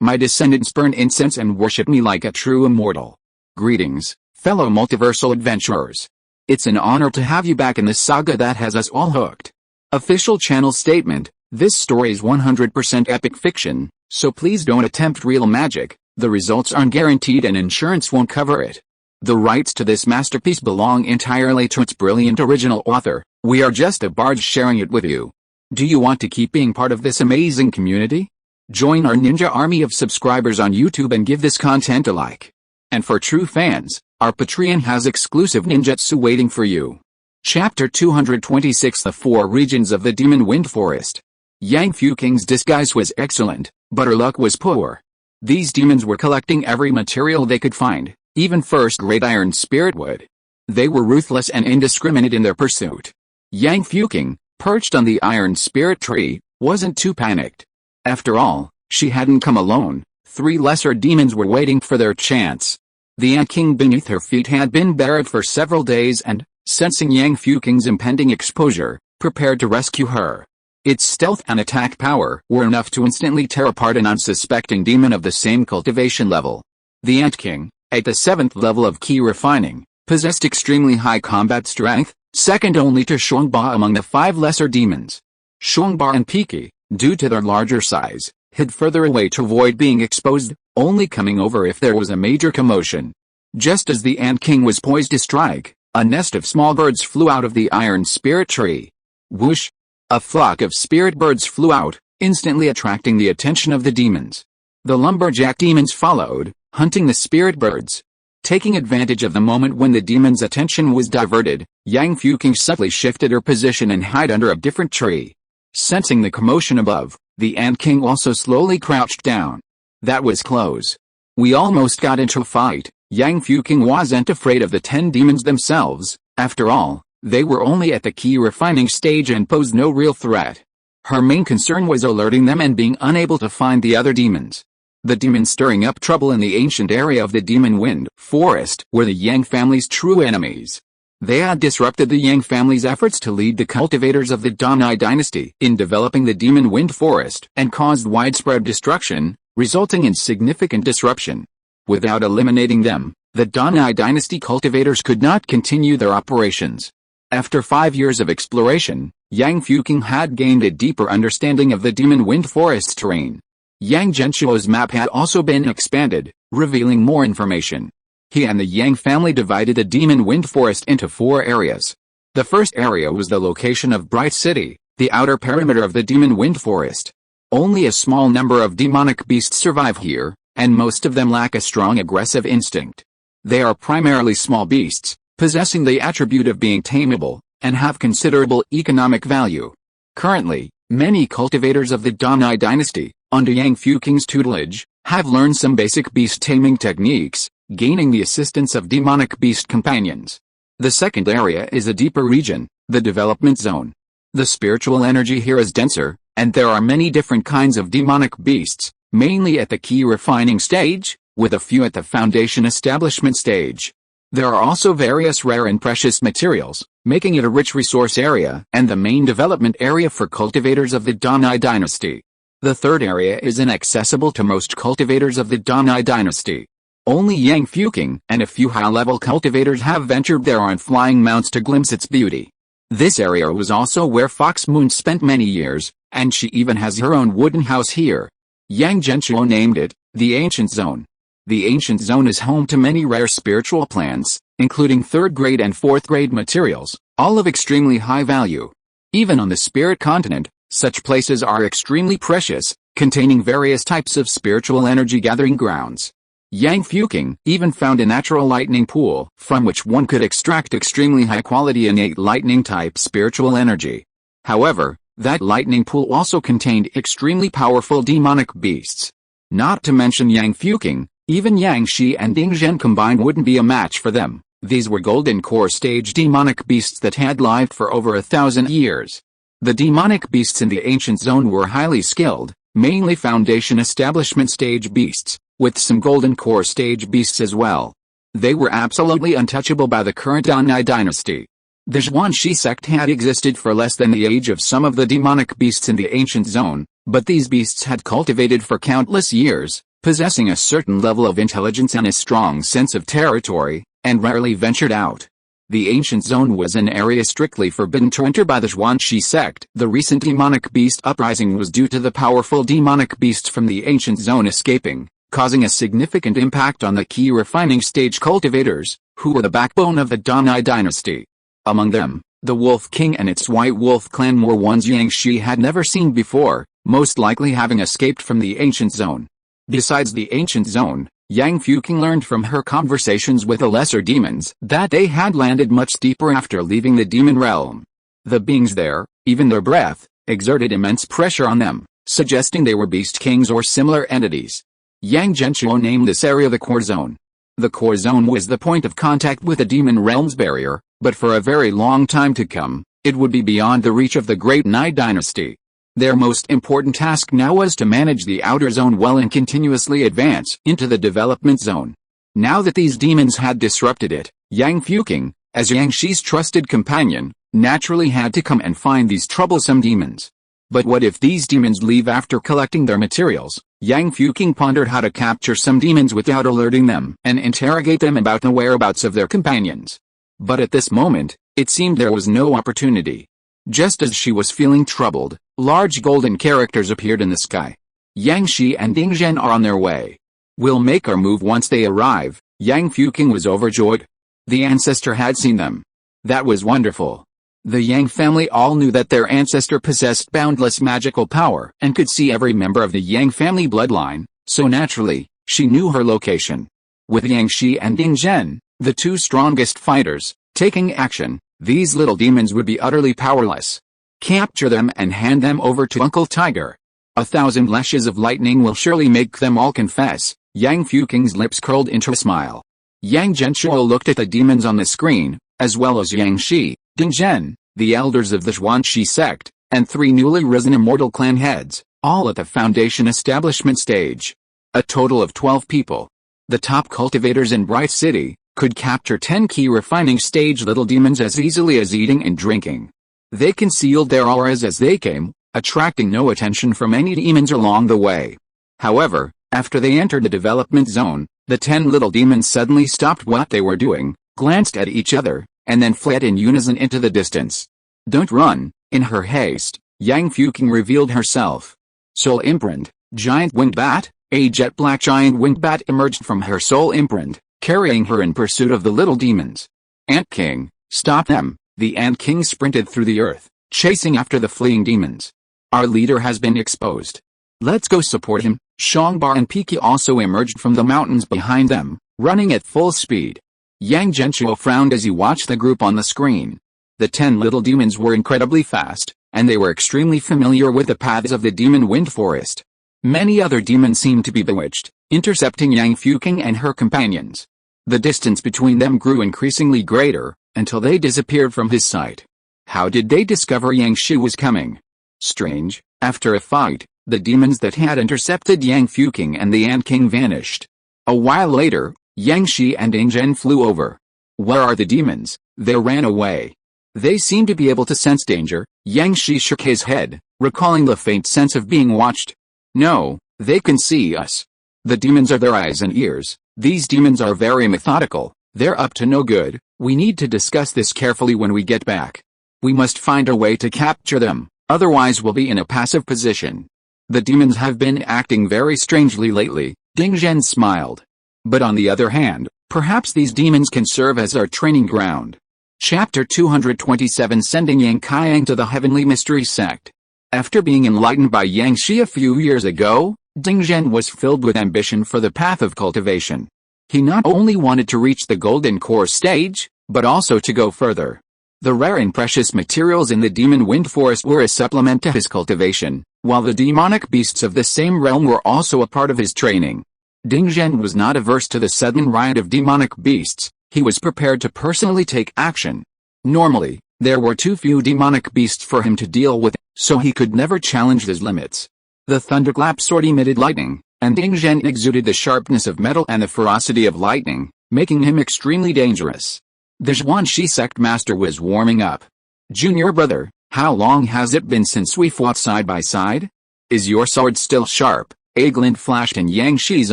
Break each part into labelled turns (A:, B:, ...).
A: My descendants burn incense and worship me like a true immortal. Greetings, fellow multiversal adventurers. It's an honor to have you back in the saga that has us all hooked. Official channel statement: this story is 100% epic fiction, so please don't attempt real magic. The results aren't guaranteed and insurance won't cover it. The rights to this masterpiece belong entirely to its brilliant original author. We are just a barge sharing it with you. Do you want to keep being part of this amazing community? Join our ninja army of subscribers on YouTube and give this content a like. And for true fans, our Patreon has exclusive ninjutsu waiting for you. Chapter 226: The Four Regions of the Demon Wind Forest. Yang Fuking's disguise was excellent, but her luck was poor. These demons were collecting every material they could find, even first-grade iron spirit wood. They were ruthless and indiscriminate in their pursuit. Yang Fuking, perched on the iron spirit tree, wasn't too panicked. After all, she hadn't come alone. 3 lesser demons were waiting for their chance. The Ant King beneath her feet had been buried for several days and, sensing Yang Fuking's impending exposure, prepared to rescue her. Its stealth and attack power were enough to instantly tear apart an unsuspecting demon of the same cultivation level. The Ant King, at the 7th level of key refining, possessed extremely high combat strength, second only to Shuangba among the 5 lesser demons. Shuangba and Piki, due to their larger size, hid further away to avoid being exposed, only coming over if there was a major commotion. Just as the Ant King was poised to strike, a nest of small birds flew out of the iron spirit tree. Whoosh! A flock of spirit birds flew out, instantly attracting the attention of the demons. The lumberjack demons followed, hunting the spirit birds. Taking advantage of the moment when the demons' attention was diverted, Yang Fuking subtly shifted her position and hid under a different tree. Sensing the commotion above, the Ant King also slowly crouched down. That was close. We almost got into a fight. Yang Fuking wasn't afraid of the 10 demons themselves. After all, they were only at the key refining stage and posed no real threat. Her main concern was alerting them and being unable to find the other demons. The demons stirring up trouble in the ancient area of the Demon Wind Forest were the Yang family's true enemies. They had disrupted the Yang family's efforts to lead the cultivators of the Danai dynasty in developing the Demon Wind Forest and caused widespread destruction, resulting in significant disruption. Without eliminating them, the Danai dynasty cultivators could not continue their operations. After 5 years of exploration, Yang Fuking had gained a deeper understanding of the Demon Wind Forest's terrain. Yang Genshuo's map had also been expanded, revealing more information. He and the Yang family divided the Demon Wind Forest into 4 areas. The first area was the location of Bright City, the outer perimeter of the Demon Wind Forest. Only a small number of demonic beasts survive here, and most of them lack a strong aggressive instinct. They are primarily small beasts, possessing the attribute of being tameable, and have considerable economic value. Currently, many cultivators of the Danai dynasty, under Yang Fuking's tutelage, have learned some basic beast taming techniques, gaining the assistance of demonic beast companions. The second area is a deeper region, the development zone. The spiritual energy here is denser, and there are many different kinds of demonic beasts, mainly at the key refining stage, with a few at the foundation establishment stage. There are also various rare and precious materials, making it a rich resource area and the main development area for cultivators of the Danai dynasty. The third area is inaccessible to most cultivators of the Danai dynasty. Only Yang Fuking and a few high-level cultivators have ventured there on flying mounts to glimpse its beauty. This area was also where Fox Moon spent many years, and she even has her own wooden house here. Yang Genshuo named it the Ancient Zone. The Ancient Zone is home to many rare spiritual plants, including 3rd-grade and 4th-grade materials, all of extremely high value. Even on the Spirit Continent, such places are extremely precious, containing various types of spiritual energy gathering grounds. Yang Fuking even found a natural lightning pool, from which one could extract extremely high-quality innate lightning-type spiritual energy. However, that lightning pool also contained extremely powerful demonic beasts. Not to mention Yang Fuking, even Yang Shi and Ding Zhen combined wouldn't be a match for them. These were golden core stage demonic beasts that had lived for over 1,000 years. The demonic beasts in the ancient zone were highly skilled, mainly foundation establishment stage beasts, with some golden core stage beasts as well. They were absolutely untouchable by the current Danai dynasty. The Yang Shi sect had existed for less than the age of some of the demonic beasts in the ancient zone, but these beasts had cultivated for countless years, possessing a certain level of intelligence and a strong sense of territory, and rarely ventured out. The ancient zone was an area strictly forbidden to enter by the Yang Shi sect. The recent demonic beast uprising was due to the powerful demonic beasts from the ancient zone escaping, causing a significant impact on the key refining stage cultivators, who were the backbone of the Danai dynasty. Among them, the Wolf King and its White Wolf clan were ones Yang Shi had never seen before, most likely having escaped from the ancient zone. Besides the ancient zone, Yang Fuking learned from her conversations with the lesser demons that they had landed much deeper after leaving the demon realm. The beings there, even their breath, exerted immense pressure on them, suggesting they were beast kings or similar entities. Yang Genshuo named this area the core zone. The core zone was the point of contact with the demon realm's barrier, but for a very long time to come, it would be beyond the reach of the Great Nai dynasty. Their most important task now was to manage the outer zone well and continuously advance into the development zone. Now that these demons had disrupted it, Yang Fuking, as Yang Shi's trusted companion, naturally had to come and find these troublesome demons. But what if these demons leave after collecting their materials? Yang Fuking pondered how to capture some demons without alerting them and interrogate them about the whereabouts of their companions. But at this moment, it seemed there was no opportunity. Just as she was feeling troubled, large golden characters appeared in the sky. Yang Shi and Ding Zhen are on their way. We'll make our move once they arrive. Yang Fuking was overjoyed. The ancestor had seen them. That was wonderful. The Yang family all knew that their ancestor possessed boundless magical power and could see every member of the Yang family bloodline, so naturally, she knew her location. With Yang Shi and Ding Zhen, the two strongest fighters, taking action, these little demons would be utterly powerless. Capture them and hand them over to Uncle Tiger. 1,000 lashes of lightning will surely make them all confess. Yang Fuking's lips curled into a smile. Yang Genshuo looked at the demons on the screen, as well as Yang Shi, Ding Zhen, the elders of the Yang Shi sect, and 3 newly risen immortal clan heads, all at the foundation establishment stage. A total of 12 people. The top cultivators in Bright City could capture 10 key refining stage little demons as easily as eating and drinking. They concealed their auras as they came, attracting no attention from any demons along the way. However, after they entered the development zone, the 10 little demons suddenly stopped what they were doing, glanced at each other, and then fled in unison into the distance. Don't run. In her haste, Yang Fuking revealed herself. Soul imprint, giant winged bat. A jet black giant winged bat emerged from her soul imprint, carrying her in pursuit of the little demons. Ant King, stop them. The Ant King sprinted through the earth, chasing after the fleeing demons. Our leader has been exposed. Let's go support him. Shangbar and Piki also emerged from the mountains behind them, running at full speed. Yang Genshuo frowned as he watched the group on the screen. The 10 little demons were incredibly fast, and they were extremely familiar with the paths of the demon wind forest. Many other demons seemed to be bewitched, intercepting Yang Fuking and her companions. The distance between them grew increasingly greater, until they disappeared from his sight. How did they discover Yang Shi was coming? Strange, after a fight, the demons that had intercepted Yang Fuking and the Ant King vanished. A while later, Yang Shi and Ding Zhen flew over. Where are the demons? They ran away. They seemed to be able to sense danger. Yang Shi shook his head, recalling the faint sense of being watched. No, they can see us. The demons are their eyes and ears. These demons are very methodical. They're up to no good. We need to discuss this carefully when we get back. We must find a way to capture them, otherwise we'll be in a passive position. The demons have been acting very strangely lately. Ding Zhen smiled. But on the other hand, perhaps these demons can serve as our training ground. Chapter 227, Sending Yang Qiang to the Heavenly Mystery Sect. After being enlightened by Yang Shi a few years ago, Ding Zhen was filled with ambition for the path of cultivation. He not only wanted to reach the golden core stage, but also to go further. The rare and precious materials in the demon wind forest were a supplement to his cultivation, while the demonic beasts of the same realm were also a part of his training. Ding Zhen was not averse to the sudden riot of demonic beasts. He was prepared to personally take action. Normally, there were too few demonic beasts for him to deal with, so he could never challenge his limits. The thunderclap sword emitted lightning, and Ding Zhen exuded the sharpness of metal and the ferocity of lightning, making him extremely dangerous. The Yang Shi sect master was warming up. Junior brother, how long has it been since we fought side by side? Is your sword still sharp? A glint flashed in Yang Shi's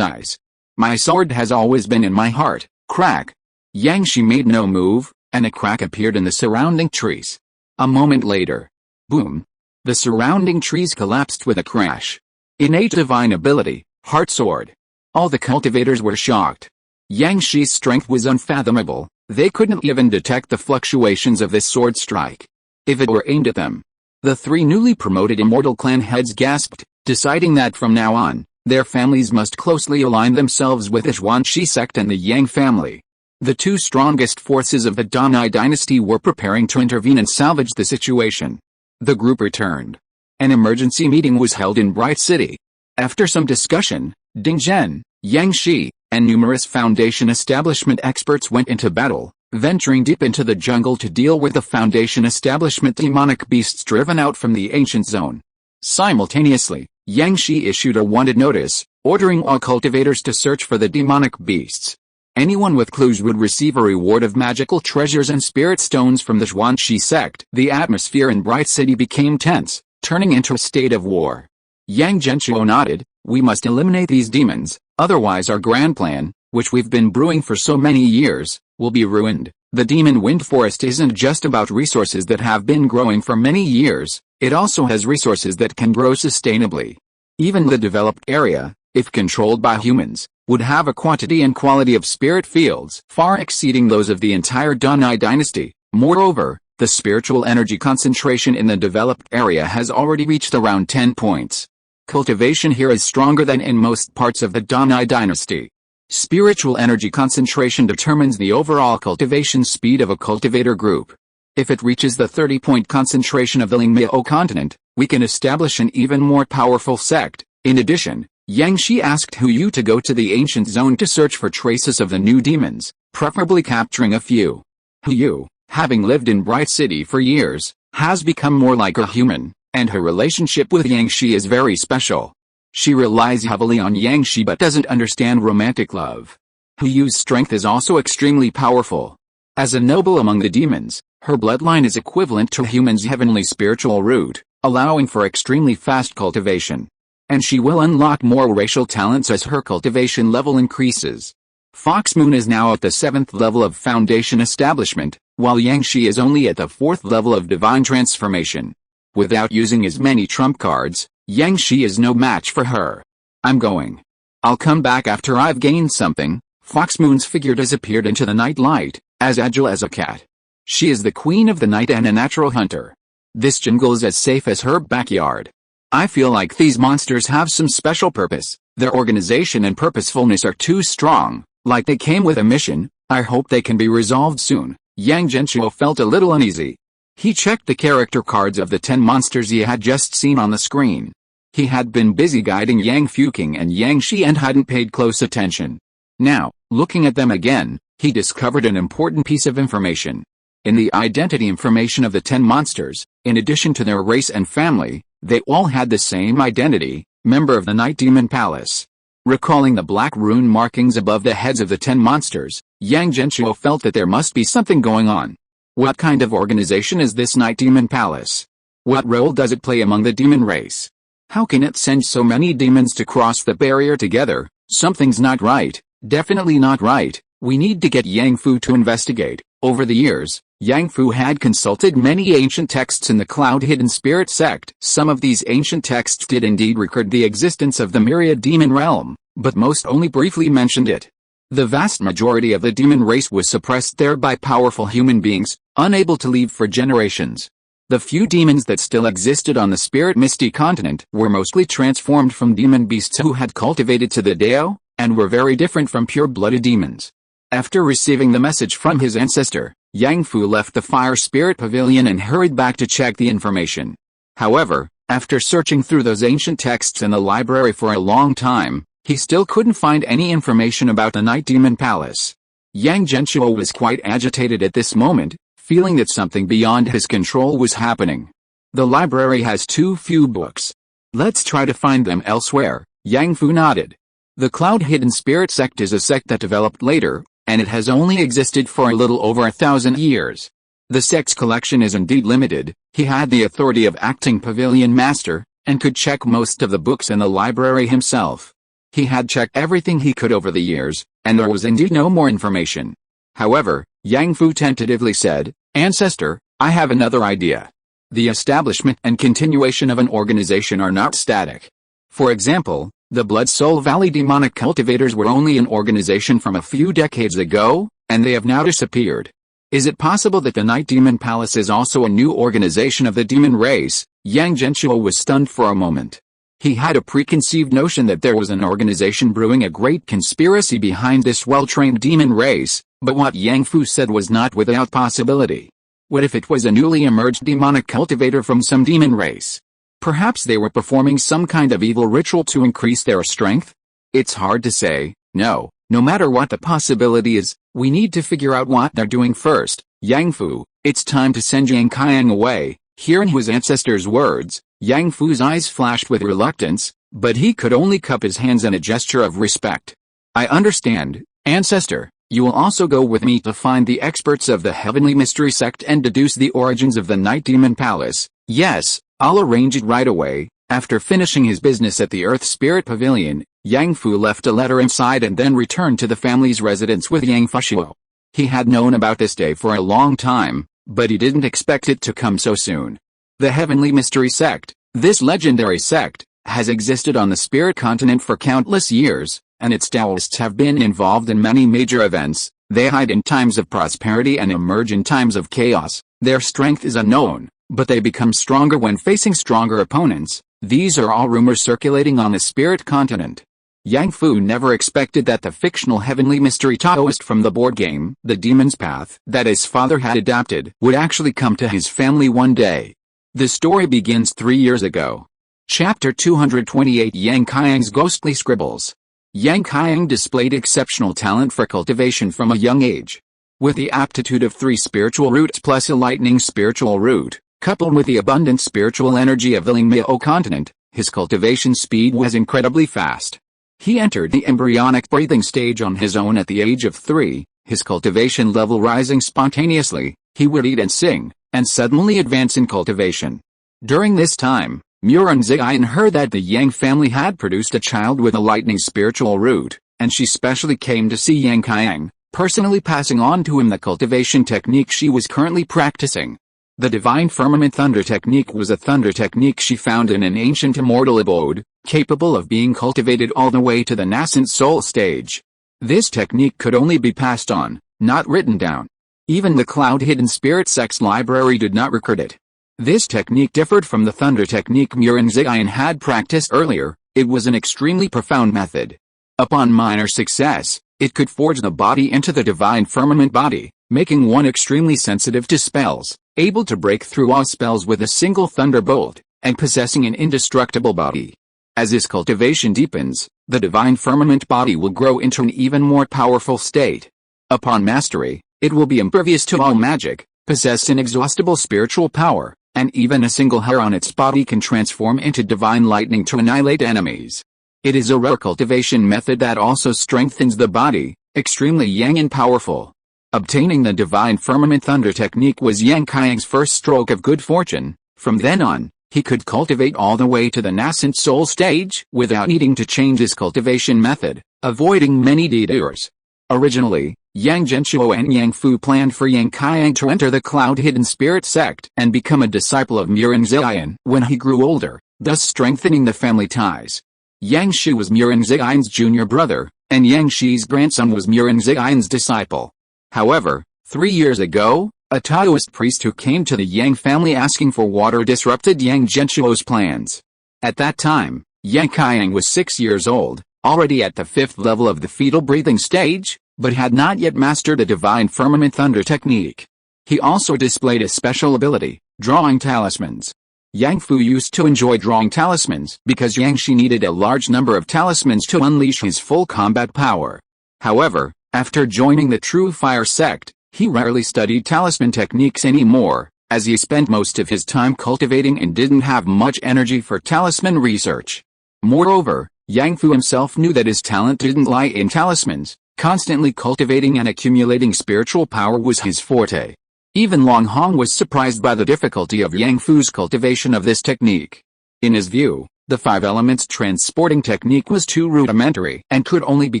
A: eyes. "My sword has always been in my heart." Crack. Yang Shi made no move, and a crack appeared in the surrounding trees. A moment later. Boom. The surrounding trees collapsed with a crash. Innate divine ability, Heart Sword. All the cultivators were shocked. Yang Shi's strength was unfathomable. They couldn't even detect the fluctuations of this sword strike. If it were aimed at them. The three newly promoted immortal clan heads gasped, deciding that from now on, their families must closely align themselves with the Yang sect and the Yang family. The two strongest forces of the Danai dynasty were preparing to intervene and salvage the situation. The group returned. An emergency meeting was held in Bright City. After some discussion, Ding Zhen, Yang Shi, and numerous Foundation establishment experts went into battle, venturing deep into the jungle to deal with the Foundation establishment demonic beasts driven out from the ancient zone. Simultaneously, Yang Shi issued a wanted notice, ordering all cultivators to search for the demonic beasts. Anyone with clues would receive a reward of magical treasures and spirit stones from the Yang sect. The atmosphere in Bright City became tense, turning into a state of war. Yang Genshuo nodded. "We must eliminate these demons, otherwise our grand plan, which we've been brewing for so many years, will be ruined." The demon wind forest isn't just about resources that have been growing for many years, it also has resources that can grow sustainably. Even the developed area, if controlled by humans, would have a quantity and quality of spirit fields far exceeding those of the entire Danai dynasty. Moreover, the spiritual energy concentration in the developed area has already reached around 10 points. Cultivation here is stronger than in most parts of the Danai dynasty. Spiritual energy concentration determines the overall cultivation speed of a cultivator group. If it reaches the 30-point concentration of the Lingmiao continent, we can establish an even more powerful sect. In addition, Yang Shi asked Hu Yu to go to the ancient zone to search for traces of the new demons, preferably capturing a few. Hu Yu, having lived in Bright City for years, has become more like a human, and her relationship with Yang Shi is very special. She relies heavily on Yang Shi but doesn't understand romantic love. Hu Yu's strength is also extremely powerful. As a noble among the demons, her bloodline is equivalent to humans' heavenly spiritual root, allowing for extremely fast cultivation. And she will unlock more racial talents as her cultivation level increases. Foxmoon is now at the 7th level of Foundation establishment, while Yang Shi is only at the 4th level of divine transformation. Without using as many trump cards, Yang Shi is no match for her. "I'm going. I'll come back after I've gained something." Foxmoon's figure disappeared into the night light, as agile as a cat. She is the queen of the night and a natural hunter. This jungle is as safe as her backyard. I feel like these monsters have some special purpose. Their organization and purposefulness are too strong, like they came with a mission. I hope they can be resolved soon. Yang Genshuo felt a little uneasy. He checked the character cards of the 10 monsters he had just seen on the screen. He had been busy guiding Yang Fuking and Yang Shi and hadn't paid close attention. Now, looking at them again, he discovered an important piece of information. In the identity information of the 10 monsters, in addition to their race and family, they all had the same identity, member of the Night Demon Palace. Recalling the black rune markings above the heads of the 10 monsters, Yang Genshuo felt that there must be something going on. What kind of organization is this Night Demon Palace? What role does it play among the demon race? How can it send so many demons to cross the barrier together? Something's not right, definitely not right. We need to get Yang Fu to investigate. Over the years, Yang Fu had consulted many ancient texts in the Cloud Hidden Spirit sect. Some of these ancient texts did indeed record the existence of the myriad demon realm, but most only briefly mentioned it. The vast majority of the demon race was suppressed there by powerful human beings, unable to leave for generations. The few demons that still existed on the Spirit Misty continent were mostly transformed from demon beasts who had cultivated to the Dao, and were very different from pure-blooded demons. After receiving the message from his ancestor, Yang Fu left the Fire Spirit Pavilion and hurried back to check the information. However, after searching through those ancient texts in the library for a long time, he still couldn't find any information about the Night Demon Palace. Yang Genshuo was quite agitated at this moment, feeling that something beyond his control was happening. The library has too few books. Let's try to find them elsewhere. Yang Fu nodded. The Cloud Hidden Spirit sect is a sect that developed later, and it has only existed for a little over 1,000 years. The sect's collection is indeed limited. He had the authority of acting pavilion master, and could check most of the books in the library himself. He had checked everything he could over the years, and there was indeed no more information. However, Yang Fu tentatively said, "Ancestor, I have another idea. The establishment and continuation of an organization are not static. For example, the Blood Soul Valley demonic cultivators were only an organization from a few decades ago, and they have now disappeared. Is it possible that the Night Demon Palace is also a new organization of the demon race?" Yang Genshuo was stunned for a moment. He had a preconceived notion that there was an organization brewing a great conspiracy behind this well-trained demon race, but what Yang Fu said was not without possibility. What if it was a newly emerged demonic cultivator from some demon race? Perhaps they were performing some kind of evil ritual to increase their strength? It's hard to say. No matter what the possibility is, we need to figure out what they're doing first. Yang Fu, it's time to send Yang Qiang away. Hearing his ancestor's words, Yang Fu's eyes flashed with reluctance, but he could only cup his hands in a gesture of respect. "I understand, Ancestor. You will also go with me to find the experts of the Heavenly Mystery Sect and deduce the origins of the Night Demon Palace." "Yes, I'll arrange it right away." After finishing his business at the Earth Spirit Pavilion, Yang Fu left a letter inside and then returned to the family's residence with Yang Fushuo. He had known about this day for a long time, but he didn't expect it to come so soon. The Heavenly Mystery Sect, this legendary sect, has existed on the Spirit Continent for countless years, and its Taoists have been involved in many major events. They hide in times of prosperity and emerge in times of chaos. Their strength is unknown, but they become stronger when facing stronger opponents. These are all rumors circulating on the Spirit Continent. Yang Fu never expected that the fictional Heavenly Mystery Taoist from the board game, The Demon's Path, that his father had adapted, would actually come to his family one day. The story begins 3 years ago. Chapter 228 Yang Qiang's Ghostly Scribbles. Yang Qiang displayed exceptional talent for cultivation from a young age. With the aptitude of 3 spiritual roots plus a lightning spiritual root, coupled with the abundant spiritual energy of the Lingmiao continent, his cultivation speed was incredibly fast. He entered the embryonic breathing stage on his own at the age of 3, his cultivation level rising spontaneously. He would eat and sing, and suddenly advance in cultivation. During this time, Muren Ziyan heard that the Yang family had produced a child with a lightning spiritual root, and she specially came to see Yang Qiang, personally passing on to him the cultivation technique she was currently practicing. The Divine Firmament Thunder Technique was a thunder technique she found in an ancient immortal abode, capable of being cultivated all the way to the nascent soul stage. This technique could only be passed on, not written down. Even the Cloud-Hidden Spirit Sect's library did not record it. This technique differed from the thunder technique Muren Ziyan had practiced earlier. It was an extremely profound method. Upon minor success, it could forge the body into the divine firmament body, making one extremely sensitive to spells, able to break through all spells with a single thunderbolt, and possessing an indestructible body. As his cultivation deepens, the divine firmament body will grow into an even more powerful state. Upon mastery, it will be impervious to all magic, possess inexhaustible spiritual power, and even a single hair on its body can transform into divine lightning to annihilate enemies. It is a rare cultivation method that also strengthens the body, extremely yang and powerful. Obtaining the divine firmament thunder technique was Yang Qiang's first stroke of good fortune. From then on, he could cultivate all the way to the nascent soul stage without needing to change his cultivation method, avoiding many detours. Originally, Yang Genshuo and Yang Fu planned for Yang Qiang to enter the Cloud-Hidden Spirit Sect and become a disciple of Muren Ziyan when he grew older, thus strengthening the family ties. Yang Shi was Muren Ziyan's junior brother, and Yang Shi's grandson was Muren Ziyan's disciple. However, 3 years ago, a Taoist priest who came to the Yang family asking for water disrupted Yang Genshuo's plans. At that time, Yang Qiang was 6 years old, already at the 5th level of the fetal breathing stage, but had not yet mastered the divine firmament thunder technique. He also displayed a special ability, drawing talismans. Yang Fu used to enjoy drawing talismans because Yang Shi needed a large number of talismans to unleash his full combat power. However, after joining the True Fire sect, he rarely studied talisman techniques anymore, as he spent most of his time cultivating and didn't have much energy for talisman research. Moreover, Yang Fu himself knew that his talent didn't lie in talismans. Constantly cultivating and accumulating spiritual power was his forte. Even Long Hong was surprised by the difficulty of Yang Fu's cultivation of this technique. In his view, the 5 elements transporting technique was too rudimentary and could only be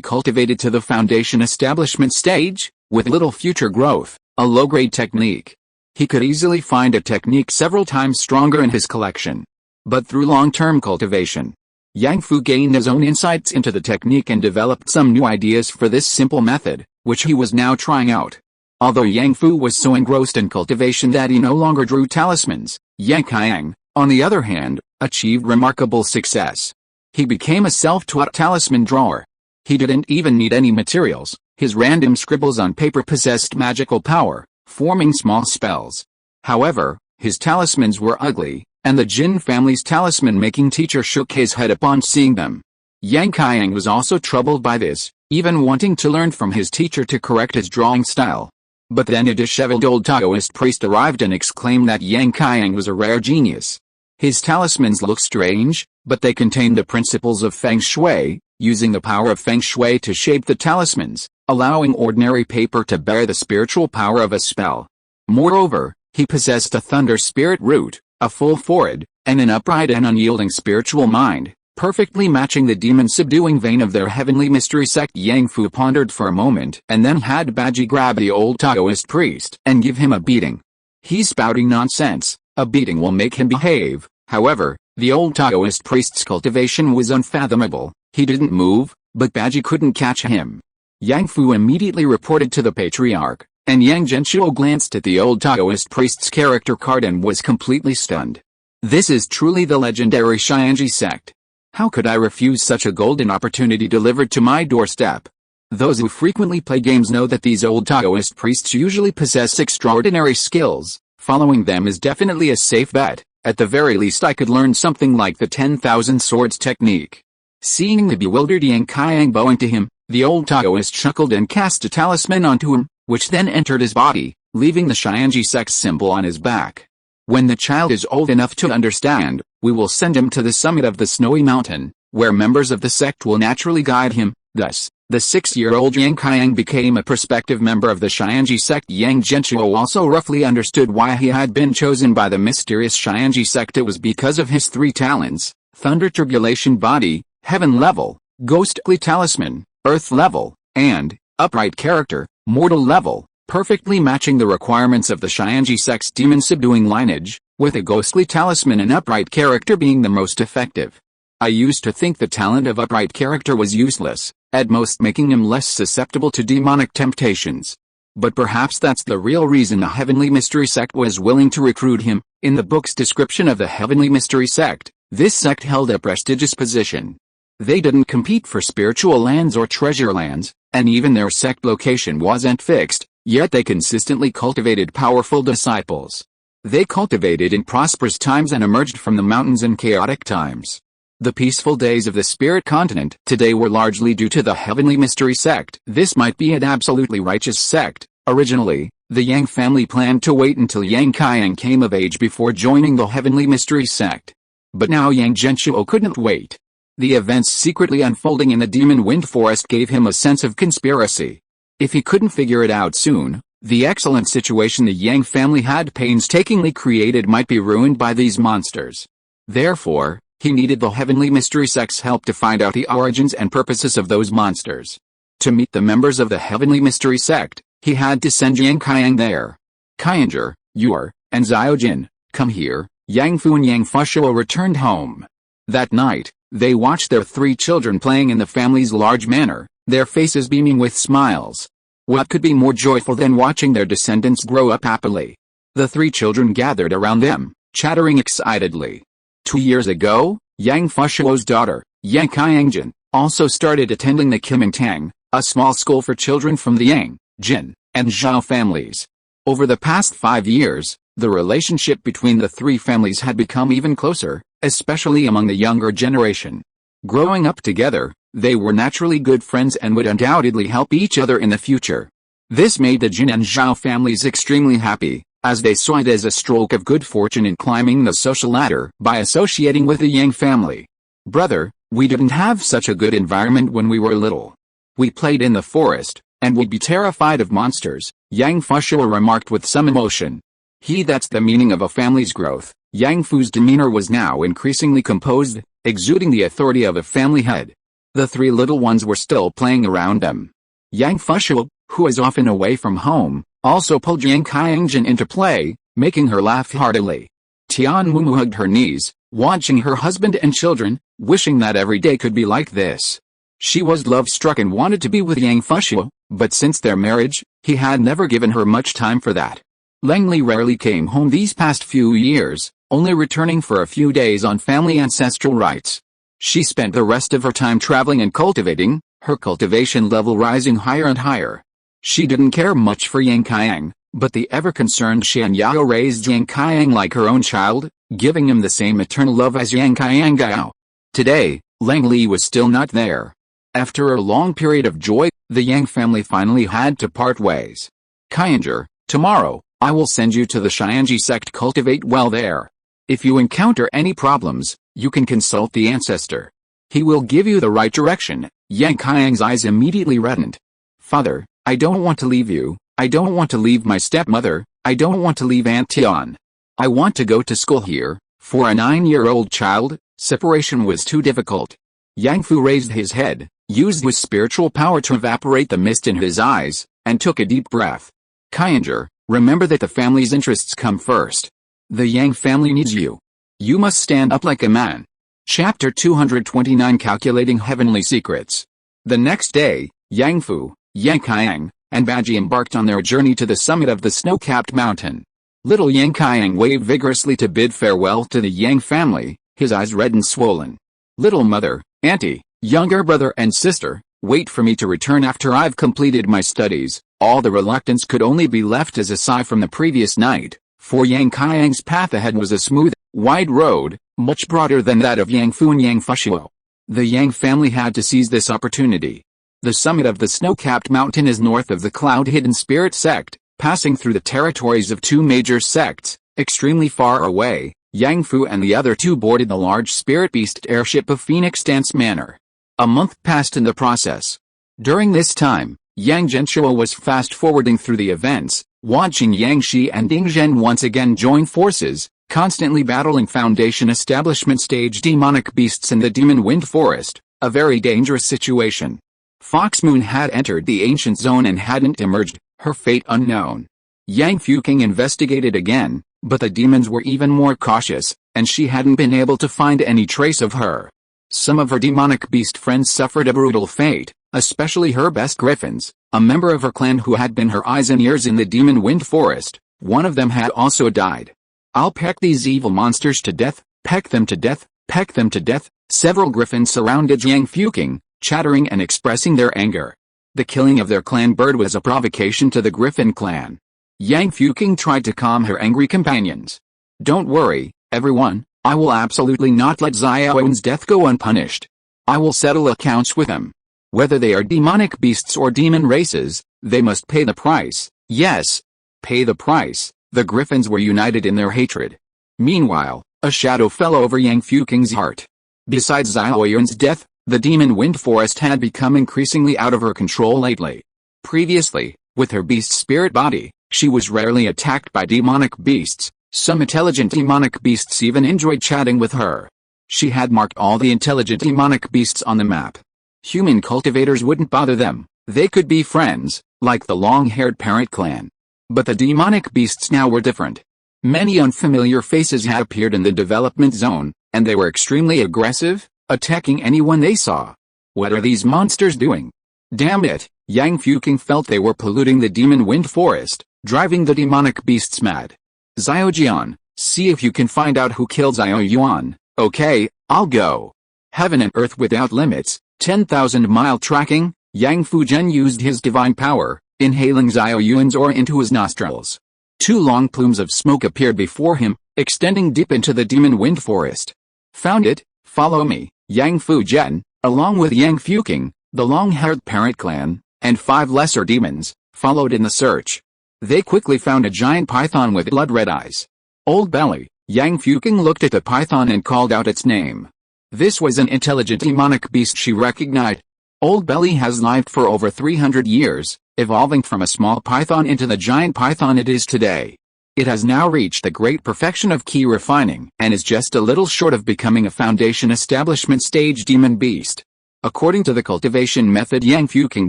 A: cultivated to the foundation establishment stage, with little future growth, a low-grade technique. He could easily find a technique several times stronger in his collection. But through long-term cultivation, Yang Fu gained his own insights into the technique and developed some new ideas for this simple method, which he was now trying out. Although Yang Fu was so engrossed in cultivation that he no longer drew talismans, Yang Qiang, on the other hand, achieved remarkable success. He became a self-taught talisman drawer. He didn't even need any materials. His random scribbles on paper possessed magical power, forming small spells. However, his talismans were ugly, and the Jin family's talisman-making teacher shook his head upon seeing them. Yang Qiang was also troubled by this, even wanting to learn from his teacher to correct his drawing style. But then a disheveled old Taoist priest arrived and exclaimed that Yang Qiang was a rare genius. His talismans looked strange, but they contained the principles of Feng Shui, using the power of Feng Shui to shape the talismans, allowing ordinary paper to bear the spiritual power of a spell. Moreover, he possessed a thunder spirit root, a full forehead, and an upright and unyielding spiritual mind, perfectly matching the demon-subduing vein of their heavenly mystery sect. Yang Fu pondered for a moment and then had Baji grab the old Taoist priest and give him a beating. He's spouting nonsense, a beating will make him behave. However, the old Taoist priest's cultivation was unfathomable. He didn't move, but Baji couldn't catch him. Yang Fu immediately reported to the patriarch, and Yang Genshuo glanced at the old Taoist priest's character card and was completely stunned. This is truly the legendary Xianji sect. How could I refuse such a golden opportunity delivered to my doorstep? Those who frequently play games know that these old Taoist priests usually possess extraordinary skills. Following them is definitely a safe bet. At the very least I could learn something like the 10,000 swords technique. Seeing the bewildered Yang Qiang bowing to him, the old Taoist chuckled and cast a talisman onto him, which then entered his body, leaving the Xianji sect symbol on his back. When the child is old enough to understand, we will send him to the summit of the snowy mountain, where members of the sect will naturally guide him. Thus, the 6-year-old Yang Qiang became a prospective member of the Xianji sect. Yang Genshuo also roughly understood why he had been chosen by the mysterious Xianji sect. It was because of his 3 talents: thunder tribulation body, heaven level, ghostly talisman, earth level, and upright character, mortal level, perfectly matching the requirements of the Xianji sect's demon-subduing lineage, with a ghostly talisman and upright character being the most effective. I used to think the talent of upright character was useless, at most making him less susceptible to demonic temptations. But perhaps that's the real reason the Heavenly Mystery Sect was willing to recruit him. In the book's description of the Heavenly Mystery Sect, this sect held a prestigious position. They didn't compete for spiritual lands or treasure lands, and even their sect location wasn't fixed. Yet they consistently cultivated powerful disciples. They cultivated in prosperous times and emerged from the mountains in chaotic times. The peaceful days of the spirit continent today were largely due to the Heavenly Mystery Sect. This might be an absolutely righteous sect. Originally, the Yang family planned to wait until Yang Qiang came of age before joining the Heavenly Mystery Sect. But now Yang Genshuo couldn't wait. The events secretly unfolding in the Demon Wind Forest gave him a sense of conspiracy. If he couldn't figure it out soon, the excellent situation the Yang family had painstakingly created might be ruined by these monsters. Therefore, he needed the Heavenly Mystery Sect's help to find out the origins and purposes of those monsters. To meet the members of the Heavenly Mystery Sect, he had to send Yang Qiang there. Qianger, Yuer, and Xiaojin, come here. Yang Fu and Yang Fushua returned home. That night, they watched their 3 children playing in the family's large manor, their faces beaming with smiles. What could be more joyful than watching their descendants grow up happily? The 3 children gathered around them, chattering excitedly. 2 years ago, Yang Fushuo's daughter, Yang Qiangjin, also started attending the Kimintang, a small school for children from the Yang, Jin, and Zhao families. Over the past 5 years, the relationship between the 3 families had become even closer, especially among the younger generation. Growing up together, they were naturally good friends and would undoubtedly help each other in the future. This made the Jin and Zhao families extremely happy, as they saw it as a stroke of good fortune in climbing the social ladder by associating with the Yang family. Brother, we didn't have such a good environment when we were little. We played in the forest, and would be terrified of monsters, Yang Fushua remarked with some emotion. That's the meaning of a family's growth. Yang Fu's demeanor was now increasingly composed, exuding the authority of a family head. The three little ones were still playing around them. Yang Fushua, who was often away from home, also pulled Yang Qiangjin into play, making her laugh heartily. Tian Mumu hugged her knees, watching her husband and children, wishing that every day could be like this. She was love-struck and wanted to be with Yang Fushua, but since their marriage, he had never given her much time for that. Langley rarely came home these past few years, only returning for a few days on family ancestral rites. She spent the rest of her time traveling and cultivating, her cultivation level rising higher and higher. She didn't care much for Yang Qiang, but the ever-concerned Shan Yao raised Yang Qiang like her own child, giving him the same eternal love as Yang Qiang Gao. Today, Langley was still not there. After a long period of joy, the Yang family finally had to part ways. Qianger, tomorrow, I will send you to the Xianji sect. Cultivate well there. If you encounter any problems, you can consult the ancestor. He will give you the right direction. Yang Qiang's eyes immediately reddened. Father, I don't want to leave you, I don't want to leave my stepmother, I don't want to leave Aunt Tian. I want to go to school here. For a 9-year-old child, separation was too difficult. Yang Fu raised his head, used his spiritual power to evaporate the mist in his eyes, and took a deep breath. Qianger, remember that the family's interests come first. The Yang family needs you. You must stand up like a man. Chapter 229 Calculating Heavenly Secrets. The next day, Yang Fu, Yang Qiang, and Baji embarked on their journey to the summit of the snow-capped mountain. Little Yang Qiang waved vigorously to bid farewell to the Yang family, his eyes red and swollen. Little mother, auntie, younger brother and sister, wait for me to return after I've completed my studies. All the reluctance could only be left as a sigh from the previous night, for Yang Qiang's path ahead was a smooth, wide road, much broader than that of Yang Fu and Yang Fushua. The Yang family had to seize this opportunity. The summit of the snow-capped mountain is north of the cloud-hidden spirit sect, passing through the territories of two major sects. Extremely far away, Yang Fu and the other two boarded the large spirit beast airship of Phoenix Dance Manor. A month passed in the process. During this time, Yang Genshuo was fast-forwarding through the events, watching Yang Shi and Ding Zhen once again join forces, constantly battling Foundation Establishment stage demonic beasts in the Demon Wind Forest, a very dangerous situation. Foxmoon had entered the ancient zone and hadn't emerged, her fate unknown. Yang Fuking investigated again, but the demons were even more cautious, and she hadn't been able to find any trace of her. Some of her demonic beast friends suffered a brutal fate, especially her best griffins, a member of her clan who had been her eyes and ears in the Demon Wind Forest. One of them had also died. I'll peck these evil monsters to death, peck them to death, peck them to death. Several griffins surrounded Yang Fuking, chattering and expressing their anger. The killing of their clan bird was a provocation to the Griffin clan. Yang Fuking tried to calm her angry companions. Don't worry, everyone, I will absolutely not let Xiaoyun's death go unpunished. I will settle accounts with them. Whether they are demonic beasts or demon races, they must pay the price. Yes, pay the price. The Griffins were united in their hatred. Meanwhile, a shadow fell over Yang Fuking's heart. Besides Xiaoyun's death, the Demon Wind Forest had become increasingly out of her control lately. Previously, with her beast spirit body, she was rarely attacked by demonic beasts. Some intelligent demonic beasts even enjoyed chatting with her. She had marked all the intelligent demonic beasts on the map. Human cultivators wouldn't bother them, they could be friends, like the long-haired parent clan. But the demonic beasts now were different. Many unfamiliar faces had appeared in the development zone, and they were extremely aggressive, attacking anyone they saw. What are these monsters doing? Damn it, Yang Fuking felt they were polluting the Demon Wind Forest, driving the demonic beasts mad. Xiaojian, see if you can find out who killed Xiaoyuan. Okay, I'll go. Heaven and Earth Without Limits, 10,000-mile tracking. Yang Fujian used his divine power, inhaling Xiaoyuan's aura into his nostrils. Two long plumes of smoke appeared before him, extending deep into the Demon Wind Forest. Found it, follow me. Yang Fujian, along with Yang Fuking, the long-haired parent clan, and 5 lesser demons, followed in the search. They quickly found a giant python with blood-red eyes. Old Belly. Yang Fuking looked at the python and called out its name. This was an intelligent demonic beast she recognized. Old Belly has lived for over 300 years, evolving from a small python into the giant python it is today. It has now reached the great perfection of key refining and is just a little short of becoming a foundation establishment stage demon beast. According to the cultivation method Yang Fuking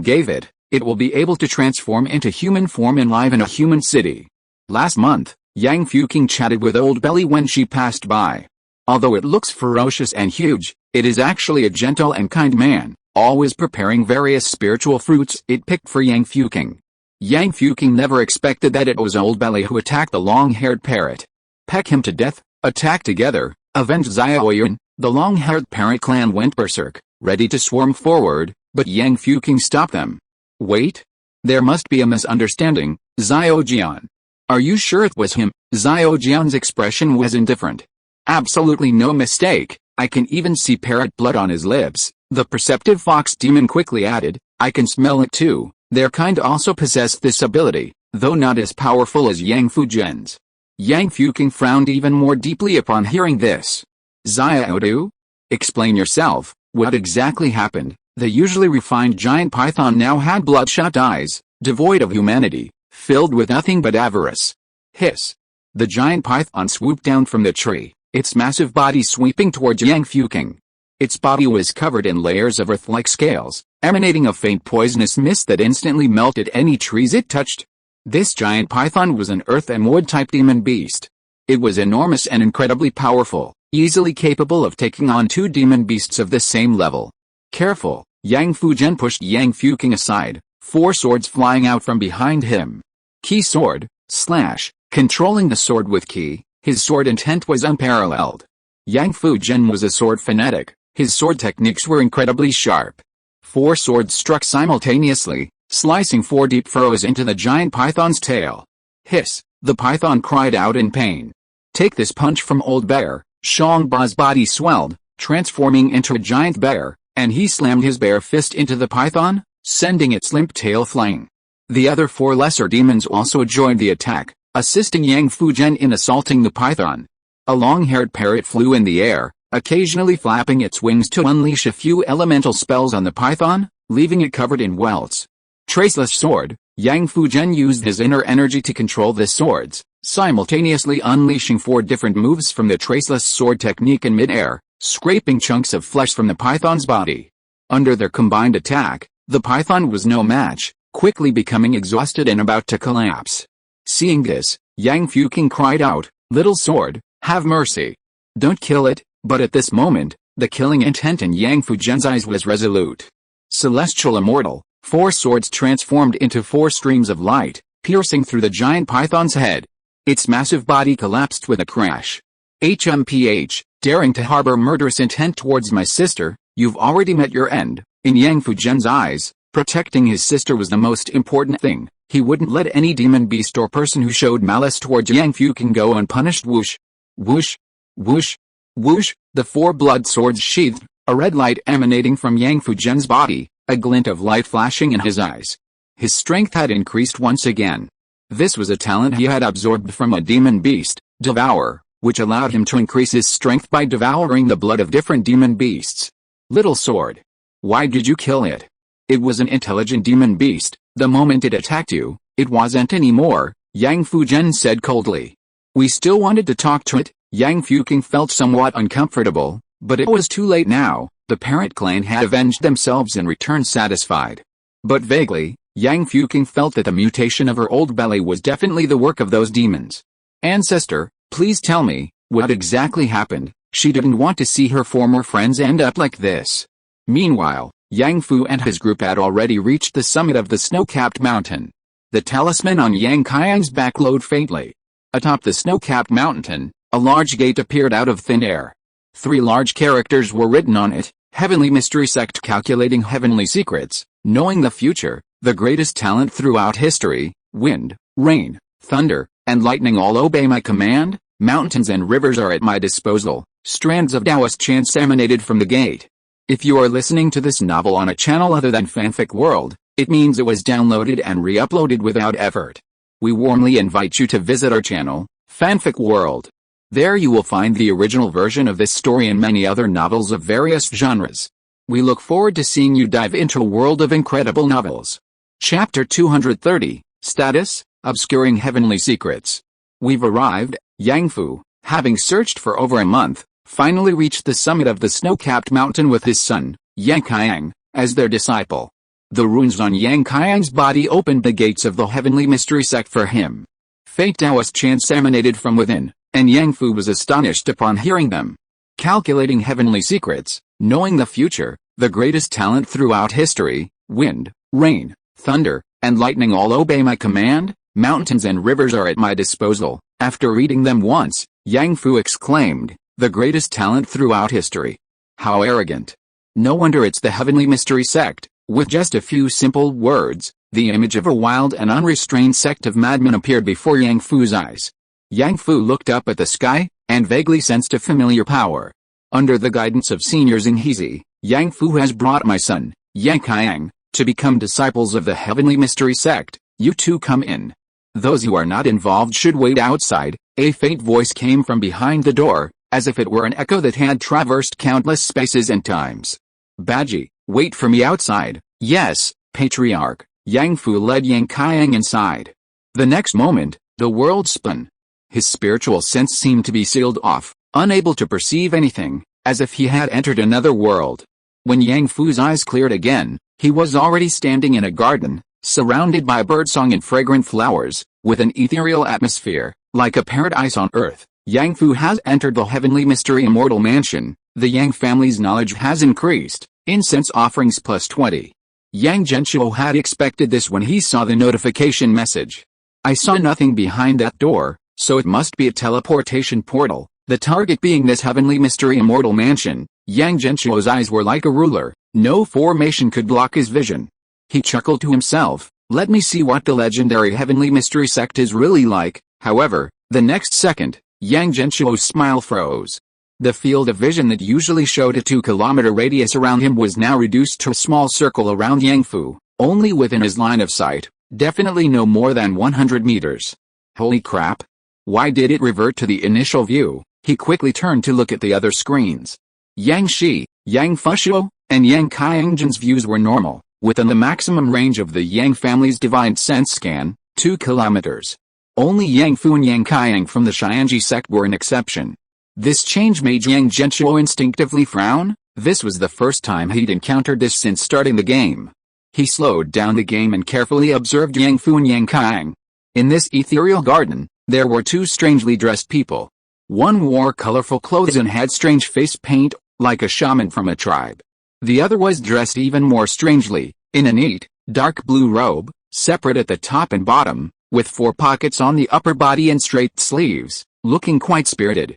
A: gave it, it will be able to transform into human form and live in a human city. Last month, Yang Fuking chatted with Old Belly when she passed by. Although it looks ferocious and huge, it is actually a gentle and kind man, always preparing various spiritual fruits it picked for Yang Fuking. Yang Fuking never expected that it was Old Belly who attacked the long-haired parrot. Peck him to death, attack together, avenge Xiaoyun. The long-haired parrot clan went berserk, ready to swarm forward, but Yang Fuking stopped them. Wait? There must be a misunderstanding, Xiaojian. Are you sure it was him? Xiaojian's expression was indifferent. Absolutely no mistake, I can even see parrot blood on his lips. The perceptive fox demon quickly added, I can smell it too. Their kind also possessed this ability, though not as powerful as Yang Fujian's. Yang Fuking frowned even more deeply upon hearing this. Xiaodu? Explain yourself, what exactly happened? The usually refined giant python now had bloodshot eyes, devoid of humanity, filled with nothing but avarice. Hiss. The giant python swooped down from the tree, its massive body sweeping towards Yang Fuking. Its body was covered in layers of earth-like scales, emanating a faint poisonous mist that instantly melted any trees it touched. This giant python was an earth and wood-type demon beast. It was enormous and incredibly powerful, easily capable of taking on two demon beasts of the same level. Careful, Yang Fujian pushed Yang Fuking aside, four swords flying out from behind him. Key sword, slash, controlling the sword with ki, his sword intent was unparalleled. Yang Fujian was a sword fanatic. His sword techniques were incredibly sharp. Four swords struck simultaneously, slicing four deep furrows into the giant python's tail. Hiss, the python cried out in pain. Take this punch from Old Bear. Shangba's body swelled, transforming into a giant bear, and he slammed his bare fist into the python, sending its limp tail flying. The other four lesser demons also joined the attack, assisting Yang Fujian in assaulting the python. A long-haired parrot flew in the air, occasionally flapping its wings to unleash a few elemental spells on the python, leaving it covered in welts. Traceless sword, Yang Fujian used his inner energy to control the swords, simultaneously unleashing four different moves from the traceless sword technique in mid-air, scraping chunks of flesh from the python's body. Under their combined attack, the python was no match, quickly becoming exhausted and about to collapse. Seeing this, Yang Fuking cried out, Little sword, have mercy. Don't kill it. But at this moment, the killing intent in Yang Fujian's eyes was resolute. Celestial Immortal, four swords transformed into four streams of light, piercing through the giant python's head. Its massive body collapsed with a crash. HMPH, daring to harbor murderous intent towards my sister, you've already met your end. In Yang Fujian's eyes, protecting his sister was the most important thing. He wouldn't let any demon beast or person who showed malice towards Yang Fuking go unpunished. Whoosh, whoosh, whoosh. Whoosh, the four blood swords sheathed, a red light emanating from Yang Fujian's body, a glint of light flashing in his eyes. His strength had increased once again. This was a talent he had absorbed from a demon beast, Devour, which allowed him to increase his strength by devouring the blood of different demon beasts. Little sword. Why did you kill it? It was an intelligent demon beast. The moment it attacked you, it wasn't anymore, Yang Fujian said coldly. We still wanted to talk to it. Yang Fuking felt somewhat uncomfortable, but it was too late now. The parent clan had avenged themselves and returned satisfied. But vaguely, Yang Fuking felt that the mutation of her old belly was definitely the work of those demons. Ancestor, please tell me, what exactly happened? She didn't want to see her former friends end up like this. Meanwhile, Yang Fu and his group had already reached the summit of the snow-capped mountain. The talisman on Yang Qiang's back glowed faintly. Atop the snow-capped mountain, a large gate appeared out of thin air. 3 large characters were written on it, Heavenly Mystery Sect calculating heavenly secrets, knowing the future, the greatest talent throughout history, wind, rain, thunder, and lightning all obey my command, mountains and rivers are at my disposal, strands of Taoist chants emanated from the gate. If you are listening to this novel on a channel other than Fanfic World, it means it was downloaded and re-uploaded without effort. We warmly invite you to visit our channel, Fanfic World. There you will find the original version of this story and many other novels of various genres. We look forward to seeing you dive into a world of incredible novels. Chapter 230, Status, Obscuring Heavenly Secrets. We've arrived. Yang Fu, having searched for over a month, finally reached the summit of the snow-capped mountain with his son, Yang Qiang, as their disciple. The runes on Yang Qiang's body opened the gates of the heavenly mystery sect for him. Fate Taoist chants emanated from within, and Yang Fu was astonished upon hearing them. Calculating heavenly secrets, knowing the future, the greatest talent throughout history, wind, rain, thunder, and lightning all obey my command, mountains and rivers are at my disposal. After reading them once, Yang Fu exclaimed, the greatest talent throughout history. How arrogant. No wonder it's the heavenly mystery sect. With just a few simple words, the image of a wild and unrestrained sect of madmen appeared before Yang Fu's eyes. Yang Fu looked up at the sky, and vaguely sensed a familiar power. Under the guidance of Senior Xinghizi, Yang Fu has brought my son, Yang Qiang, to become disciples of the heavenly mystery sect. You two come in. Those who are not involved should wait outside. A faint voice came from behind the door, as if it were an echo that had traversed countless spaces and times. Baji, wait for me outside. Yes, Patriarch. Yang Fu led Yang Qiang inside. The next moment, the world spun. His spiritual sense seemed to be sealed off, unable to perceive anything, as if he had entered another world. When Yang Fu's eyes cleared again, he was already standing in a garden, surrounded by birdsong and fragrant flowers, with an ethereal atmosphere, like a paradise on earth. Yang Fu has entered the heavenly mystery immortal mansion. The Yang family's knowledge has increased. Incense offerings plus 20. Yang Genshuo had expected this when he saw the notification message. I saw nothing behind that door, so it must be a teleportation portal, the target being this heavenly mystery immortal mansion. Yang Genshuo's eyes were like a ruler, no formation could block his vision. He chuckled to himself, let me see what the legendary heavenly mystery sect is really like. However, the next second, Yang Genshuo's smile froze. The field of vision that usually showed a 2-kilometer radius around him was now reduced to a small circle around Yang Fu, only within his line of sight, definitely no more than 100 meters. Holy crap! Why did it revert to the initial view? He quickly turned to look at the other screens. Yang Shi, Yang Fushuo, and Yang Qiang's views were normal, within the maximum range of the Yang family's divine sense scan, 2 kilometers. Only Yang Fu and Yang Qiang from the Xianji sect were an exception. This change made Yang Genshuo instinctively frown. This was the first time he'd encountered this since starting the game. He slowed down the game and carefully observed Yang Fu and Yang Qiang. In this ethereal garden, there were two strangely dressed people. One wore colorful clothes and had strange face paint, like a shaman from a tribe. The other was dressed even more strangely, in a neat, dark blue robe, separate at the top and bottom, with 4 pockets on the upper body and straight sleeves, looking quite spirited.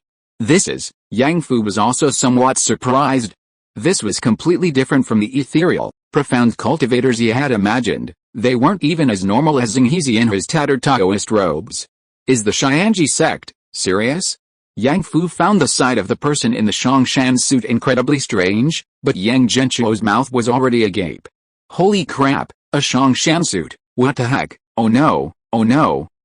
A: Yang Fu was also somewhat surprised. This was completely different from the ethereal, profound cultivators he had imagined. They weren't even as normal as Xinghizi in his tattered Taoist robes. Is the Xianji sect serious? Yang Fu found the sight of the person in the Shongshan suit incredibly strange, but Yang Genshuo's mouth was already agape. Holy crap, a Shongshan suit, what the heck? Oh no,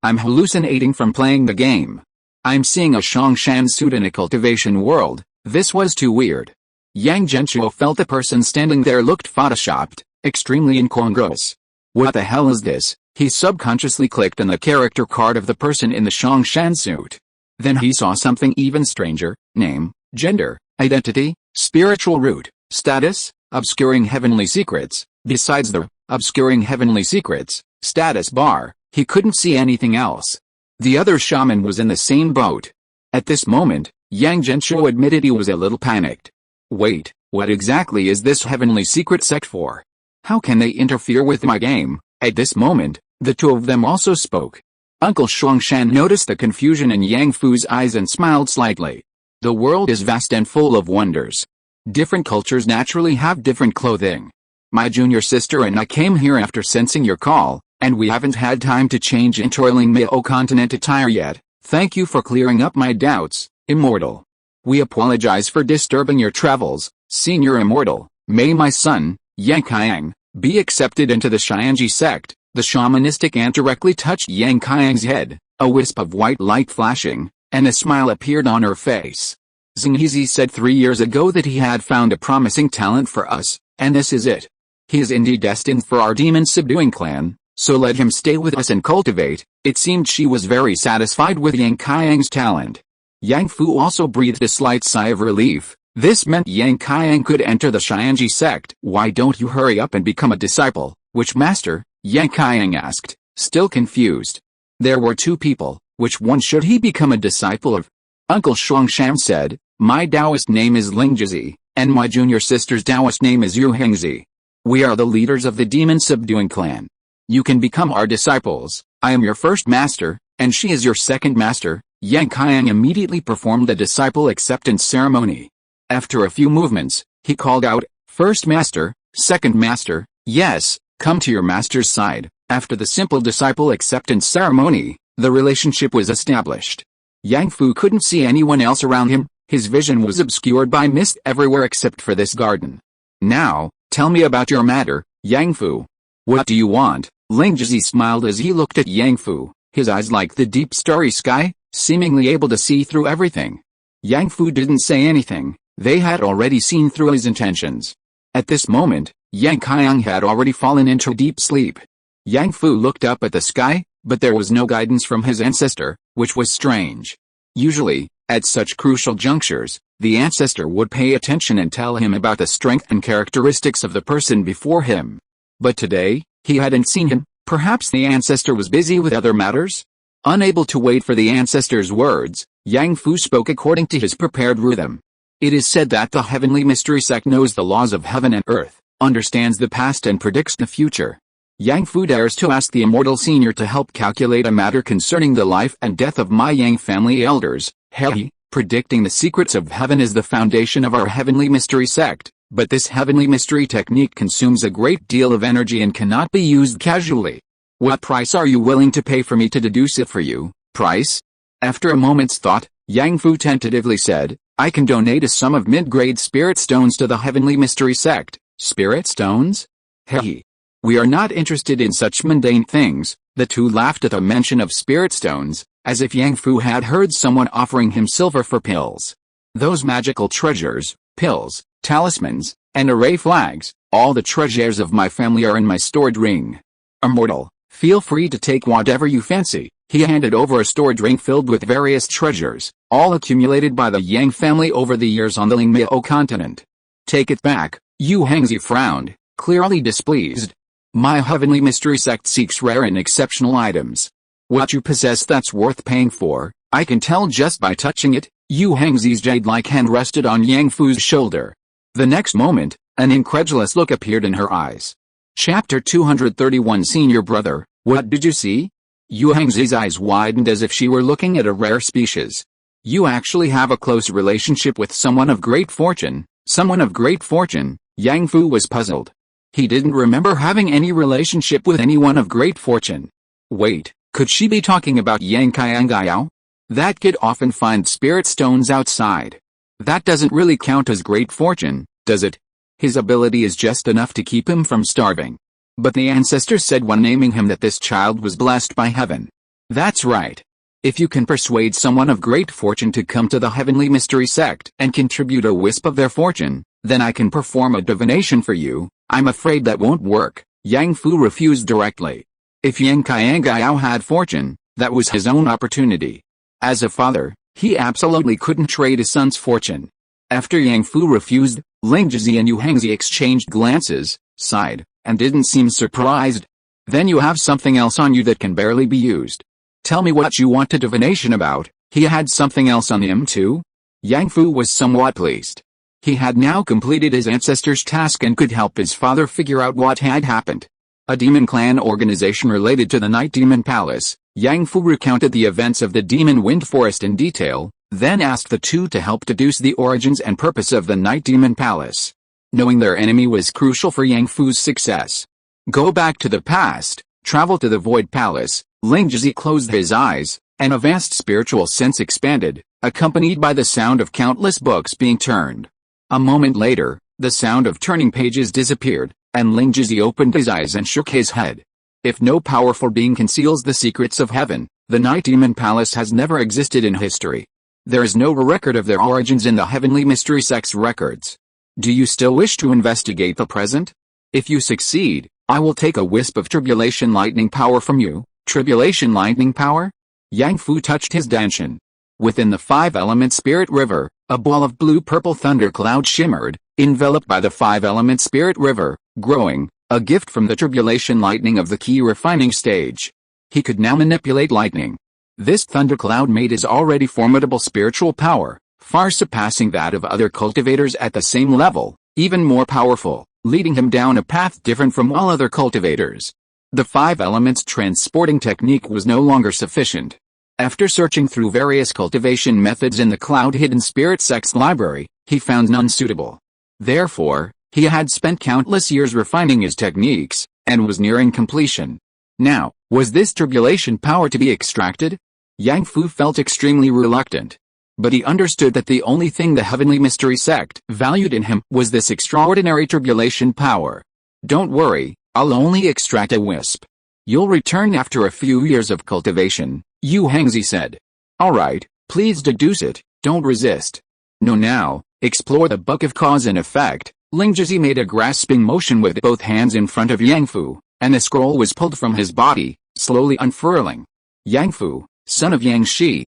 A: I'm hallucinating from playing the game. I'm seeing a Shongshan suit in a cultivation world. This was too weird. Yang Genshuo felt the person standing there looked photoshopped, extremely incongruous. What the hell is this? He subconsciously clicked on the character card of the person in the Shongshan suit. Then he saw something even stranger: name, gender, identity, spiritual root, status, obscuring heavenly secrets. Besides the obscuring heavenly secrets status bar, he couldn't see anything else. The other shaman was in the same boat. At this moment, Yang Genshuo admitted he was a little panicked. Wait, what exactly is this heavenly secret sect for? How can they interfere with my game? At this moment, the two of them also spoke. Uncle Shongshan noticed the confusion in Yang Fu's eyes and smiled slightly. The world is vast and full of wonders. Different cultures naturally have different clothing. My junior sister and I came here after sensing your call, and we haven't had time to change into our Mao continent attire yet. Thank you for clearing up my doubts, Immortal. We apologize for disturbing your travels, Senior Immortal. May my son, Yang Qiang, be accepted into the Xianji sect. The shamanistic ant directly touched Yang Qiang's head, a wisp of white light flashing, and a smile appeared on her face. Xinghizi said 3 years ago that he had found a promising talent for us, and this is it. He is indeed destined for our demon-subduing clan, so let him stay with us and cultivate. It seemed she was very satisfied with Yang Qiang's talent. Yang Fu also breathed a slight sigh of relief. This meant Yang Qiang could enter the Xianji sect. Why don't you hurry up and become a disciple? Which master? Yang Qiang asked, still confused. There were two people. Which one should he become a disciple of? Uncle Shuangsham said, my Taoist name is Lingzhi, and my junior sister's Taoist name is Yu Hengzi. We are the leaders of the demon-subduing clan. You can become our disciples. I am your first master, and she is your second master. Yang Qiang immediately performed the disciple acceptance ceremony. After a few movements, he called out, first master, second master, yes, come to your master's side. After the simple disciple acceptance ceremony, the relationship was established. Yang Fu couldn't see anyone else around him, his vision was obscured by mist everywhere except for this garden. Now, tell me about your matter, Yang Fu. What do you want? Lingzhi smiled as he looked at Yang Fu, his eyes like the deep starry sky, seemingly able to see through everything. Yang Fu didn't say anything, they had already seen through his intentions. At this moment, Yang Qiang had already fallen into deep sleep. Yang Fu looked up at the sky, but there was no guidance from his ancestor, which was strange. Usually, at such crucial junctures, the ancestor would pay attention and tell him about the strength and characteristics of the person before him. But today, he hadn't seen him. Perhaps the ancestor was busy with other matters? Unable to wait for the ancestor's words, Yang Fu spoke according to his prepared rhythm. It is said that the heavenly mystery sect knows the laws of heaven and earth, understands the past and predicts the future. Yang Fu dares to ask the immortal senior to help calculate a matter concerning the life and death of my Yang family elders. Hey, predicting the secrets of heaven is the foundation of our heavenly mystery sect, but this heavenly mystery technique consumes a great deal of energy and cannot be used casually. What price are you willing to pay for me to deduce it for you? Price? After a moment's thought, Yang Fu tentatively said, I can donate a sum of mid-grade spirit stones to the heavenly mystery sect. Spirit stones? Hey. We are not interested in such mundane things. The two laughed at the mention of spirit stones, as if Yang Fu had heard someone offering him silver for pills. Those magical treasures, pills, talismans, and array flags, all the treasures of my family are in my stored ring. Immortal, feel free to take whatever you fancy. He handed over a stored ring filled with various treasures, all accumulated by the Yang family over the years on the Lingmiao continent. Take it back. Yu Hengzi frowned, clearly displeased. My heavenly mystery sect seeks rare and exceptional items. What you possess that's worth paying for, I can tell just by touching it. Yu Hengzi's jade-like hand rested on Yang Fu's shoulder. The next moment, an incredulous look appeared in her eyes. Chapter 231 Senior Brother, what did you see? Yu Hengzi's eyes widened as if she were looking at a rare species. You actually have a close relationship with someone of great fortune. Someone of great fortune? Yang Fu was puzzled. He didn't remember having any relationship with anyone of great fortune. Wait, could she be talking about Yang Qiang? That kid often finds spirit stones outside. That doesn't really count as great fortune, does it? His ability is just enough to keep him from starving. But the ancestors said when naming him that this child was blessed by heaven. That's right. If you can persuade someone of great fortune to come to the heavenly mystery sect and contribute a wisp of their fortune, then I can perform a divination for you. I'm afraid that won't work. Yang Fu refused directly. If Yang Qiang had fortune, that was his own opportunity. As a father, he absolutely couldn't trade his son's fortune. After Yang Fu refused, Lingzhi and Yu Hengzi exchanged glances, sighed, and didn't seem surprised. Then you have something else on you that can barely be used. Tell me what you want a divination about. He had something else on him too? Yang Fu was somewhat pleased. He had now completed his ancestor's task and could help his father figure out what had happened. A demon clan organization related to the Night Demon Palace. Yang Fu recounted the events of the Demon Wind Forest in detail, then asked the two to help deduce the origins and purpose of the Night Demon Palace. Knowing their enemy was crucial for Yang Fu's success. Go back to the past, travel to the Void Palace. Lingzhi closed his eyes, and a vast spiritual sense expanded, accompanied by the sound of countless books being turned. A moment later, the sound of turning pages disappeared, and Lingzhi opened his eyes and shook his head. If no powerful being conceals the secrets of heaven, the Night Demon Palace has never existed in history. There is no record of their origins in the Heavenly Mystery Sect's records. Do you still wish to investigate the present? If you succeed, I will take a wisp of tribulation lightning power from you. Tribulation lightning power? Yang Fu touched his danshan. Within the five-element spirit river, a ball of blue-purple thundercloud shimmered, enveloped by the five-element spirit river, growing, a gift from the tribulation lightning of the key refining stage. He could now manipulate lightning. This thundercloud made his already formidable spiritual power, far surpassing that of other cultivators at the same level, even more powerful, leading him down a path different from all other cultivators. The five elements transporting technique was no longer sufficient. After searching through various cultivation methods in the cloud-hidden spirit sect's library, he found none suitable. Therefore, he had spent countless years refining his techniques, and was nearing completion. Now, was this tribulation power to be extracted? Yang Fu felt extremely reluctant. But he understood that the only thing the Heavenly Mystery Sect valued in him was this extraordinary tribulation power. Don't worry, I'll only extract a wisp. You'll return after a few years of cultivation, Yu Hangzi said. Alright, please deduce it, don't resist. No now, explore the book of cause and effect. Ling Jizi made a grasping motion with both hands in front of Yang Fu, and the scroll was pulled from his body, slowly unfurling. Yang Fu, son of Yang Shi,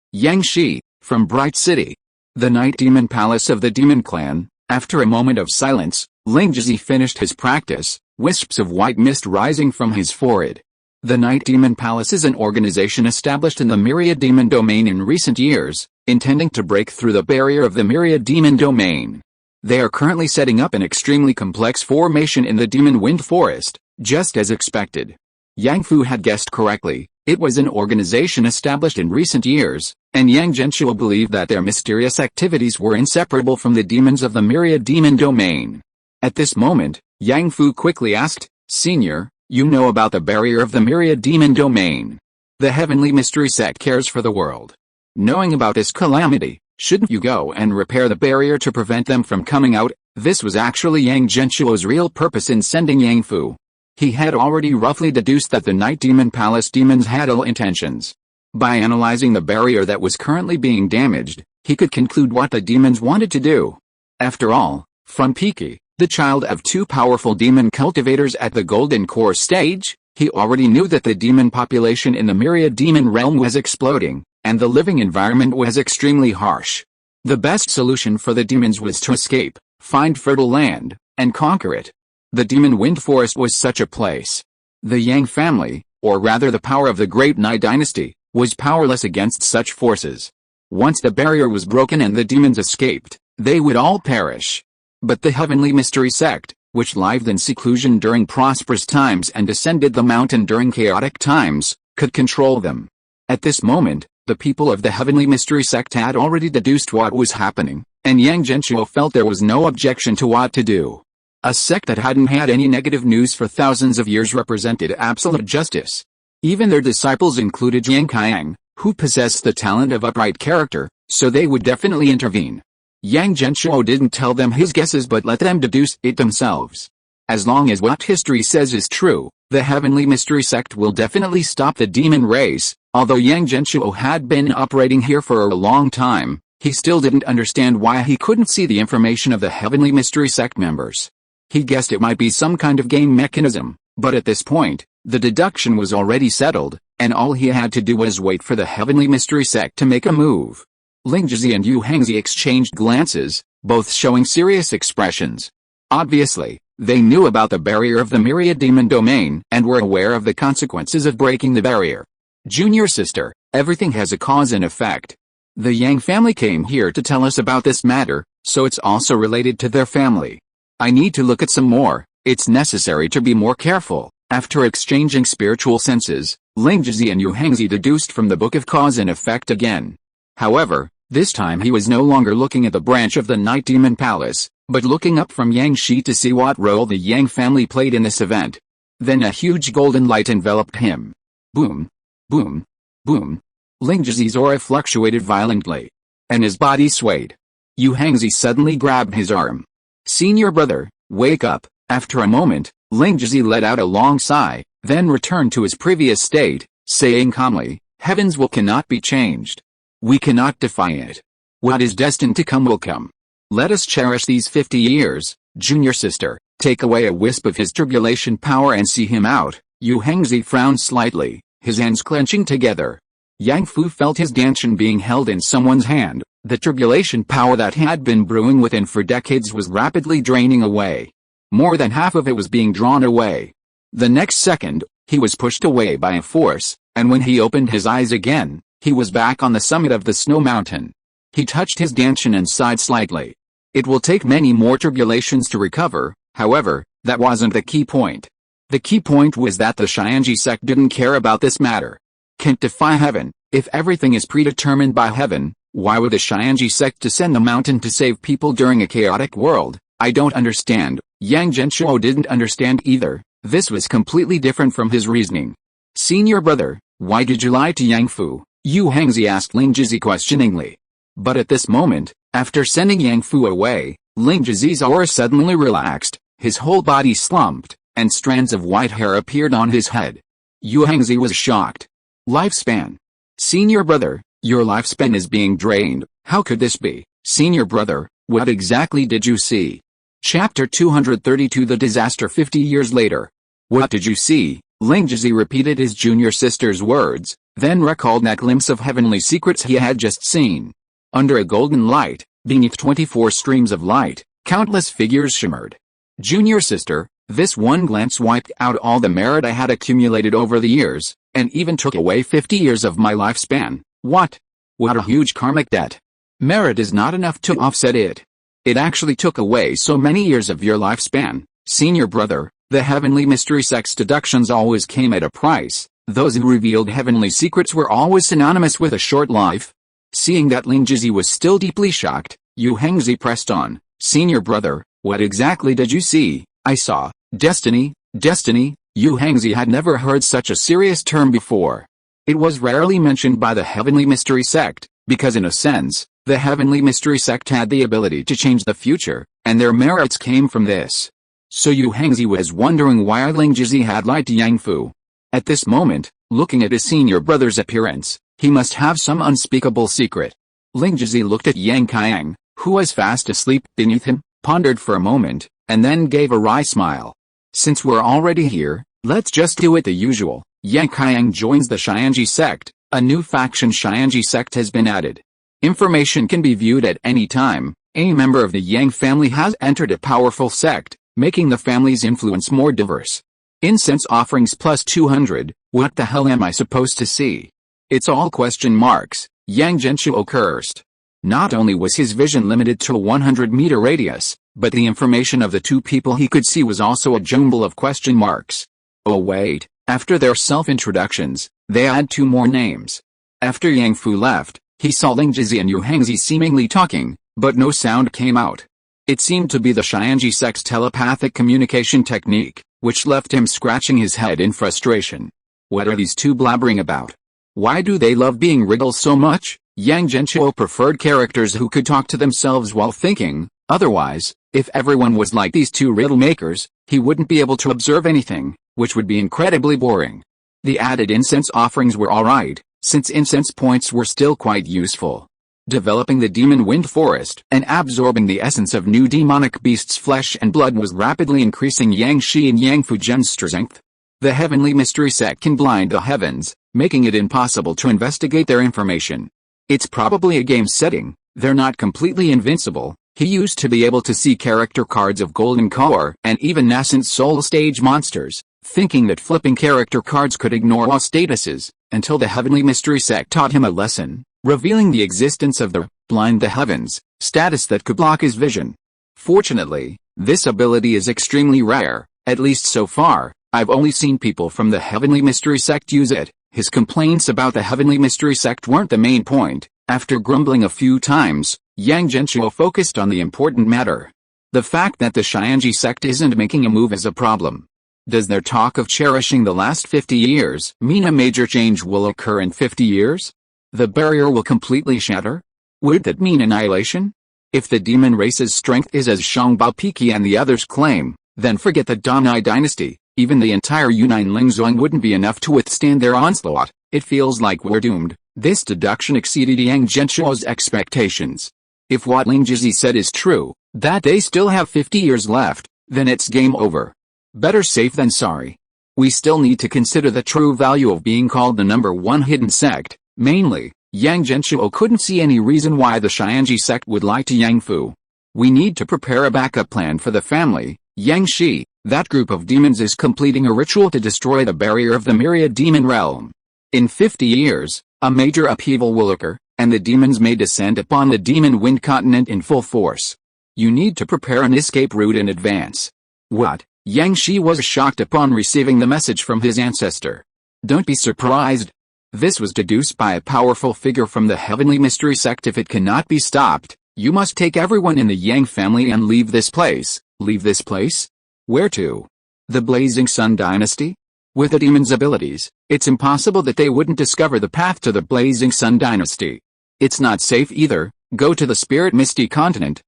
A: from Bright City, the Night Demon Palace of the Demon Clan. After a moment of silence, Ling Jizi finished his practice, wisps of white mist rising from his forehead. The Night Demon Palace is an organization established in the Myriad Demon Domain in recent years, intending to break through the barrier of the Myriad Demon Domain. They are currently setting up an extremely complex formation in the Demon Wind Forest, just as expected. Yang Fu had guessed correctly, it was an organization established in recent years, and Yang Genshuo believed that their mysterious activities were inseparable from the demons of the Myriad Demon Domain. At this moment, Yang Fu quickly asked, Senior, you know about the barrier of the Myriad Demon Domain. The Heavenly Mystery Sect cares for the world. Knowing about this calamity, shouldn't you go and repair the barrier to prevent them from coming out? This was actually Yang Genshuo's real purpose in sending Yang Fu. He had already roughly deduced that the Night Demon Palace demons had ill intentions. By analyzing the barrier that was currently being damaged, he could conclude what the demons wanted to do. After all, from Piki, the child of two powerful demon cultivators at the Golden Core stage, he already knew that the demon population in the Myriad Demon realm was exploding, and the living environment was extremely harsh. The best solution for the demons was to escape, find fertile land, and conquer it. The Demon Wind Forest was such a place. The Yang family, or rather the power of the Great Nai Dynasty, was powerless against such forces. Once the barrier was broken and the demons escaped, they would all perish. But the Heavenly Mystery Sect, which lived in seclusion during prosperous times and descended the mountain during chaotic times, could control them. At this moment, the people of the Heavenly Mystery Sect had already deduced what was happening, and Yang Genshuo felt there was no objection to what to do. A sect that hadn't had any negative news for thousands of years represented absolute justice. Even their disciples included Yang Qiang, who possessed the talent of upright character, so they would definitely intervene. Yang Genshuo didn't tell them his guesses but let them deduce it themselves. As long as what history says is true, the Heavenly Mystery Sect will definitely stop the demon race. Although Yang Genshuo had been operating here for a long time, he still didn't understand why he couldn't see the information of the Heavenly Mystery Sect members. He guessed it might be some kind of game mechanism, but at this point, the deduction was already settled, and all he had to do was wait for the Heavenly Mystery Sect to make a move. Ling Jizi and Yu Hangzi exchanged glances, both showing serious expressions. Obviously, they knew about the barrier of the Myriad Demon Domain and were aware of the consequences of breaking the barrier. Junior sister, everything has a cause and effect. The Yang family came here to tell us about this matter, so it's also related to their family. I need to look at some more, it's necessary to be more careful. After exchanging spiritual senses, Ling Jizi and Yu Hangzi deduced from the book of cause and effect again. However, this time he was no longer looking at the branch of the Night Demon Palace, but looking up from Yang Shi to see what role the Yang family played in this event. Then a huge golden light enveloped him. Boom. Boom. Boom. Ling Jizi's aura fluctuated violently, and his body swayed. Yu Hangzi suddenly grabbed his arm. Senior brother, wake up. After a moment, Ling Jizi let out a long sigh, then returned to his previous state, saying calmly, Heaven's will cannot be changed. We cannot defy it. What is destined to come will come. Let us cherish these 50 years, junior sister. Take away a wisp of his tribulation power and see him out. Yu Hangzi frowned slightly, his hands clenching together. Yang Fu felt his dantian being held in someone's hand. The tribulation power that had been brewing within for decades was rapidly draining away. More than half of it was being drawn away. The next second, he was pushed away by a force, and when he opened his eyes again, he was back on the summit of the snow mountain. He touched his dantian and sighed slightly. It will take many more tribulations to recover, however, that wasn't the key point. The key point was that the Xianji sect didn't care about this matter. Can't defy heaven. If everything is predetermined by heaven, why would the Xianji sect descend the mountain to save people during a chaotic world? I don't understand. Yang Genshuo didn't understand either. This was completely different from his reasoning. Senior brother, why did you lie to Yang Fu? Yu Hangzi asked Ling Jizi questioningly. But at this moment, after sending Yang Fu away, Ling Jizi's aura suddenly relaxed, his whole body slumped, and strands of white hair appeared on his head. Yu Hangzi was shocked. Lifespan. Senior brother, your lifespan is being drained. How could this be? Senior brother, what exactly did you see? Chapter 232 The Disaster 50 years later. What did you see? Ling Jizi repeated his junior sister's words, then recalled that glimpse of heavenly secrets he had just seen. Under a golden light, beneath 24 streams of light, countless figures shimmered. Junior sister, this one glance wiped out all the merit I had accumulated over the years, and even took away 50 years of my lifespan. What? What a huge karmic debt. Merit is not enough to offset it. It actually took away so many years of your lifespan. Senior brother, the heavenly mystery sect's deductions always came at a price. Those who revealed heavenly secrets were always synonymous with a short life. Seeing that Ling Jizi was still deeply shocked, Yu Hangzi pressed on. Senior brother, what exactly did you see? I saw destiny. Destiny? Yu Hangzi had never heard such a serious term before. It was rarely mentioned by the heavenly mystery sect, because in a sense, the heavenly mystery sect had the ability to change the future, and their merits came from this. So Yu Hangzi was wondering why Ling Jizi had lied to Yang Fu. At this moment, looking at his senior brother's appearance, he must have some unspeakable secret. Ling Jizi looked at Yang Qiang, who was fast asleep beneath him, pondered for a moment, and then gave a wry smile. Since we're already here, let's just do it the usual. Yang Qiang joins the Xianji sect. A new faction Xianji sect has been added. Information can be viewed at any time. A member of the Yang family has entered a powerful sect, making the family's influence more diverse. Incense offerings plus 200. What the hell am I supposed to see? It's all question marks. Yang Genshuo cursed. Not only was his vision limited to a 100-meter radius, but the information of the two people he could see was also a jumble of question marks. Oh wait, after their self-introductions, they had two more names. After Yang Fu left, he saw Ling Jizi and Yu Hangzi seemingly talking, but no sound came out. It seemed to be the Xianji sect's telepathic communication technique, which left him scratching his head in frustration. What are these two blabbering about? Why do they love being riddled so much? Yang Genshuo preferred characters who could talk to themselves while thinking. Otherwise, if everyone was like these two riddle makers, he wouldn't be able to observe anything, which would be incredibly boring. The added incense offerings were alright, since incense points were still quite useful. Developing the demon wind forest and absorbing the essence of new demonic beasts' flesh and blood was rapidly increasing Yang Shi and Yang Fujian's strength. The heavenly mystery sect can blind the heavens, making it impossible to investigate their information. It's probably a game setting. They're not completely invincible. He used to be able to see character cards of golden core and even nascent soul stage monsters, thinking that flipping character cards could ignore all statuses, until the heavenly mystery sect taught him a lesson, revealing the existence of the blind the heavens status that could block his vision. Fortunately, this ability is extremely rare, at least so far. I've only seen people from the heavenly mystery sect use it. His complaints about the heavenly mystery sect weren't the main point. After grumbling a few times, Yang Genshuo focused on the important matter. The fact that the Xianji sect isn't making a move is a problem. Does their talk of cherishing the last 50 years mean a major change will occur in 50 years? The barrier will completely shatter? Would that mean annihilation? If the demon race's strength is as Shangbao Piki and the others claim, then forget the Danai dynasty. Even the entire Yunnan Lingzong wouldn't be enough to withstand their onslaught. It feels like we're doomed. This deduction exceeded Yang Genshuo's expectations. If what Ling Jizi said is true, that they still have 50 years left, then it's game over. Better safe than sorry. we still need to consider the true value of being called the number one hidden sect. Mainly, Yang Genshuo couldn't see any reason why the Xianji sect would lie to Yang Fu. We need to prepare a backup plan for the family. Yang Shi, that group of demons is completing a ritual to destroy the barrier of the myriad demon realm. In 50 years, a major upheaval will occur, and the demons may descend upon the demon wind continent in full force. You need to prepare an escape route in advance. What? Yang Shi was shocked upon receiving the message from his ancestor. Don't be surprised. This was deduced by a powerful figure from the Heavenly Mystery Sect. If it cannot be stopped, you must take everyone in the Yang family and leave this place. Leave this place? Where to? The Blazing Sun Dynasty? With the demon's abilities, it's impossible that they wouldn't discover the path to the Blazing Sun Dynasty. It's not safe either. Go to the Spirit Misty Continent.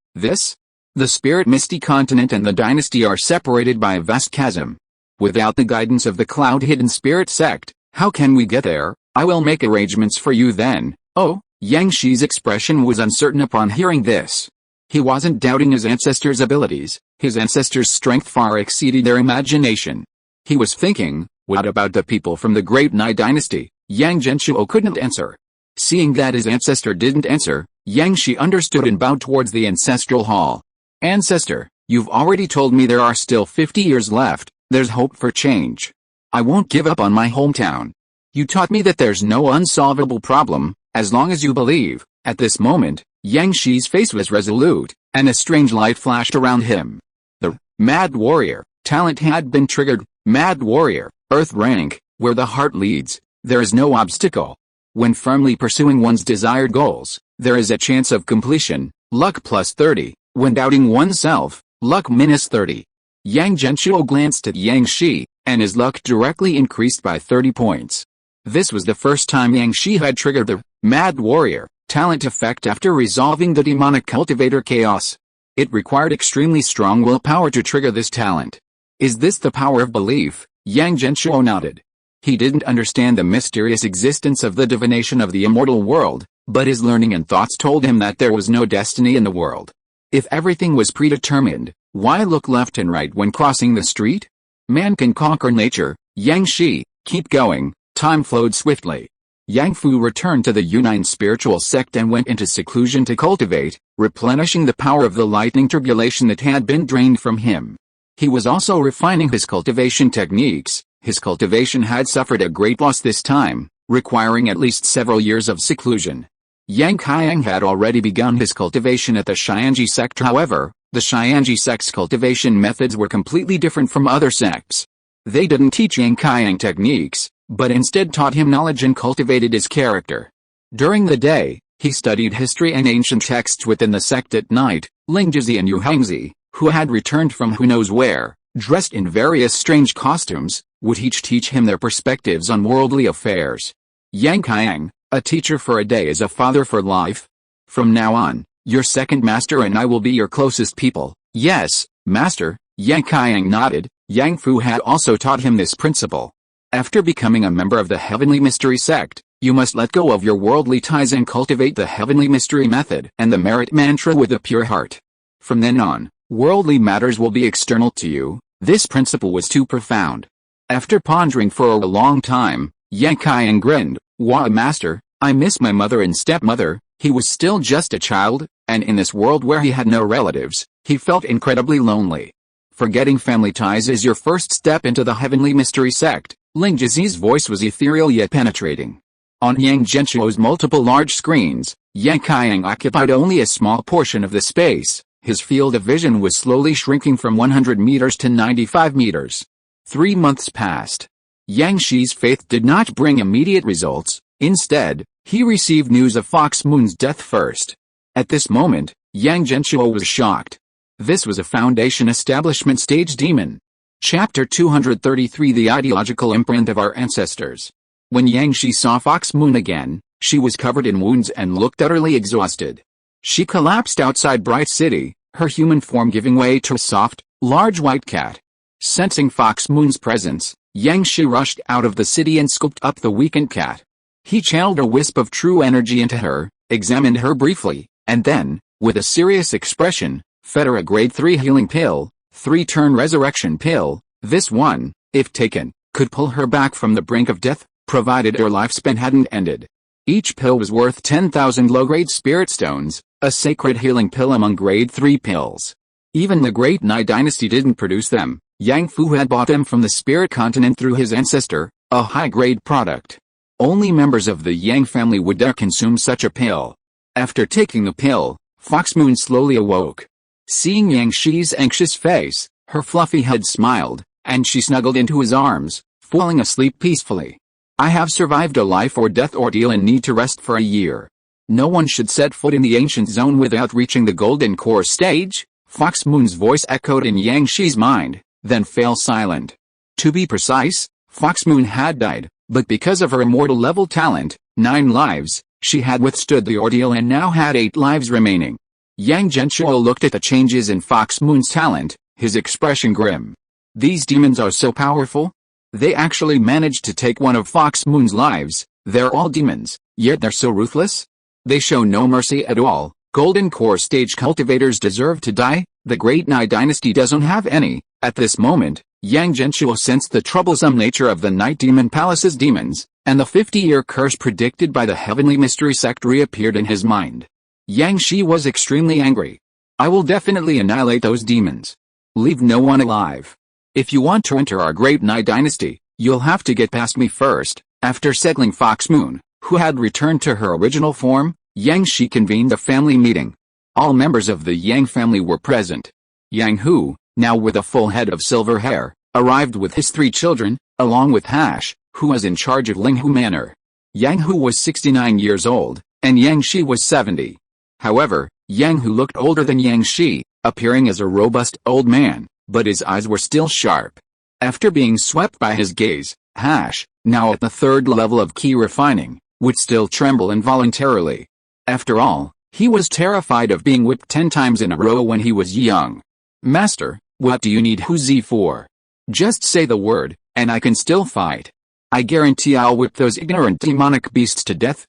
A: The Spirit Misty Continent and the Dynasty are separated by a vast chasm. Without the guidance of the Cloud-Hidden Spirit Sect, how can we get there? I will make arrangements for you then. Oh, Yang Shi's expression was uncertain upon hearing this. He wasn't doubting his ancestors' abilities. His ancestors' strength far exceeded their imagination. He was thinking, what about the people from the Great Nai Dynasty? Yang Genshuo couldn't answer. Seeing that his ancestor didn't answer, Yang Shi understood and bowed towards the ancestral hall. Ancestor, you've already told me there are still 50 years left. There's hope for change. I won't give up on my hometown. You taught me that there's no unsolvable problem, as long as you believe. At this moment, Yang Shi's face was resolute, and a strange light flashed around him. The Mad Warrior talent had been triggered. Mad Warrior, Earth rank, where the heart leads, there is no obstacle. When firmly pursuing one's desired goals, there is a chance of completion. Luck plus 30. When doubting oneself, luck minus 30. Yang Genshuo glanced at Yang Shi, and his luck directly increased by 30 points. This was the first time Yang Shi had triggered the Mad Warrior talent effect after resolving the demonic cultivator chaos. It required extremely strong willpower to trigger this talent. Is this the power of belief? Yang Genshuo nodded. He didn't understand the mysterious existence of the divination of the immortal world, but his learning and thoughts told him that there was no destiny in the world. If everything was predetermined, why look left and right when crossing the street? Man can conquer nature. Yang Shi, keep going. Time flowed swiftly. Yang Fu returned to the Yunnan spiritual sect and went into seclusion to cultivate, replenishing the power of the lightning tribulation that had been drained from him. He was also refining his cultivation techniques. His cultivation had suffered a great loss this time, requiring at least several years of seclusion. Yang Qiang had already begun his cultivation at the Xianji sect. However, the Xianji sect's cultivation methods were completely different from other sects. They didn't teach Yang Qiang techniques, but instead taught him knowledge and cultivated his character. During the day, he studied history and ancient texts within the sect. At night, Lingjizi and Yu Hangzi, who had returned from who knows where, dressed in various strange costumes, would each teach him their perspectives on worldly affairs. Yang Qiang, a teacher for a day is a father for life. From now on, your second master and I will be your closest people. Yes, master. Yang Qiang nodded. Yang Fu had also taught him this principle. After becoming a member of the Heavenly Mystery Sect, you must let go of your worldly ties and cultivate the Heavenly Mystery Method and the Merit Mantra with a pure heart. From then on, worldly matters will be external to you. This principle was too profound. After pondering for a long time, Yang Qiang grinned. Why, master, I miss my mother and stepmother. He was still just a child, and in this world where he had no relatives, he felt incredibly lonely. Forgetting family ties is your first step into the Heavenly Mystery Sect. Lingjizi's voice was ethereal yet penetrating. On Yang Genshuo's multiple large screens, Yang Qiang occupied only a small portion of the space. His field of vision was slowly shrinking from 100 meters to 95 meters. 3 months passed. Yang Shi's faith did not bring immediate results. Instead, he received news of Fox Moon's death first. At this moment, Yang Genshuo was shocked. This was a Foundation establishment stage demon. Chapter 233 The Ideological Imprint of Our Ancestors. When Yang Shi saw Fox Moon again, she was covered in wounds and looked utterly exhausted. She collapsed outside Bright City, her human form giving way to a soft, large white cat. Sensing Fox Moon's presence, Yang Shi rushed out of the city and scooped up the weakened cat. He channeled a wisp of true energy into her, examined her briefly, and then, with a serious expression, fed her a grade 3 healing pill, 3-turn resurrection pill. This one, if taken, could pull her back from the brink of death, provided her lifespan hadn't ended. Each pill was worth 10,000 low-grade spirit stones, a sacred healing pill among grade 3 pills. Even the Great Nai dynasty didn't produce them. Yang Fu had bought them from the spirit continent through his ancestor, a high-grade product. Only members of the Yang family would dare consume such a pill. After taking the pill, Fox Moon slowly awoke. Seeing Yang Shi's anxious face, her fluffy head smiled, and she snuggled into his arms, falling asleep peacefully. I have survived a life or death ordeal and need to rest for a year. No one should set foot in the ancient zone without reaching the golden core stage, Fox Moon's voice echoed in Yang Shi's mind, then fell silent. To be precise, Fox Moon had died, but because of her immortal level talent, 9 lives, she had withstood the ordeal and now had 8 lives remaining. Yang Genshuo looked at the changes in Fox Moon's talent, his expression grim. These demons are so powerful? They actually managed to take one of Fox Moon's lives. They're all demons, yet they're so ruthless? They show no mercy at all. Golden Core stage cultivators deserve to die. The Great Nai dynasty doesn't have any. At this moment, Yang Genshuo sensed the troublesome nature of the Night Demon Palace's demons, and the 50-year curse predicted by the Heavenly Mystery Sect reappeared in his mind. Yang Shi was extremely angry. I will definitely annihilate those demons. Leave no one alive. If you want to enter our Great Nai dynasty, you'll have to get past me first. After settling Fox Moon, who had returned to her original form, Yang Shi convened a family meeting. All members of the Yang family were present. Yang Hu, now with a full head of silver hair, arrived with his 3 children, along with Hash, who was in charge of Linghu Manor. Yang Hu was 69 years old, and Yang Shi was 70. However, Yang Hu looked older than Yang Shi, appearing as a robust old man, but his eyes were still sharp. After being swept by his gaze, Hash, now at the 3rd level of key refining, would still tremble involuntarily. After all, he was terrified of being whipped 10 times in a row when he was young. Master, what do you need Huzi for? Just say the word, and I can still fight. I guarantee I'll whip those ignorant demonic beasts to death.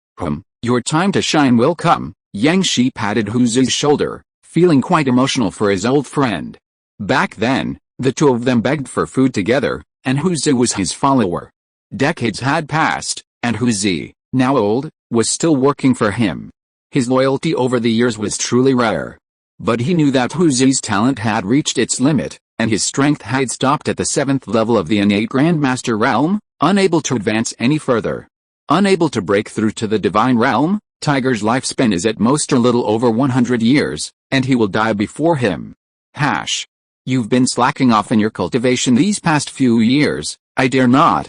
A: Your time to shine will come. Yang Shi patted Huzi's shoulder, feeling quite emotional for his old friend. Back then, the two of them begged for food together, and Huzi was his follower. Decades had passed, and Huzi, now old, was still working for him. His loyalty over the years was truly rare. But he knew that Huzi's talent had reached its limit, and his strength had stopped at the 7th level of the innate Grandmaster realm, unable to advance any further. Unable to break through to the divine realm, Tiger's lifespan is at most a little over 100 years, and he will die before him. Hash. You've been slacking off in your cultivation these past few years. I dare not.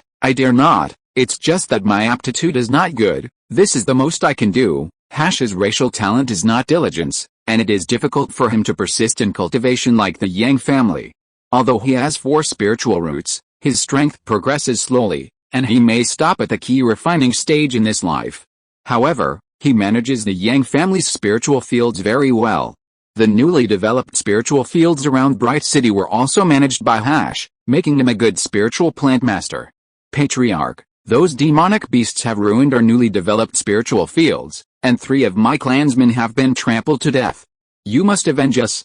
A: It's just that my aptitude is not good. This is the most I can do. Hash's racial talent is not diligence, and it is difficult for him to persist in cultivation like the Yang family. Although he has 4 spiritual roots, his strength progresses slowly, and he may stop at the key refining stage in this life. However, he manages the Yang family's spiritual fields very well. The newly developed spiritual fields around Bright City were also managed by Hash, making him a good spiritual plant master. Patriarch, those demonic beasts have ruined our newly developed spiritual fields, and 3 of my clansmen have been trampled to death. You must avenge us.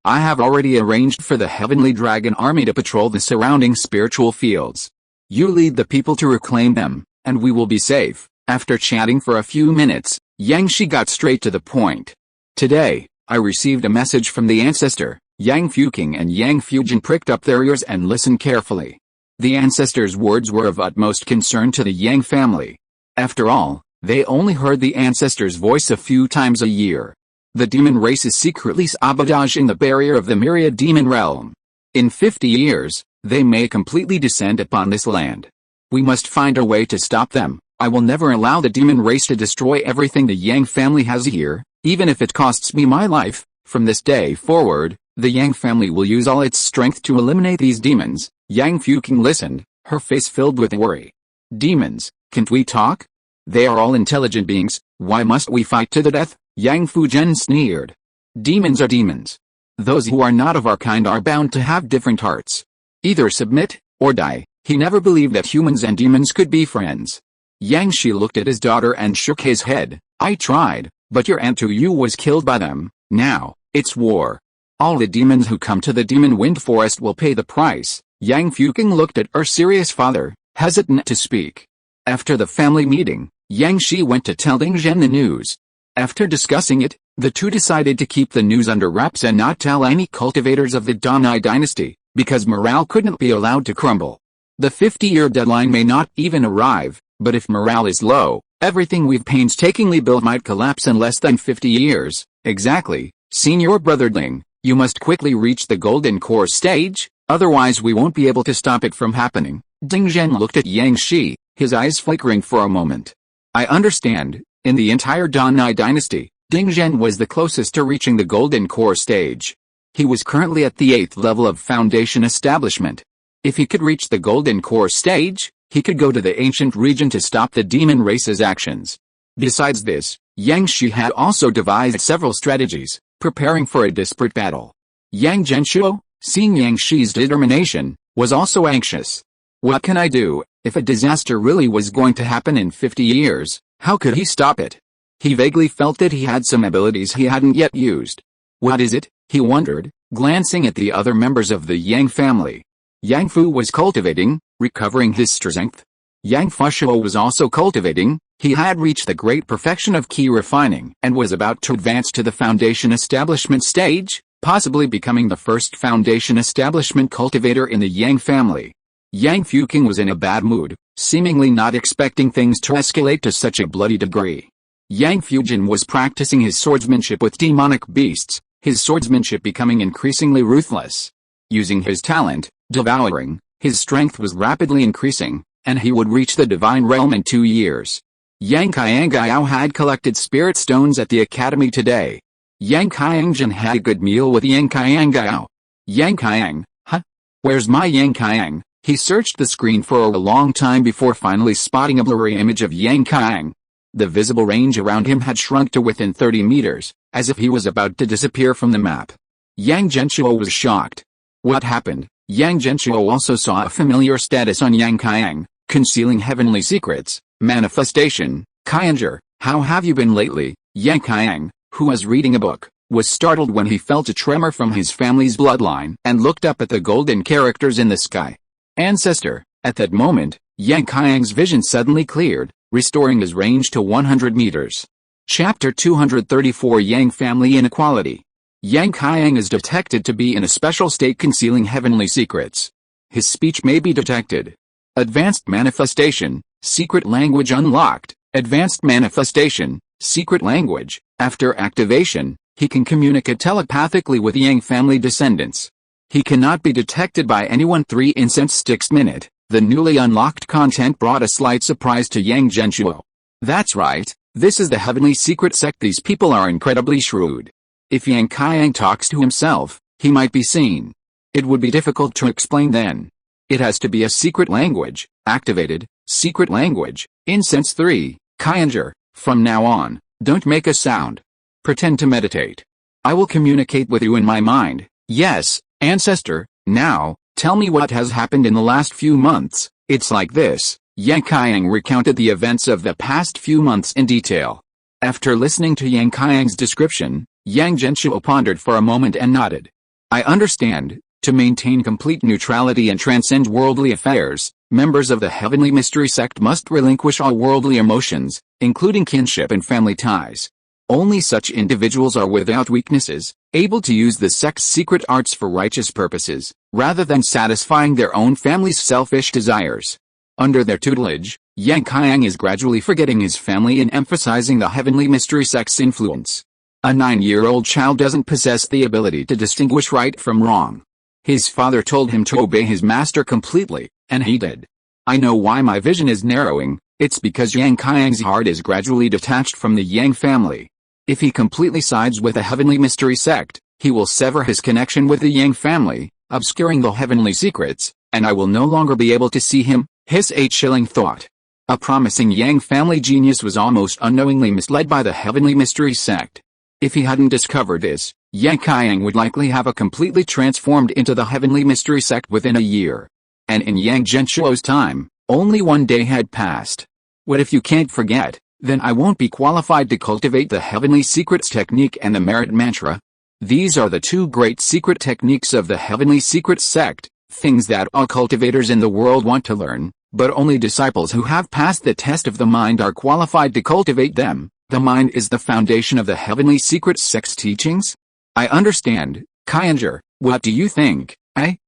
A: I have already arranged for the Heavenly Dragon Army to patrol the surrounding spiritual fields. You lead the people to reclaim them, and we will be safe. After chatting for a few minutes, Yang Shi got straight to the point. Today, I received a message from the ancestor. Yang Fuking and Yang Fujin pricked up their ears and listened carefully. The ancestor's words were of utmost concern to the Yang family. After all, they only heard the ancestor's voice a few times a year. The demon race is secretly sabotaging the barrier of the myriad demon realm. In 50 years, they may completely descend upon this land. We must find a way to stop them. I will never allow the demon race to destroy everything the Yang family has here, even if it costs me my life. From this day forward, the Yang family will use all its strength to eliminate these demons. Yang Fuking listened, her face filled with worry. Demons, can't we talk? They are all intelligent beings, why must we fight to the death? Yang Fujin sneered. Demons are demons. Those who are not of our kind are bound to have different hearts. Either submit, or die. He never believed that humans and demons could be friends. Yang Shi looked at his daughter and shook his head. I tried, but your aunt Yu was killed by them. Now, it's war. All the demons who come to the Demon Wind Forest will pay the price. Yang Fuking looked at her serious father, hesitant to speak. After the family meeting, Yang Shi went to tell Ding Zhen the news. After discussing it, the two decided to keep the news under wraps and not tell any cultivators of the Donai dynasty, because morale couldn't be allowed to crumble. The 50-year deadline may not even arrive, but if morale is low, everything we've painstakingly built might collapse in less than 50 years. Exactly, Senior Brother Ling, you must quickly reach the golden core stage, otherwise we won't be able to stop it from happening. Ding Zhen looked at Yang Shi, his eyes flickering for a moment. I understand, in the entire Donai dynasty, Ding Zhen was the closest to reaching the golden core stage. He was currently at the 8th level of foundation establishment. If he could reach the golden core stage, he could go to the ancient region to stop the demon race's actions. Besides this, Yang Shi had also devised several strategies, preparing for a desperate battle. Yang Genshuo, seeing Yang Shi's determination, was also anxious. What can I do? If a disaster really was going to happen in 50 years, how could he stop it? He vaguely felt that he had some abilities he hadn't yet used. What is it? He wondered, glancing at the other members of the Yang family. Yang Fu was cultivating, recovering his strength. Yang Fushuo was also cultivating, he had reached the great perfection of key refining and was about to advance to the foundation establishment stage, possibly becoming the first foundation establishment cultivator in the Yang family. Yang Fuking was in a bad mood, seemingly not expecting things to escalate to such a bloody degree. Yang Fujin was practicing his swordsmanship with demonic beasts, his swordsmanship becoming increasingly ruthless. Using his talent, devouring, his strength was rapidly increasing, and he would reach the divine realm in 2 years. Yang Qianggao had collected spirit stones at the academy today. Yang Qiangjin had a good meal with Yang Qianggao. Yang Qiang, huh? Where's my Yang Qiang? He searched the screen for a long time before finally spotting a blurry image of Yang Qiang. The visible range around him had shrunk to within 30 meters, as if he was about to disappear from the map. Yang Genshuo was shocked. What happened? Yang Genshuo also saw a familiar status on Yang Qiang, concealing heavenly secrets, manifestation. Qianger, how have you been lately? Yang Qiang, who was reading a book, was startled when he felt a tremor from his family's bloodline and looked up at the golden characters in the sky. Ancestor. At that moment, Yang Qiang's vision suddenly cleared, restoring his range to 100 meters. Chapter 234 Yang Family Inequality. Yang Qiang is detected to be in a special state concealing heavenly secrets. His speech may be detected. Advanced manifestation, secret language unlocked. Advanced manifestation, secret language. After activation, he can communicate telepathically with Yang family descendants. He cannot be detected by anyone. 3 incense sticks minute. The newly unlocked content brought a slight surprise to Yang Genshuo. That's right, this is the heavenly secret sect. These people are incredibly shrewd. If Yang Qiang talks to himself, he might be seen. It would be difficult to explain then. It has to be a secret language, activated, secret language, incense 3, Qianger. From now on, don't make a sound. Pretend to meditate. I will communicate with you in my mind. Yes, ancestor, now, tell me what has happened in the last few months. It's like this. Yang Qiang recounted the events of the past few months in detail. After listening to Yang Qiang's description, Yang Genshuo pondered for a moment and nodded. I understand. To maintain complete neutrality and transcend worldly affairs, members of the Heavenly Mystery Sect must relinquish all worldly emotions, including kinship and family ties. Only such individuals are without weaknesses, able to use the sect's secret arts for righteous purposes, rather than satisfying their own family's selfish desires. Under their tutelage, Yang Qiang is gradually forgetting his family and emphasizing the Heavenly Mystery Sect's influence. A 9-year-old child doesn't possess the ability to distinguish right from wrong. His father told him to obey his master completely, and he did. I know why my vision is narrowing. It's because Yang Qiang's heart is gradually detached from the Yang family. If he completely sides with the Heavenly Mystery Sect, he will sever his connection with the Yang family, obscuring the heavenly secrets, and I will no longer be able to see him. His chilling thought. A promising Yang family genius was almost unknowingly misled by the Heavenly Mystery Sect. If he hadn't discovered this, Yang Qiang would likely have completely transformed into the Heavenly Mystery Sect within a year. And in Yang Genshuo's time, only 1 day had passed. What if you can't forget? Then I won't be qualified to cultivate the Heavenly Secrets technique and the Merit Mantra. These are the 2 great secret techniques of the Heavenly Secrets sect, Things that all cultivators in the world want to learn, but only disciples who have passed the test of the mind are qualified to cultivate them. The mind is the foundation of the heavenly secret sect's teachings? I understand, Kainger. What do you think?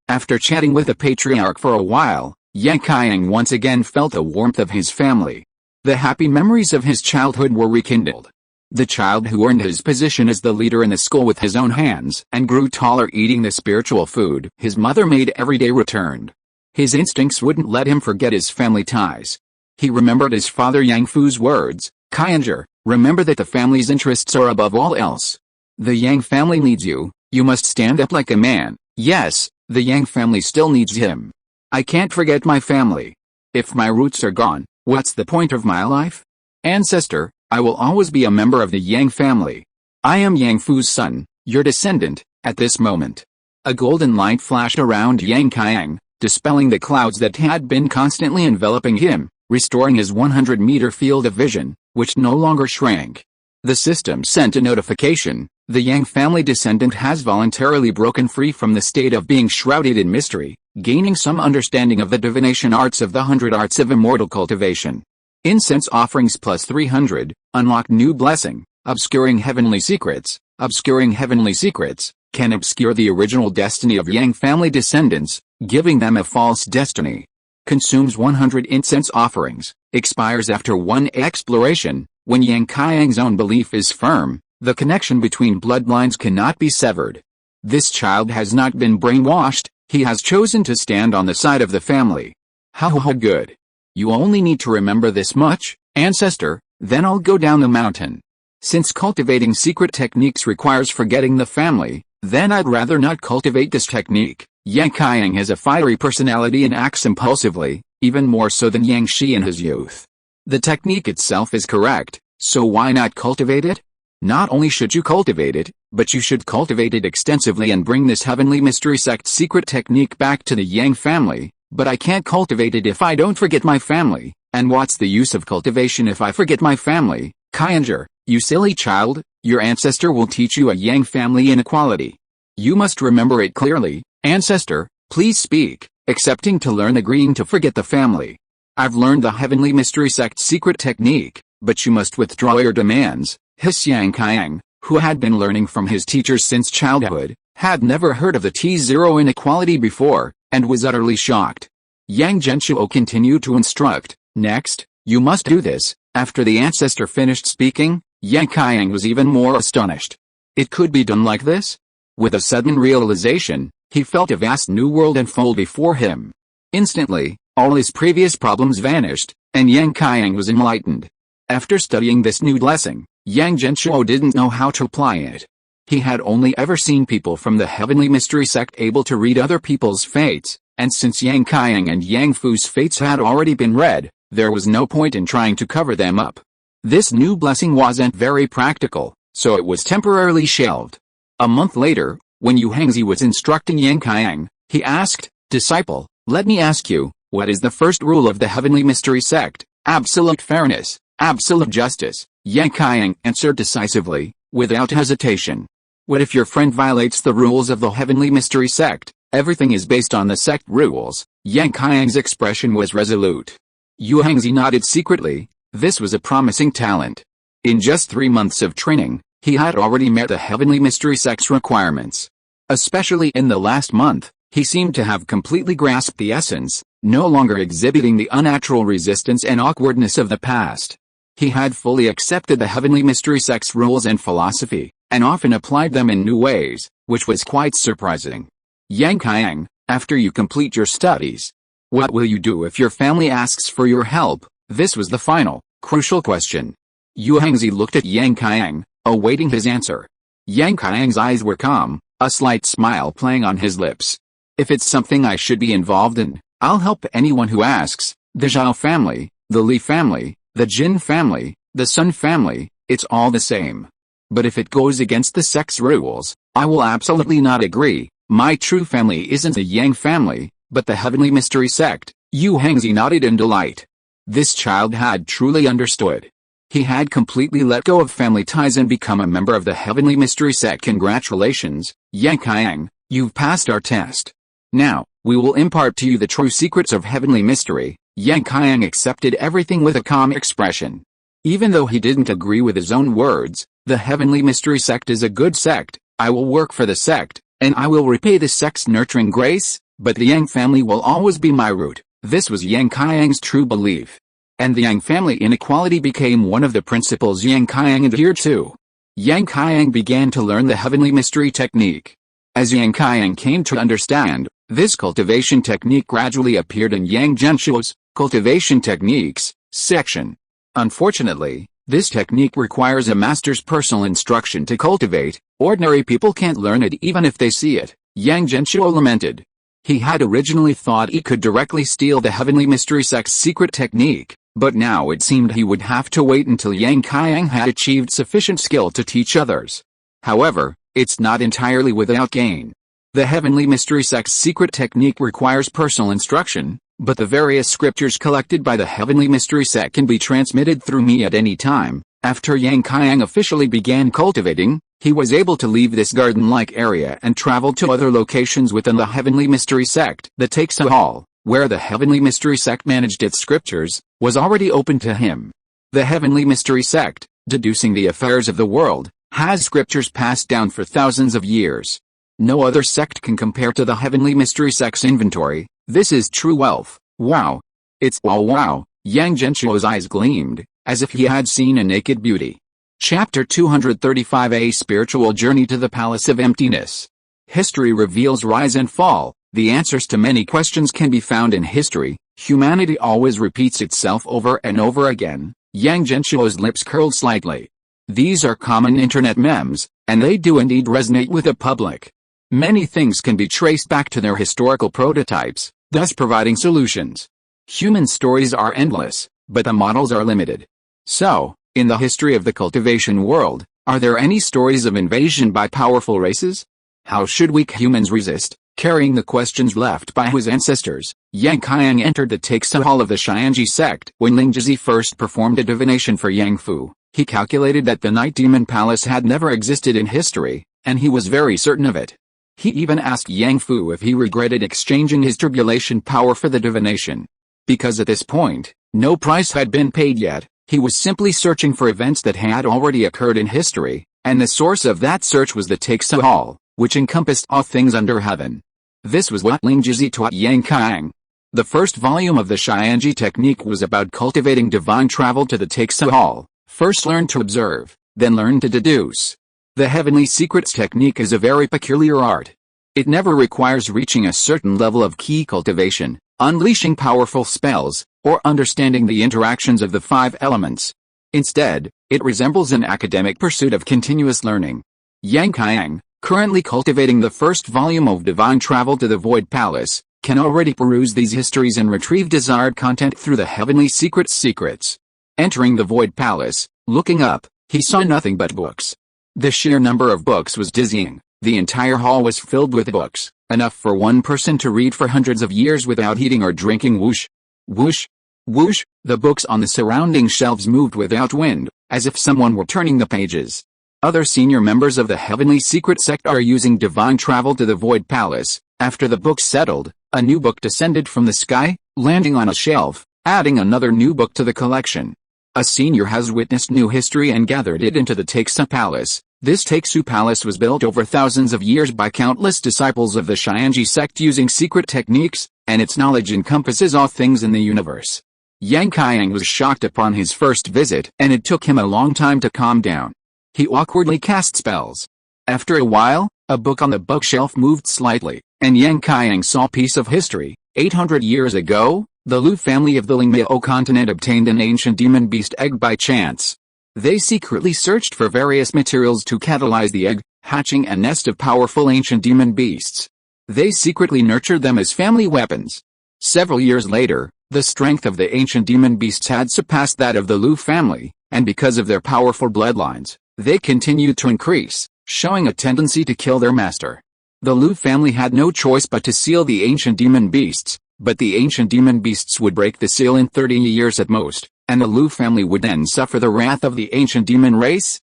A: After chatting with the patriarch for a while, Yang Qiang once again felt the warmth of his family. The happy memories of his childhood were rekindled. The child who earned his position as the leader in the school with his own hands and grew taller eating the spiritual food his mother made every day returned. His instincts wouldn't let him forget his family ties. He remembered his father Yang Fu's words, Kainger, remember that the family's interests are above all else. The Yang family needs you, you must stand up like a man. Yes, the Yang family still needs him. I can't forget my family. If my roots are gone, what's the point of my life? Ancestor, I will always be a member of the Yang family. I am Yang Fu's son, your descendant. At this moment, a golden light flashed around Yang Qiang, dispelling the clouds that had been constantly enveloping him, restoring his 100-meter field of vision, which no longer shrank. The system sent a notification. The Yang family descendant has voluntarily broken free from the state of being shrouded in mystery, gaining some understanding of the divination arts of the 100 arts of immortal cultivation. Incense offerings plus 300, unlock new blessing, obscuring heavenly secrets. Obscuring heavenly secrets can obscure the original destiny of Yang family descendants, giving them a false destiny. Consumes 100 incense offerings, expires after one exploration. When Yang Qiang's own belief is firm, the connection between bloodlines cannot be severed. This child has not been brainwashed, he has chosen to stand on the side of the family. How good. You only need to remember this much, ancestor, then I'll go down the mountain. Since cultivating secret techniques requires forgetting the family, then I'd rather not cultivate this technique. Yang Qiang has a fiery personality and acts impulsively, even more so than Yang Shi in his youth. The technique itself is correct, so why not cultivate it? Not only should you cultivate it, but you should cultivate it extensively and bring this heavenly mystery sect secret technique back to the Yang family. But I can't cultivate it if I don't forget my family, and what's the use of cultivation if I forget my family? Kainger, you silly child, your ancestor will teach you a Yang family inequality. You must remember it clearly, ancestor, please speak, accepting to learn agreeing to forget the family. I've learned the heavenly mystery sect secret technique, but you must withdraw your demands. His Yang Qiang, who had been learning from his teachers since childhood, had never heard of the T0 inequality before, and was utterly shocked. Yang Genshuo continued to instruct, next, you must do this. After the ancestor finished speaking, Yang Qiang was even more astonished. It could be done like this? With a sudden realization, he felt a vast new world unfold before him. Instantly, all his previous problems vanished, and Yang Qiang was enlightened. After studying this new blessing, Yang Genshuo didn't know how to apply it. He had only ever seen people from the heavenly mystery sect able to read other people's fates, and since Yang Qiang and Yang Fu's fates had already been read, there was no point in trying to cover them up. This new blessing wasn't very practical, so it was temporarily shelved. A month later, when Yu Hengzi was instructing Yang Qiang, he asked, disciple, let me ask you, what is the first rule of the heavenly mystery sect? Absolute fairness, absolute justice. Yang Qiang answered decisively, without hesitation. What if your friend violates the rules of the heavenly mystery sect? Everything is based on the sect rules. Yang Qiang's expression was resolute. Yu Hengzi nodded secretly. This was a promising talent. In just 3 months of training, he had already met the heavenly mystery sect's requirements. Especially in the last month, he seemed to have completely grasped the essence, no longer exhibiting the unnatural resistance and awkwardness of the past. He had fully accepted the heavenly mystery sect's rules and philosophy, and often applied them in new ways, which was quite surprising. Yang Qiang, after you complete your studies, what will you do if your family asks for your help? This was the final, crucial question. Yu Hengzi looked at Yang Qiang, awaiting his answer. Yang Qiang's eyes were calm, a slight smile playing on his lips. If it's something I should be involved in, I'll help anyone who asks. The Zhao family, the Li family, the Jin family, the Sun family, it's all the same. But if it goes against the sect's rules, I will absolutely not agree. My true family isn't the Yang family, but the heavenly mystery sect. Yu Hengzi nodded in delight. This child had truly understood. He had completely let go of family ties and become a member of the heavenly mystery sect. Congratulations, Yang Qiang, you've passed our test. Now, We will impart to you the true secrets of heavenly mystery." Yang Qiang accepted everything with a calm expression. Even though he didn't agree with his own words, the heavenly mystery sect is a good sect. I will work for the sect, and I will repay the sect's nurturing grace, but the Yang family will always be my root. This was Yang Qiang's true belief. And the Yang family inequality became one of the principles Yang Qiang adhered to. Yang Qiang began to learn the heavenly mystery technique. As Yang Qiang came to understand, this cultivation technique gradually appeared in Yang Genshuo's cultivation techniques section. Unfortunately, this technique requires a master's personal instruction to cultivate. Ordinary people can't learn it even if they see it, Yang Genshuo lamented. He had originally thought he could directly steal the heavenly mystery sect's secret technique, but now it seemed he would have to wait until Yang Qiang had achieved sufficient skill to teach others. However, it's not entirely without gain. The heavenly mystery sect's secret technique requires personal instruction, but the various scriptures collected by the heavenly mystery sect can be transmitted through me at any time. After Yang Qiang officially began cultivating, he was able to leave this garden-like area and travel to other locations within the heavenly mystery sect. The Taiksa Hall, where the heavenly mystery sect managed its scriptures, was already open to him. The heavenly mystery sect, deducing the affairs of the world, has scriptures passed down for thousands of years. No other sect can compare to the heavenly mystery sect's inventory. This is true wealth. Wow. It's wow. Yang Genshuo's eyes gleamed, as if he had seen a naked beauty. Chapter 235: A Spiritual Journey to the Palace of Emptiness. History reveals rise and fall. The answers to many questions can be found in history. Humanity always repeats itself over and over again. Yang Genshuo's lips curled slightly. These are common internet memes, and they do indeed resonate with the public. Many things can be traced back to their historical prototypes, thus providing solutions. Human stories are endless, but the models are limited. So, in the history of the cultivation world, are there any stories of invasion by powerful races? How should we humans resist? Carrying the questions left by his ancestors, Yang Qiang entered the Taiksa Hall of the Xianji sect. When Lingzhi first performed a divination for Yang Fu, he calculated that the Night Demon Palace had never existed in history, and he was very certain of it. He even asked Yang Fu if he regretted exchanging his tribulation power for the divination. Because at this point, no price had been paid yet, he was simply searching for events that had already occurred in history, and the source of that search was the Taiksa Hall, which encompassed all things under heaven. This was what Lingzhi taught Yang Qiang. The first volume of the Xianji technique was about cultivating divine travel to the Taiksa Hall. First learn to observe, then learn to deduce. The heavenly secrets technique is a very peculiar art. It never requires reaching a certain level of key cultivation, unleashing powerful spells, or understanding the interactions of the five elements. Instead, it resembles an academic pursuit of continuous learning. Yang Qiang, currently cultivating the first volume of Divine Travel to the Void Palace, can already peruse these histories and retrieve desired content through the heavenly secrets. Entering the Void Palace, looking up, he saw nothing but books. The sheer number of books was dizzying. The entire hall was filled with books, enough for one person to read for hundreds of years without eating or drinking. Whoosh, whoosh, whoosh. The books on the surrounding shelves moved without wind, as if someone were turning the pages. Other senior members of the Heavenly Secret Sect are using Divine Travel to the Void Palace. After the books settled, a new book descended from the sky, landing on a shelf, adding another new book to the collection. A senior has witnessed new history and gathered it into the Taiksa Palace. This Taiksu Palace was built over thousands of years by countless disciples of the Xianji sect using secret techniques, and its knowledge encompasses all things in the universe. Yang Qiang was shocked upon his first visit, and it took him a long time to calm down. He awkwardly cast spells. After a while, a book on the bookshelf moved slightly, and Yang Qiang saw a piece of history. 800 years ago, the Lu family of the Lingmiao continent obtained an ancient demon beast egg by chance. They secretly searched for various materials to catalyze the egg, hatching a nest of powerful ancient demon beasts. They secretly nurtured them as family weapons. Several years later, the strength of the ancient demon beasts had surpassed that of the Lu family, and because of their powerful bloodlines, they continued to increase, showing a tendency to kill their master. The Lu family had no choice but to seal the ancient demon beasts, but the ancient demon beasts would break the seal in 30 years at most, and the Lu family would then suffer the wrath of the ancient demon race?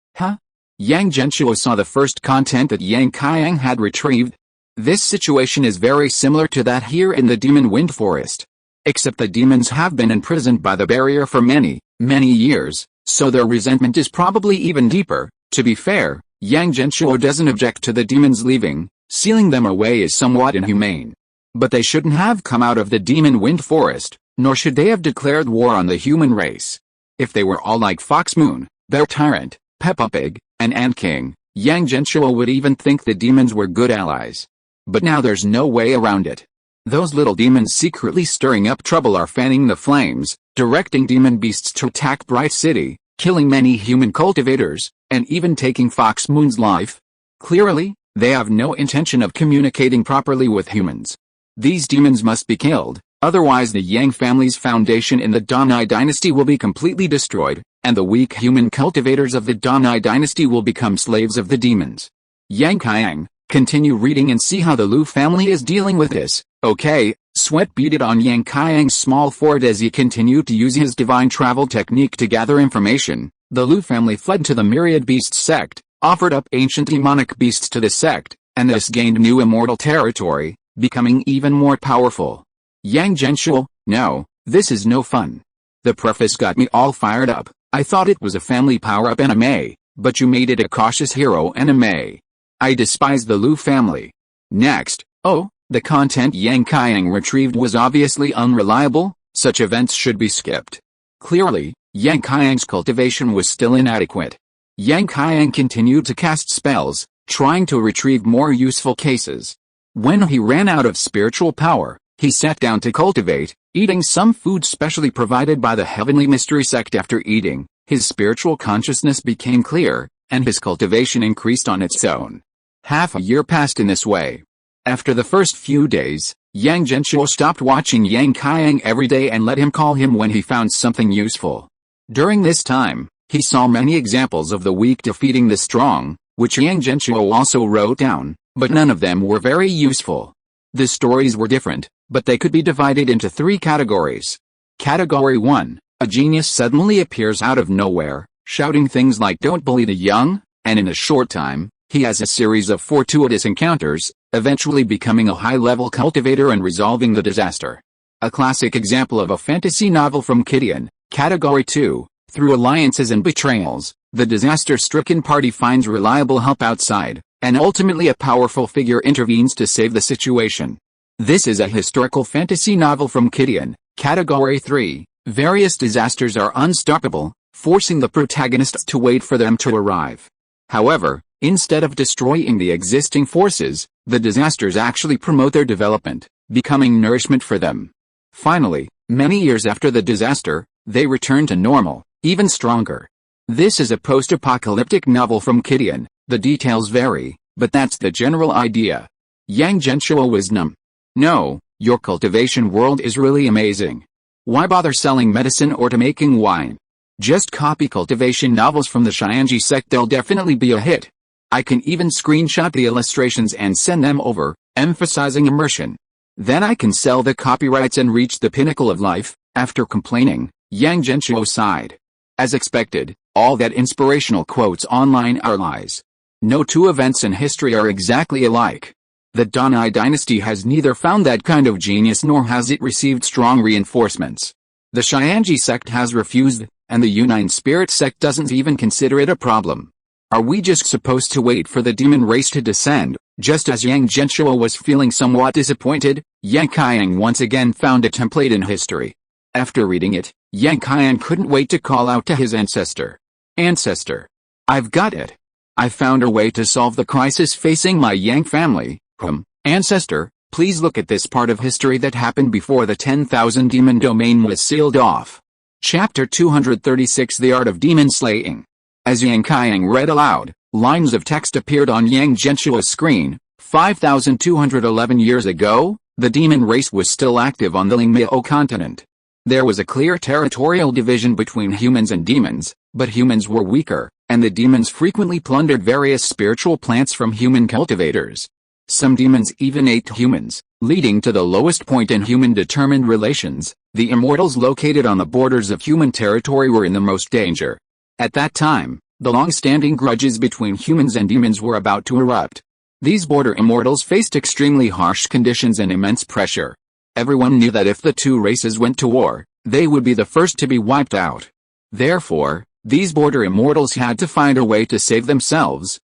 A: Yang Genshuo saw the first content that Yang Qiang had retrieved. This situation is very similar to that here in the demon wind forest. Except the demons have been imprisoned by the barrier for many, many years, so their resentment is probably even deeper. To be fair, Yang Genshuo doesn't object to the demons leaving. Sealing them away is somewhat inhumane. But they shouldn't have come out of the demon wind forest, nor should they have declared war on the human race. If they were all like Fox Moon, Bear Tyrant, Peppa Pig, and Ant King, Yang Genshuo would even think the demons were good allies. But now there's no way around it. Those little demons secretly stirring up trouble are fanning the flames, directing demon beasts to attack Bright City, killing many human cultivators, and even taking Fox Moon's life. Clearly, they have no intention of communicating properly with humans. These demons must be killed, otherwise the Yang family's foundation in the Donai dynasty will be completely destroyed, and the weak human cultivators of the Donai dynasty will become slaves of the demons. Yang Qiang, continue reading and see how the Lu family is dealing with this. Okay, sweat beaded on Yang Qiang's small forehead as he continued to use his divine travel technique to gather information. The Lu family fled to the Myriad Beasts sect, offered up ancient demonic beasts to the sect, and thus gained new immortal territory, becoming even more powerful. Yang Genshuo, no, this is no fun. The preface got me all fired up. I thought it was a family power-up anime, but you made it a cautious hero anime. I despise the Lu family. Next, the content Yang Qiang retrieved was obviously unreliable. Such events should be skipped. Clearly, Yang Qiang's cultivation was still inadequate. Yang Qiang continued to cast spells, trying to retrieve more useful cases. When he ran out of spiritual power, he sat down to cultivate, eating some food specially provided by the Heavenly Mystery sect. After eating, his spiritual consciousness became clear, and his cultivation increased on its own. Half a year passed in this way. After the first few days, Yang Genshuo stopped watching Yang Qiang every day and let him call him when he found something useful. During this time, he saw many examples of the weak defeating the strong, which Yang Genshuo also wrote down, but none of them were very useful. The stories were different, but they could be divided into 3 categories. Category 1, a genius suddenly appears out of nowhere, shouting things like "don't bully the young," and in a short time, he has a series of fortuitous encounters, eventually becoming a high-level cultivator and resolving the disaster. A classic example of a fantasy novel from Kidian. Category 2, through alliances and betrayals, the disaster-stricken party finds reliable help outside, and ultimately a powerful figure intervenes to save the situation. This is a historical fantasy novel from Kidian. Category 3, various disasters are unstoppable, forcing the protagonists to wait for them to arrive. However, instead of destroying the existing forces, the disasters actually promote their development, becoming nourishment for them. Finally, many years after the disaster, they return to normal, even stronger. This is a post-apocalyptic novel from Kidian. The details vary, but that's the general idea. Yang Genshuo was numb. No, your cultivation world is really amazing. Why bother selling medicine or to making wine? Just copy cultivation novels from the Xianji sect, they'll definitely be a hit. I can even screenshot the illustrations and send them over, emphasizing immersion. Then I can sell the copyrights and reach the pinnacle of life. After complaining, Yang Genshuo sighed. As expected, all that inspirational quotes online are lies. No 2 events in history are exactly alike. The Donai dynasty has neither found that kind of genius nor has it received strong reinforcements. The Xianji sect has refused, and the Yunnan spirit sect doesn't even consider it a problem. Are we just supposed to wait for the demon race to descend? Just as Yang Genshuo was feeling somewhat disappointed, Yang Qiang once again found a template in history. After reading it, Yang Qiang couldn't wait to call out to his ancestor. Ancestor. I've got it. I found a way to solve the crisis facing my Yang family. Ancestor, please look at this part of history that happened before the 10,000 demon domain was sealed off. Chapter 236, The Art of Demon Slaying. As Yang Qiang read aloud, lines of text appeared on Yang Genshuo's screen. 5,211 years ago, the demon race was still active on the Lingmiao continent. There was a clear territorial division between humans and demons, but humans were weaker, and the demons frequently plundered various spiritual plants from human cultivators. Some demons even ate humans, leading to the lowest point in human-determined relations. The immortals located on the borders of human territory were in the most danger. At that time, the long-standing grudges between humans and demons were about to erupt. These border immortals faced extremely harsh conditions and immense pressure. Everyone knew that if the two races went to war, they would be the first to be wiped out. Therefore, these border immortals had to find a way to save themselves.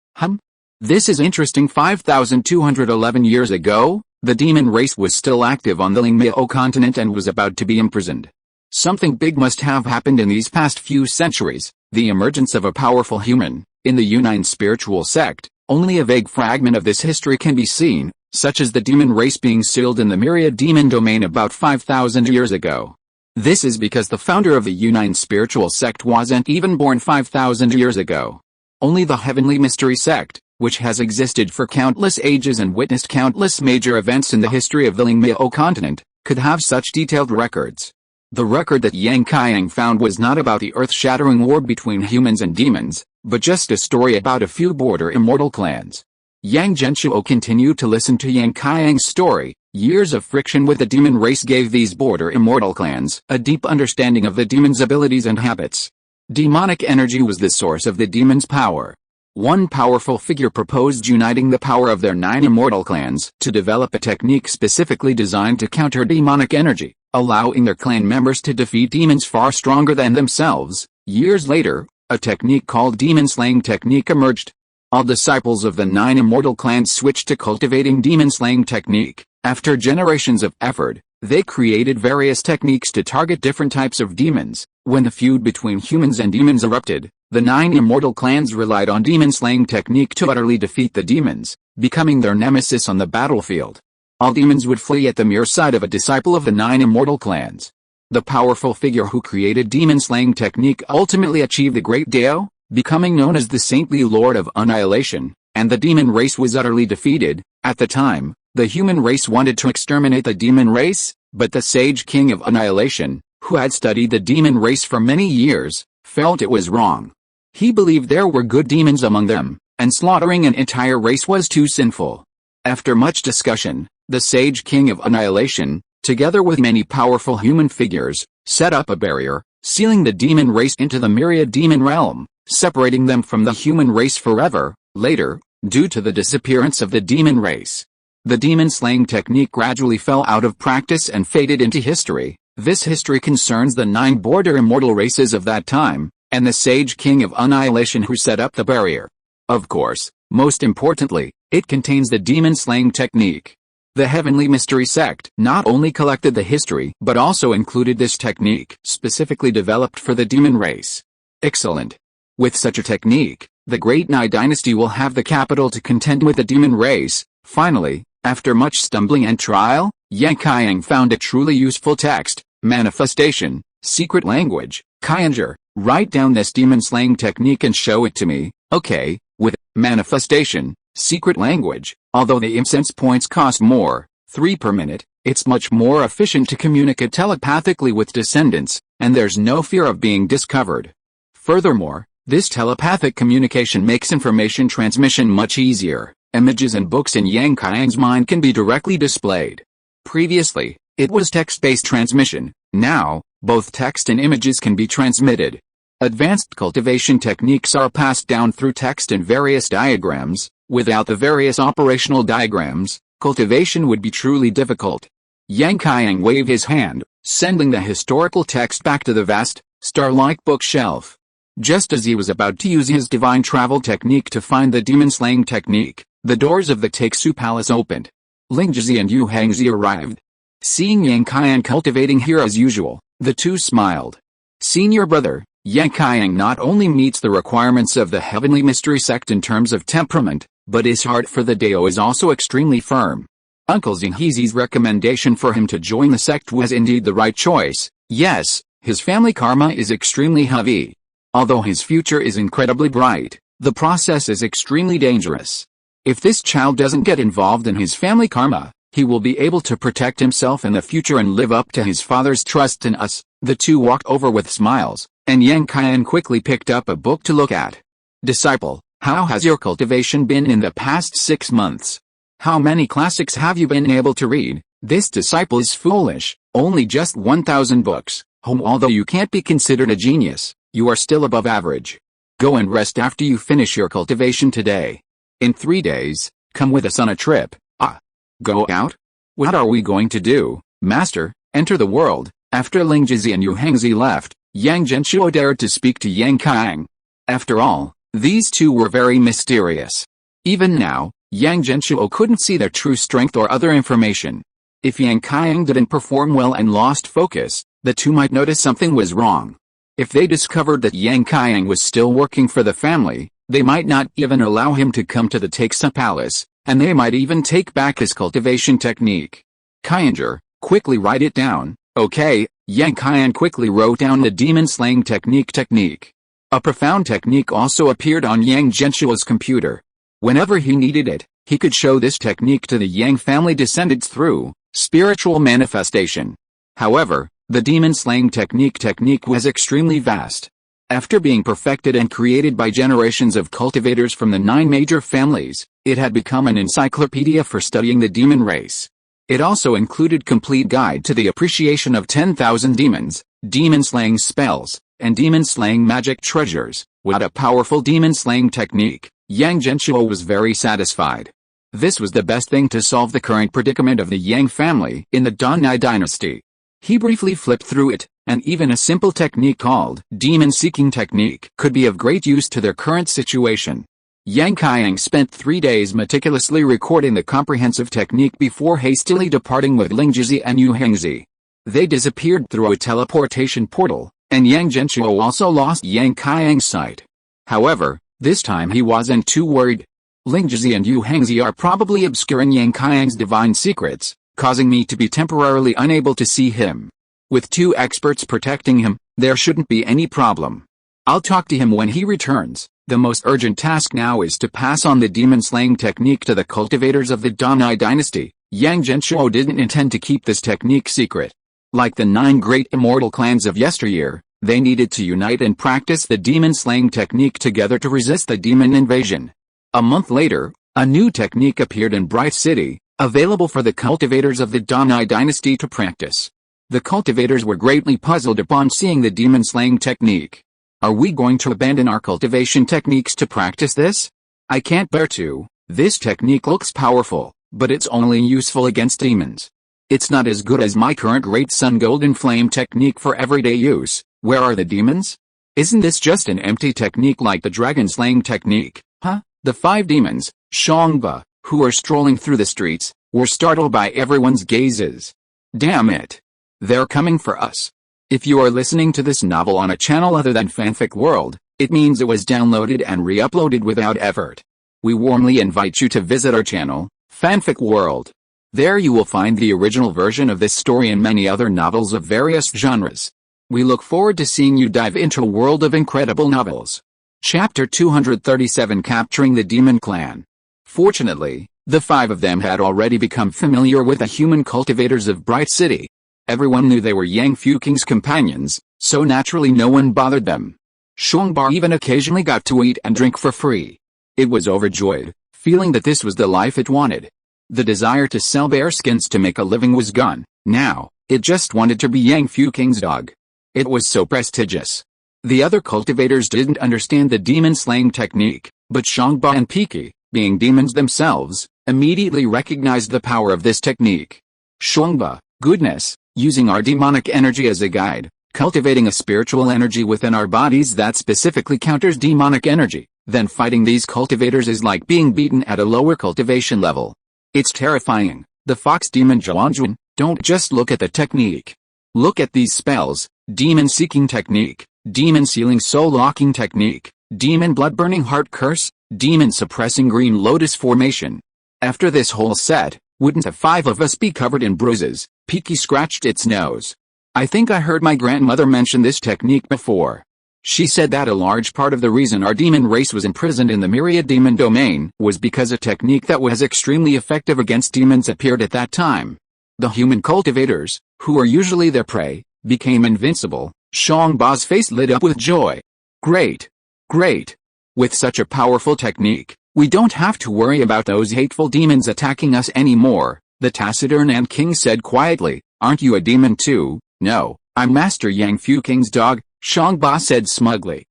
A: This is interesting. 5,211 years ago, the demon race was still active on the Lingmiao continent and was about to be imprisoned. Something big must have happened in these past few centuries, the emergence of a powerful human. In the Yunnan spiritual sect, only a vague fragment of this history can be seen, such as the demon race being sealed in the myriad demon domain about 5,000 years ago. This is because the founder of the Yunnan spiritual sect wasn't even born 5,000 years ago. Only the heavenly mystery sect, which has existed for countless ages and witnessed countless major events in the history of the Lingmiao continent, could have such detailed records. The record that Yang Qiang found was not about the earth-shattering war between humans and demons, but just a story about a few border immortal clans. Yang Genshuo continued to listen to Yang Qiang's story. Years of friction with the demon race gave these border immortal clans a deep understanding of the demons' abilities and habits. Demonic energy was the source of the demons' power. One powerful figure proposed uniting the power of their 9 immortal clans to develop a technique specifically designed to counter demonic energy, allowing their clan members to defeat demons far stronger than themselves. Years later, a technique called demon slaying technique emerged. All disciples of the 9 immortal clans switched to cultivating demon slaying technique. After generations of effort, they created various techniques to target different types of demons. When the feud between humans and demons erupted, the 9 immortal clans relied on demon slaying technique to utterly defeat the demons, becoming their nemesis on the battlefield. All demons would flee at the mere sight of a disciple of the 9 immortal clans. The powerful figure who created demon slaying technique ultimately achieved the great Dao, becoming known as the saintly Lord of Annihilation, and the demon race was utterly defeated. At the time, the human race wanted to exterminate the demon race, but the sage king of Annihilation, who had studied the demon race for many years, felt it was wrong. He believed there were good demons among them, and slaughtering an entire race was too sinful. After much discussion, the sage king of Annihilation, together with many powerful human figures, set up a barrier, sealing the demon race into the myriad demon realm, separating them from the human race forever. Later, due to the disappearance of the demon race, the demon slaying technique gradually fell out of practice and faded into history. This history concerns the 9 border immortal races of that time, and the sage king of Annihilation who set up the barrier. Of course, most importantly, it contains the demon slaying technique. The Heavenly Mystery Sect not only collected the history but also included this technique specifically developed for the demon race. Excellent. With such a technique, the Great Nai dynasty will have the capital to contend with the demon race. Finally, after much stumbling and trial, Yang Qiang found a truly useful text, manifestation, secret language. Qianger, write down this demon slaying technique and show it to me. Okay, with manifestation, secret language, although the incense points cost more, 3 per minute, it's much more efficient to communicate telepathically with descendants, and there's no fear of being discovered. Furthermore, this telepathic communication makes information transmission much easier. Images and books in Yang Qiang's mind can be directly displayed. Previously, it was text-based transmission. Now, both text and images can be transmitted. Advanced cultivation techniques are passed down through text and various diagrams. Without the various operational diagrams, cultivation would be truly difficult. Yang Qiang waved his hand, sending the historical text back to the vast, star-like bookshelf. Just as he was about to use his divine travel technique to find the demon-slaying technique, the doors of the Taixu Palace opened. Lingzi and Yu Hangzi arrived. Seeing Yang Qiang cultivating here as usual, the two smiled. Senior brother, Yang Qiang not only meets the requirements of the Heavenly Mystery Sect in terms of temperament, but his heart for the Dao is also extremely firm. Uncle Zhenghezi's recommendation for him to join the sect was indeed the right choice. Yes, his family karma is extremely heavy. Although his future is incredibly bright, the process is extremely dangerous. If this child doesn't get involved in his family karma, he will be able to protect himself in the future and live up to his father's trust in us. The two walked over with smiles, and Yang Qiang quickly picked up a book to look at. Disciple, how has your cultivation been in the past 6 months? How many classics have you been able to read? This disciple is foolish, only just 1,000 books. Although you can't be considered a genius, you are still above average. Go and rest after you finish your cultivation today. In 3 days, Come with us on a trip. Ah. Go out? What are we going to do, master? Enter the world. After Ling Jizi and Yu Hengzi left, Yang Genshuo dared to speak to Yang Qiang. After all, these two were very mysterious. Even now, Yang Genshuo couldn't see their true strength or other information. If Yang Qiang didn't perform well and lost focus, the two might notice something was wrong. If they discovered that Yang Qiang was still working for the family, they might not even allow him to come to the Taiksa Palace, and they might even take back his cultivation technique. Qianger, quickly write it down. Okay. Yang Qiang quickly wrote down the demon-slaying technique. A profound technique also appeared on Yang Genshuo's computer. Whenever he needed it, he could show this technique to the Yang family descendants through spiritual manifestation. However, the demon-slaying technique was extremely vast. After being perfected and created by generations of cultivators from the 9 major families, it had become an encyclopedia for studying the demon race. It also included complete guide to the appreciation of 10,000 demons, demon-slaying spells, and demon-slaying magic treasures. What a powerful demon-slaying technique! Yang Genshuo was very satisfied. This was the best thing to solve the current predicament of the Yang family in the Donai dynasty. He briefly flipped through it, and even a simple technique called demon-seeking technique could be of great use to their current situation. Yang Qiang spent 3 days meticulously recording the comprehensive technique before hastily departing with Ling Jizi and Yu Hengzi. They disappeared through a teleportation portal, and Yang Genshuo also lost Yang Qiang's sight. However, this time he wasn't too worried. Ling Jizi and Yu Hengzi are probably obscuring Yang Qiang's divine secrets, causing me to be temporarily unable to see him. With 2 experts protecting him, there shouldn't be any problem. I'll talk to him when he returns. The most urgent task now is to pass on the demon-slaying technique to the cultivators of the Donai dynasty. Yang Genshuo didn't intend to keep this technique secret. Like the 9 great immortal clans of yesteryear, they needed to unite and practice the demon-slaying technique together to resist the demon invasion. A month later, a new technique appeared in Bright City, available for the cultivators of the Donai dynasty to practice. The cultivators were greatly puzzled upon seeing the demon-slaying technique. Are we going to abandon our cultivation techniques to practice this? I can't bear to. This technique looks powerful, but it's only useful against demons. It's not as good as my current Great Sun Golden Flame technique for everyday use. Where are the demons? Isn't this just an empty technique like the dragon-slaying technique? Huh? The 5 demons, Shangba, who were strolling through the streets, were startled by everyone's gazes. Damn it! They're coming for us. If you are listening to this novel on a channel other than Fanfic World, it means it was downloaded and re-uploaded without effort. We warmly invite you to visit our channel, Fanfic World. There you will find the original version of this story and many other novels of various genres. We look forward to seeing you dive into a world of incredible novels. Chapter 237, Capturing the Demon Clan. Fortunately, the 5 of them had already become familiar with the human cultivators of Bright City. Everyone knew they were Yang Fuking's companions, so naturally no one bothered them. Shangba even occasionally got to eat and drink for free. It was overjoyed, feeling that this was the life it wanted. The desire to sell bear skins to make a living was gone. Now, it just wanted to be Yang Fuking's dog. It was so prestigious. The other cultivators didn't understand the demon-slaying technique, but Shangba and Piki, being demons themselves, immediately recognized the power of this technique. Shangba, goodness, using our demonic energy as a guide, cultivating a spiritual energy within our bodies that specifically counters demonic energy, then fighting these cultivators is like being beaten at a lower cultivation level. It's terrifying. The fox demon Zhuanjun, don't just look at the technique. Look at these spells: demon-seeking technique, demon-sealing soul-locking technique, demon blood-burning heart curse, demon-suppressing green lotus formation. After this whole set, wouldn't the 5 of us be covered in bruises? Piki scratched its nose. I think I heard my grandmother mention this technique before. She said that a large part of the reason our demon race was imprisoned in the myriad demon domain was because a technique that was extremely effective against demons appeared at that time. The human cultivators, who are usually their prey, became invincible. Shangba's face lit up with joy. Great! Great! With such a powerful technique, we don't have to worry about those hateful demons attacking us anymore, the taciturn Ant King said quietly. Aren't you a demon too? No, I'm Master Yang Fuking's dog, Shangba said smugly.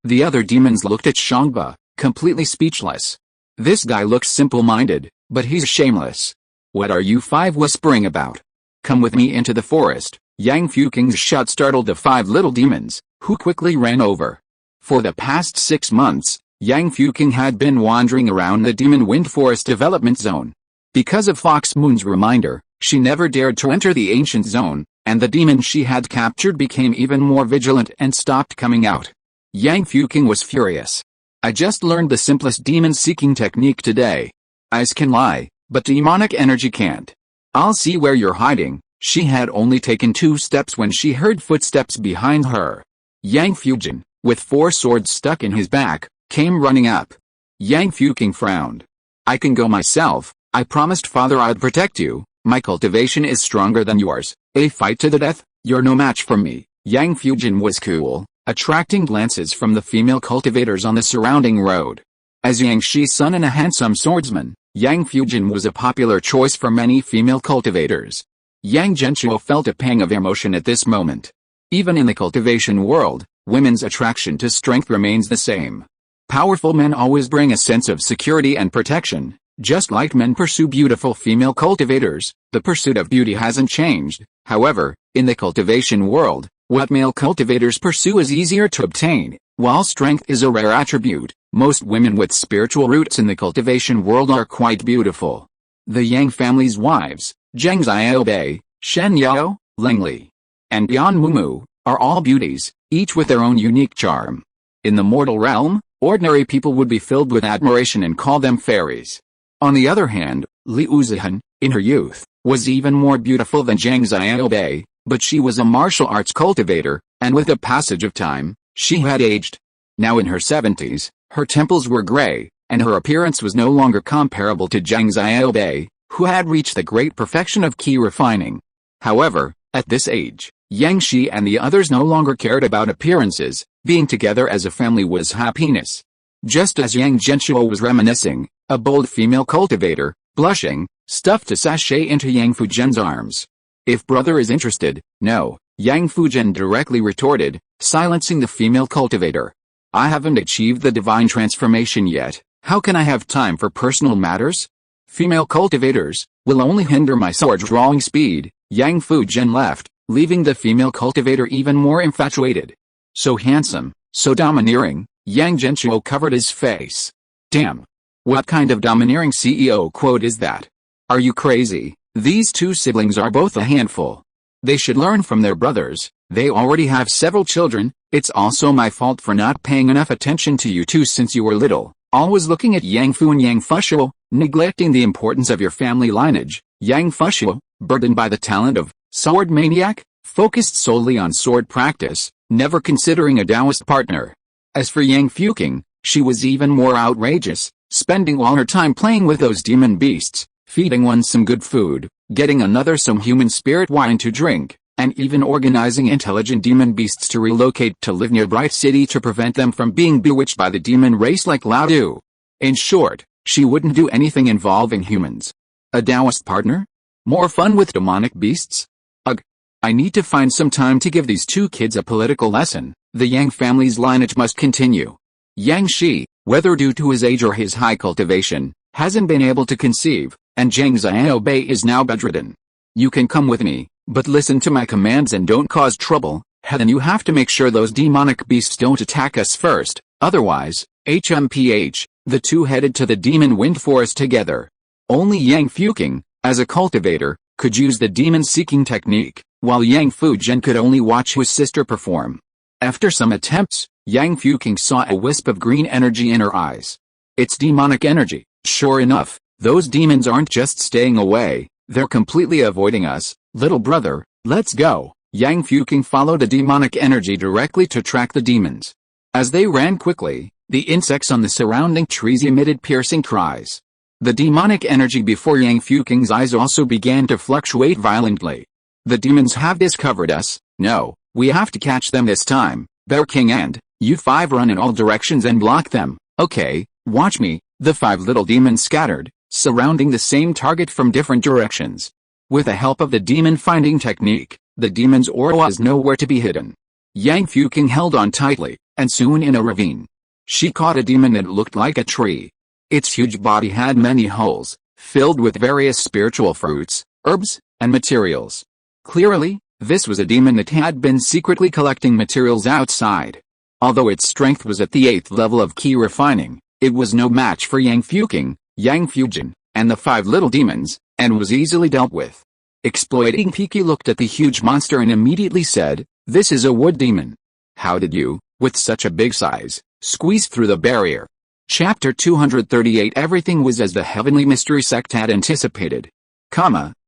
A: The other demons looked at Shangba, completely speechless. This guy looks simple-minded, but he's shameless. What are you five whispering about? Come with me into the forest. Yang Fuking's shout startled the five little demons, who quickly ran over. For the past 6 months, Yang Fuking had been wandering around the Demon Wind Forest development zone. Because of Fox Moon's reminder, she never dared to enter the ancient zone, and the demons she had captured became even more vigilant and stopped coming out. Yang Fuking was furious. I just learned the simplest demon-seeking technique today. Eyes can lie, but demonic energy can't. I'll see where you're hiding. She had only taken 2 steps when she heard footsteps behind her. Yang Fujin, with 4 swords stuck in his back, came running up. Yang Fuking frowned. I can go myself. I promised father I'd protect you. My cultivation is stronger than yours. A fight to the death? You're no match for me. Yang Fujin was cool, attracting glances from the female cultivators on the surrounding road. As Yang Shi's son and a handsome swordsman, Yang Fujin was a popular choice for many female cultivators. Yang Genshuo felt a pang of emotion at this moment. Even in the cultivation world, women's attraction to strength remains the same. Powerful men always bring a sense of security and protection. Just like men pursue beautiful female cultivators, the pursuit of beauty hasn't changed. However, in the cultivation world, what male cultivators pursue is easier to obtain, while strength is a rare attribute. Most women with spiritual roots in the cultivation world are quite beautiful. The Yang family's wives, Zheng Xiaobei, Shen Yao, Leng Li, and Yan Mumu, are all beauties, each with their own unique charm. In the mortal realm, ordinary people would be filled with admiration and call them fairies. On the other hand, Liu Zihan, in her youth, was even more beautiful than Zheng Xiaobei, but she was a martial arts cultivator, and with the passage of time, she had aged. Now in her 70s, her temples were gray, and her appearance was no longer comparable to Zheng Xiaobei, who had reached the great perfection of qi refining. However, at this age, Yang Shi and the others no longer cared about appearances. Being together as a family was happiness. Just as Yang Genshuo was reminiscing, a bold female cultivator, blushing, stuffed a sachet into Yang Fujin's arms. If brother is interested, no, Yang Fujin directly retorted, silencing the female cultivator. I haven't achieved the divine transformation yet. How can I have time for personal matters? Female cultivators will only hinder my sword drawing speed. Yang Fujin left, leaving the female cultivator even more infatuated. So handsome, so domineering. Yang Genshuo covered his face. Damn. What kind of domineering CEO quote is that? Are you crazy? These 2 siblings are both a handful. They should learn from their brothers. They already have several children. It's also my fault for not paying enough attention to you 2 since you were little. Always looking at Yang Fu and Yang Fushuo, neglecting the importance of your family lineage. Yang Fushuo, burdened by the talent of sword maniac, focused solely on sword practice, never considering a Taoist partner. As for Yang Fuking, she was even more outrageous, spending all her time playing with those demon beasts, feeding one some good food, getting another some human spirit wine to drink, and even organizing intelligent demon beasts to relocate to live near Bright City to prevent them from being bewitched by the demon race like Lao Du. In short, she wouldn't do anything involving humans. A Taoist partner? More fun with demonic beasts? Ugh. I need to find some time to give these 2 kids a political lesson. The Yang family's lineage must continue. Yang Shi, whether due to his age or his high cultivation, hasn't been able to conceive, and Zheng Xiaobei is now bedridden. You can come with me, but listen to my commands and don't cause trouble. Then you have to make sure those demonic beasts don't attack us first, otherwise, HMPH, the 2 headed to the Demon Wind Forest together. Only Yang Fuking, as a cultivator, could use the demon-seeking technique, while Yang Fujin could only watch his sister perform. After some attempts, Yang Fuking saw a wisp of green energy in her eyes. It's demonic energy. Sure enough, those demons aren't just staying away, they're completely avoiding us. Little brother, let's go. Yang Fuking followed the demonic energy directly to track the demons. As they ran quickly, the insects on the surrounding trees emitted piercing cries. The demonic energy before Yang Fuking's eyes also began to fluctuate violently. The demons have discovered us. No, we have to catch them this time. Bear King and you 5 run in all directions and block them. Okay, watch me. The 5 little demons scattered, surrounding the same target from different directions. With the help of the demon finding technique, the demon's aura is nowhere to be hidden. Yang Fuking held on tightly, and soon in a ravine, she caught a demon that looked like a tree. Its huge body had many holes, filled with various spiritual fruits, herbs, and materials. Clearly, this was a demon that had been secretly collecting materials outside. Although its strength was at the 8th level of key refining, it was no match for Yang Fuking, Yang Fujin, and the 5 little demons, and was easily dealt with. Exploiting Piki looked at the huge monster and immediately said, "This is a wood demon. How did you, with such a big size, squeeze through the barrier?" Chapter 238. Everything was as the Heavenly Mystery Sect had anticipated.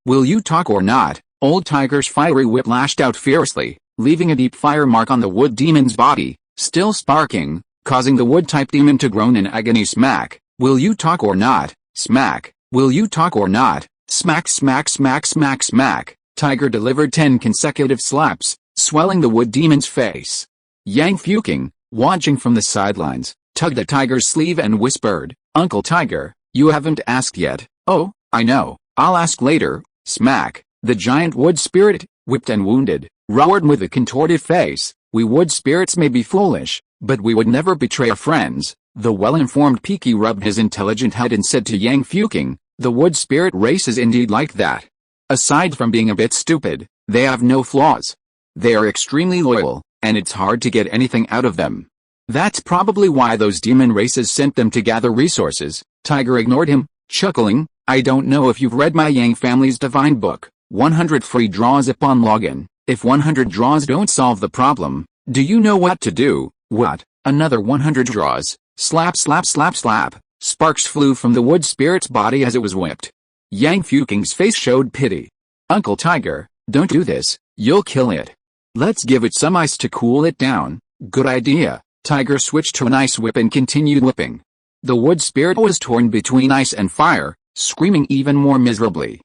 A: Will you talk or not? Old Tiger's fiery whip lashed out fiercely, leaving a deep fire mark on the wood demon's body, still sparking, causing the wood-type demon to groan in agony. Smack. Will you talk or not? Smack. Will you talk or not? Smack, smack, smack, smack, smack. Tiger delivered 10 consecutive slaps, swelling the wood demon's face. Yang Fuking, watching from the sidelines, tugged at Tiger's sleeve and whispered, "Uncle Tiger, you haven't asked yet." "Oh, I know, I'll ask later." Smack. The giant wood spirit, whipped and wounded, roared with a contorted face, "We wood spirits may be foolish, but we would never betray our friends." The well-informed Piki rubbed his intelligent head and said to Yang Fuking, "The wood spirit race is indeed like that. Aside from being a bit stupid, they have no flaws. They are extremely loyal, and it's hard to get anything out of them. That's probably why those demon races sent them to gather resources." Tiger ignored him, chuckling, "I don't know if you've read my Yang family's divine book, 100 free draws upon login. If 100 draws don't solve the problem, do you know what to do?" "What? Another 100 draws?" Slap, slap, slap, slap. Sparks flew from the wood spirit's body as it was whipped. Yang Fuking's face showed pity. "Uncle Tiger, don't do this, you'll kill it. Let's give it some ice to cool it down." "Good idea." Tiger switched to an ice whip and continued whipping. The wood spirit was torn between ice and fire, screaming even more miserably.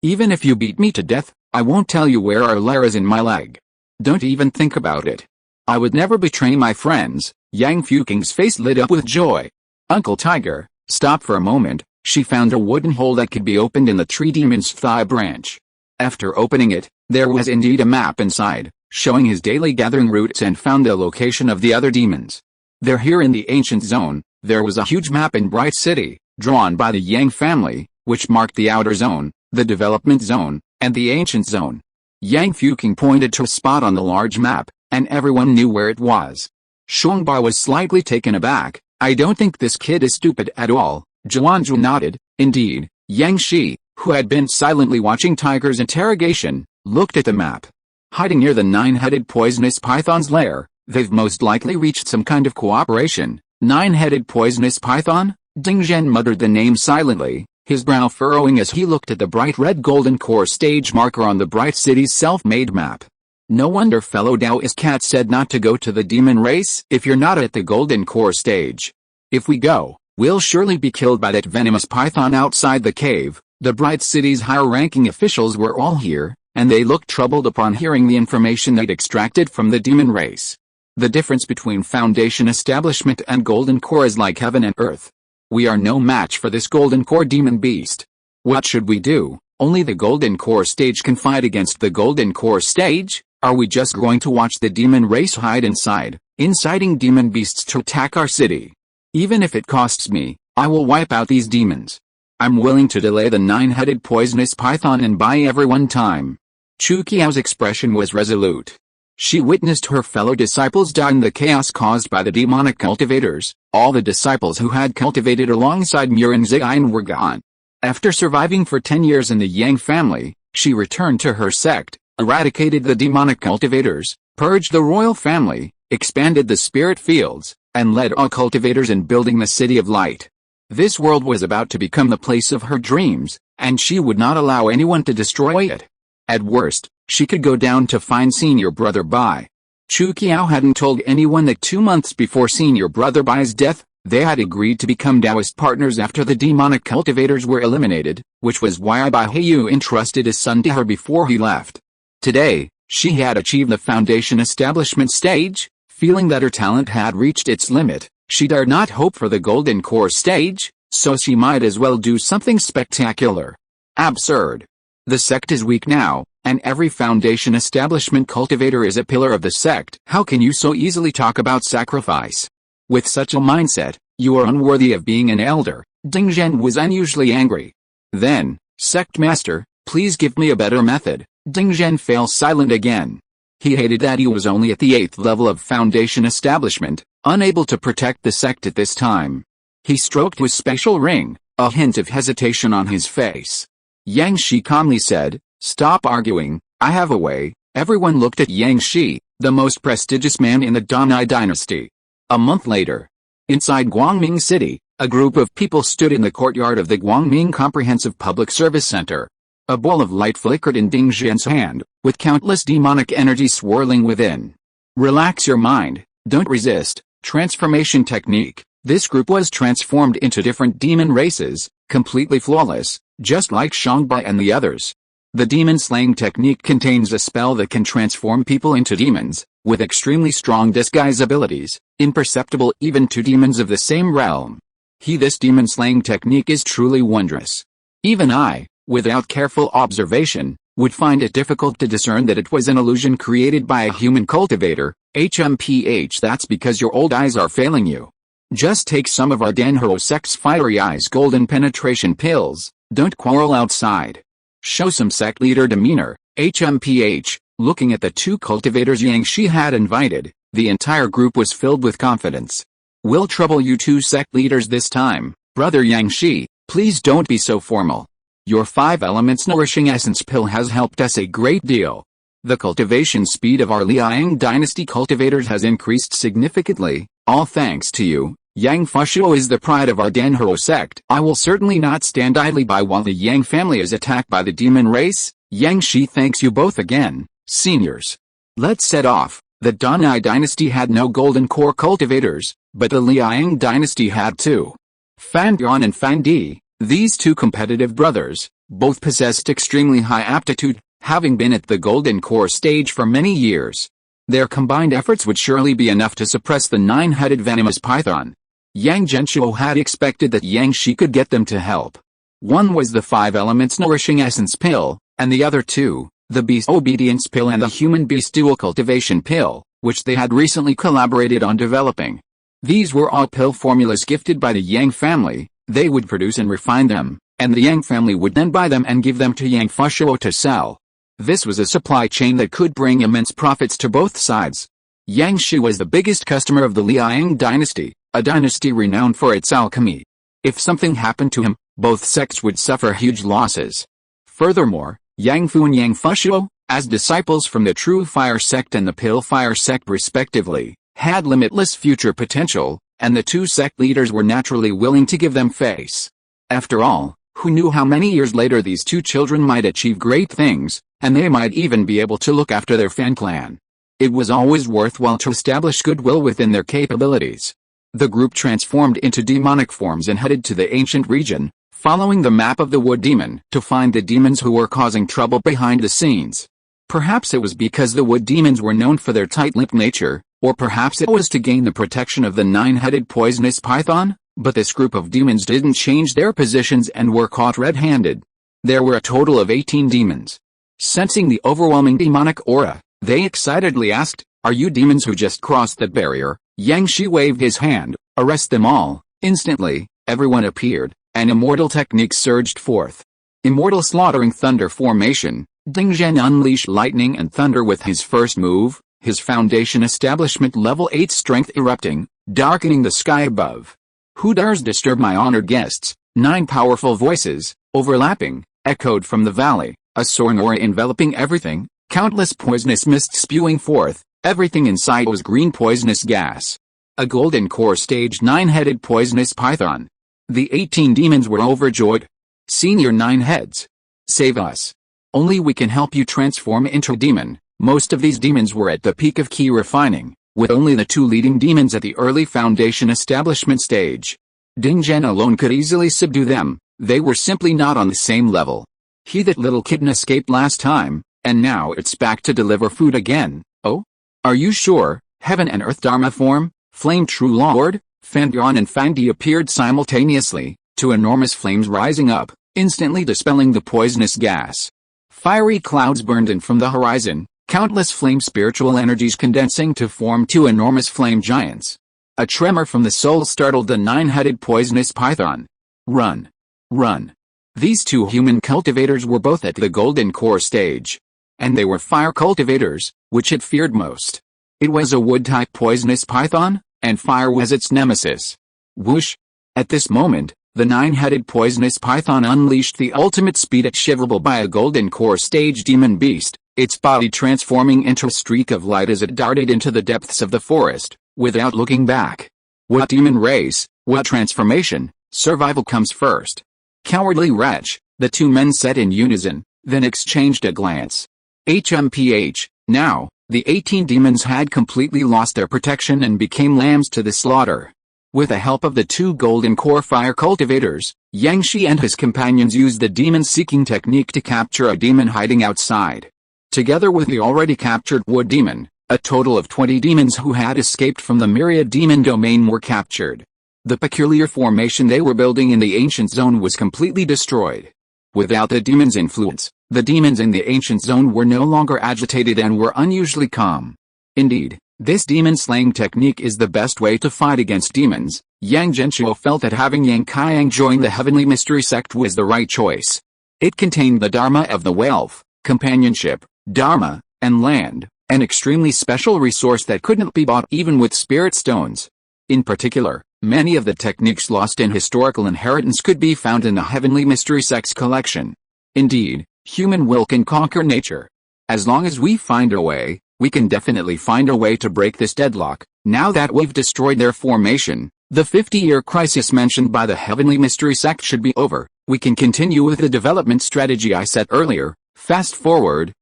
A: Even if you beat me to death, I won't tell you where our lair is in my leg. Don't even think about it. I would never betray my friends." Yang Fuking's face lit up with joy. "Uncle Tiger, stop for a moment." She found a wooden hole that could be opened in the tree demon's thigh branch. After opening it, there was indeed a map inside, showing his daily gathering routes and found the location of the other demons. There, here in the ancient zone, there was a huge map in Bright City, drawn by the Yang family, which marked the outer zone, the development zone, and the ancient zone. Yang Fuking pointed to a spot on the large map, and everyone knew where it was. Shongba was slightly taken aback. "I don't think this kid is stupid at all." Zhuanzhu nodded. Indeed, Yang Shi, who had been silently watching Tiger's interrogation, looked at the map. Hiding near the 9-headed poisonous python's lair, they've most likely reached some kind of cooperation. 9-headed poisonous python? Ding Zhen muttered the name silently, his brow furrowing as he looked at the bright red golden core stage marker on the Bright City's self-made map. No wonder fellow Taoist cat said not to go to the demon race if you're not at the golden core stage. If we go, we'll surely be killed by that venomous python outside the cave. The Bright City's higher-ranking officials were all here, and they looked troubled upon hearing the information they'd extracted from the demon race. The difference between Foundation establishment and Golden Core is like heaven and earth. We are no match for this Golden Core demon beast. What should we do? Only the Golden Core stage can fight against the Golden Core stage? Are we just going to watch the demon race hide inside, inciting demon beasts to attack our city? Even if it costs me, I will wipe out these demons. I'm willing to delay the 9-headed poisonous python and buy everyone time. Chu Qiao's expression was resolute. She witnessed her fellow disciples die in the chaos caused by the demonic cultivators. All the disciples who had cultivated alongside Murin Ziyin were gone. After surviving for 10 years in the Yang family, she returned to her sect, eradicated the demonic cultivators, purged the royal family, expanded the spirit fields, and led all cultivators in building the City of Light. This world was about to become the place of her dreams, and she would not allow anyone to destroy it. At worst, she could go down to find Senior Brother Bai. Chu Qiao hadn't told anyone that 2 months before Senior Brother Bai's death, they had agreed to become Taoist partners after the demonic cultivators were eliminated, which was why Bai Heiyu entrusted his son to her before he left. Today, she had achieved the Foundation establishment stage. Feeling that her talent had reached its limit, she dared not hope for the Golden Core stage, so she might as well do something spectacular. Absurd. The sect is weak now, and every Foundation establishment cultivator is a pillar of the sect. How can you so easily talk about sacrifice? With such a mindset, You are unworthy of being an elder. Ding Zhen was unusually angry. Then, Sect Master, please give me a better method. Ding Zhen fell silent again. He hated that he was only at the 8th level of Foundation establishment, unable to protect the sect at this time. He stroked his special ring, a hint of hesitation on his face. Yang Shi calmly said, "Stop arguing, I have a way." Everyone looked at Yang Shi, the most prestigious man in the Danai dynasty. A month later, inside Guangming City, a group of people stood in the courtyard of the Guangming Comprehensive Public Service Center. A ball of light flickered in Ding Zhen's hand, with countless demonic energy swirling within. Relax your mind, don't resist. Transformation technique. This group was transformed into different demon races, completely flawless, just like Shangbai and the others. The demon slaying technique contains a spell that can transform people into demons, with extremely strong disguise abilities, imperceptible even to demons of the same realm. This demon slaying technique is truly wondrous. Even I, without careful observation, would find it difficult to discern that it was an illusion created by a human cultivator. HMPH. That's because your old eyes are failing you. Just take some of our Genshuo sect's fiery eyes golden penetration pills, don't quarrel outside. Show some sect leader demeanor. HMPH. Looking at the two cultivators Yang Shi had invited, the entire group was filled with confidence. We'll trouble you two sect leaders this time, brother Yang Shi, please don't be so formal. Your 5 elements nourishing essence pill has helped us a great deal. The cultivation speed of our Liang dynasty cultivators has increased significantly, all thanks to you. Yang Fushuo is the pride of our Genshuo sect. I will certainly not stand idly by while the Yang family is attacked by the demon race. Yang Shi thanks you both again, seniors. Let's set off. The Danai dynasty had no golden core cultivators, but the Liang dynasty had 2. Fan Yuan and Fan Di, these 2 competitive brothers, both possessed extremely high aptitude, having been at the golden core stage for many years. Their combined efforts would surely be enough to suppress the 9-headed venomous python. Yang Genshuo had expected that Yang Shi could get them to help. One was the 5 elements nourishing essence pill, and the other 2, the beast obedience pill and the human beast dual cultivation pill, which they had recently collaborated on developing. These were all pill formulas gifted by the Yang family. They would produce and refine them, and the Yang family would then buy them and give them to Yang Fushuo to sell. This was a supply chain that could bring immense profits to both sides. Yang Shi was the biggest customer of the Liang dynasty, a dynasty renowned for its alchemy. If something happened to him, both sects would suffer huge losses. Furthermore, Yang Fu and Yang Fushuo, as disciples from the True Fire sect and the Pill Fire sect respectively, had limitless future potential, and the 2 sect leaders were naturally willing to give them face. After all, who knew how many years later these 2 children might achieve great things, and they might even be able to look after their fan clan. It was always worthwhile to establish goodwill within their capabilities. The group transformed into demonic forms and headed to the ancient region, following the map of the wood demon, to find the demons who were causing trouble behind the scenes. Perhaps it was because the wood demons were known for their tight-lipped nature, or perhaps it was to gain the protection of the 9-headed poisonous python, but this group of demons didn't change their positions and were caught red-handed. There were a total of 18 demons. Sensing the overwhelming demonic aura, they excitedly asked, "Are you demons who just crossed that barrier?" Yang Shi waved his hand, "Arrest them all." Instantly, everyone appeared, and immortal techniques surged forth. Immortal slaughtering thunder formation. Ding Zhen unleashed lightning and thunder with his first move, his foundation establishment level 8 strength erupting, darkening the sky above. "Who dares disturb my honored guests?" 9 powerful voices, overlapping, echoed from the valley, a soaring aura enveloping everything, countless poisonous mists spewing forth, everything in sight was green poisonous gas. A golden core stage 9-headed poisonous python. The 18 demons were overjoyed. "Senior 9 heads. Save us. Only we can help you transform into a demon." Most of these demons were at the peak of key refining, with only the 2 leading demons at the early foundation establishment stage. Ding Zhen alone could easily subdue them. They were simply not on the same level. That little kitten escaped last time, and now it's back to deliver food again. "Oh? Are you sure?" Heaven and Earth Dharma form, Flame True Lord, Fan Yuan and Fan Di appeared simultaneously, 2 enormous flames rising up, instantly dispelling the poisonous gas. Fiery clouds burned in from the horizon, countless flame spiritual energies condensing to form 2 enormous flame giants. A tremor from the soul startled the nine-headed poisonous python. Run! Run! These two human cultivators were both at the golden core stage. And they were fire cultivators, which it feared most. It was a wood-type poisonous python, and fire was its nemesis. Whoosh! At this moment, the nine-headed poisonous python unleashed the ultimate speed achievable by a golden core stage demon beast, its body transforming into a streak of light as it darted into the depths of the forest, without looking back. What demon race, what transformation, survival comes first. Cowardly wretch, the two men said in unison, then exchanged a glance. HMPH, now, the 18 demons had completely lost their protection and became lambs to the slaughter. With the help of the two golden core fire cultivators, Yang Shi and his companions used the demon-seeking technique to capture a demon hiding outside. Together with the already captured wood demon, a total of 20 demons who had escaped from the myriad demon domain were captured. The peculiar formation they were building in the ancient zone was completely destroyed. Without the demon's influence, the demons in the ancient zone were no longer agitated and were unusually calm. Indeed, this demon-slaying technique is the best way to fight against demons. Yang Genshuo felt that having Yang Qiang join the Heavenly Mystery Sect was the right choice. It contained the Dharma of the wealth, companionship, Dharma, and land, an extremely special resource that couldn't be bought even with spirit stones. In particular, many of the techniques lost in historical inheritance could be found in the Heavenly Mystery Sect's collection. Indeed, human will can conquer nature. As long as we find a way, we can definitely find a way to break this deadlock. Now that we've destroyed their formation, the 50-year crisis mentioned by the Heavenly Mystery Sect should be over. We can continue with the development strategy I set earlier. Fast forward.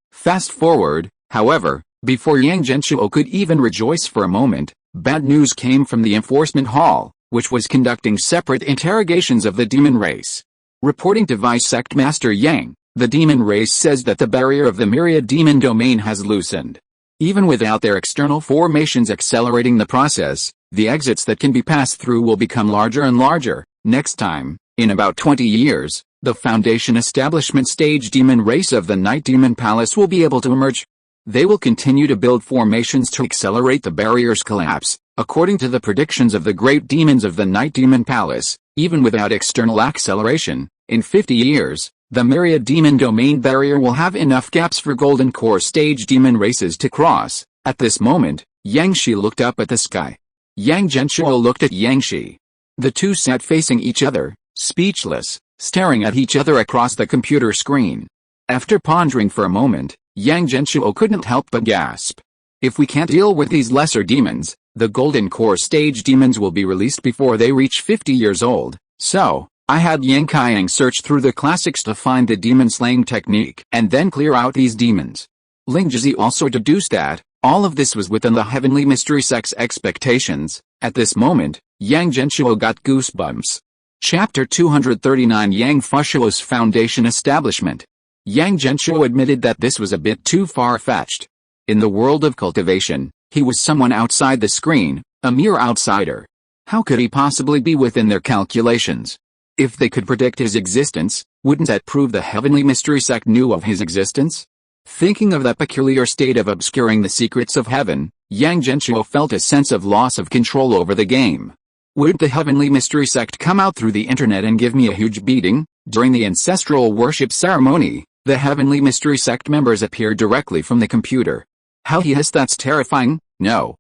A: However, before Yang Genshuo could even rejoice for a moment, bad news came from the enforcement hall, which was conducting separate interrogations of the demon race. Reporting to Vice Sect Master Yang, the demon race says that the barrier of the myriad demon domain has loosened. Even without their external formations accelerating the process, the exits that can be passed through will become larger and larger. Next time, in about 20 years, the Foundation Establishment Stage Demon race of the Night Demon Palace will be able to emerge. They will continue to build formations to accelerate the barrier's collapse. According to the predictions of the great demons of the Night Demon Palace, even without external acceleration, in 50 years, the myriad demon domain barrier will have enough gaps for golden core stage demon races to cross. At this moment, Yang Shi looked up at the sky. Yang Genshuo looked at Yang Shi. The two sat facing each other, speechless, staring at each other across the computer screen. After pondering for a moment, Yang Genshuo couldn't help but gasp. If we can't deal with these lesser demons, the golden core stage demons will be released before they reach 50 years old. So, I had Yang Qiang search through the classics to find the demon-slaying technique and then clear out these demons. Ling Jizi also deduced that all of this was within the Heavenly Mystery Sect's expectations. At this moment, Yang Genshuo got goosebumps. Chapter 239 Yang Fushuo's Foundation Establishment. Yang Genshuo admitted that this was a bit too far-fetched. In the world of cultivation, he was someone outside the screen, a mere outsider. How could he possibly be within their calculations? If they could predict his existence, wouldn't that prove the Heavenly Mystery Sect knew of his existence? Thinking of that peculiar state of obscuring the secrets of heaven, Yang Genshuo felt a sense of loss of control over the game. Would the Heavenly Mystery Sect come out through the internet and give me a huge beating? During the ancestral worship ceremony, the Heavenly Mystery Sect members appeared directly from the computer. How yes, that's terrifying. No.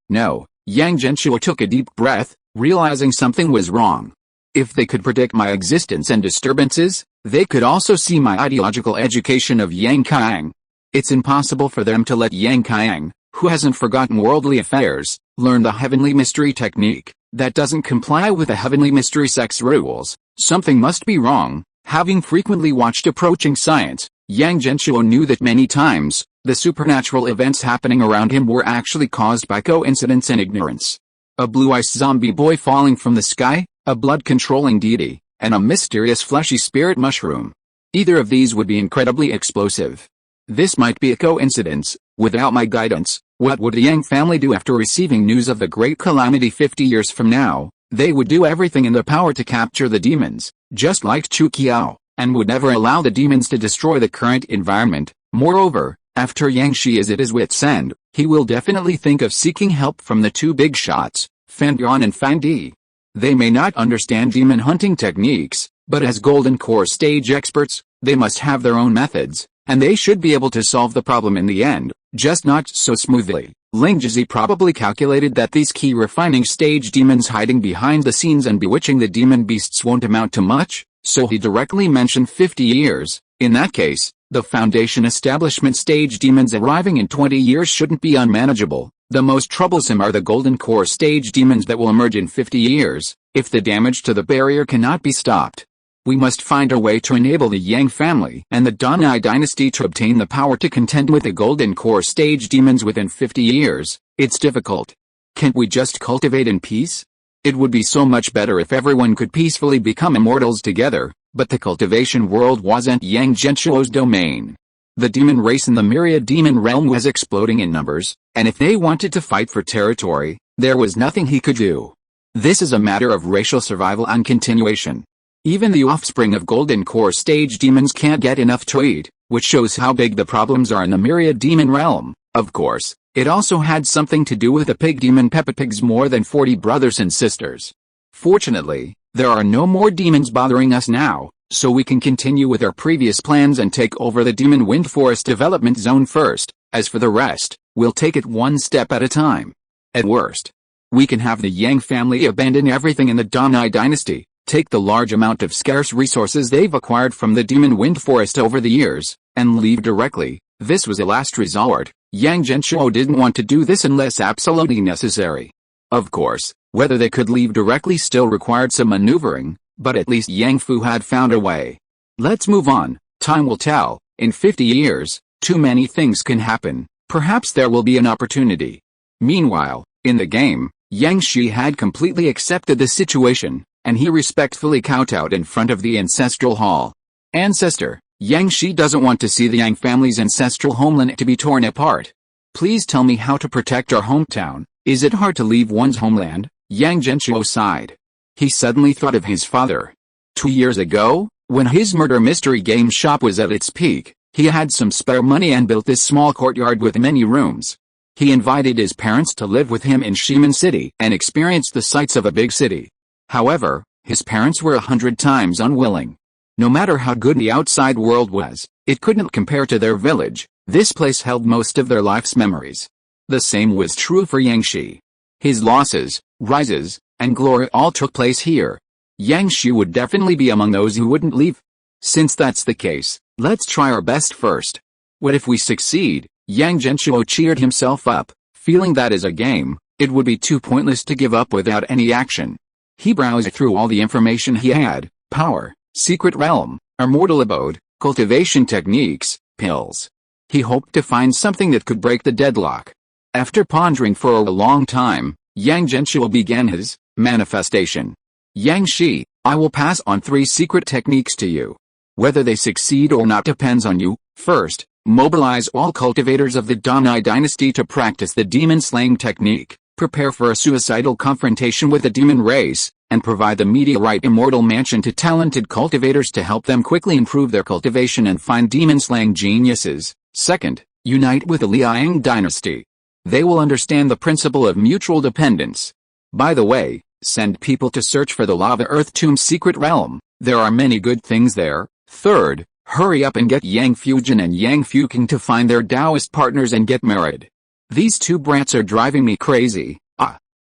A: Yang Genshuo took a deep breath, realizing something was wrong. If they could predict my existence and disturbances, they could also see my ideological education of Yang Qiang. It's impossible for them to let Yang Qiang, who hasn't forgotten worldly affairs, learn the Heavenly Mystery technique. That doesn't comply with the Heavenly Mystery Sect's rules. Something must be wrong. Having frequently watched approaching science, Yang Genshuo knew that many times, the supernatural events happening around him were actually caused by coincidence and ignorance. A blue-eyed zombie boy falling from the sky, a blood-controlling deity, and a mysterious fleshy spirit mushroom. Either of these would be incredibly explosive. This might be a coincidence. Without my guidance, what would the Yang family do after receiving news of the great calamity 50 years from now? They would do everything in their power to capture the demons, just like Chu Qiao, and would never allow the demons to destroy the current environment. Moreover, after Yang Shi is at his wit's end, he will definitely think of seeking help from the two big shots. Fandian and Fandi. They may not understand demon hunting techniques, but as golden core stage experts, they must have their own methods, and they should be able to solve the problem in the end, just not so smoothly. Ling Jizi probably calculated that these key refining stage demons hiding behind the scenes and bewitching the demon beasts won't amount to much, so he directly mentioned 50 years. In that case, the foundation establishment stage demons arriving in 20 years shouldn't be unmanageable. The most troublesome are the golden core stage demons that will emerge in 50 years, if the damage to the barrier cannot be stopped. We must find a way to enable the Yang family and the Danai dynasty to obtain the power to contend with the golden core stage demons within 50 years. It's difficult. Can't we just cultivate in peace? It would be so much better if everyone could peacefully become immortals together, but the cultivation world wasn't Yang Genshuo's domain. The demon race in the myriad demon realm was exploding in numbers, and if they wanted to fight for territory, there was nothing he could do. This is a matter of racial survival and continuation. Even the offspring of golden core stage demons can't get enough to eat, which shows how big the problems are in the myriad demon realm. Of course, it also had something to do with the pig demon Peppa Pig's more than 40 brothers and sisters. Fortunately, there are no more demons bothering us now, so we can continue with our previous plans and take over the Demon Wind Forest development zone first. As for the rest, we'll take it one step at a time. At worst, we can have the Yang family abandon everything in the Danai dynasty, take the large amount of scarce resources they've acquired from the Demon Wind Forest over the years, and leave directly. This was a last resort. Yang Genshuo didn't want to do this unless absolutely necessary. Of course, whether they could leave directly still required some maneuvering, but at least Yang Fu had found a way. Let's move on. Time will tell. In 50 years, too many things can happen. Perhaps there will be an opportunity. Meanwhile, in the game, Yang Shi had completely accepted the situation, and he respectfully kowtowed in front of the ancestral hall. Ancestor, Yang Shi doesn't want to see the Yang family's ancestral homeland to be torn apart. Please tell me how to protect our hometown. Is it hard to leave one's homeland? Yang Genshuo sighed. He suddenly thought of his father. 2 years ago, when his murder mystery game shop was at its peak, he had some spare money and built this small courtyard with many rooms. He invited his parents to live with him in Shiman City and experience the sights of a big city. However, his parents were 100 times unwilling. No matter how good the outside world was, it couldn't compare to their village. This place held most of their life's memories. The same was true for Yang Shi. His losses, rises, and glory all took place here. Yang Shi would definitely be among those who wouldn't leave. Since that's the case, let's try our best first. What if we succeed? Yang Genshuo cheered himself up, feeling that as a game, it would be too pointless to give up without any action. He browsed through all the information he had: power, secret realm, immortal abode, cultivation techniques, pills. He hoped to find something that could break the deadlock. After pondering for a long time, Yang Genshuo began his manifestation. Yang Shi, I will pass on 3 secret techniques to you. Whether they succeed or not depends on you. First, mobilize all cultivators of the Danai dynasty to practice the demon-slaying technique, prepare for a suicidal confrontation with the demon race, and provide the meteorite immortal mansion to talented cultivators to help them quickly improve their cultivation and find demon-slaying geniuses. Second, unite with the Liang dynasty. They will understand the principle of mutual dependence. By the way, send people to search for the Lava Earth Tomb secret realm. There are many good things there. Third, hurry up and get Yang Fujin and Yang Fuking to find their Taoist partners and get married. These 2 brats are driving me crazy.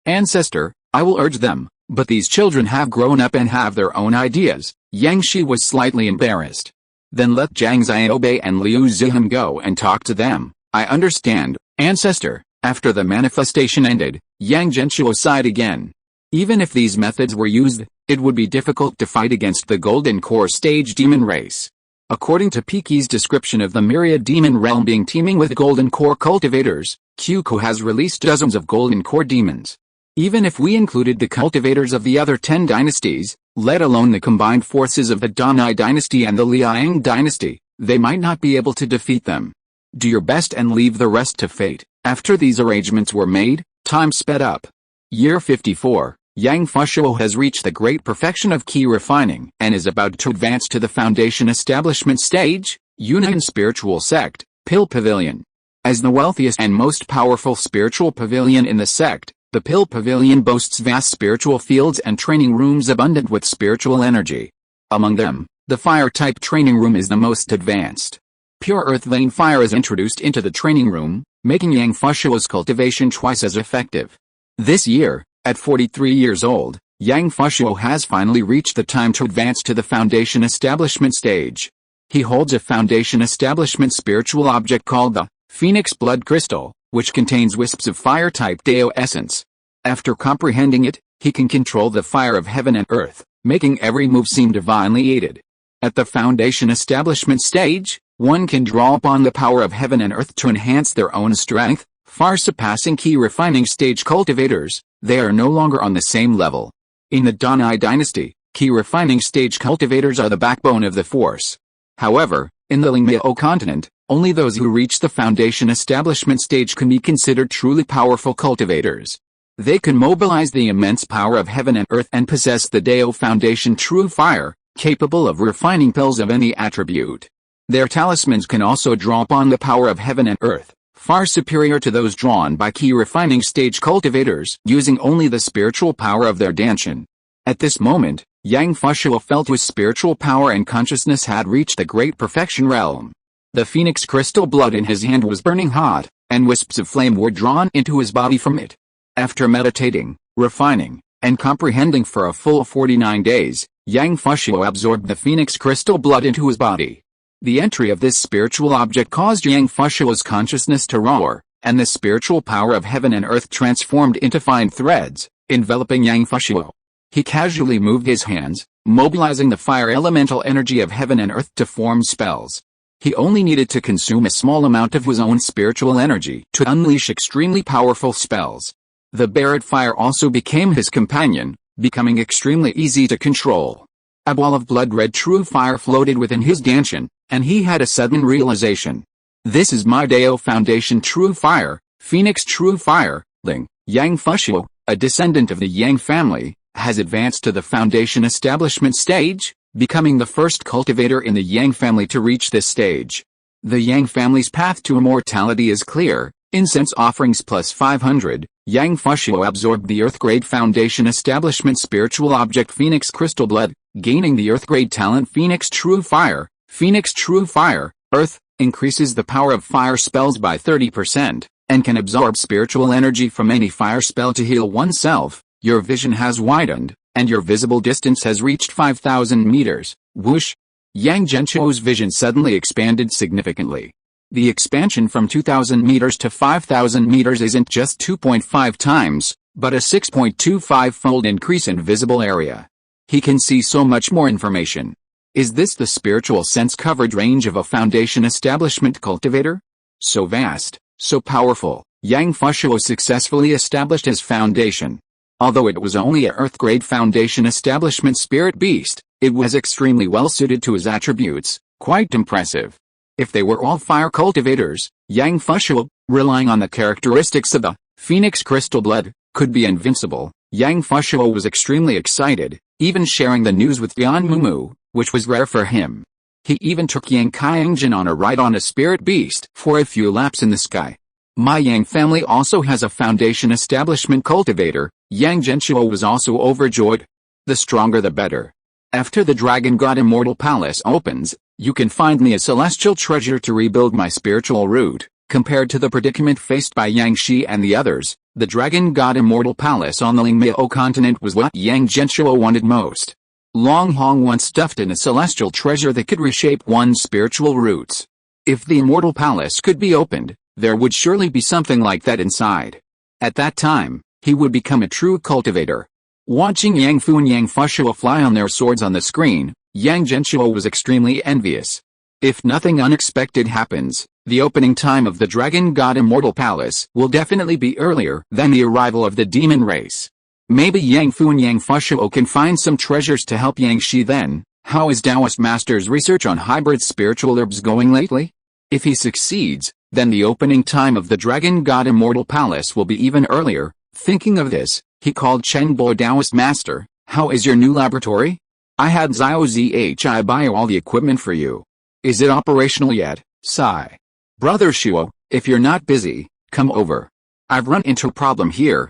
A: Ancestor, I will urge them, but these children have grown up and have their own ideas. Yang Shi was slightly embarrassed. Then let Zhang Xiaobei and Liu Ziham go and talk to them. I understand, Ancestor. After the manifestation ended, Yang Genshuo sighed again. Even if these methods were used, it would be difficult to fight against the Golden Core stage demon race. According to Piki's description of the myriad demon realm being teeming with Golden Core cultivators, QQ has released dozens of Golden Core demons. Even if we included the cultivators of the other 10 dynasties, let alone the combined forces of the Danai dynasty and the Liang dynasty, they might not be able to defeat them. Do your best and leave the rest to fate. After these arrangements were made, time sped up. Year 54, Yang Fushuo has reached the great perfection of key refining and is about to advance to the foundation establishment stage, Yunnan spiritual sect, Pill Pavilion. As the wealthiest and most powerful spiritual pavilion in the sect, The Pill Pavilion boasts vast spiritual fields and training rooms abundant with spiritual energy. Among them, the fire-type training room is the most advanced. Pure earth vein fire is introduced into the training room, making Yang Fushuo's cultivation twice as effective. This year, at 43 years old, Yang Fushuo has finally reached the time to advance to the foundation establishment stage. He holds a foundation establishment spiritual object called the Phoenix Blood Crystal, which contains wisps of fire-type Dao essence. After comprehending it, he can control the fire of heaven and earth, making every move seem divinely aided. At the foundation establishment stage, one can draw upon the power of heaven and earth to enhance their own strength, far surpassing key refining stage cultivators. They are no longer on the same level. In the Danai dynasty, key refining stage cultivators are the backbone of the force. However, in the Lingmiao continent, only those who reach the foundation establishment stage can be considered truly powerful cultivators. They can mobilize the immense power of heaven and earth and possess the Dao foundation true fire, capable of refining pills of any attribute. Their talismans can also draw upon the power of heaven and earth, far superior to those drawn by key refining stage cultivators using only the spiritual power of their danshan. At this moment, Yang Fushuo felt his spiritual power and consciousness had reached the great perfection realm. The phoenix crystal blood in his hand was burning hot, and wisps of flame were drawn into his body from it. After meditating, refining, and comprehending for a full 49 days, Yang Fushuo absorbed the phoenix crystal blood into his body. The entry of this spiritual object caused Yang Fushuo's consciousness to roar, and the spiritual power of heaven and earth transformed into fine threads, enveloping Yang Fushuo. He casually moved his hands, mobilizing the fire elemental energy of heaven and earth to form spells. He only needed to consume a small amount of his own spiritual energy to unleash extremely powerful spells. The Barret fire also became his companion, becoming extremely easy to control. A ball of blood-red true fire floated within his danshan, and he had a sudden realization. This is my Dao Foundation true fire, Phoenix true fire, Ling. Yang Fushuo, a descendant of the Yang family, has advanced to the foundation establishment stage, becoming the first cultivator in the Yang family to reach this stage. The Yang family's path to immortality is clear. Incense offerings plus 500, Yang Fushuo absorbed the Earth-grade foundation establishment spiritual object Phoenix Crystal Blood, gaining the Earth-grade talent Phoenix True Fire. Phoenix True Fire, Earth, increases the power of fire spells by 30%, and can absorb spiritual energy from any fire spell to heal oneself. Your vision has widened, and your visible distance has reached 5,000 meters. Whoosh! Yang Genshuo's vision suddenly expanded significantly. The expansion from 2,000 meters to 5,000 meters isn't just 2.5 times, but a 6.25-fold increase in visible area. He can see so much more information. Is this the spiritual sense coverage range of a foundation establishment cultivator? So vast, so powerful, Yang Fushuo successfully established his foundation. Although it was only a Earth-grade foundation establishment spirit beast, it was extremely well suited to his attributes, quite impressive. If they were all fire cultivators, Yang Fushuo, relying on the characteristics of the Phoenix Crystal Blood, could be invincible. Yang Fushuo was extremely excited, even sharing the news with Yan Mumu, which was rare for him. He even took Yang Qiangjin on a ride on a spirit beast for a few laps in the sky. My Yang family also has a foundation establishment cultivator. Yang Genshuo was also overjoyed. The stronger the better. After the Dragon God Immortal Palace opens, you can find me a celestial treasure to rebuild my spiritual root. Compared to the predicament faced by Yang Shi and the others, the Dragon God Immortal Palace on the Lingmiao continent was what Yang Genshuo wanted most. Long Hong once stuffed in a celestial treasure that could reshape one's spiritual roots. If the Immortal Palace could be opened, there would surely be something like that inside. At that time, he would become a true cultivator. Watching Yang Fu and Yang Fushuo fly on their swords on the screen, Yang Genshuo was extremely envious. If nothing unexpected happens, the opening time of the Dragon God Immortal Palace will definitely be earlier than the arrival of the demon race. Maybe Yang Fu and Yang Fushuo can find some treasures to help Yang Shi then. How is Taoist Master's research on hybrid spiritual herbs going lately? If he succeeds, then the opening time of the Dragon God Immortal Palace will be even earlier. Thinking of this, he called Chen Bo Taoist Master. How is your new laboratory? I had Zhao Zhi buy all the equipment for you. Is it operational yet? Sigh. Brother Shuo, if you're not busy, come over. I've run into a problem here.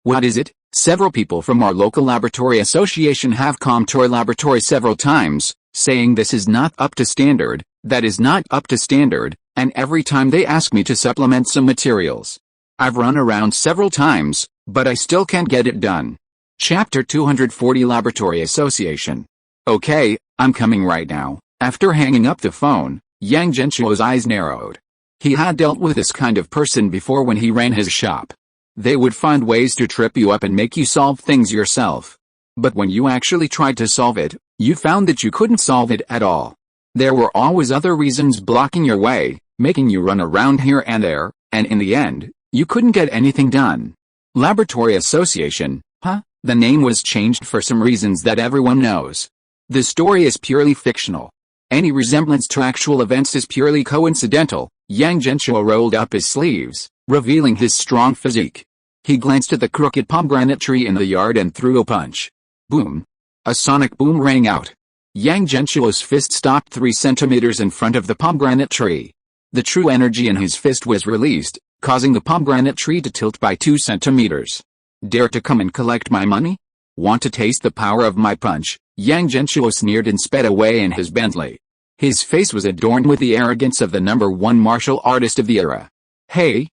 A: What is it? Several people from our local laboratory association have come to our laboratory several times, saying this is not up to standard, that is not up to standard, and every time they ask me to supplement some materials. I've run around several times, but I still can't get it done. Chapter 240 Laboratory Association. Okay, I'm coming right now. After hanging up the phone, Yang Genshuo's eyes narrowed. He had dealt with this kind of person before when he ran his shop. They would find ways to trip you up and make you solve things yourself. But when you actually tried to solve it, you found that you couldn't solve it at all. There were always other reasons blocking your way, making you run around here and there, and in the end, you couldn't get anything done. Laboratory Association, huh? The name was changed for some reasons that everyone knows. The story is purely fictional. Any resemblance to actual events is purely coincidental. Yang Genshuo rolled up his sleeves, revealing his strong physique. He glanced at the crooked pomegranate tree in the yard and threw a punch. Boom! A sonic boom rang out. Yang Genshuo's fist stopped 3 centimeters in front of the pomegranate tree. The true energy in his fist was released, causing the pomegranate tree to tilt by 2 centimeters. Dare to come and collect my money? Want to taste the power of my punch? Yang Genshuo sneered and sped away in his Bentley. His face was adorned with the arrogance of the #1 martial artist of the era. Hey,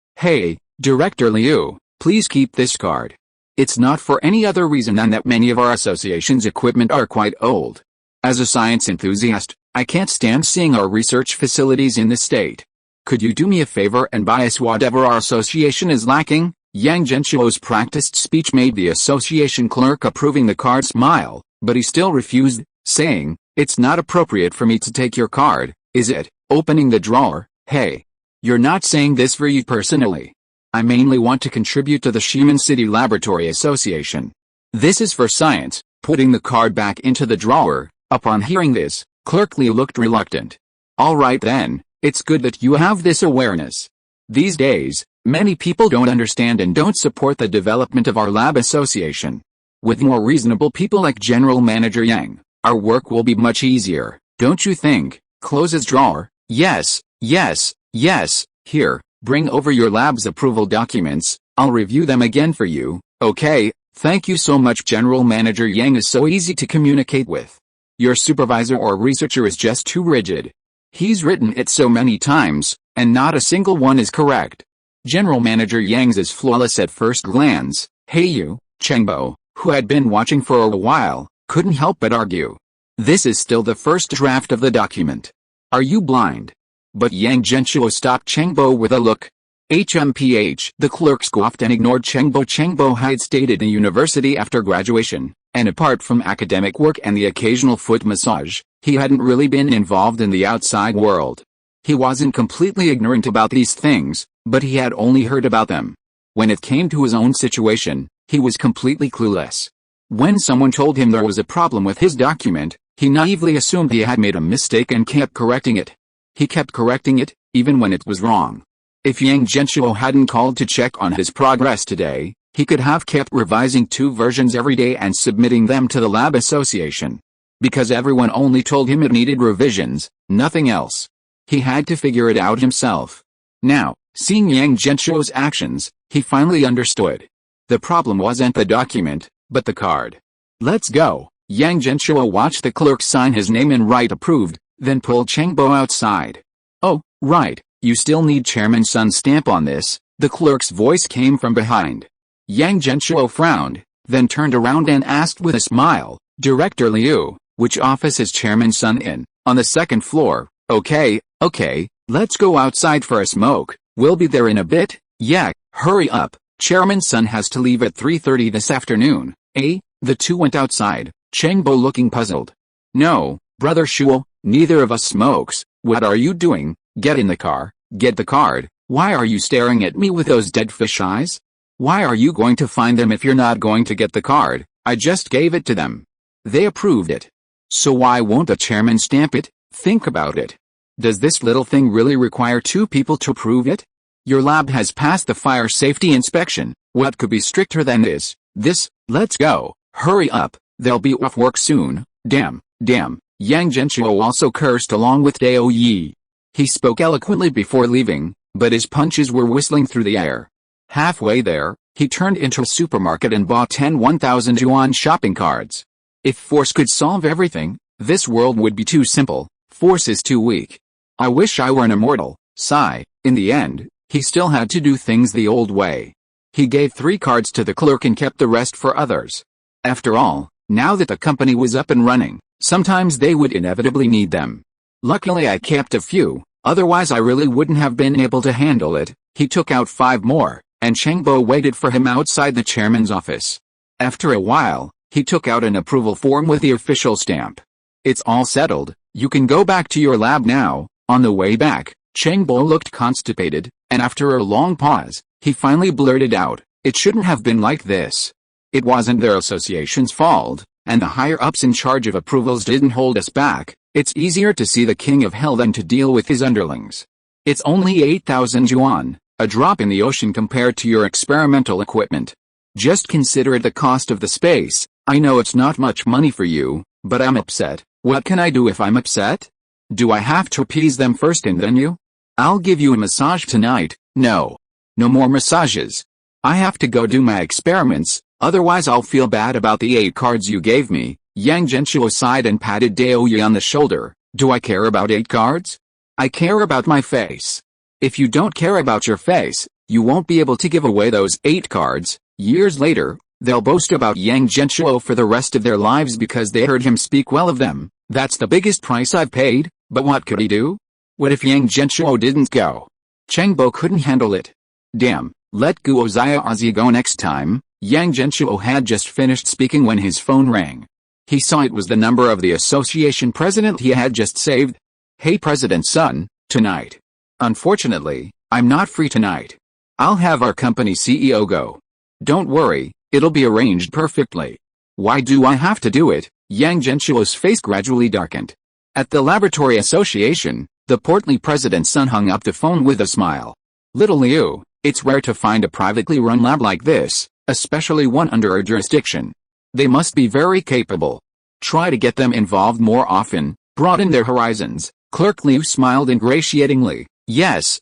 A: Director Liu, please keep this card. It's not for any other reason than that many of our association's equipment are quite old. As a science enthusiast, I can't stand seeing our research facilities in this state. Could you do me a favor and buy us whatever our association is lacking? Yang Genshuo's practiced speech made the association clerk approving the card smile, but he still refused, saying, "It's not appropriate for me to take your card, is it?" Opening the drawer, "Hey. You're not saying this for you personally. I mainly want to contribute to the Ximen City Laboratory Association. This is for science." Putting the card back into the drawer, upon hearing this, Clerk Liu looked reluctant. "All right then, it's good that you have this awareness. These days, many people don't understand and don't support the development of our lab association. With more reasonable people like General Manager Yang, our work will be much easier, don't you think?" Close his drawer. Yes. Here, bring over your lab's approval documents, I'll review them again for you. Okay, thank you so much. General Manager Yang is so easy to communicate with. Your supervisor or researcher is just too rigid. He's written it so many times, and not a single one is correct. General Manager Yang's is flawless at first glance. Hey you, Chengbo, who had been watching for a while, couldn't help but argue. This is still the first draft of the document. Are you blind? But Yang Genshuo stopped Chengbo with a look. HMPH. The clerk scoffed and ignored Chengbo. Chengbo had stayed at the university after graduation, and apart from academic work and the occasional foot massage, he hadn't really been involved in the outside world. He wasn't completely ignorant about these things, but he had only heard about them. When it came to his own situation, he was completely clueless. When someone told him there was a problem with his document, he naively assumed he had made a mistake and kept correcting it. He kept correcting it, even when it was wrong. If Yang Genshuo hadn't called to check on his progress today, he could have kept revising 2 versions every day and submitting them to the lab association. Because everyone only told him it needed revisions, nothing else. He had to figure it out himself. Now, seeing Yang Genshuo's actions, he finally understood. The problem wasn't the document, but the card. Let's go. Yang Genshuo watched the clerk sign his name and write approved, then pulled Chengbo outside. Oh, right, you still need Chairman Sun's stamp on this. The clerk's voice came from behind. Yang Genshuo frowned, then turned around and asked with a smile, Director Liu, which office is Chairman Sun in? On the 2nd floor. Okay, let's go outside for a smoke. We'll be there in a bit. Yeah, hurry up. Chairman Sun has to leave at 3:30 this afternoon. The two went outside, Chengbo looking puzzled. No, Brother Shuo, neither of us smokes. What are you doing? Get in the car, get the card. Why are you staring at me with those dead fish eyes? Why are you going to find them if you're not going to get the card? I just gave it to them. They approved it. So why won't the chairman stamp it? Think about it. Does this little thing really require 2 people to approve it? Your lab has passed the fire safety inspection. What could be stricter than this? Let's go. Hurry up. They'll be off work soon. Damn. Yang Genshuo also cursed along with Dao Yi. He spoke eloquently before leaving, but his punches were whistling through the air. Halfway there, He turned into a supermarket and bought 10 1,000 yuan shopping carts. If force could solve everything, this world would be too simple. Force is too weak. I wish I were an immortal. Sigh. In the end, he still had to do things the old way. He gave 3 cards to the clerk and kept the rest for others. After all, now that the company was up and running, sometimes they would inevitably need them. Luckily I kept a few, otherwise I really wouldn't have been able to handle it. He took out 5 more, and Chengbo waited for him outside the chairman's office. After a while, he took out an approval form with the official stamp. It's all settled, you can go back to your lab now. On the way back, Chengbo looked constipated, and after a long pause, he finally blurted out, "It shouldn't have been like this. It wasn't their association's fault, and the higher-ups in charge of approvals didn't hold us back. It's easier to see the king of hell than to deal with his underlings. It's only 8,000 yuan, a drop in the ocean compared to your experimental equipment. Just consider the cost of the space. I know it's not much money for you, but I'm upset. What can I do if I'm upset? Do I have to appease them first and then you? I'll give you a massage tonight." "No. No more massages. I have to go do my experiments, otherwise I'll feel bad about the 8 cards you gave me." Yang Genshuo sighed and patted Dao Yi on the shoulder. "Do I care about 8 cards? I care about my face. If you don't care about your face, you won't be able to give away those 8 cards." Years later, they'll boast about Yang Genshuo for the rest of their lives because they heard him speak well of them. "That's the biggest price I've paid." But what could he do? What if Yang Genshuo didn't go? Chengbo couldn't handle it. Damn, let Guo Xiaozi go next time. Yang Genshuo had just finished speaking when his phone rang. He saw it was the number of the association president he had just saved. "Hey President's son, tonight. Unfortunately, I'm not free tonight. I'll have our company CEO go. Don't worry, it'll be arranged perfectly." "Why do I have to do it?" Yang Genshuo's face gradually darkened. At the laboratory association, the portly president's son hung up the phone with a smile. "Little Liu, it's rare to find a privately run lab like this, especially one under our jurisdiction. They must be very capable. Try to get them involved more often, broaden their horizons." Clerk Liu smiled ingratiatingly. Yes,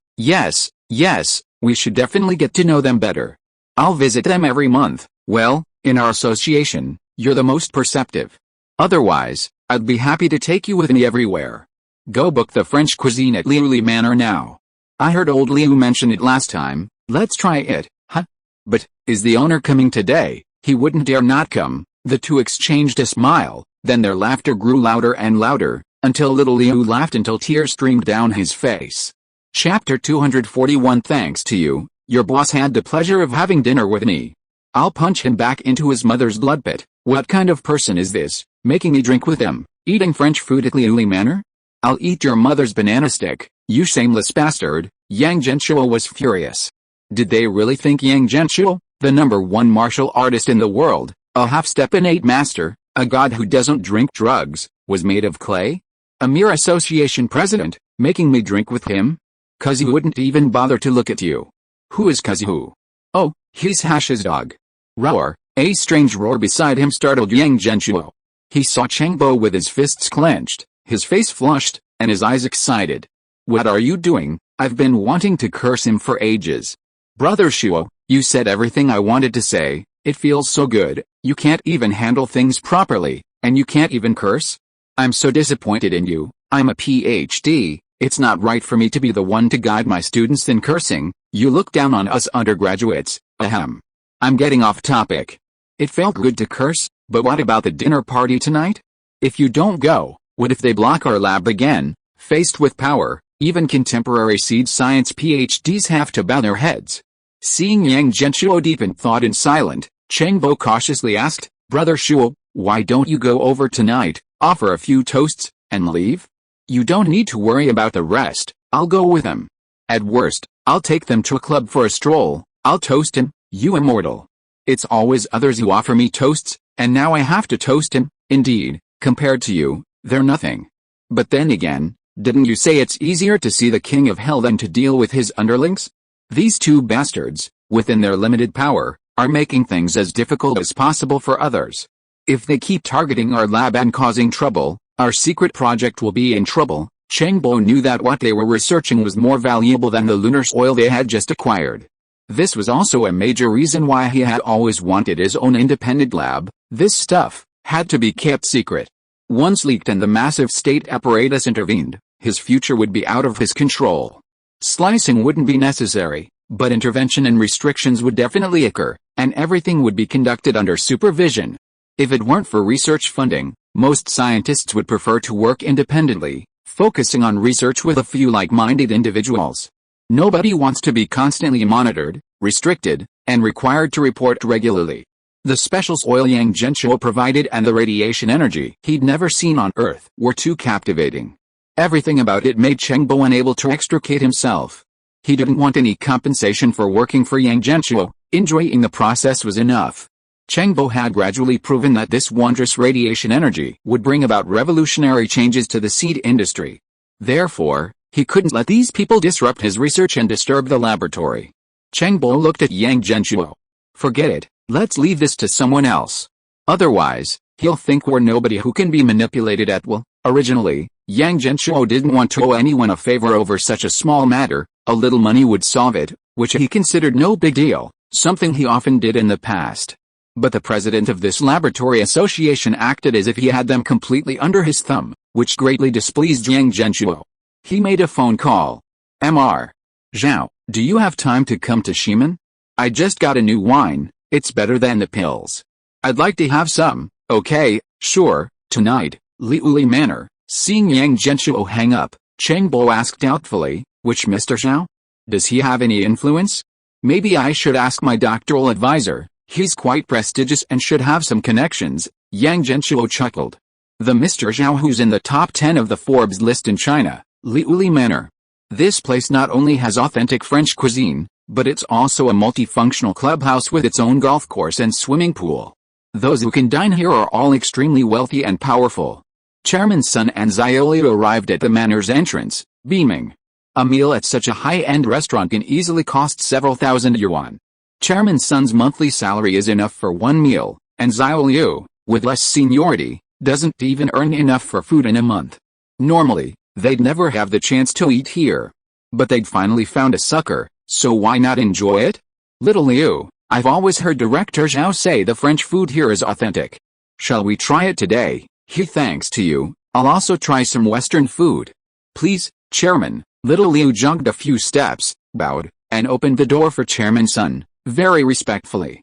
A: we should definitely get to know them better. I'll visit them every month." "Well, in our association, you're the most perceptive. Otherwise, I'd be happy to take you with me everywhere. Go book the French cuisine at Liuli Manor now. I heard old Liu mention it last time. Let's try it." "Huh? But, is the owner coming today?" "He wouldn't dare not come." The two exchanged a smile, then their laughter grew louder and louder, until little Liu laughed until tears streamed down his face. Chapter 241. Thanks to you, your boss had the pleasure of having dinner with me. I'll punch him back into his mother's blood pit. What kind of person is this, making me drink with him, eating French food at Liuli Manor? I'll eat your mother's banana stick, you shameless bastard." Yang Genshuo was furious. Did they really think Yang Genshuo, the #1 martial artist in the world, a half-step innate master, a god who doesn't drink drugs, was made of clay? A mere association president, making me drink with him? Cuzzy wouldn't even bother to look at you. Who is Cuzzy who? Oh, he's Hash's dog. Roar. A strange roar beside him startled Yang Genshuo. He saw Chengbo with his fists clenched, his face flushed, and his eyes excited. "What are you doing?" "I've been wanting to curse him for ages." "Brother Shuo, you said everything I wanted to say. It feels so good. You can't even handle things properly, and you can't even curse? I'm so disappointed in you. I'm a PhD. It's not right for me to be the one to guide my students in cursing. You look down on us undergraduates. Ahem. I'm getting off topic. It felt good to curse, but what about the dinner party tonight? If you don't go, what if they block our lab again? Faced with power, even contemporary seed science PhDs have to bow their heads. Seeing Yang Genshuo deep in thought and silent, Chengbo cautiously asked, "Brother Shuo, why don't you go over tonight, offer a few toasts, and leave? You don't need to worry about the rest. I'll go with them. At worst, I'll take them to a club for a stroll. I'll toast him, you immortal. It's always others who offer me toasts, and now I have to toast him. Indeed, compared to you, they're nothing. But then again, didn't you say it's easier to see the king of hell than to deal with his underlings? These two bastards, within their limited power, are making things as difficult as possible for others. If they keep targeting our lab and causing trouble, our secret project will be in trouble." Chengbo knew that what they were researching was more valuable than the lunar soil they had just acquired. This was also a major reason why he had always wanted his own independent lab. This stuff had to be kept secret. Once leaked and the massive state apparatus intervened, his future would be out of his control. Slicing wouldn't be necessary, but intervention and restrictions would definitely occur, and everything would be conducted under supervision. If it weren't for research funding, most scientists would prefer to work independently, focusing on research with a few like-minded individuals. Nobody wants to be constantly monitored, restricted, and required to report regularly. The special oil Yang Genshuo provided and the radiation energy he'd never seen on Earth were too captivating. Everything about it made Chengbo unable to extricate himself. He didn't want any compensation for working for Yang Genshuo. Enjoying the process was enough. Chengbo had gradually proven that this wondrous radiation energy would bring about revolutionary changes to the seed industry. Therefore, he couldn't let these people disrupt his research and disturb the laboratory. Chengbo looked at Yang Genshuo. Forget it, let's leave this to someone else. Otherwise, he'll think we're nobody who can be manipulated at will. Originally, Yang Genshuo didn't want to owe anyone a favor over such a small matter. A little money would solve it, which he considered no big deal, something he often did in the past. But the president of this laboratory association acted as if he had them completely under his thumb, which greatly displeased Yang Genshuo. He made a phone call. Mr. Zhao, do you have time to come to Shimen? I just got a new wine, it's better than the pills. I'd like to have some. Okay, sure, tonight, Liuli Manor. Seeing Yang Genshuo hang up, Chengbo asked doubtfully, which Mr. Zhao? Does he have any influence? Maybe I should ask my doctoral advisor, he's quite prestigious and should have some connections. Yang Genshuo chuckled. The Mr. Zhao who's in the top 10 of the Forbes list in China, Liuli Manor. This place not only has authentic French cuisine, but it's also a multifunctional clubhouse with its own golf course and swimming pool. Those who can dine here are all extremely wealthy and powerful. Chairman's son and Xiaoliu arrived at the manor's entrance, beaming. A meal at such a high-end restaurant can easily cost several thousand yuan. Chairman's son's monthly salary is enough for one meal, and Xiaoliu, with less seniority, doesn't even earn enough for food in a month. Normally, they'd never have the chance to eat here. But they'd finally found a sucker, so why not enjoy it? Little Liu, I've always heard Director Zhao say the French food here is authentic. Shall we try it today? Thanks to you, I'll also try some Western food. Please, Chairman. Little Liu jogged a few steps, bowed, and opened the door for Chairman's son, very respectfully.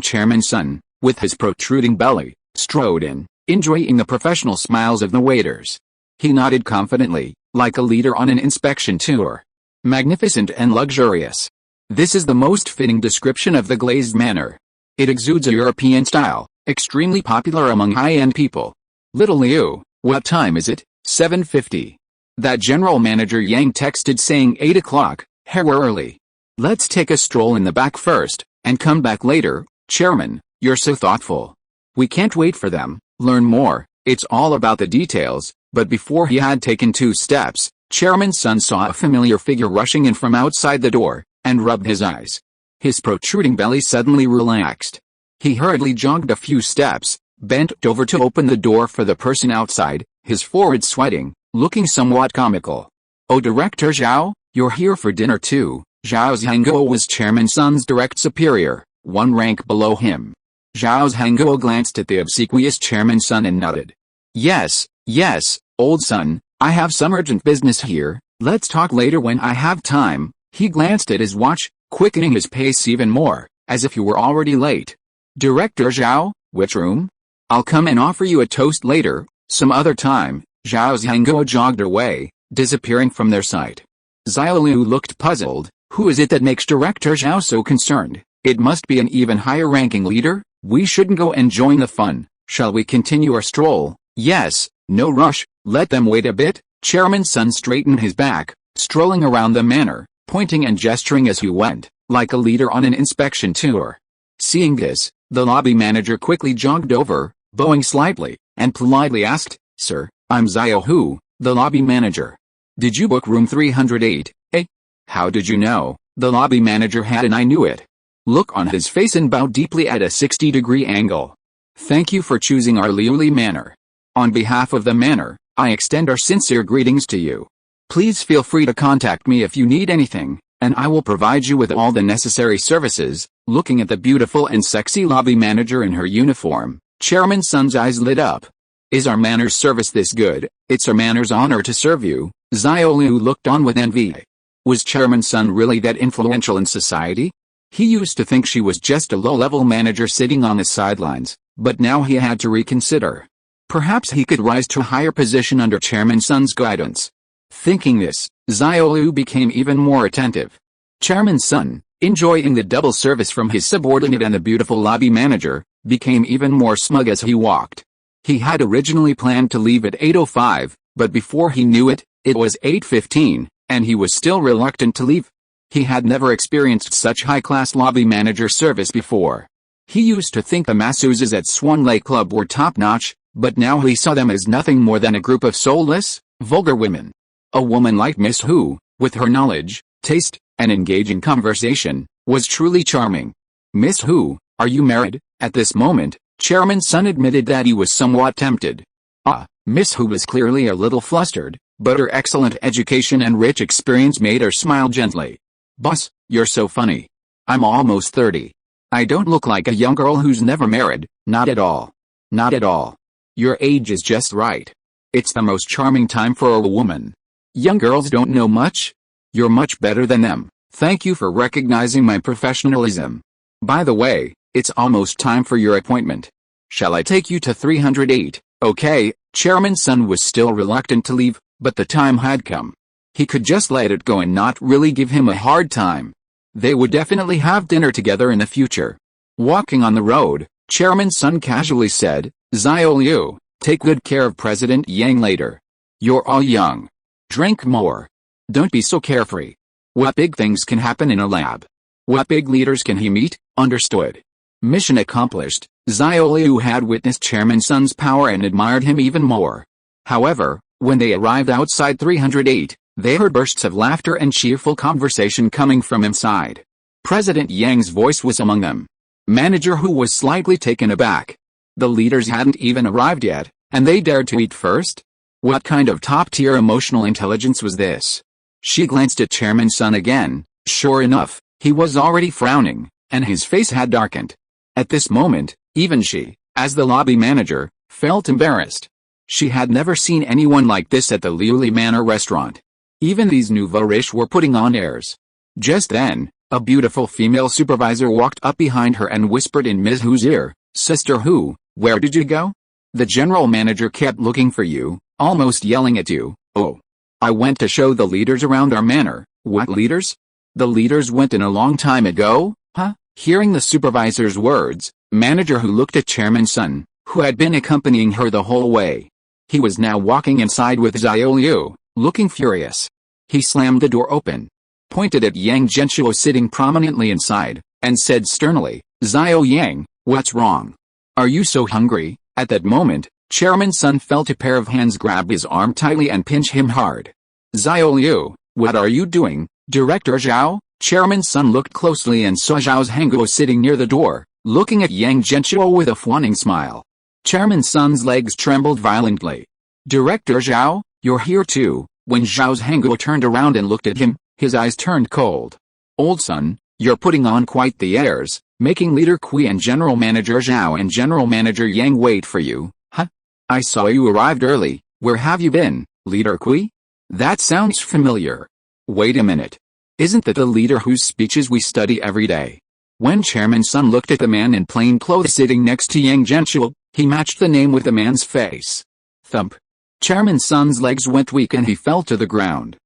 A: Chairman's son, with his protruding belly, strode in, enjoying the professional smiles of the waiters. He nodded confidently, like a leader on an inspection tour. Magnificent and luxurious. This is the most fitting description of the glazed manor. It exudes a European style, extremely popular among high-end people. Little Liu, what time is it? 7:50. That general manager Yang texted saying 8 o'clock, we're early. Let's take a stroll in the back first, and come back later. Chairman, you're so thoughtful. We can't wait for them, learn more, it's all about the details. But before he had taken 2 steps, Chairman's son saw a familiar figure rushing in from outside the door, and rubbed his eyes. His protruding belly suddenly relaxed. He hurriedly jogged a few steps, bent over to open the door for the person outside, his forehead sweating, looking somewhat comical. Oh, Director Zhao, you're here for dinner too. Zhao Zhangguo was Chairman's son's direct superior, one rank below him. Zhao Zhangguo glanced at the obsequious Chairman's son and nodded. Yes, old son, I have some urgent business here, let's talk later when I have time. He glanced at his watch, quickening his pace even more, as if he were already late. Director Zhao, which room? I'll come and offer you a toast later, some other time. Zhao Zhangguo jogged away, disappearing from their sight. Xiaoliu looked puzzled. Who is it that makes Director Zhao so concerned? It must be an even higher-ranking leader. We shouldn't go and join the fun. Shall we continue our stroll? Yes, no rush, let them wait a bit. Chairman's son straightened his back, strolling around the manor, pointing and gesturing as he went, like a leader on an inspection tour. Seeing this, the lobby manager quickly jogged over, bowing slightly, and politely asked, Sir, I'm Xiao Hu, the lobby manager. Did you book room 308? How did you know? The lobby manager had an I knew it look on his face and bowed deeply at a 60-degree angle. Thank you for choosing our Liuli Manor. On behalf of the manor, I extend our sincere greetings to you. Please feel free to contact me if you need anything. And I will provide you with all the necessary services." Looking at the beautiful and sexy lobby manager in her uniform, Chairman Sun's eyes lit up. "Is our manners service this good? It's our manners honor to serve you." Xiao Liu looked on with envy. Was Chairman Sun really that influential in society? He used to think she was just a low-level manager sitting on the sidelines, but now he had to reconsider. Perhaps he could rise to a higher position under Chairman Sun's guidance. Thinking this, Xiao Liu became even more attentive. Chairman Sun, enjoying the double service from his subordinate and the beautiful lobby manager, became even more smug as he walked. He had originally planned to leave at 8:05, but before he knew it, it was 8:15, and he was still reluctant to leave. He had never experienced such high-class lobby manager service before. He used to think the masseuses at Swan Lake Club were top-notch, but now he saw them as nothing more than a group of soulless, vulgar women. A woman like Miss Hu, with her knowledge, taste, and engaging conversation, was truly charming. "Miss Hu, are you married?" At this moment, Chairman Sun admitted that he was somewhat tempted. Miss Hu was clearly a little flustered, but her excellent education and rich experience made her smile gently. "Boss, you're so funny. I'm almost 30. I don't look like a young girl who's never married, not at all. Not at all. Your age is just right. It's the most charming time for a woman. Young girls don't know much. You're much better than them. Thank you for recognizing my professionalism. By the way, it's almost time for your appointment. Shall I take you to 308? Okay." Chairman Sun was still reluctant to leave, but the time had come. He could just let it go and not really give him a hard time. They would definitely have dinner together in the future. Walking on the road, Chairman Sun casually said, "Xiao Liu, take good care of President Yang later. You're all young. Drink more. Don't be so carefree. What big things can happen in a lab? What big leaders can he meet?" Understood. Mission accomplished. Xiao Liu had witnessed Chairman Sun's power and admired him even more. However, when they arrived outside 308, they heard bursts of laughter and cheerful conversation coming from inside. President Yang's voice was among them. Manager Hu was slightly taken aback. The leaders hadn't even arrived yet, and they dared to eat first? What kind of top-tier emotional intelligence was this? She glanced at Chairman Sun again. Sure enough, he was already frowning, and his face had darkened. At this moment, even she, as the lobby manager, felt embarrassed. She had never seen anyone like this at the Liuli Manor restaurant. Even these nouveau riche were putting on airs. Just then, a beautiful female supervisor walked up behind her and whispered in Ms. Hu's ear, "Sister Hu, where did you go? The general manager kept looking for you, almost yelling at you." "Oh. I went to show the leaders around our manor." "What leaders? The leaders went in a long time ago, huh?" Hearing the supervisor's words, Manager Hu looked at Chairman Sun, who had been accompanying her the whole way. He was now walking inside with Xiao Liu, looking furious. He slammed the door open, pointed at Yang Genshuo sitting prominently inside, and said sternly, "Xiao Yang, what's wrong? Are you so hungry?" At that moment, Chairman Sun felt a pair of hands grab his arm tightly and pinch him hard. "Xiao Liu, what are you doing, Director Zhao?" Chairman Sun looked closely and saw Zhao's Hanguo sitting near the door, looking at Yang Genshuo with a fawning smile. Chairman Sun's legs trembled violently. "Director Zhao, you're here too." When Zhao's Hanguo turned around and looked at him, his eyes turned cold. "Old son, you're putting on quite the airs, making Leader Kui and General Manager Zhao and General Manager Yang wait for you, huh? I saw you arrived early. Where have you been, Leader Kui? That sounds familiar. Wait a minute. Isn't that the leader whose speeches we study every day?" When Chairman Sun looked at the man in plain clothes sitting next to Yang Genshuo, he matched the name with the man's face. Thump. Chairman Sun's legs went weak and he fell to the ground.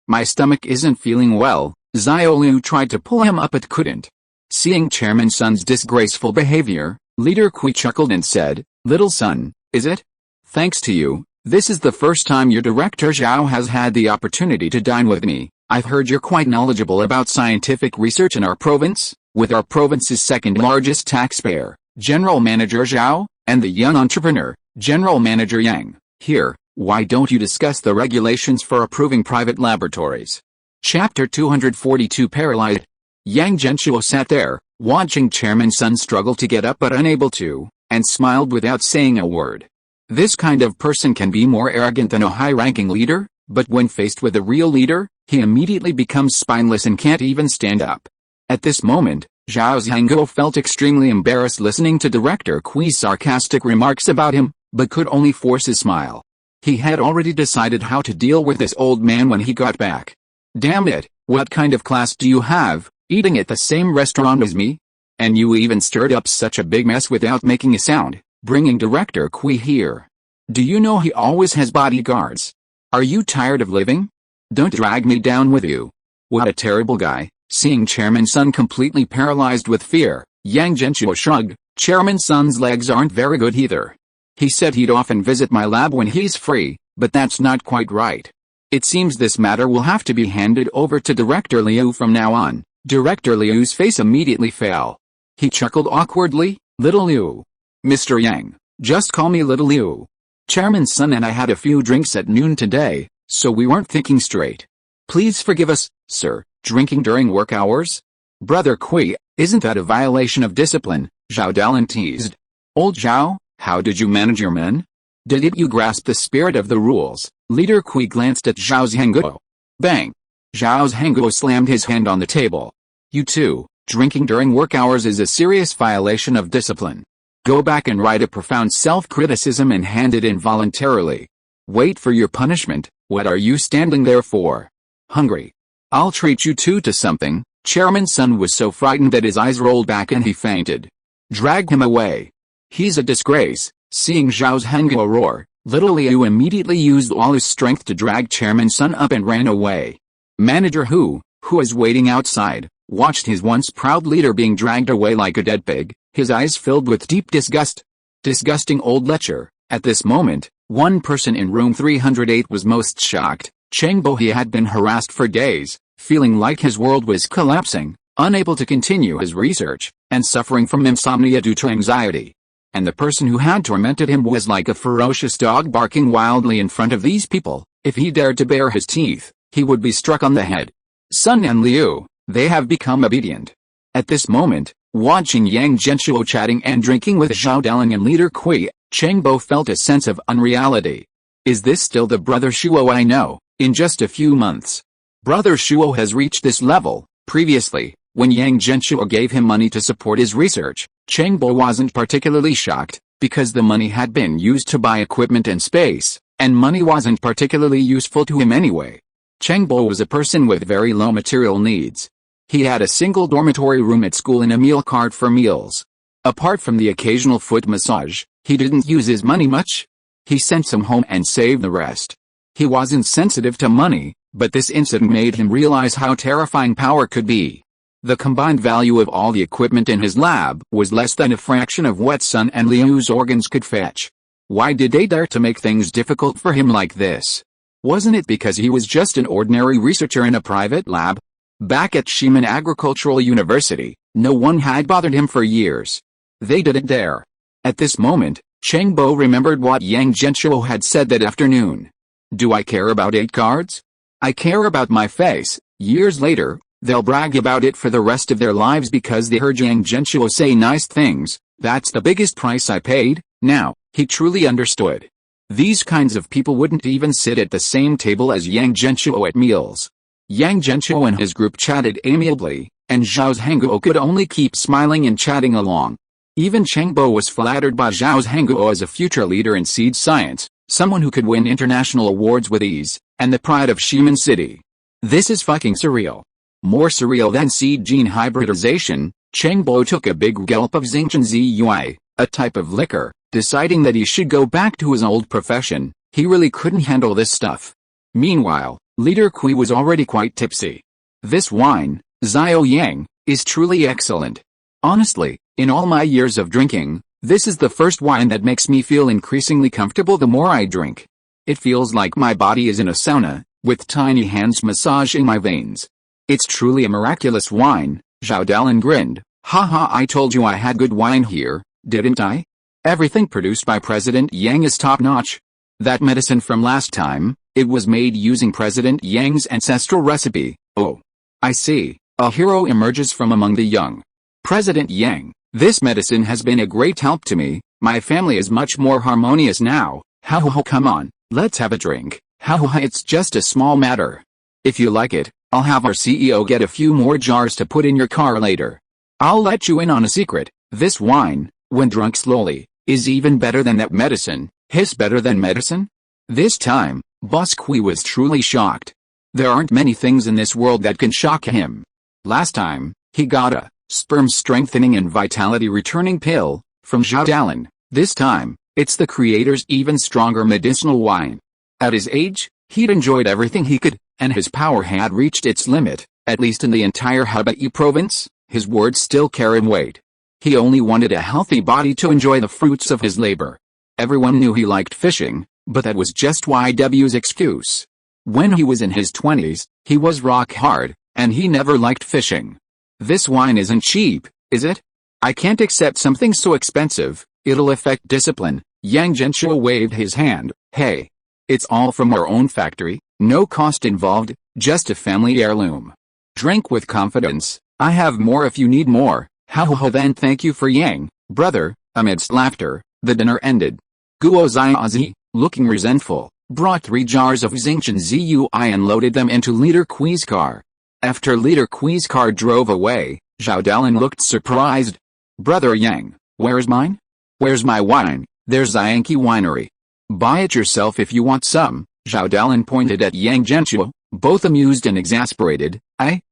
A: My stomach isn't feeling well." Xiao Liu tried to pull him up but couldn't. Seeing Chairman Sun's disgraceful behavior, Leader Kui chuckled and said, "Little son, is it? Thanks to you, this is the first time your Director Zhao has had the opportunity to dine with me. I've heard you're quite knowledgeable about scientific research in our province, with our province's second largest taxpayer, General Manager Zhao, and the young entrepreneur, General Manager Yang, here. Why don't you discuss the regulations for approving private laboratories?" Chapter 242 Paralyzed. Yang Genshuo sat there, watching Chairman Sun struggle to get up but unable to, and smiled without saying a word. This kind of person can be more arrogant than a high-ranking leader? But when faced with a real leader, he immediately becomes spineless and can't even stand up. At this moment, Zhao Zhangguo felt extremely embarrassed listening to Director Kui's sarcastic remarks about him, but could only force a smile. He had already decided how to deal with this old man when he got back. Damn it, what kind of class do you have, eating at the same restaurant as me? And you even stirred up such a big mess without making a sound, bringing Director Kui here. Do you know he always has bodyguards? Are you tired of living? Don't drag me down with you. What a terrible guy. Seeing Chairman Sun completely paralyzed with fear, Yang Genshuo shrugged. Chairman Sun's legs aren't very good either. He said he'd often visit my lab when he's free, but that's not quite right. It seems this matter will have to be handed over to Director Liu from now on. Director Liu's face immediately fell. He chuckled awkwardly. Little Liu. Mr. Yang, just call me Little Liu. Chairman Sun and I had a few drinks at noon today, so we weren't thinking straight. Please forgive us, sir. Drinking during work hours? Brother Kui, isn't that a violation of discipline? Zhao Dalan teased. Old Zhao, how did you manage your men? Didn't you grasp the spirit of the rules? Leader Kui glanced at Zhao Zhangguo. Bang! Zhao Zhangguo slammed his hand on the table. You too, drinking during work hours is a serious violation of discipline. Go back and write a profound self-criticism and hand it in voluntarily. Wait for your punishment. What are you standing there for? Hungry? I'll treat you two to something. Chairman Sun was so frightened that his eyes rolled back and he fainted. Drag him away. He's a disgrace. Seeing Zhao Zhangguo roar, Little Liu immediately used all his strength to drag Chairman Sun up and ran away. Manager who was waiting outside, watched his once proud leader being dragged away like a dead pig, his eyes filled with deep disgust. Disgusting old lecher. At this moment, one person in room 308 was most shocked. Cheng Bo. He had been harassed for days, feeling like his world was collapsing, unable to continue his research, and suffering from insomnia due to anxiety. And the person who had tormented him was like a ferocious dog barking wildly in front of these people. If he dared to bare his teeth, he would be struck on the head. Sun and Liu, they have become obedient. At this moment, watching Yang Genshuo chatting and drinking with Zhao Dalan and Leader Kui, Cheng Bo felt a sense of unreality. Is this still the Brother Shuo I know? In just a few months, Brother Shuo has reached this level. Previously, when Yang Genshuo gave him money to support his research, Cheng Bo wasn't particularly shocked, because the money had been used to buy equipment and space, and money wasn't particularly useful to him anyway. Cheng Bo was a person with very low material needs. He had a single dormitory room at school and a meal card for meals. Apart from the occasional foot massage, he didn't use his money much. He sent some home and saved the rest. He wasn't sensitive to money, but this incident made him realize how terrifying power could be. The combined value of all the equipment in his lab was less than a fraction of what Sun and Liu's organs could fetch. Why did they dare to make things difficult for him like this? Wasn't it because he was just an ordinary researcher in a private lab? Back at Shimen Agricultural University, no one had bothered him for years. They didn't dare. At this moment, Cheng Bo remembered what Yang Genshuo had said that afternoon. Do I care about 8 cards? I care about my face. Years later, they'll brag about it for the rest of their lives because they heard Yang Genshuo say nice things. That's the biggest price I paid. Now, he truly understood. These kinds of people wouldn't even sit at the same table as Yang Genshuo at meals. Yang Genshuo and his group chatted amiably, and Zhao Zhangguo could only keep smiling and chatting along. Even Cheng Bo was flattered by Zhao Zhangguo as a future leader in seed science, someone who could win international awards with ease, and the pride of Shimen City. This is fucking surreal. More surreal than seed gene hybridization. Cheng Bo took a big gulp of Xingchen Zui, a type of liquor, deciding that he should go back to his old profession. He really couldn't handle this stuff. Meanwhile, Leader Kui was already quite tipsy. This wine, Xiao Yang, is truly excellent. Honestly, in all my years of drinking, this is the first wine that makes me feel increasingly comfortable the more I drink. It feels like my body is in a sauna, with tiny hands massaging my veins. It's truly a miraculous wine. Zhao Dalan grinned. Haha, I told you I had good wine here, didn't I? Everything produced by President Yang is top-notch. That medicine from last time, it was made using President Yang's ancestral recipe. Oh. I see. A hero emerges from among the young. President Yang, this medicine has been a great help to me. My family is much more harmonious now. How come on, let's have a drink. Haha, it's just a small matter. If you like it, I'll have our CEO get a few more jars to put in your car later. I'll let you in on a secret. This wine, when drunk slowly, is even better than that medicine. Hiss, better than medicine? This time, Boss Kui was truly shocked. There aren't many things in this world that can shock him. Last time, he got a sperm strengthening and vitality returning pill from Zhao Dalin. This time, it's the creator's even stronger medicinal wine. At his age, he'd enjoyed everything he could, and his power had reached its limit, at least in the entire Hebei province. His words still carried weight. He only wanted a healthy body to enjoy the fruits of his labor. Everyone knew he liked fishing, but that was just YW's excuse. When he was in his 20s, he was rock hard, and he never liked fishing. This wine isn't cheap, is it? I can't accept something so expensive, it'll affect discipline. Yang Genshuo waved his hand. Hey. It's all from our own factory, no cost involved, just a family heirloom. Drink with confidence, I have more if you need more. How then thank you for Yang, brother. Amidst laughter, the dinner ended. Guo Ziazi, looking resentful, brought 3 jars of Xingchen Zui and loaded them into Leader Kui's car. After Leader Kui's car drove away, Zhao Dalin looked surprised. Brother Yang, where's mine? Where's my wine? There's Zhangqi Winery. Buy it yourself if you want some. Zhao Dalin pointed at Yang Genshuo, both amused and exasperated.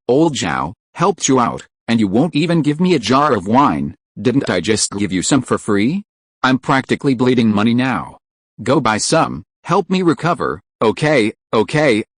A: Old Zhao, helped you out, and you won't even give me a jar of wine. Didn't I just give you some for free? I'm practically bleeding money now. Go buy some, help me recover. Okay,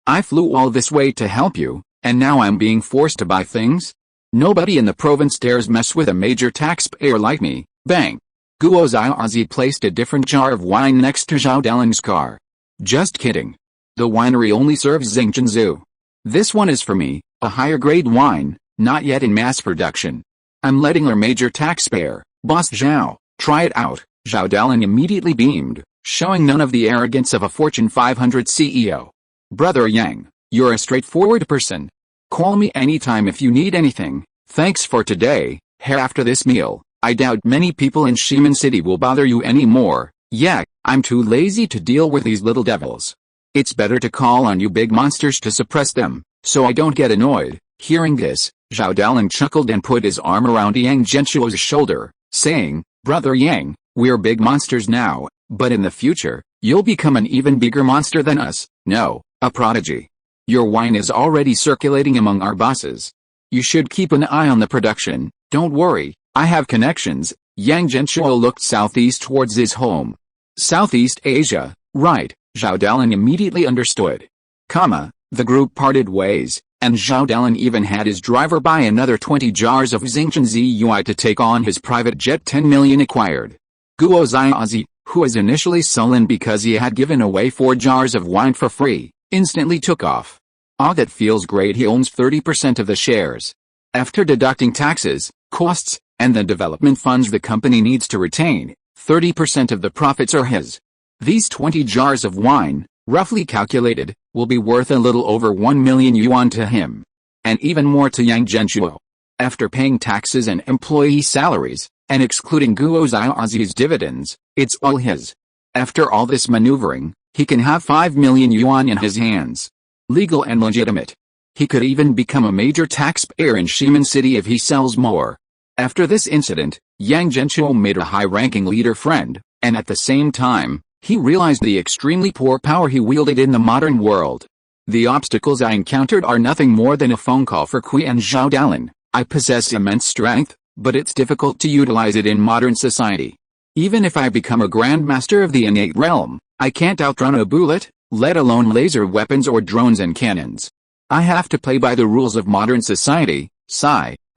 A: I flew all this way to help you, and now I'm being forced to buy things? Nobody in the province dares mess with a major taxpayer like me. Bang! Guo Ziazi placed a different jar of wine next to Zhao Dalin's car. Just kidding. The winery only serves Xingchen Zhu. This one is for me, a higher grade wine, not yet in mass production. I'm letting our major taxpayer, Boss Zhao, try it out. Zhao Dalin immediately beamed, showing none of the arrogance of a Fortune 500 CEO. Brother Yang, you're a straightforward person. Call me anytime if you need anything. Thanks for today. After this meal, I doubt many people in Shimen City will bother you anymore. Yeah, I'm too lazy to deal with these little devils. It's better to call on you big monsters to suppress them, so I don't get annoyed. Hearing this, Zhao Dalin chuckled and put his arm around Yang Genshuo's shoulder, saying, Brother Yang, we're big monsters now, but in the future, you'll become an even bigger monster than us. No, a prodigy. Your wine is already circulating among our bosses. You should keep an eye on the production. Don't worry, I have connections. Yang Genshuo looked southeast towards his home. Southeast Asia, right. Zhao Dalin immediately understood. The group parted ways, and Zhao Dalin even had his driver buy another 20 jars of Xingchen Zui to take on his private jet. 10 million acquired. Guo Ziazi, who was initially sullen because he had given away 4 jars of wine for free, instantly took off. That feels great. He owns 30% of the shares. After deducting taxes, costs, and the development funds the company needs to retain, 30% of the profits are his. These 20 jars of wine, roughly calculated, will be worth a little over 1 million yuan to him. And even more to Yang Genshuo. After paying taxes and employee salaries, and excluding Guo Ziazi's dividends, it's all his. After all this maneuvering, he can have 5 million yuan in his hands. Legal and legitimate. He could even become a major taxpayer in Shimen City if he sells more. After this incident, Yang Genshuo made a high-ranking leader friend, and at the same time, he realized the extremely poor power he wielded in the modern world. The obstacles I encountered are nothing more than a phone call for Kui and Zhao Dalin. I possess immense strength, but it's difficult to utilize it in modern society. Even if I become a grandmaster of the innate realm, I can't outrun a bullet, let alone laser weapons or drones and cannons. I have to play by the rules of modern society.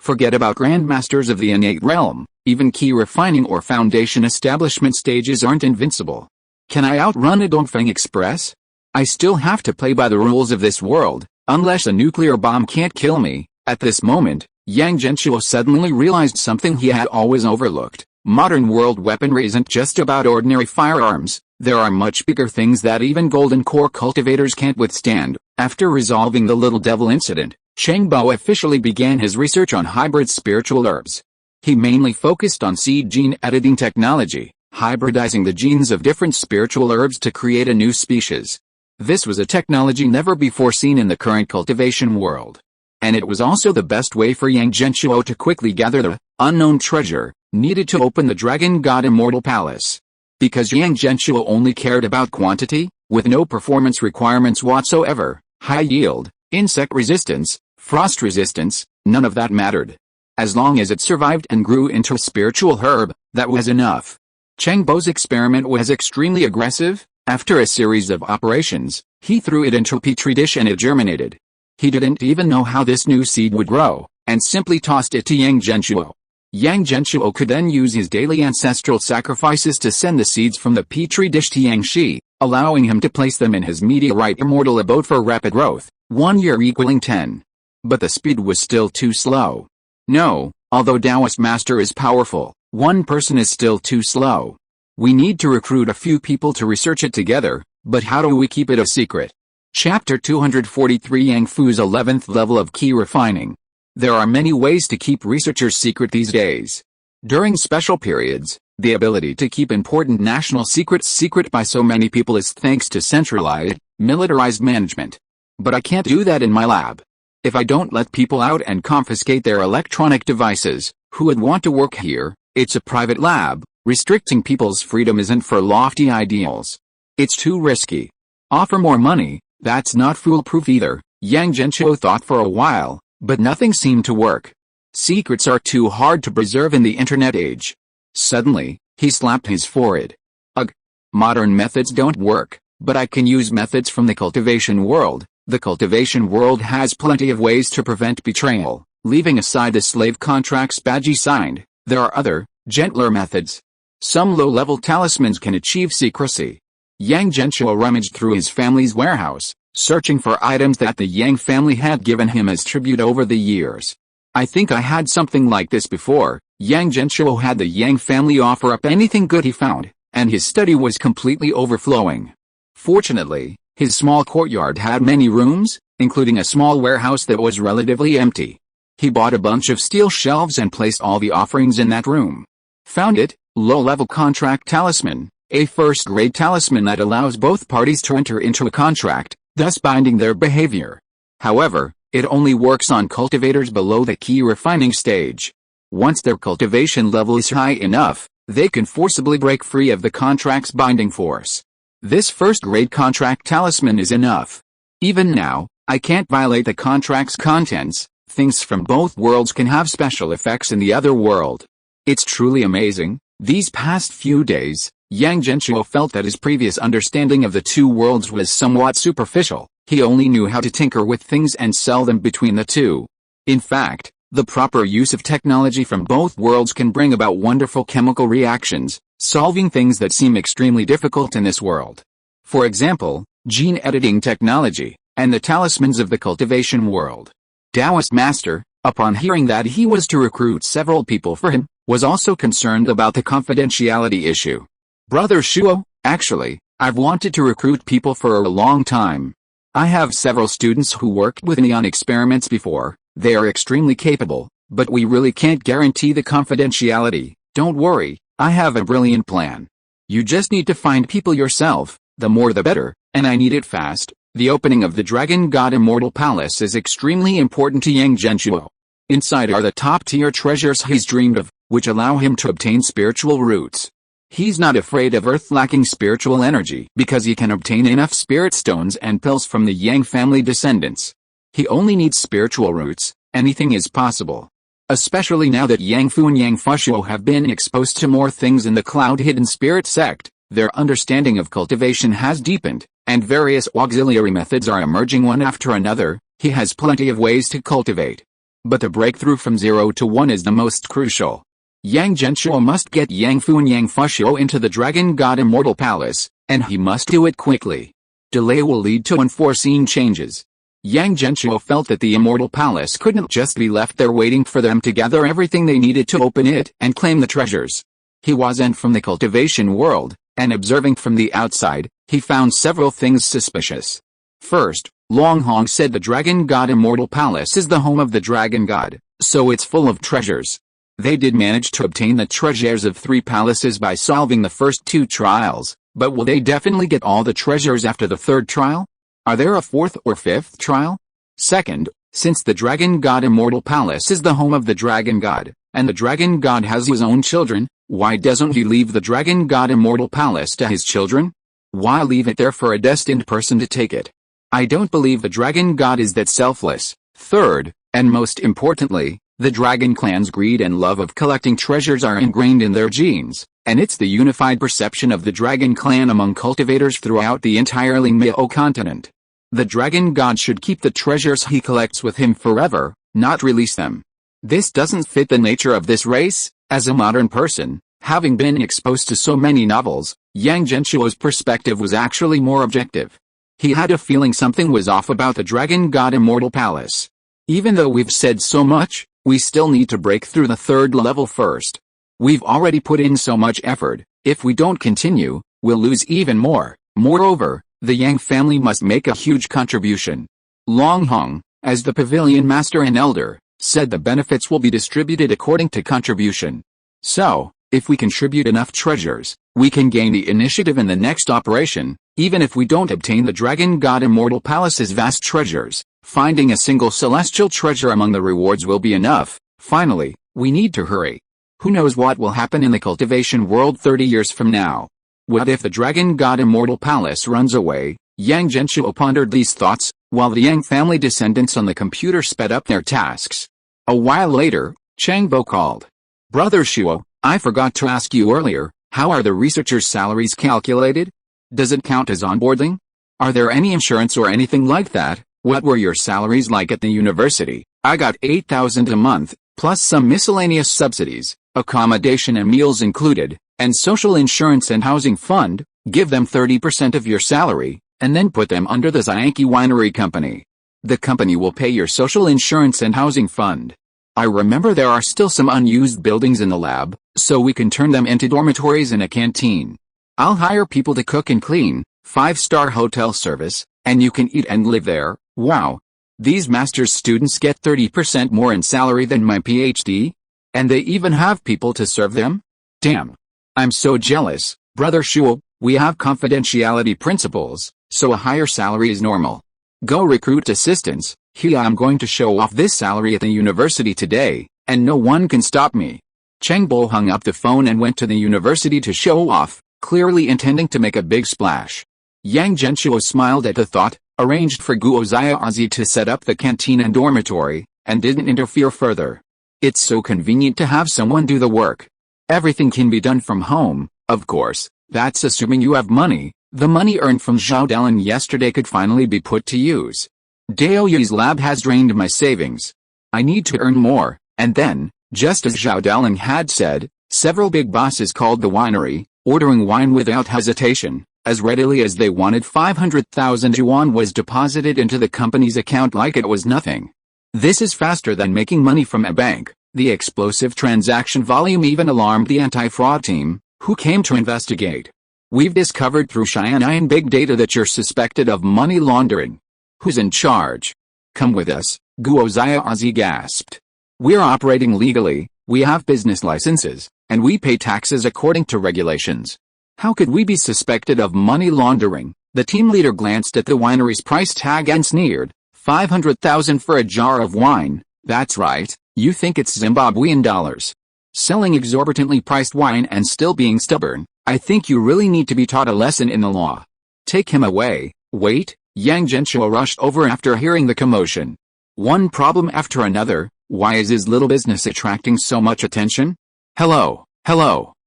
A: Forget about grandmasters of the innate realm, even key refining or foundation establishment stages aren't invincible. Can I outrun a Dongfeng Express? I still have to play by the rules of this world, unless a nuclear bomb can't kill me. At this moment, Yang Genshuo suddenly realized something he had always overlooked. Modern world weaponry isn't just about ordinary firearms. There are much bigger things that even golden core cultivators can't withstand. After resolving the little devil incident, Cheng Bao officially began his research on hybrid spiritual herbs. He mainly focused on seed gene editing technology, hybridizing the genes of different spiritual herbs to create a new species. This was a technology never before seen in the current cultivation world. And it was also the best way for Yang Genshuo to quickly gather the unknown treasure needed to open the Dragon God Immortal Palace. Because Yang Genshuo only cared about quantity, with no performance requirements whatsoever, high yield, insect resistance, frost resistance, none of that mattered. As long as it survived and grew into a spiritual herb, that was enough. Cheng Bo's experiment was extremely aggressive. After a series of operations, he threw it into a petri dish and it germinated. He didn't even know how this new seed would grow, and simply tossed it to Yang Genshuo. Yang Genshuo could then use his daily ancestral sacrifices to send the seeds from the petri dish to Yang Shi, allowing him to place them in his meteorite immortal abode for rapid growth, 1 year equaling 10. But the speed was still too slow. No, although Taoist Master is powerful, one person is still too slow. We need to recruit a few people to research it together, but how do we keep it a secret? Chapter 243 Yang Fu's 11th level of key refining. There are many ways to keep researchers secret these days. During special periods, the ability to keep important national secrets secret by so many people is thanks to centralized, militarized management. But I can't do that in my lab. If I don't let people out and confiscate their electronic devices, who would want to work here? It's a private lab. Restricting people's freedom isn't for lofty ideals. It's too risky. Offer more money, that's not foolproof either, Yang Genshuo thought for a while, but nothing seemed to work. Secrets are too hard to preserve in the internet age. Suddenly, he slapped his forehead. Ugh. Modern methods don't work, but I can use methods from the cultivation world. The cultivation world has plenty of ways to prevent betrayal. Leaving aside the slave contracts Baji signed, there are other, gentler methods. Some low-level talismans can achieve secrecy. Yang Genshuo rummaged through his family's warehouse, searching for items that the Yang family had given him as tribute over the years. I think I had something like this before. Yang Genshuo had the Yang family offer up anything good he found, and his study was completely overflowing. Fortunately, his small courtyard had many rooms, including a small warehouse that was relatively empty. He bought a bunch of steel shelves and placed all the offerings in that room. Found it. Low-level contract talisman, a first-grade talisman that allows both parties to enter into a contract, thus binding their behavior. However, it only works on cultivators below the key refining stage. Once their cultivation level is high enough, they can forcibly break free of the contract's binding force. This first-grade contract talisman is enough. Even now, I can't violate the contract's contents. Things from both worlds can have special effects in the other world. It's truly amazing. These past few days, Yang Genshuo felt that his previous understanding of the two worlds was somewhat superficial. He only knew how to tinker with things and sell them between the two. In fact, the proper use of technology from both worlds can bring about wonderful chemical reactions, solving things that seem extremely difficult in this world. For example, gene editing technology, and the talismans of the cultivation world. Taoist Master, upon hearing that he was to recruit several people for him, was also concerned about the confidentiality issue. Brother Shuo, actually, I've wanted to recruit people for a long time. I have several students who worked with me on experiments before. They are extremely capable, but we really can't guarantee the confidentiality. Don't worry, I have a brilliant plan. You just need to find people yourself, the more the better, and I need it fast. The opening of the Dragon God Immortal Palace is extremely important to Yang Genshuo. Inside are the top-tier treasures he's dreamed of, which allow him to obtain spiritual roots. He's not afraid of Earth lacking spiritual energy because he can obtain enough spirit stones and pills from the Yang family descendants. He only needs spiritual roots. Anything is possible. Especially now that Yang Fu and Yang Fushuo have been exposed to more things in the cloud-hidden spirit sect, their understanding of cultivation has deepened, and various auxiliary methods are emerging one after another. He has plenty of ways to cultivate. But the breakthrough from 0 to 1 is the most crucial. Yang Genshuo must get Yang Fu and Yang Fushuo into the Dragon God Immortal Palace, and he must do it quickly. Delay will lead to unforeseen changes. Yang Genshuo felt that the Immortal Palace couldn't just be left there waiting for them to gather everything they needed to open it and claim the treasures. He wasn't from the cultivation world, and observing from the outside, he found several things suspicious. First, Long Hong said the Dragon God Immortal Palace is the home of the Dragon God, so it's full of treasures. They did manage to obtain the treasures of 3 palaces by solving the first 2 trials, but will they definitely get all the treasures after the 3rd trial? Are there a fourth or fifth trial? Second, since the Dragon God Immortal Palace is the home of the Dragon God, and the Dragon God has his own children, why doesn't he leave the Dragon God Immortal Palace to his children? Why leave it there for a destined person to take it? I don't believe the Dragon God is that selfless. Third, and most importantly, the Dragon Clan's greed and love of collecting treasures are ingrained in their genes, and it's the unified perception of the Dragon Clan among cultivators throughout the entire Lineage continent. The Dragon God should keep the treasures he collects with him forever, not release them. This doesn't fit the nature of this race. As a modern person, having been exposed to so many novels, Yang Genshuo's perspective was actually more objective. He had a feeling something was off about the Dragon God Immortal Palace. Even though we've said so much, we still need to break through the third level first. We've already put in so much effort. If we don't continue, we'll lose even more. Moreover, the Yang family must make a huge contribution. Long Hong, as the pavilion master and elder, said the benefits will be distributed according to contribution. So, if we contribute enough treasures, we can gain the initiative in the next operation, even if we don't obtain the Dragon God Immortal Palace's vast treasures. Finding a single celestial treasure among the rewards will be enough. Finally, we need to hurry. Who knows what will happen in the cultivation world 30 years from now? What if the Dragon God Immortal Palace runs away? Yang Genshuo pondered these thoughts, while the Yang family descendants on the computer sped up their tasks. A while later, Chang Bo called. Brother Shuo, I forgot to ask you earlier, how are the researchers' salaries calculated? Does it count as onboarding? Are there any insurance or anything like that? What were your salaries like at the university? I got 8,000 a month, plus some miscellaneous subsidies, accommodation and meals included, and social insurance and housing fund. Give them 30% of your salary, and then put them under the Zhangqi Winery Company. The company will pay your social insurance and housing fund. I remember there are still some unused buildings in the lab, so we can turn them into dormitories and a canteen. I'll hire people to cook and clean, 5-star hotel service, and you can eat and live there. Wow. These master's students get 30% more in salary than my PhD? And they even have people to serve them? Damn. I'm so jealous, Brother Shuo. We have confidentiality principles, so a higher salary is normal. Go recruit assistants. Here I'm going to show off this salary at the university today, and no one can stop me. Cheng Bo hung up the phone and went to the university to show off, clearly intending to make a big splash. Yang Genshuo smiled at the thought, arranged for Guo Xiaozi to set up the canteen and dormitory, and didn't interfere further. It's so convenient to have someone do the work. Everything can be done from home, of course, that's assuming you have money. The money earned from Zhao Dalin yesterday could finally be put to use. Dao Yu's lab has drained my savings. I need to earn more, and then, just as Zhao Dalin had said, several big bosses called the winery, ordering wine without hesitation. As readily as they wanted, 500,000 yuan was deposited into the company's account like it was nothing. This is faster than making money from a bank. The explosive transaction volume even alarmed the anti-fraud team, who came to investigate. We've discovered through Cheyenne big data that you're suspected of money laundering. Who's in charge? Come with us, Guo Xiaozi gasped. We're operating legally, we have business licenses, and we pay taxes according to regulations. How could we be suspected of money laundering? The team leader glanced at the winery's price tag and sneered. 500,000 for a jar of wine. That's right, you think it's Zimbabwean dollars. Selling exorbitantly priced wine and still being stubborn. I think you really need to be taught a lesson in the law. Take him away. Wait, Yang Genshuo rushed over after hearing the commotion. One problem after another. Why is his little business attracting so much attention? Hello,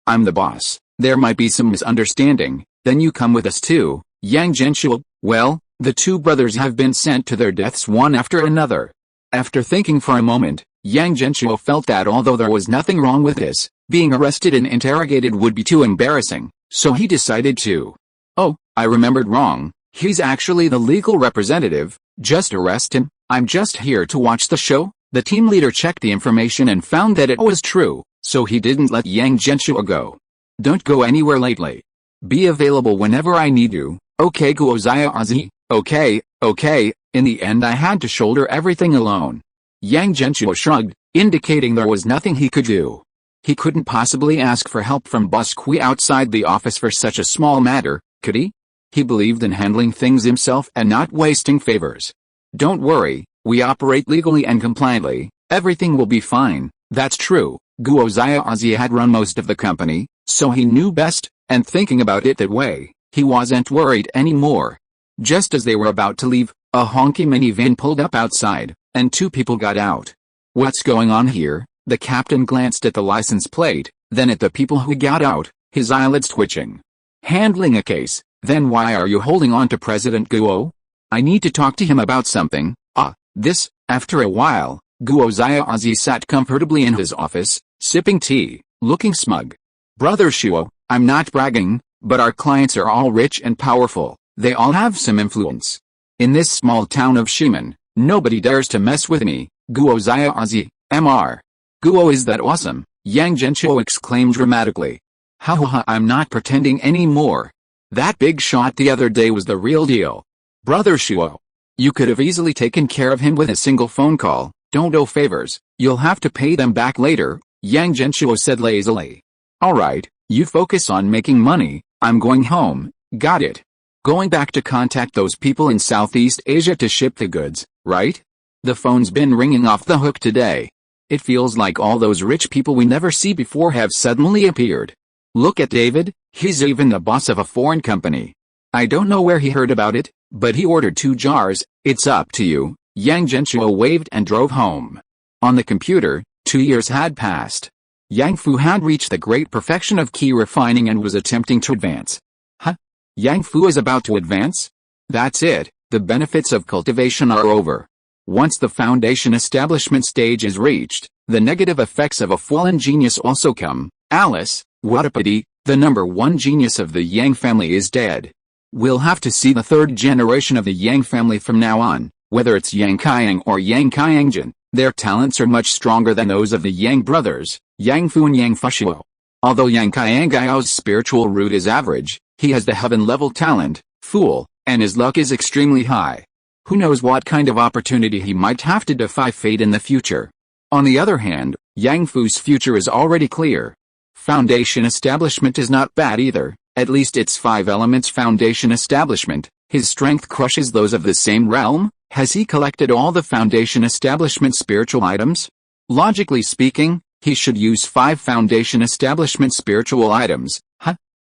A: I'm the boss. There might be some misunderstanding, then you come with us too, Yang Genshuo. Well, the two brothers have been sent to their deaths one after another. After thinking for a moment, Yang Genshuo felt that although there was nothing wrong with this, being arrested and interrogated would be too embarrassing, so he decided to. Oh, I remembered wrong, he's actually the legal representative, just arrest him, I'm just here to watch the show. The team leader checked the information and found that it was true, so he didn't let Yang Genshuo go. Don't go anywhere lately. Be available whenever I need you, okay Guo Xiaozi? Okay, in the end I had to shoulder everything alone. Yang Genshuo shrugged, indicating there was nothing he could do. He couldn't possibly ask for help from Boss Kui outside the office for such a small matter, could he? He believed in handling things himself and not wasting favors. "Don't worry, we operate legally and compliantly, everything will be fine." That's true. Guo Xiaozi had run most of the company, so he knew best, and thinking about it that way, he wasn't worried anymore. Just as they were about to leave, a honky minivan pulled up outside, and two people got out. "What's going on here?" The captain glanced at the license plate, then at the people who got out, his eyelids twitching. "Handling a case, then why are you holding on to President Guo? I need to talk to him about something." After a while, Guo Xiaozi sat comfortably in his office, sipping tea, looking smug. "Brother Shuo, I'm not bragging, but our clients are all rich and powerful, they all have some influence. In this small town of Shimen, nobody dares to mess with me." Guo Xiaozi, Mr. Guo is that awesome, Yang Genshuo exclaimed dramatically. Ha, I'm not pretending anymore. That big shot the other day was the real deal. Brother Shuo, you could have easily taken care of him with a single phone call. Don't owe favors, you'll have to pay them back later, Yang Genshuo said lazily. Alright, you focus on making money, I'm going home, got it. Going back to contact those people in Southeast Asia to ship the goods, right? The phone's been ringing off the hook today. It feels like all those rich people we never see before have suddenly appeared. Look at David, he's even the boss of a foreign company. I don't know where he heard about it, but he ordered 2 jars, it's up to you. Yang Genshuo waved and drove home. On the computer, 2 years had passed. Yang Fu had reached the great perfection of key refining and was attempting to advance. Yang Fu is about to advance? That's it, the benefits of cultivation are over. Once the foundation establishment stage is reached, the negative effects of a fallen genius also come. Alice, what a pity, the #1 genius of the Yang family is dead. We'll have to see the 3rd generation of the Yang family from now on, whether it's Yang Kaiyang or Yang Kaiyangjian, their talents are much stronger than those of the Yang brothers, Yang Fu and Yang Fushuo. Although Yang Kaiyang's spiritual root is average, he has the heaven-level talent, Fool, and his luck is extremely high. Who knows what kind of opportunity he might have to defy fate in the future. On the other hand, Yang Fu's future is already clear. Foundation establishment is not bad either, at least it's 5 elements foundation establishment. His strength crushes those of the same realm. Has he collected all the foundation establishment spiritual items? Logically speaking, he should use 5 foundation establishment spiritual items.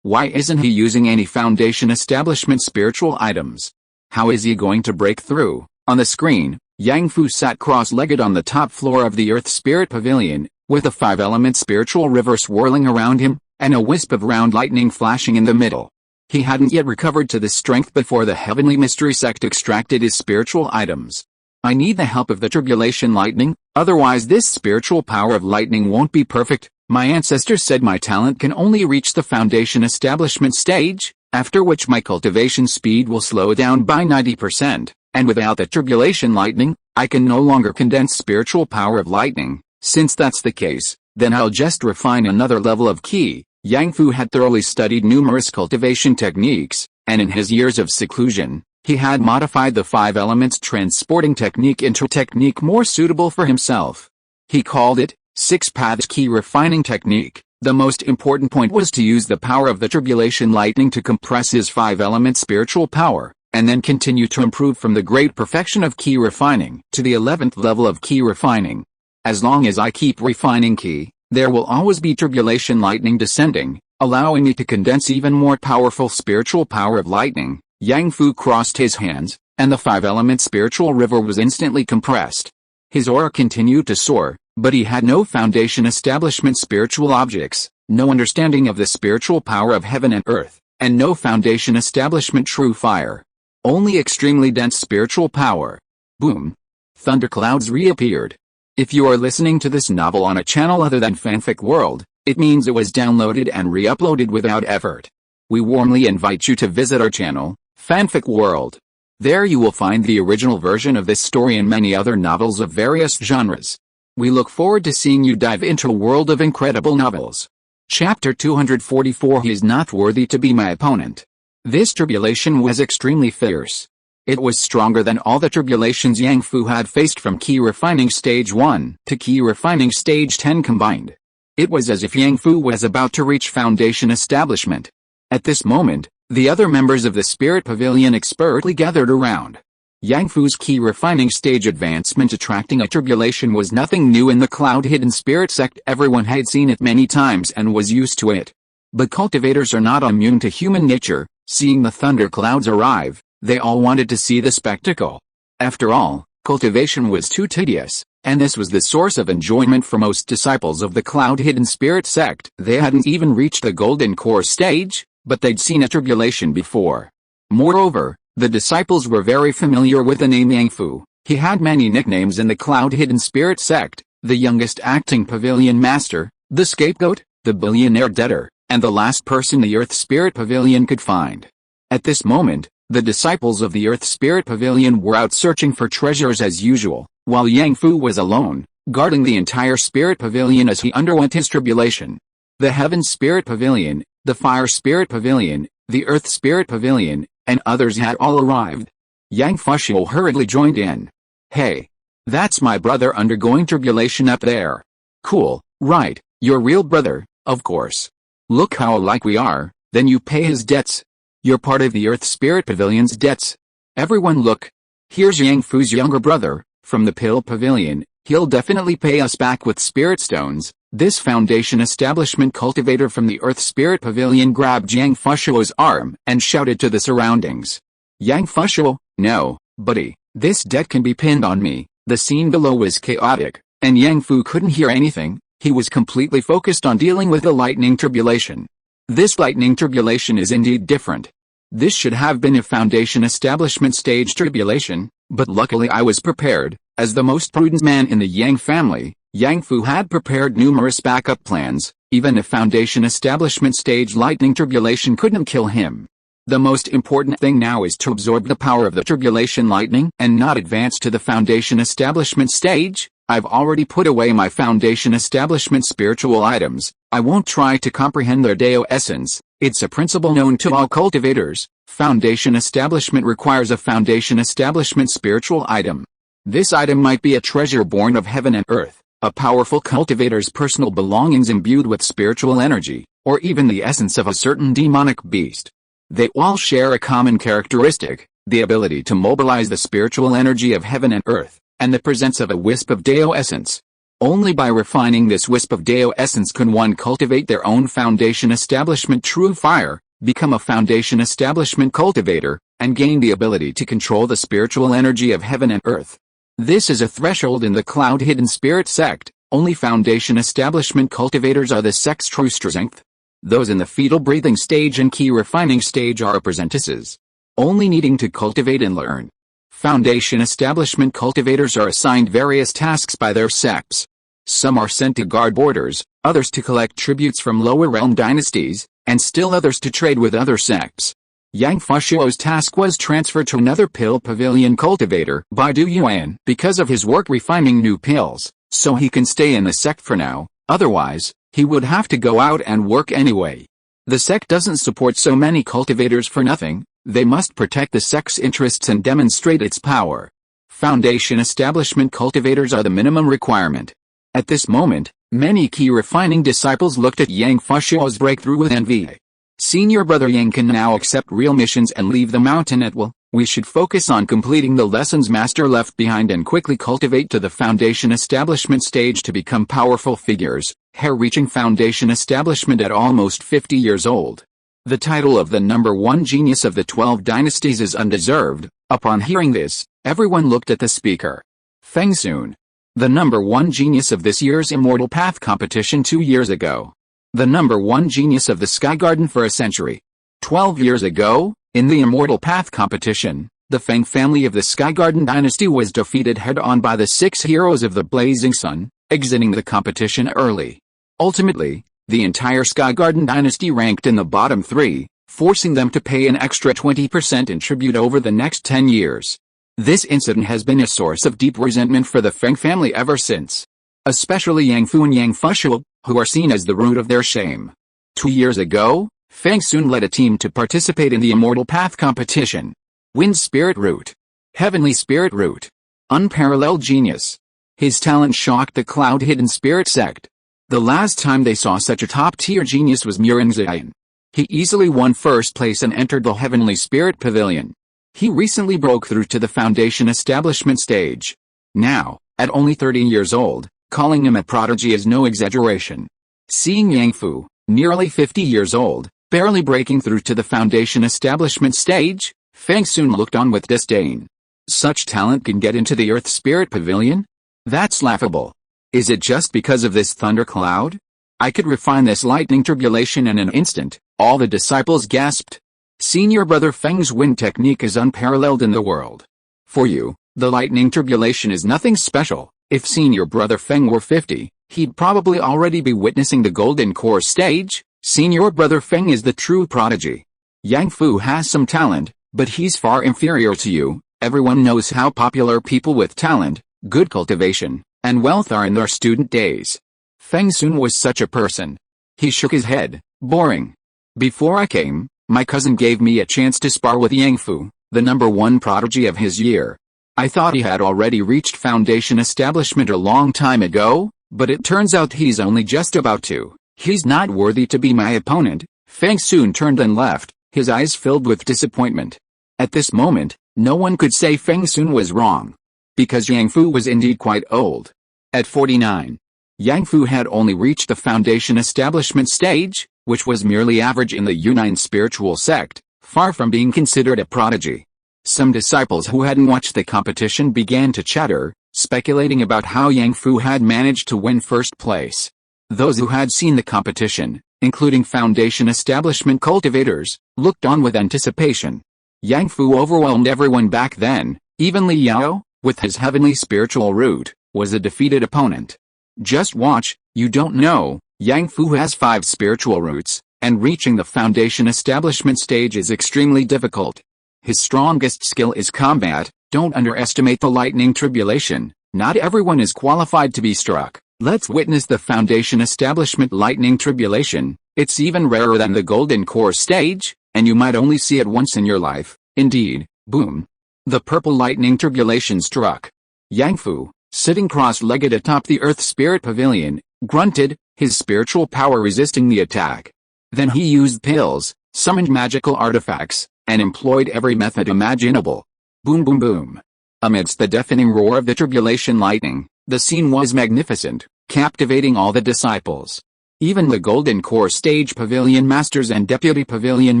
A: Why isn't he using any foundation establishment spiritual items? How is he going to break through? On the screen, Yang Fu sat cross-legged on the top floor of the Earth Spirit Pavilion, with a 5-element spiritual river swirling around him, and a wisp of round lightning flashing in the middle. He hadn't yet recovered to this strength before the Heavenly Mystery Sect extracted his spiritual items. I need the help of the Tribulation Lightning, otherwise this spiritual power of lightning won't be perfect. My ancestors said my talent can only reach the foundation establishment stage, after which my cultivation speed will slow down by 90%, and without the Tribulation Lightning, I can no longer condense spiritual power of lightning. Since that's the case, then I'll just refine another level of ki. Yang Fu had thoroughly studied numerous cultivation techniques, and in his years of seclusion, he had modified the 5 elements transporting technique into a technique more suitable for himself. He called it 6 paths key refining technique. The most important point was to use the power of the Tribulation Lightning to compress his 5-element spiritual power, and then continue to improve from the great perfection of key refining to the 11th level of key refining. As long as I keep refining key, there will always be Tribulation Lightning descending, allowing me to condense even more powerful spiritual power of lightning. Yang Fu crossed his hands, and the 5-element spiritual river was instantly compressed. His aura continued to soar, but he had no foundation establishment spiritual objects, no understanding of the spiritual power of heaven and earth, and no foundation establishment true fire. Only extremely dense spiritual power. Boom! Thunderclouds reappeared. If you are listening to this novel on a channel other than Fanfic World, it means it was downloaded and re-uploaded without effort. We warmly invite you to visit our channel, Fanfic World. There you will find the original version of this story and many other novels of various genres. We look forward to seeing you dive into a world of incredible novels. Chapter 244 He is not worthy to be my opponent. This tribulation was extremely fierce. It was stronger than all the tribulations Yang Fu had faced from Key Refining Stage 1 to Key Refining Stage 10 combined. It was as if Yang Fu was about to reach foundation establishment. At this moment, The other members of the Spirit Pavilion expertly gathered around. Yang Fu's key refining stage advancement attracting a tribulation was nothing new in the cloud-hidden spirit sect. Everyone had seen it many times and was used to it. But cultivators are not immune to human nature. Seeing the thunder clouds arrive, they all wanted to see the spectacle. After all, cultivation was too tedious, and this was the source of enjoyment for most disciples of the cloud-hidden spirit sect. They hadn't even reached the golden core stage, but they'd seen a tribulation before. Moreover, the disciples were very familiar with the name Yang Fu. He had many nicknames in the cloud-hidden spirit sect: the youngest acting pavilion master, the scapegoat, the billionaire debtor, and the last person the Earth Spirit Pavilion could find. At this moment, the disciples of the Earth Spirit Pavilion were out searching for treasures as usual, while Yang Fu was alone, guarding the entire Spirit Pavilion as he underwent his tribulation. The Heaven Spirit Pavilion, the Fire Spirit Pavilion, the Earth Spirit Pavilion, and others had all arrived. Yang Fushio hurriedly joined in. "Hey, that's my brother undergoing tribulation up there." "Cool, right, your real brother, of course. Look how alike we are." "Then you pay his debts. You're part of the Earth Spirit Pavilion's debts." "Everyone look. Here's Yang Fu's younger brother, from the Pill Pavilion. He'll definitely pay us back with spirit stones." This Foundation establishment cultivator from the Earth Spirit Pavilion grabbed Yang Fushio's arm and shouted to the surroundings. "Yang Fushio, no, buddy, this debt can be pinned on me." The scene below was chaotic, and Yang Fu couldn't hear anything. He was completely focused on dealing with the lightning tribulation. This lightning tribulation is indeed different. This should have been a Foundation establishment stage tribulation, but luckily I was prepared. As the most prudent man in the Yang family, Yang Fu had prepared numerous backup plans. Even a Foundation establishment stage lightning tribulation couldn't kill him. The most important thing now is to absorb the power of the tribulation lightning and not advance to the Foundation establishment stage. I've already put away my Foundation establishment spiritual items. I won't try to comprehend their Deo essence. It's a principle known to all cultivators. Foundation establishment requires a Foundation establishment spiritual item. This item might be a treasure born of heaven and earth, a powerful cultivator's personal belongings imbued with spiritual energy, or even the essence of a certain demonic beast. They all share a common characteristic: the ability to mobilize the spiritual energy of heaven and earth, and the presence of a wisp of Deo essence. Only by refining this wisp of Deo essence can one cultivate their own Foundation establishment true fire, become a Foundation establishment cultivator, and gain the ability to control the spiritual energy of heaven and earth. This is a threshold in the cloud-hidden spirit sect. Only Foundation establishment cultivators are the sect's true strength. Those in the fetal breathing stage and key refining stage are apprentices, only needing to cultivate and learn. Foundation establishment cultivators are assigned various tasks by their sects. Some are sent to guard borders, others to collect tributes from lower realm dynasties, and still others to trade with other sects. Yang Fushio's task was transferred to another pill pavilion cultivator by Du Yuan because of his work refining new pills, so he can stay in the sect for now. Otherwise, he would have to go out and work anyway. The sect doesn't support so many cultivators for nothing. They must protect the sect's interests and demonstrate its power. Foundation establishment cultivators are the minimum requirement. At this moment, many key refining disciples looked at Yang Fushio's breakthrough with envy. Senior brother Yang can now accept real missions and leave the mountain at will. We should focus on completing the lessons master left behind and quickly cultivate to the Foundation establishment stage to become powerful figures, hair-reaching Foundation establishment at almost 50 years old. The title of the number one genius of the 12 dynasties is undeserved. Upon hearing this, everyone looked at the speaker. Feng Sun, the number one genius of this year's Immortal Path competition 2 years ago. The number one genius of the Sky Garden for a century. 12 years ago, in the Immortal Path competition, the Feng family of the Sky Garden dynasty was defeated head-on by the 6 heroes of the Blazing Sun, exiting the competition early. Ultimately, the entire Sky Garden dynasty ranked in the bottom 3, forcing them to pay an extra 20% in tribute over the next 10 years. This incident has been a source of deep resentment for the Feng family ever since. Especially Yang Fu and Yang Fushio, who are seen as the root of their shame. 2 years ago, Feng Sun led a team to participate in the Immortal Path competition. Wind Spirit Root. Heavenly Spirit Root. Unparalleled genius. His talent shocked the cloud-hidden spirit sect. The last time they saw such a top-tier genius was Murengzayan. He easily won first place and entered the Heavenly Spirit Pavilion. He recently broke through to the Foundation Establishment stage. Now, at only 30 years old, calling him a prodigy is no exaggeration. Seeing Yang Fu, nearly 50 years old, barely breaking through to the Foundation Establishment stage, Feng Sun looked on with disdain. Such talent can get into the Earth Spirit Pavilion? That's laughable. Is it just because of this thundercloud? I could refine this lightning tribulation in an instant, all the disciples gasped. Senior brother Feng's wind technique is unparalleled in the world. For you, the lightning tribulation is nothing special. If senior brother Feng were 50, he'd probably already be witnessing the golden core stage. Senior brother Feng is the true prodigy. Yang Fu has some talent, but he's far inferior to you. Everyone knows how popular people with talent, good cultivation, and wealth are in their student days. Feng Sun was such a person. He shook his head. Boring. Before I came, my cousin gave me a chance to spar with Yang Fu, the #1 prodigy of his year. I thought he had already reached Foundation Establishment a long time ago, but it turns out he's only just about to. He's not worthy to be my opponent. Feng Sun turned and left, his eyes filled with disappointment. At this moment, no one could say Feng Sun was wrong. Because Yang Fu was indeed quite old. At 49, Yang Fu had only reached the Foundation Establishment stage, which was merely average in the Yunnan spiritual sect, far from being considered a prodigy. Some disciples who hadn't watched the competition began to chatter, speculating about how Yang Fu had managed to win first place. Those who had seen the competition, including Foundation Establishment cultivators, looked on with anticipation. Yang Fu overwhelmed everyone back then. Even Li Yao, with his heavenly spiritual root, was a defeated opponent. Just watch, you don't know, Yang Fu has 5 spiritual roots, and reaching the Foundation Establishment stage is extremely difficult. His strongest skill is combat. Don't underestimate the lightning tribulation. Not everyone is qualified to be struck. Let's witness the Foundation Establishment lightning tribulation. It's even rarer than the golden core stage, and you might only see it once in your life. Indeed, boom. The purple lightning tribulation struck. Yang Fu, sitting cross-legged atop the Earth Spirit Pavilion, grunted, his spiritual power resisting the attack. Then he used pills, summoned magical artifacts, and employed every method imaginable. Boom boom boom. Amidst the deafening roar of the tribulation lightning, the scene was magnificent, captivating all the disciples. Even the Golden Core Stage Pavilion Masters and Deputy Pavilion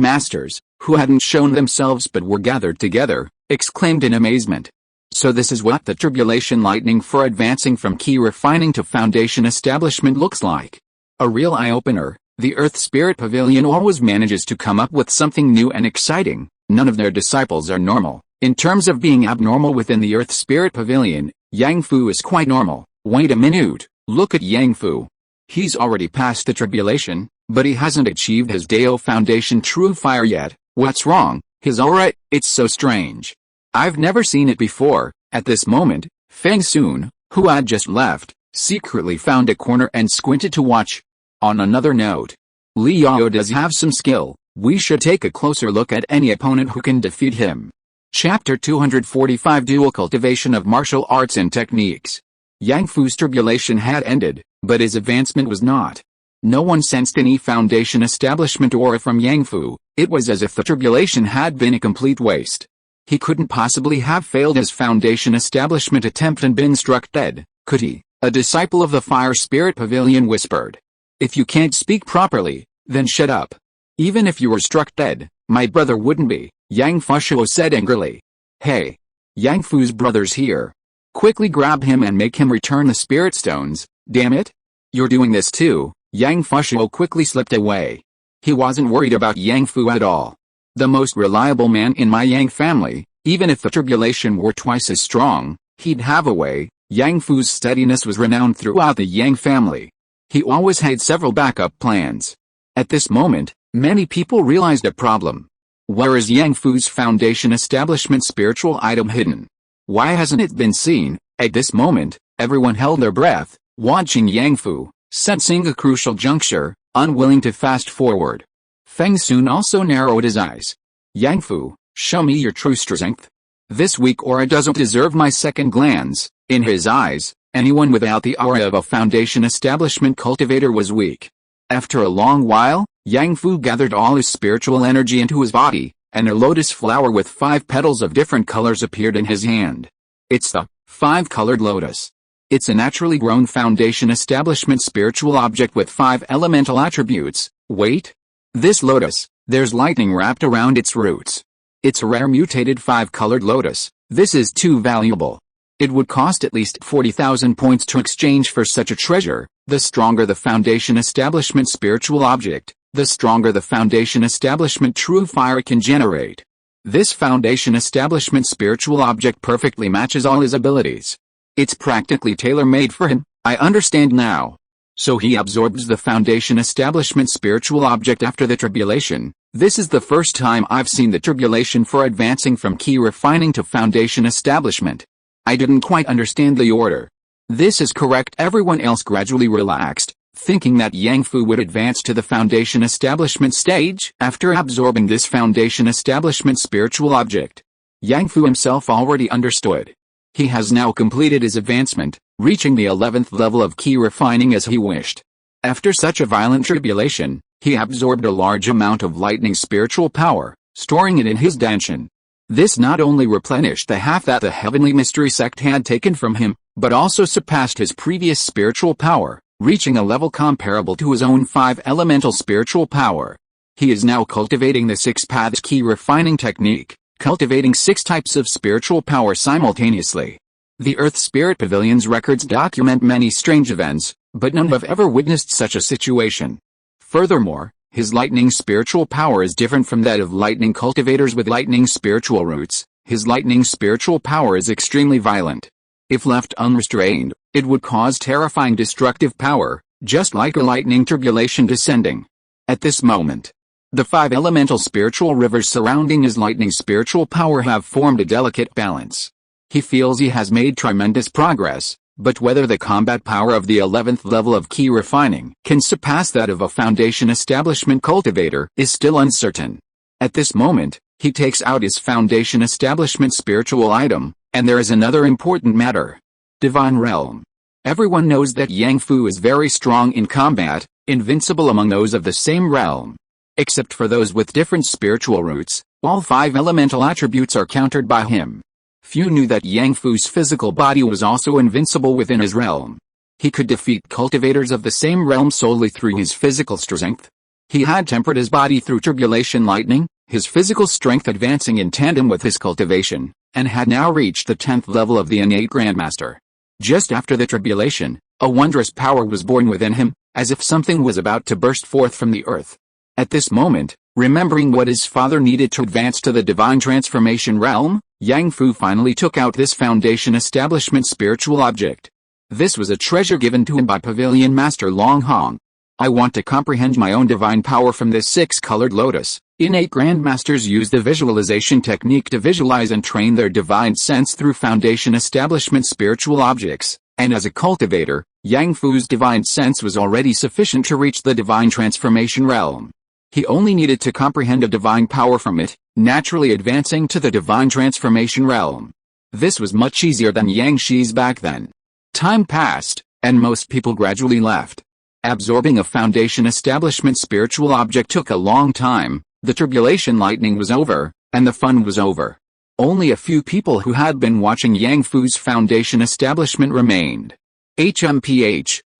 A: Masters, who hadn't shown themselves but were gathered together, exclaimed in amazement. So this is what the tribulation lightning for advancing from key refining to Foundation Establishment looks like. A real eye-opener. The Earth Spirit Pavilion always manages to come up with something new and exciting. None of their disciples are normal. In terms of being abnormal within the Earth Spirit Pavilion, Yang Fu is quite normal. Wait a minute, look at Yang Fu. He's already passed the tribulation, but he hasn't achieved his Dao Foundation True Fire yet. What's wrong? His aura, it's so strange. I've never seen it before. At this moment, Feng Sun, who had just left, secretly found a corner and squinted to watch. On another note, Li Yao does have some skill. We should take a closer look at any opponent who can defeat him. Chapter 245 Dual Cultivation of Martial Arts and Techniques. Yang Fu's tribulation had ended, but his advancement was not. No one sensed any Foundation Establishment aura from Yang Fu. It was as if the tribulation had been a complete waste. He couldn't possibly have failed his Foundation Establishment attempt and been struck dead, could he? A disciple of the Fire Spirit Pavilion whispered. If you can't speak properly, then shut up. Even if you were struck dead, my brother wouldn't be, Yang Fu said angrily. Hey! Yang Fu's brother's here. Quickly grab him and make him return the spirit stones, damn it! You're doing this too. Yang Fu quickly slipped away. He wasn't worried about Yang Fu at all. The most reliable man in my Yang family, even if the tribulation were twice as strong, he'd have a way. Yang Fu's steadiness was renowned throughout the Yang family. He always had several backup plans. At this moment, many people realized a problem. Where is Yang Fu's Foundation Establishment spiritual item hidden? Why hasn't it been seen? At this moment, everyone held their breath, watching Yang Fu, sensing a crucial juncture, unwilling to fast forward. Feng Sun also narrowed his eyes. Yang Fu, show me your true strength. This weak aura doesn't deserve my second glance. In his eyes, anyone without the aura of a Foundation Establishment cultivator was weak. After a long while, Yang Fu gathered all his spiritual energy into his body, and a lotus flower with 5 petals of different colors appeared in his hand. It's the 5-colored lotus. It's a naturally grown foundation establishment spiritual object with 5 elemental attributes. Wait. This lotus, there's lightning wrapped around its roots. It's a rare mutated 5-colored lotus. This is too valuable. It would cost at least 40,000 points to exchange for such a treasure. The stronger the foundation establishment spiritual object, the stronger the foundation establishment true fire can generate. This foundation establishment spiritual object perfectly matches all his abilities. It's practically tailor-made for him. I understand now. So he absorbs the foundation establishment spiritual object after the tribulation. This is the first time I've seen the tribulation for advancing from key refining to foundation establishment. I didn't quite understand the order. This is correct. Everyone else gradually relaxed, thinking that Yang Fu would advance to the foundation establishment stage after absorbing this foundation establishment spiritual object. Yang Fu himself already understood. He has now completed his advancement, reaching the 11th level of key refining as he wished. After such a violent tribulation, he absorbed a large amount of lightning spiritual power, storing it in his danshan. This not only replenished the half that the heavenly mystery sect had taken from him, but also surpassed his previous spiritual power, reaching a level comparable to his own 5 elemental spiritual power. He is now cultivating the 6 paths key refining technique, cultivating 6 types of spiritual power simultaneously. The Earth Spirit Pavilion's records document many strange events, but none have ever witnessed such a situation. Furthermore, his lightning spiritual power is different from that of lightning cultivators with lightning spiritual roots. His lightning spiritual power is extremely violent. If left unrestrained, it would cause terrifying destructive power, just like a lightning tribulation descending. At this moment, the 5 elemental spiritual rivers surrounding his lightning spiritual power have formed a delicate balance. He feels he has made tremendous progress, but whether the combat power of the 11th level of key refining can surpass that of a foundation establishment cultivator is still uncertain. At this moment, he takes out his foundation establishment spiritual item, and there is another important matter. Divine Realm. Everyone knows that Yang Fu is very strong in combat, invincible among those of the same realm. Except for those with different spiritual roots, all 5 elemental attributes are countered by him. Few knew that Yang Fu's physical body was also invincible within his realm. He could defeat cultivators of the same realm solely through his physical strength. He had tempered his body through tribulation lightning, his physical strength advancing in tandem with his cultivation, and had now reached the 10th level of the innate Grandmaster. Just after the tribulation, a wondrous power was born within him, as if something was about to burst forth from the earth. At this moment, remembering what his father needed to advance to the divine transformation realm, Yang Fu finally took out this foundation establishment spiritual object. This was a treasure given to him by Pavilion Master Long Hong. I want to comprehend my own divine power from this 6-colored lotus. Innate Grandmasters use the visualization technique to visualize and train their divine sense through foundation establishment spiritual objects, and as a cultivator, Yang Fu's divine sense was already sufficient to reach the divine transformation realm. He only needed to comprehend a divine power from it, naturally advancing to the divine transformation realm. This was much easier than Yang Shi's back then. Time passed, and most people gradually left. Absorbing a foundation establishment spiritual object took a long time. The tribulation lightning was over, and the fun was over. Only a few people who had been watching Yang Fu's foundation establishment remained.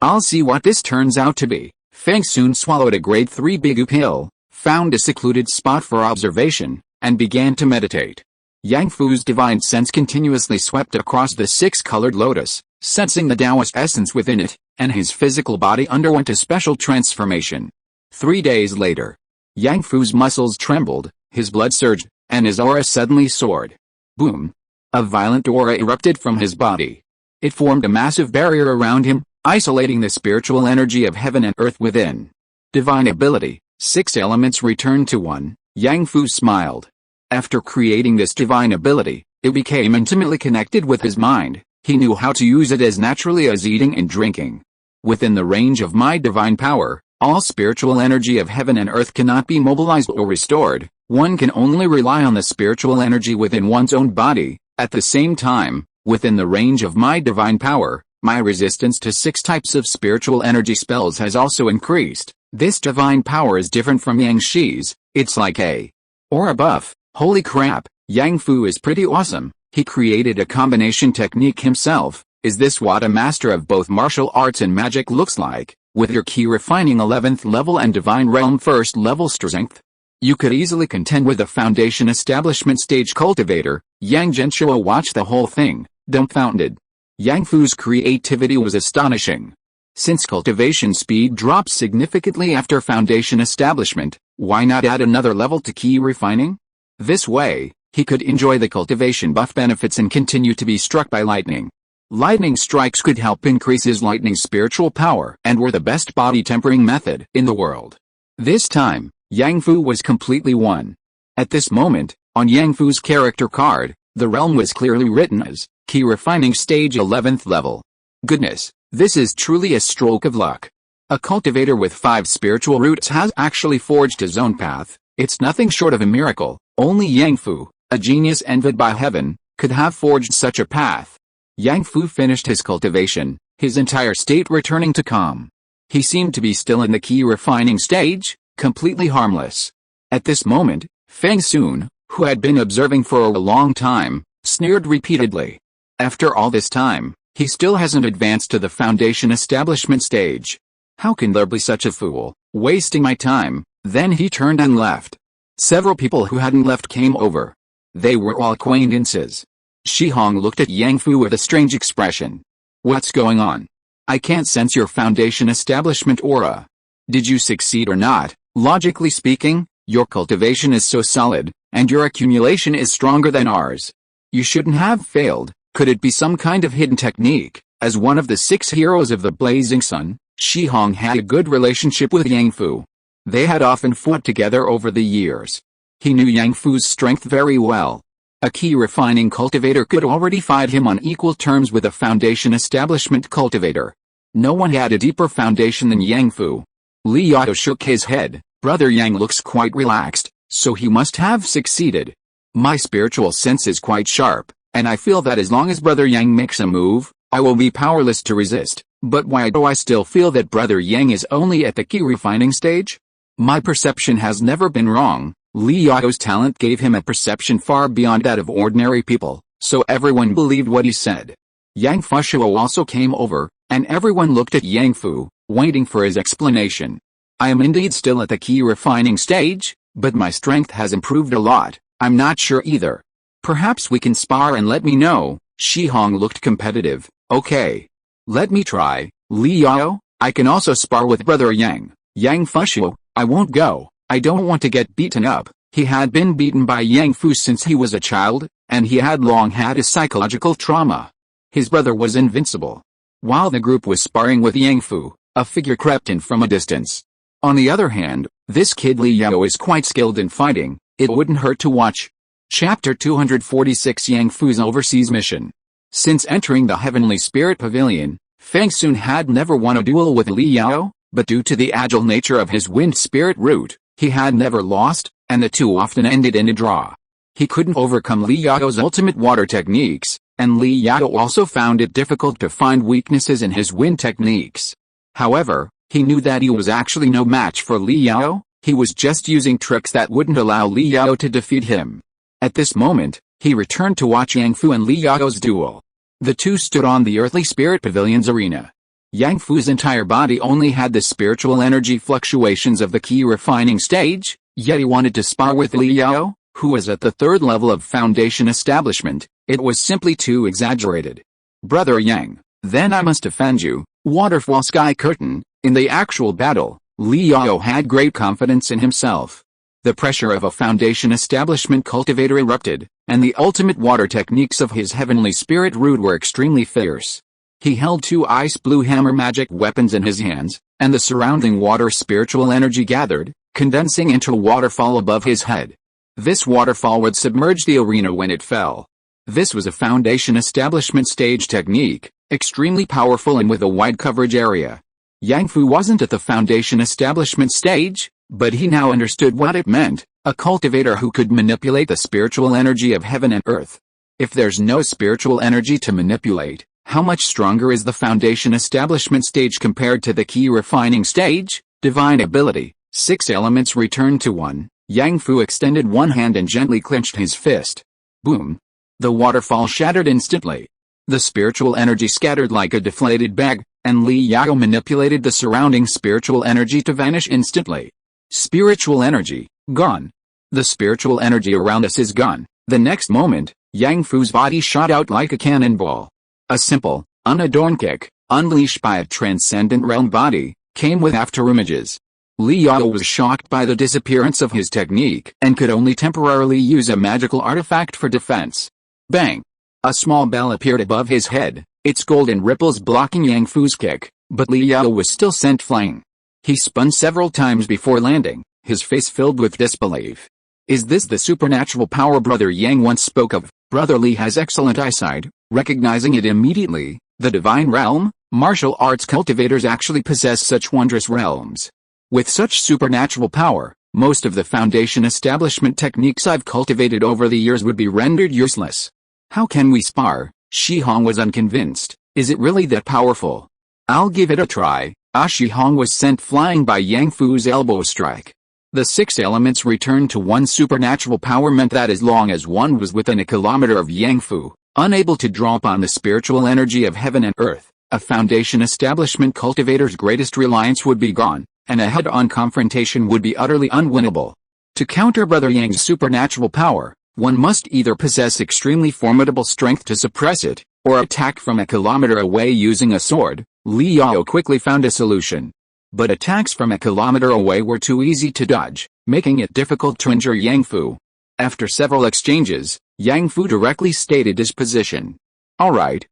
A: I'll see what this turns out to be. Feng soon swallowed a grade 3 bigu pill, found a secluded spot for observation, and began to meditate. Yang Fu's divine sense continuously swept across the 6-colored lotus, sensing the Taoist essence within it, and his physical body underwent a special transformation. 3 days later, Yang Fu's muscles trembled, his blood surged, and his aura suddenly soared. Boom! A violent aura erupted from his body. It formed a massive barrier around him, isolating the spiritual energy of heaven and earth within. Divine ability, 6 elements returned to 1, Yang Fu smiled. After creating this divine ability, it became intimately connected with his mind. He knew how to use it as naturally as eating and drinking. Within the range of my divine power, all spiritual energy of heaven and earth cannot be mobilized or restored. One can only rely on the spiritual energy within one's own body. At the same time, within the range of my divine power, my resistance to 6 types of spiritual energy spells has also increased. This divine power is different from Yang Shi's, it's like a aura buff. Holy crap, Yang Fu is pretty awesome, he created a combination technique himself. Is this what a master of both martial arts and magic looks like, with your ki refining 11th level and divine realm 1st level strength? You could easily contend with a foundation establishment stage cultivator. Yang Genshuo watched the whole thing, dumbfounded. Yang Fu's creativity was astonishing. Since cultivation speed drops significantly after foundation establishment, why not add another level to ki refining? This way, he could enjoy the cultivation buff benefits and continue to be struck by lightning. Lightning strikes could help increase his lightning spiritual power and were the best body tempering method in the world. This time, Yang Fu was completely won. At this moment, on Yang Fu's character card, the realm was clearly written as ki refining stage 11th level. Goodness, this is truly a stroke of luck. A cultivator with 5 spiritual roots has actually forged his own path. It's nothing short of a miracle. Only Yang Fu, a genius envied by heaven, could have forged such a path. Yang Fu finished his cultivation, his entire state returning to calm. He seemed to be still in the ki refining stage, completely harmless. At this moment, Feng Sun, who had been observing for a long time, sneered repeatedly. After all this time, he still hasn't advanced to the foundation establishment stage. How can there be such a fool, wasting my time? Then he turned and left. Several people who hadn't left came over. They were all acquaintances. Shi Hong looked at Yang Fu with a strange expression. What's going on? I can't sense your foundation establishment aura. Did you succeed or not? Logically speaking, your cultivation is so solid, and your accumulation is stronger than ours. You shouldn't have failed. Could it be some kind of hidden technique? As one of the 6 heroes of the Blazing Sun, Shi Hong had a good relationship with Yang Fu. They had often fought together over the years. He knew Yang Fu's strength very well. A ki refining cultivator could already fight him on equal terms with a foundation establishment cultivator. No one had a deeper foundation than Yang Fu. Li Yao shook his head. Brother Yang looks quite relaxed, so he must have succeeded. My spiritual sense is quite sharp, and I feel that as long as Brother Yang makes a move, I will be powerless to resist. But why do I still feel that Brother Yang is only at the ki refining stage? My perception has never been wrong. Li Yao's talent gave him a perception far beyond that of ordinary people, so everyone believed what he said. Yang Fushuo also came over, and everyone looked at Yang Fu, waiting for his explanation. I am indeed still at the ki refining stage, but my strength has improved a lot. I'm not sure either. Perhaps we can spar and let me know. Shi Hong looked competitive. Okay. Let me try. Li Yao, I can also spar with Brother Yang. Yang Fushuo, I won't go. I don't want to get beaten up. He had been beaten by Yang Fu since he was a child, and he had long had a psychological trauma. His brother was invincible. While the group was sparring with Yang Fu, a figure crept in from a distance. On the other hand, this kid Li Yao is quite skilled in fighting. It wouldn't hurt to watch. Chapter 246 Yang Fu's Overseas Mission. Since entering the Heavenly Spirit Pavilion, Feng Sun had never won a duel with Li Yao, but due to the agile nature of his wind spirit root, he had never lost, and the two often ended in a draw. He couldn't overcome Li Yao's ultimate water techniques, and Li Yao also found it difficult to find weaknesses in his wind techniques. However, he knew that he was actually no match for Li Yao. He was just using tricks that wouldn't allow Li Yao to defeat him. At this moment, he returned to watch Yang Fu and Li Yao's duel. The two stood on the Earthly Spirit Pavilion's arena. Yang Fu's entire body only had the spiritual energy fluctuations of the ki refining stage, yet he wanted to spar with Li Yao, who was at the 3rd level of foundation establishment. It was simply too exaggerated. Brother Yang, then I must offend you. Waterfall Sky Curtain. In the actual battle, Li Yao had great confidence in himself. The pressure of a foundation establishment cultivator erupted, and the ultimate water techniques of his heavenly spirit root were extremely fierce. He held 2 ice blue hammer magic weapons in his hands, and the surrounding water spiritual energy gathered, condensing into a waterfall above his head. This waterfall would submerge the arena when it fell. This was a foundation establishment stage technique, extremely powerful and with a wide coverage area. Yang Fu wasn't at the foundation establishment stage, but he now understood what it meant, a cultivator who could manipulate the spiritual energy of heaven and earth. If there's no spiritual energy to manipulate, how much stronger is the foundation establishment stage compared to the ki refining stage? Divine ability, 6 elements returned to 1. Yang Fu extended one hand and gently clenched his fist. Boom. The waterfall shattered instantly. The spiritual energy scattered like a deflated bag, and Li Yao manipulated the surrounding spiritual energy to vanish instantly. Spiritual energy, gone. The spiritual energy around us is gone. The next moment, Yang Fu's body shot out like a cannonball. A simple, unadorned kick, unleashed by a transcendent realm body, came with afterimages. Li Yao was shocked by the disappearance of his technique and could only temporarily use a magical artifact for defense. Bang! A small bell appeared above his head, its golden ripples blocking Yang Fu's kick, but Li Yao was still sent flying. He spun several times before landing, his face filled with disbelief. Is this the supernatural power Brother Yang once spoke of? Brother Li has excellent eyesight, recognizing it immediately. The divine realm, martial arts cultivators actually possess such wondrous realms. With such supernatural power, most of the foundation establishment techniques I've cultivated over the years would be rendered useless. How can we spar? Shi Hong was unconvinced. Is it really that powerful? I'll give it a try. Shi Hong was sent flying by Yang Fu's elbow strike. The 6 elements returned to 1 supernatural power meant that as long as one was within a kilometer of Yang Fu, unable to draw upon the spiritual energy of heaven and earth, a foundation establishment cultivator's greatest reliance would be gone, and a head-on confrontation would be utterly unwinnable. To counter Brother Yang's supernatural power, one must either possess extremely formidable strength to suppress it, or attack from a kilometer away using a sword. Li Yao quickly found a solution. But attacks from a kilometer away were too easy to dodge, making it difficult to injure Yang Fu. After several exchanges, Yang Fu directly stated his position. Alright,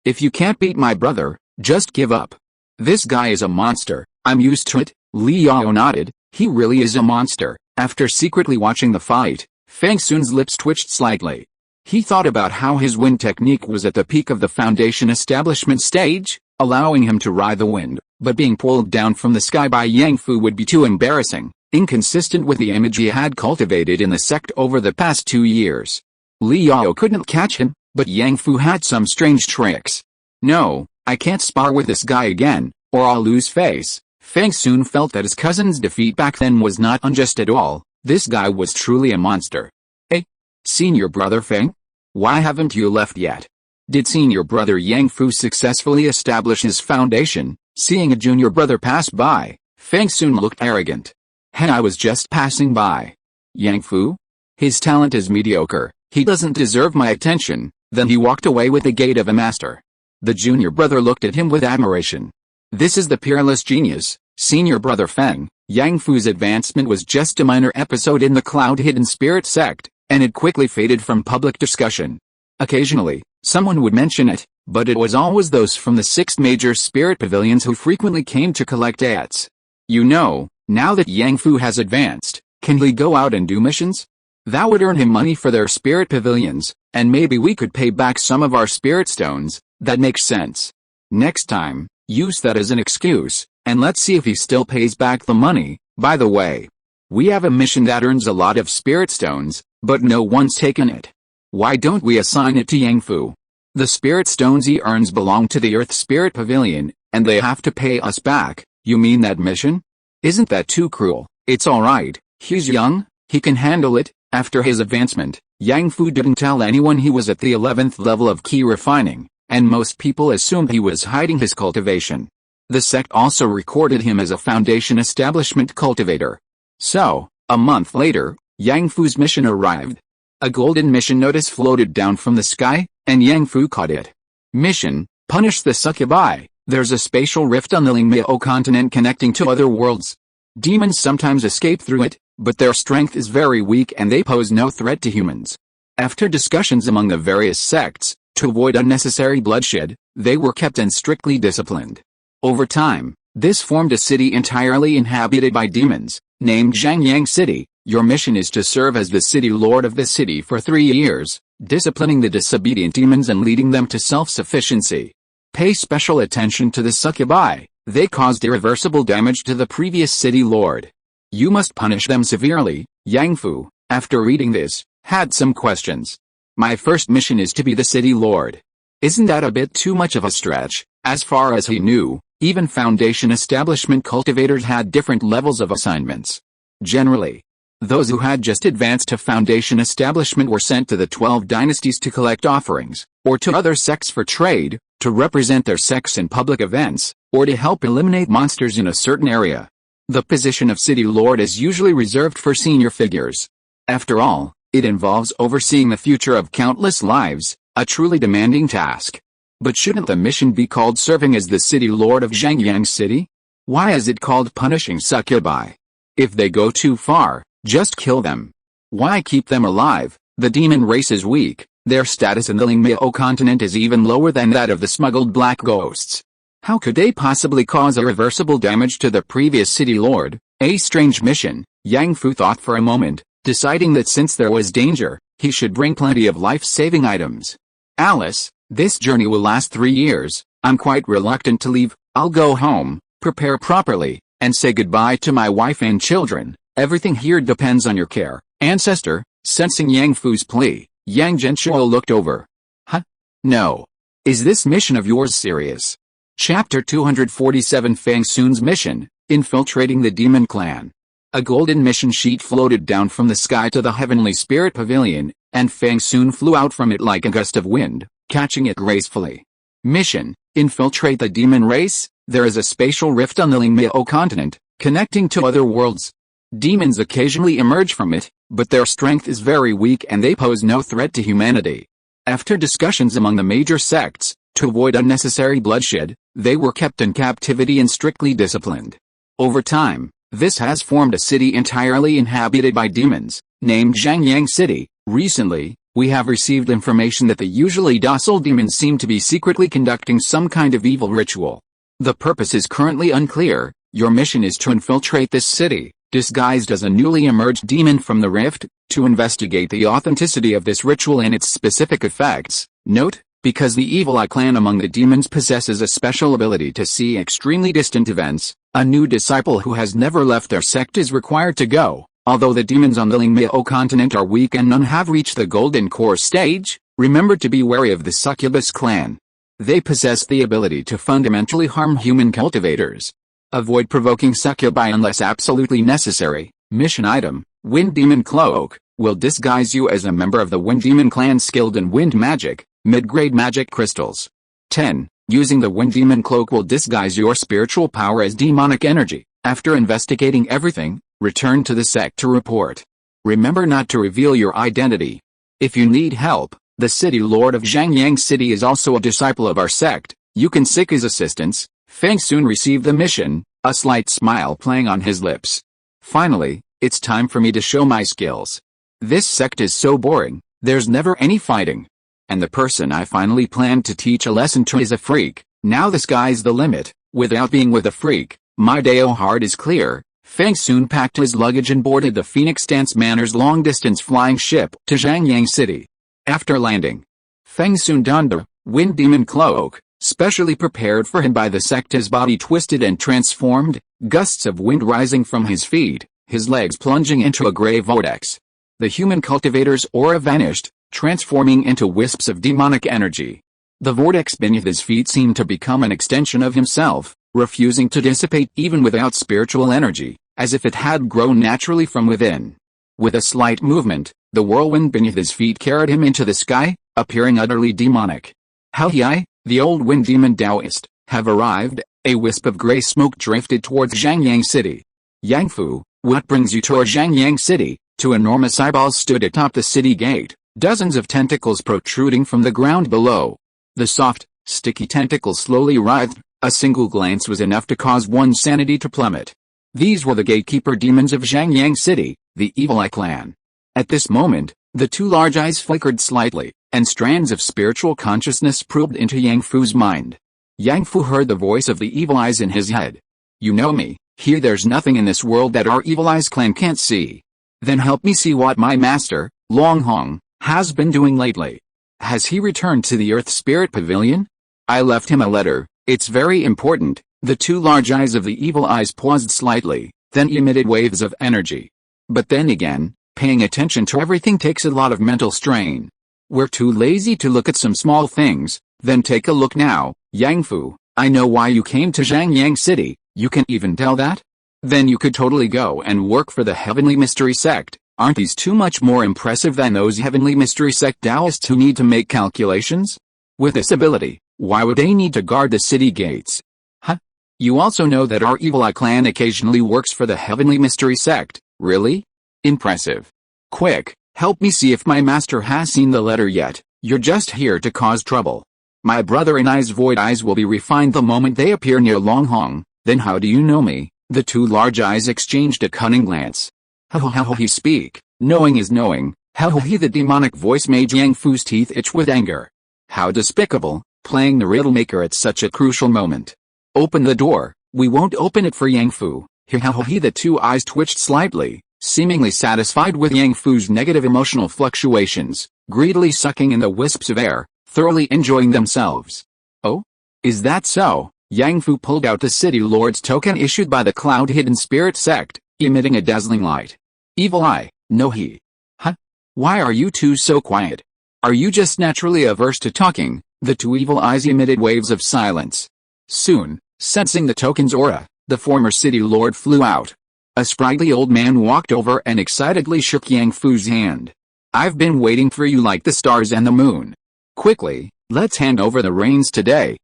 A: if you can't beat my brother, just give up. This guy is a monster, I'm used to it. Li Yao nodded. He really is a monster. After secretly watching the fight, Fang Sun's lips twitched slightly. He thought about how his wind technique was at the peak of the foundation establishment stage, allowing him to ride the wind, but being pulled down from the sky by Yang Fu would be too embarrassing, inconsistent with the image he had cultivated in the sect over the past 2 years. Li Yao couldn't catch him, but Yang Fu had some strange tricks. No, I can't spar with this guy again, or I'll lose face. Fang Sun felt that his cousin's defeat back then was not unjust at all. This guy was truly a monster. Hey, senior brother Fang? Why haven't you left yet? Did senior brother Yang Fu successfully establish his foundation? Seeing a junior brother pass by, Fang Sun looked arrogant. Hey, I was just passing by. Yang Fu? His talent is mediocre, he doesn't deserve my attention. Then he walked away with the gait of a master. The junior brother looked at him with admiration. This is the peerless genius, senior brother Fang. Yang Fu's advancement was just a minor episode in the cloud-hidden spirit sect, and it quickly faded from public discussion. Occasionally, someone would mention it, but it was always those from the 6 major spirit pavilions who frequently came to collect debts. You know, now that Yang Fu has advanced, can he go out and do missions? That would earn him money for their spirit pavilions, and maybe we could pay back some of our spirit stones. That makes sense. Next time, use that as an excuse, and let's see if he still pays back the money. By the way, we have a mission that earns a lot of spirit stones, but no one's taken it. Why don't we assign it to Yang Fu? The spirit stones he earns belong to the Earth Spirit Pavilion, and they have to pay us back. You mean that mission? Isn't that too cruel? It's alright, he's young, he can handle it. After his advancement, Yang Fu didn't tell anyone he was at the 11th level of key refining, and most people assumed he was hiding his cultivation. The sect also recorded him as a foundation establishment cultivator. So, a month later, Yang Fu's mission arrived. A golden mission notice floated down from the sky, and Yang Fu caught it. Mission: punish the succubi. There's a spatial rift on the Lingmiao continent connecting to other worlds. Demons sometimes escape through it, but their strength is very weak and they pose no threat to humans. After discussions among the various sects, to avoid unnecessary bloodshed, they were kept and strictly disciplined. Over time, this formed a city entirely inhabited by demons, named Zhangyang City. Your mission is to serve as the city lord of the city for 3 years, disciplining the disobedient demons and leading them to self-sufficiency. Pay special attention to the succubi, they caused irreversible damage to the previous city lord. You must punish them severely. Yang Fu, after reading this, had some questions. My first mission is to be the city lord. Isn't that a bit too much of a stretch? As far as he knew, Even Foundation establishment cultivators had different levels of assignments. Generally, those who had just advanced to Foundation establishment were sent to the 12 dynasties to collect offerings, or to other sects for trade, to represent their sects in public events, or to help eliminate monsters in a certain area. The position of city lord is usually reserved for senior figures. After all, it involves overseeing the future of countless lives, a truly demanding task. But shouldn't the mission be called serving as the city lord of Zhangyang City? Why is it called punishing succubi? If they go too far, just kill them. Why keep them alive? The demon race is weak, their status in the Lingmiao continent is even lower than that of the smuggled black ghosts. How could they possibly cause irreversible damage to the previous city lord? A strange mission, Yang Fu thought for a moment, deciding that since there was danger, he should bring plenty of life-saving items. Alice, this journey will last 3 years, I'm quite reluctant to leave, I'll go home, prepare properly, and say goodbye to my wife and children. Everything here depends on your care, ancestor. Sensing Yang Fu's plea, Yang Genshuo looked over. Huh? No. Is this mission of yours serious? Chapter 247 Fang Sun's mission, infiltrating the demon clan. A golden mission sheet floated down from the sky to the heavenly spirit pavilion, and Fang Sun flew out from it like a gust of wind, catching it gracefully. Mission, infiltrate the demon race. There is a spatial rift on the Lingmiao continent, connecting to other worlds. Demons occasionally emerge from it, but their strength is very weak and they pose no threat to humanity. After discussions among the major sects, to avoid unnecessary bloodshed, they were kept in captivity and strictly disciplined. Over time, this has formed a city entirely inhabited by demons, named Zhangyang City. Recently, we have received information that the usually docile demons seem to be secretly conducting some kind of evil ritual. The purpose is currently unclear. Your mission is to infiltrate this city, disguised as a newly emerged demon from the rift, to investigate the authenticity of this ritual and its specific effects. Note, because the Evil Eye clan among the demons possesses a special ability to see extremely distant events, a new disciple who has never left their sect is required to go. Although the demons on the Lingmiao continent are weak and none have reached the golden core stage, remember to be wary of the succubus clan. They possess the ability to fundamentally harm human cultivators. Avoid provoking succubi unless absolutely necessary. Mission item, Wind Demon Cloak, will disguise you as a member of the Wind Demon clan skilled in wind magic, mid-grade magic crystals. 10. Using the Wind Demon Cloak will disguise your spiritual power as demonic energy. After investigating everything, return to the sect to report. Remember not to reveal your identity. If you need help, the city lord of Zhangyang City is also a disciple of our sect. You can seek his assistance. Fang Sun received the mission, a slight smile playing on his lips. Finally, it's time for me to show my skills. This sect is so boring, there's never any fighting. And the person I finally planned to teach a lesson to is a freak. Now the sky's the limit. Without being with a freak, my day-o hard is clear. Fang Sun packed his luggage and boarded the Phoenix Dance Manor's long-distance flying ship to Zhangyang City. After landing, Fang Sun donned a Wind Demon Cloak, specially prepared for him by the sect. His body twisted and transformed, gusts of wind rising from his feet, his legs plunging into a gray vortex. The human cultivator's aura vanished, transforming into wisps of demonic energy. The vortex beneath his feet seemed to become an extension of himself, refusing to dissipate even without spiritual energy, as if it had grown naturally from within. With a slight movement, the whirlwind beneath his feet carried him into the sky, appearing utterly demonic. How I, the old wind demon Taoist, have arrived. A wisp of gray smoke drifted towards Zhangyang City. Yang Fu, what brings you toward Zhangyang City? Two enormous eyeballs stood atop the city gate, dozens of tentacles protruding from the ground below. The soft, sticky tentacles slowly writhed. A single glance was enough to cause one's sanity to plummet. These were the gatekeeper demons of Zhangyang City, the Evil Eye clan. At this moment, the two large eyes flickered slightly, and strands of spiritual consciousness probed into Yang Fu's mind. Yang Fu heard the voice of the Evil Eyes in his head. You know me, here there's nothing in this world that our Evil Eyes clan can't see. Then help me see what my master, Long Hong, has been doing lately. Has he returned to the Earth Spirit Pavilion? I left him a letter, it's very important. The two large eyes of the Evil Eyes paused slightly, then emitted waves of energy. But then again, paying attention to everything takes a lot of mental strain. We're too lazy to look at some small things, then take a look now. Yang Fu, I know why you came to Zhangyang City. You can even tell that? Then you could totally go and work for the Heavenly Mystery Sect. Aren't these too much more impressive than those Heavenly Mystery Sect Taoists who need to make calculations? With this ability, why would they need to guard the city gates? Huh? You also know that our Evil Eye clan occasionally works for the Heavenly Mystery Sect. Really? Impressive. Quick, help me see if my master has seen the letter yet. You're just here to cause trouble. My brother and I's void eyes will be refined the moment they appear near Long Hong. Then how do you know me? The two large eyes exchanged a cunning glance. How he speak, knowing is knowing. How he the demonic voice made Yang Fu's teeth itch with anger. How despicable, playing the riddle maker at such a crucial moment. Open the door. We won't open it for Yang Fu. How he the two eyes twitched slightly, seemingly satisfied with Yang Fu's negative emotional fluctuations, greedily sucking in the wisps of air, thoroughly enjoying themselves. Oh? Is that so? Yang Fu pulled out the City Lord's token issued by the Cloud Hidden Spirit Sect, emitting a dazzling light. Evil Eye, no he. Huh? Why are you two so quiet? Are you just naturally averse to talking? The two evil eyes emitted waves of silence. Soon, sensing the token's aura, the former City Lord flew out. A sprightly old man walked over and excitedly shook Yang Fu's hand. I've been waiting for you like the stars and the moon. Quickly, let's hand over the reins today.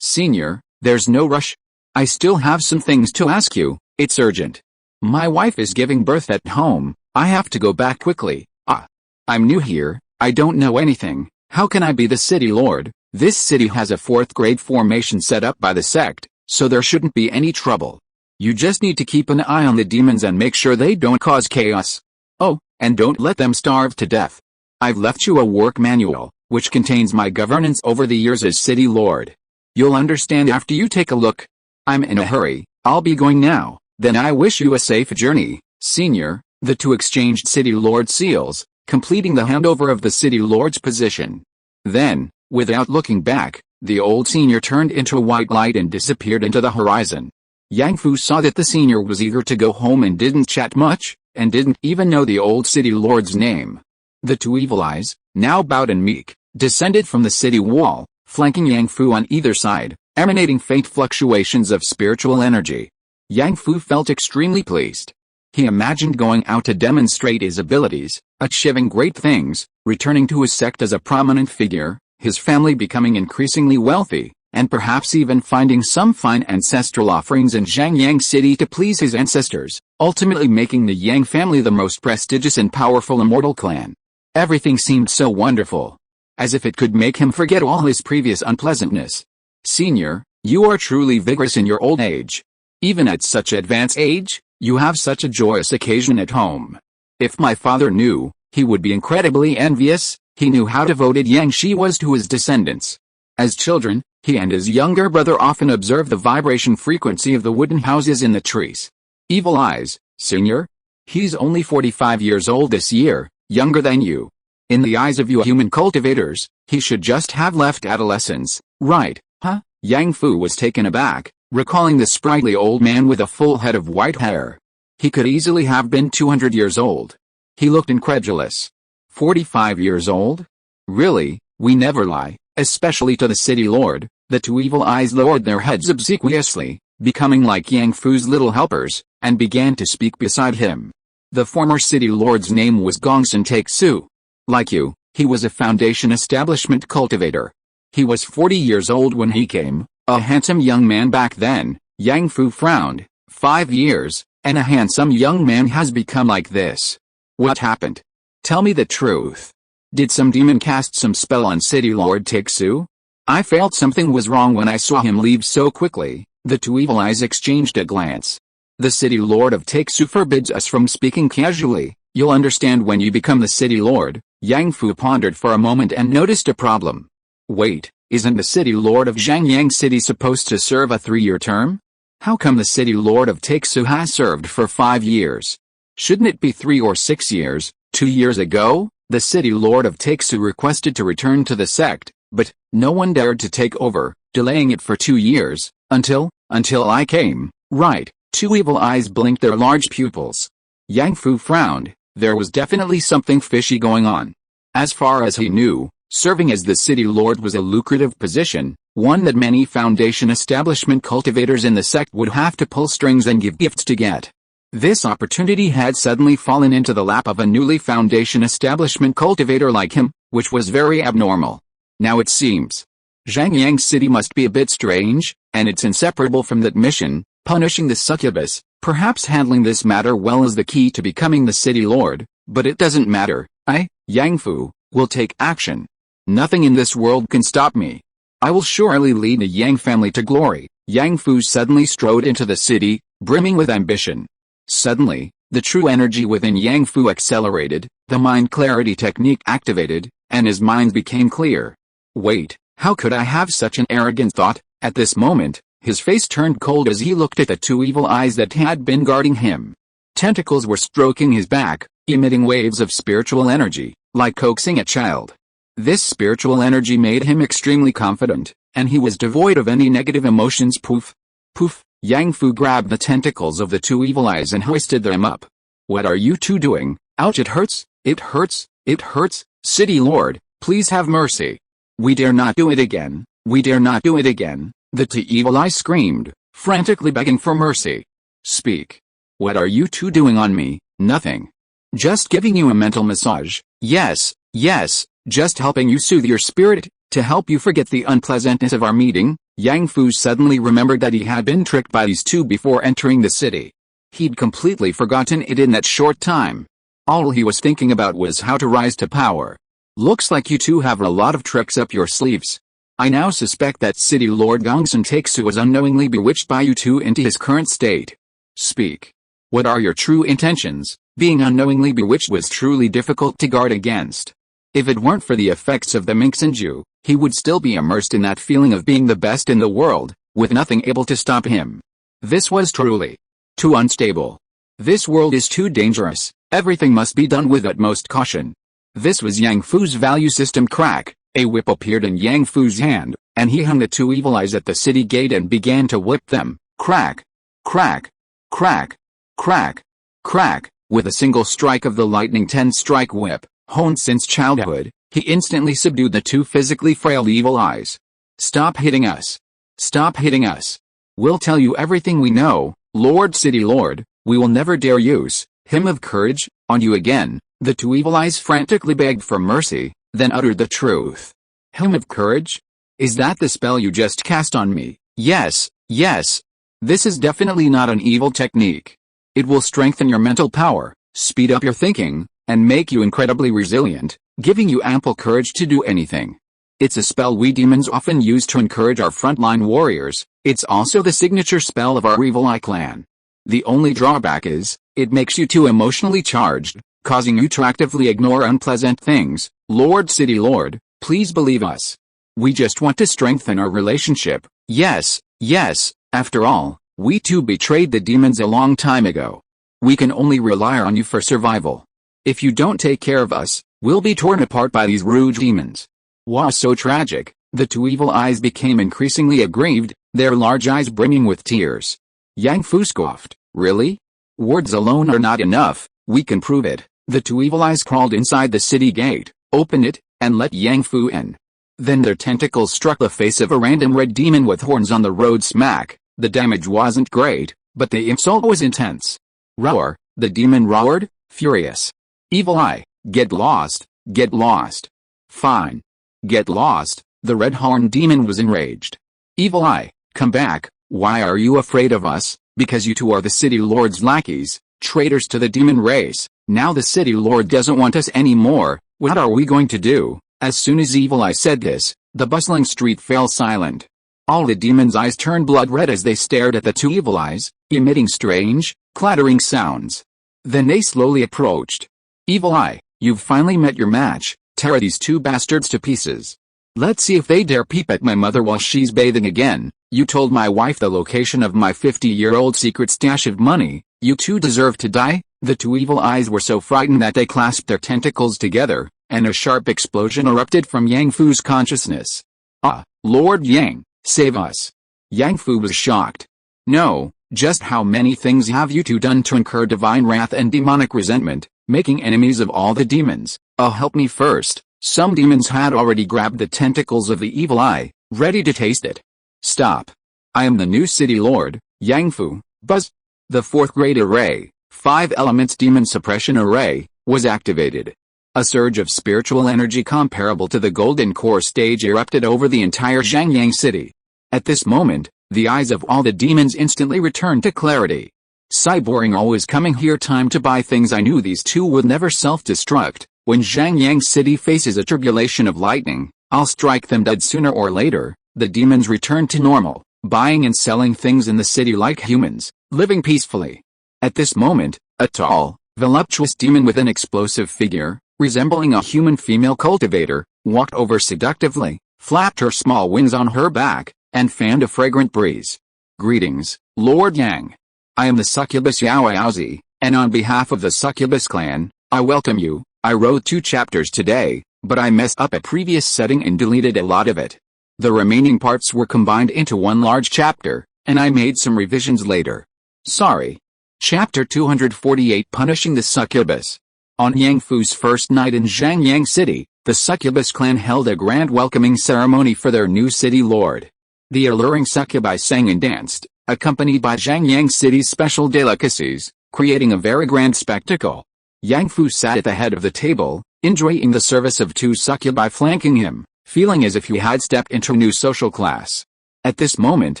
A: Senior, there's no rush. I still have some things to ask you. It's urgent. My wife is giving birth at home. I have to go back quickly. I'm new here. I don't know anything. How can I be the City Lord? This city has a 4th grade formation set up by the sect, so there shouldn't be any trouble. You just need to keep an eye on the demons and make sure they don't cause chaos. Oh, and don't let them starve to death. I've left you a work manual, which contains my governance over the years as City Lord. You'll understand after you take a look. I'm in a hurry. I'll be going now. Then I wish you a safe journey, Senior. The two exchanged City Lord seals, completing the handover of the City Lord's position. Then, without looking back, the old senior turned into a white light and disappeared into the horizon. Yang Fu saw that the senior was eager to go home and didn't chat much, and didn't even know the old City Lord's name. The two evil eyes, now bowed and meek, descended from the city wall, flanking Yang Fu on either side, emanating faint fluctuations of spiritual energy. Yang Fu felt extremely pleased. He imagined going out to demonstrate his abilities, achieving great things, returning to his sect as a prominent figure, his family becoming increasingly wealthy, and perhaps even finding some fine ancestral offerings in Zhangyang City to please his ancestors, ultimately making the Yang family the most prestigious and powerful immortal clan. Everything seemed so wonderful. As if it could make him forget all his previous unpleasantness. Senior, you are truly vigorous in your old age. Even at such advanced age, you have such a joyous occasion at home. If my father knew, he would be incredibly envious. He knew how devoted Yang Shi was to his descendants. As children, he and his younger brother often observed the vibration frequency of the wooden houses in the trees. Evil eyes, Senior? He's only 45 years old this year, younger than you. In the eyes of you human cultivators, he should just have left adolescence, right, huh? Yang Fu was taken aback, recalling the sprightly old man with a full head of white hair. He could easily have been 200 years old. He looked incredulous. 45 years old? Really, we never lie, especially to the City Lord. The two evil eyes lowered their heads obsequiously, becoming like Yang Fu's little helpers, and began to speak beside him. The former City Lord's name was Gongsun Take-Su. Like you, he was a foundation establishment cultivator. He was 40 years old when he came, a handsome young man back then. Yang Fu frowned. 5 years, and a handsome young man has become like this. What happened? Tell me the truth. Did some demon cast some spell on City Lord Take-Su? I felt something was wrong when I saw him leave so quickly. The two evil eyes exchanged a glance. The City Lord of Take-Su forbids us from speaking casually. You'll understand when you become the City Lord. Yang Fu pondered for a moment and noticed a problem. Wait, isn't the City Lord of Zhangyang City supposed to serve a 3-year term? How come the City Lord of Take-Su has served for 5 years? Shouldn't it be 3 or 6 years? 2 years ago, the City Lord of Take-Su requested to return to the sect, but no one dared to take over, delaying it for 2 years, until I came, right? Two evil eyes blinked their large pupils. Yang Fu frowned. There was definitely something fishy going on. As far as he knew, serving as the City Lord was a lucrative position, one that many Foundation establishment cultivators in the sect would have to pull strings and give gifts to get. This opportunity had suddenly fallen into the lap of a newly Foundation establishment cultivator like him, which was very abnormal. Now it seems Zhangyang City must be a bit strange, and it's inseparable from that mission, punishing the succubus. Perhaps handling this matter well is the key to becoming the city lord, but it doesn't matter. I, Yang Fu, will take action. Nothing in this world can stop me. I will surely lead the Yang family to glory. Yang Fu suddenly strode into the city, brimming with ambition. Suddenly, the true energy within Yang Fu accelerated, the mind clarity technique activated, and his mind became clear. Wait, how could I have such an arrogant thought? At this moment, his face turned cold as he looked at the two evil eyes that had been guarding him. Tentacles were stroking his back, emitting waves of spiritual energy, like coaxing a child. This spiritual energy made him extremely confident, and he was devoid of any negative emotions. Poof! Poof! Yang Fu grabbed the tentacles of the two evil eyes and hoisted them up. What are you two doing? Ouch, it hurts, it hurts, it hurts. City Lord, please have mercy. We dare not do it again, we dare not do it again. The two evil eyes screamed, frantically begging for mercy. Speak. What are you two doing on me? Nothing. Just giving you a mental massage. Yes, yes, just helping you soothe your spirit, to help you forget the unpleasantness of our meeting. Yang Fu suddenly remembered that he had been tricked by these two before entering the city. He'd completely forgotten it in that short time. All he was thinking about was how to rise to power. Looks like you two have a lot of tricks up your sleeves. I now suspect that City Lord Gongsun Taixu was unknowingly bewitched by you two into his current state. Speak. What are your true intentions? Being unknowingly bewitched was truly difficult to guard against. If it weren't for the effects of the Mingxinju, he would still be immersed in that feeling of being the best in the world, with nothing able to stop him. This was truly too unstable. This world is too dangerous, everything must be done with utmost caution. This was Yang Fu's value system. Crack, a whip appeared in Yang Fu's hand, and he hung the two evil eyes at the city gate and began to whip them. Crack, crack, crack, crack, crack, with a single strike of the lightning 10-strike whip, honed since childhood, he instantly subdued the two physically frail evil eyes. Stop hitting us. Stop hitting us. We'll tell you everything we know, Lord City Lord, we will never dare use hymn of courage on you again. The two evil eyes frantically begged for mercy, then uttered the truth. Hymn of courage? Is that the spell you just cast on me? Yes, yes. This is definitely not an evil technique. It will strengthen your mental power, speed up your thinking, and make you incredibly resilient, giving you ample courage to do anything. It's a spell we demons often use to encourage our frontline warriors. It's also the signature spell of our evil eye clan. The only drawback is, it makes you too emotionally charged, causing you to actively ignore unpleasant things. Lord City Lord, please believe us. We just want to strengthen our relationship. Yes, yes, after all, we too betrayed the demons a long time ago. We can only rely on you for survival. If you don't take care of us, we'll be torn apart by these rude demons. Wow, so tragic. The two evil eyes became increasingly aggrieved, their large eyes brimming with tears. Yang Fu scoffed, really? Words alone are not enough, we can prove it. The two evil eyes crawled inside the city gate, opened it, and let Yang Fu in. Then their tentacles struck the face of a random red demon with horns on the road. Smack. The damage wasn't great, but the insult was intense. Roar, the demon roared, furious. Evil eye, get lost, get lost. Fine. Get lost. The red-horned demon was enraged. Evil eye, come back. Why are you afraid of us? Because you two are the city lord's lackeys, traitors to the demon race. Now the city lord doesn't want us anymore. What are we going to do? As soon as Evil Eye said this, the bustling street fell silent. All the demons' eyes turned blood red as they stared at the two evil eyes, emitting strange, clattering sounds. Then they slowly approached. Evil Eye, you've finally met your match. Tear these two bastards to pieces. Let's see if they dare peep at my mother while she's bathing again. You told my wife the location of my 50-year-old secret stash of money. You two deserve to die. The two evil eyes were so frightened that they clasped their tentacles together, and a sharp explosion erupted from Yang Fu's consciousness. Ah, Lord Yang, save us. Yang Fu was shocked. No, just how many things have you two done to incur divine wrath and demonic resentment, making enemies of all the demons? Oh, help me first. Some demons had already grabbed the tentacles of the evil eye, Ready to taste it? Stop. I am the new city lord, Yang Fu. Buzz. The 4th grade array, 5 elements demon suppression array, was activated. A surge of spiritual energy comparable to the golden core stage erupted over the entire Zhangyang city. At this moment, the eyes of all the demons instantly returned to clarity. Cyboring always coming here, time to buy things. I knew these two would never self-destruct. When Zhangyang city faces a tribulation of lightning, I'll strike them dead sooner or later. The demons returned to normal, buying and selling things in the city like humans, living peacefully. At this moment, a tall, voluptuous demon with an explosive figure, resembling a human female cultivator, walked over seductively, flapped her small wings on her back, and fanned a fragrant breeze. Greetings, Lord Yang. I am the succubus Yao Yaozi, and on behalf of the succubus clan, I welcome you. I wrote 2 chapters today, but I messed up a previous setting and deleted a lot of it. The remaining parts were combined into one large chapter, and I made some revisions later. Sorry. Chapter 248, Punishing the Succubus. On Yang Fu's first night in Zhangyang City, the succubus clan held a grand welcoming ceremony for their new city lord. The alluring succubi sang and danced, accompanied by Zhangyang City's special delicacies, creating a very grand spectacle. Yang Fu sat at the head of the table, enjoying the service of 2 succubi flanking him, feeling as if he had stepped into a new social class. At this moment,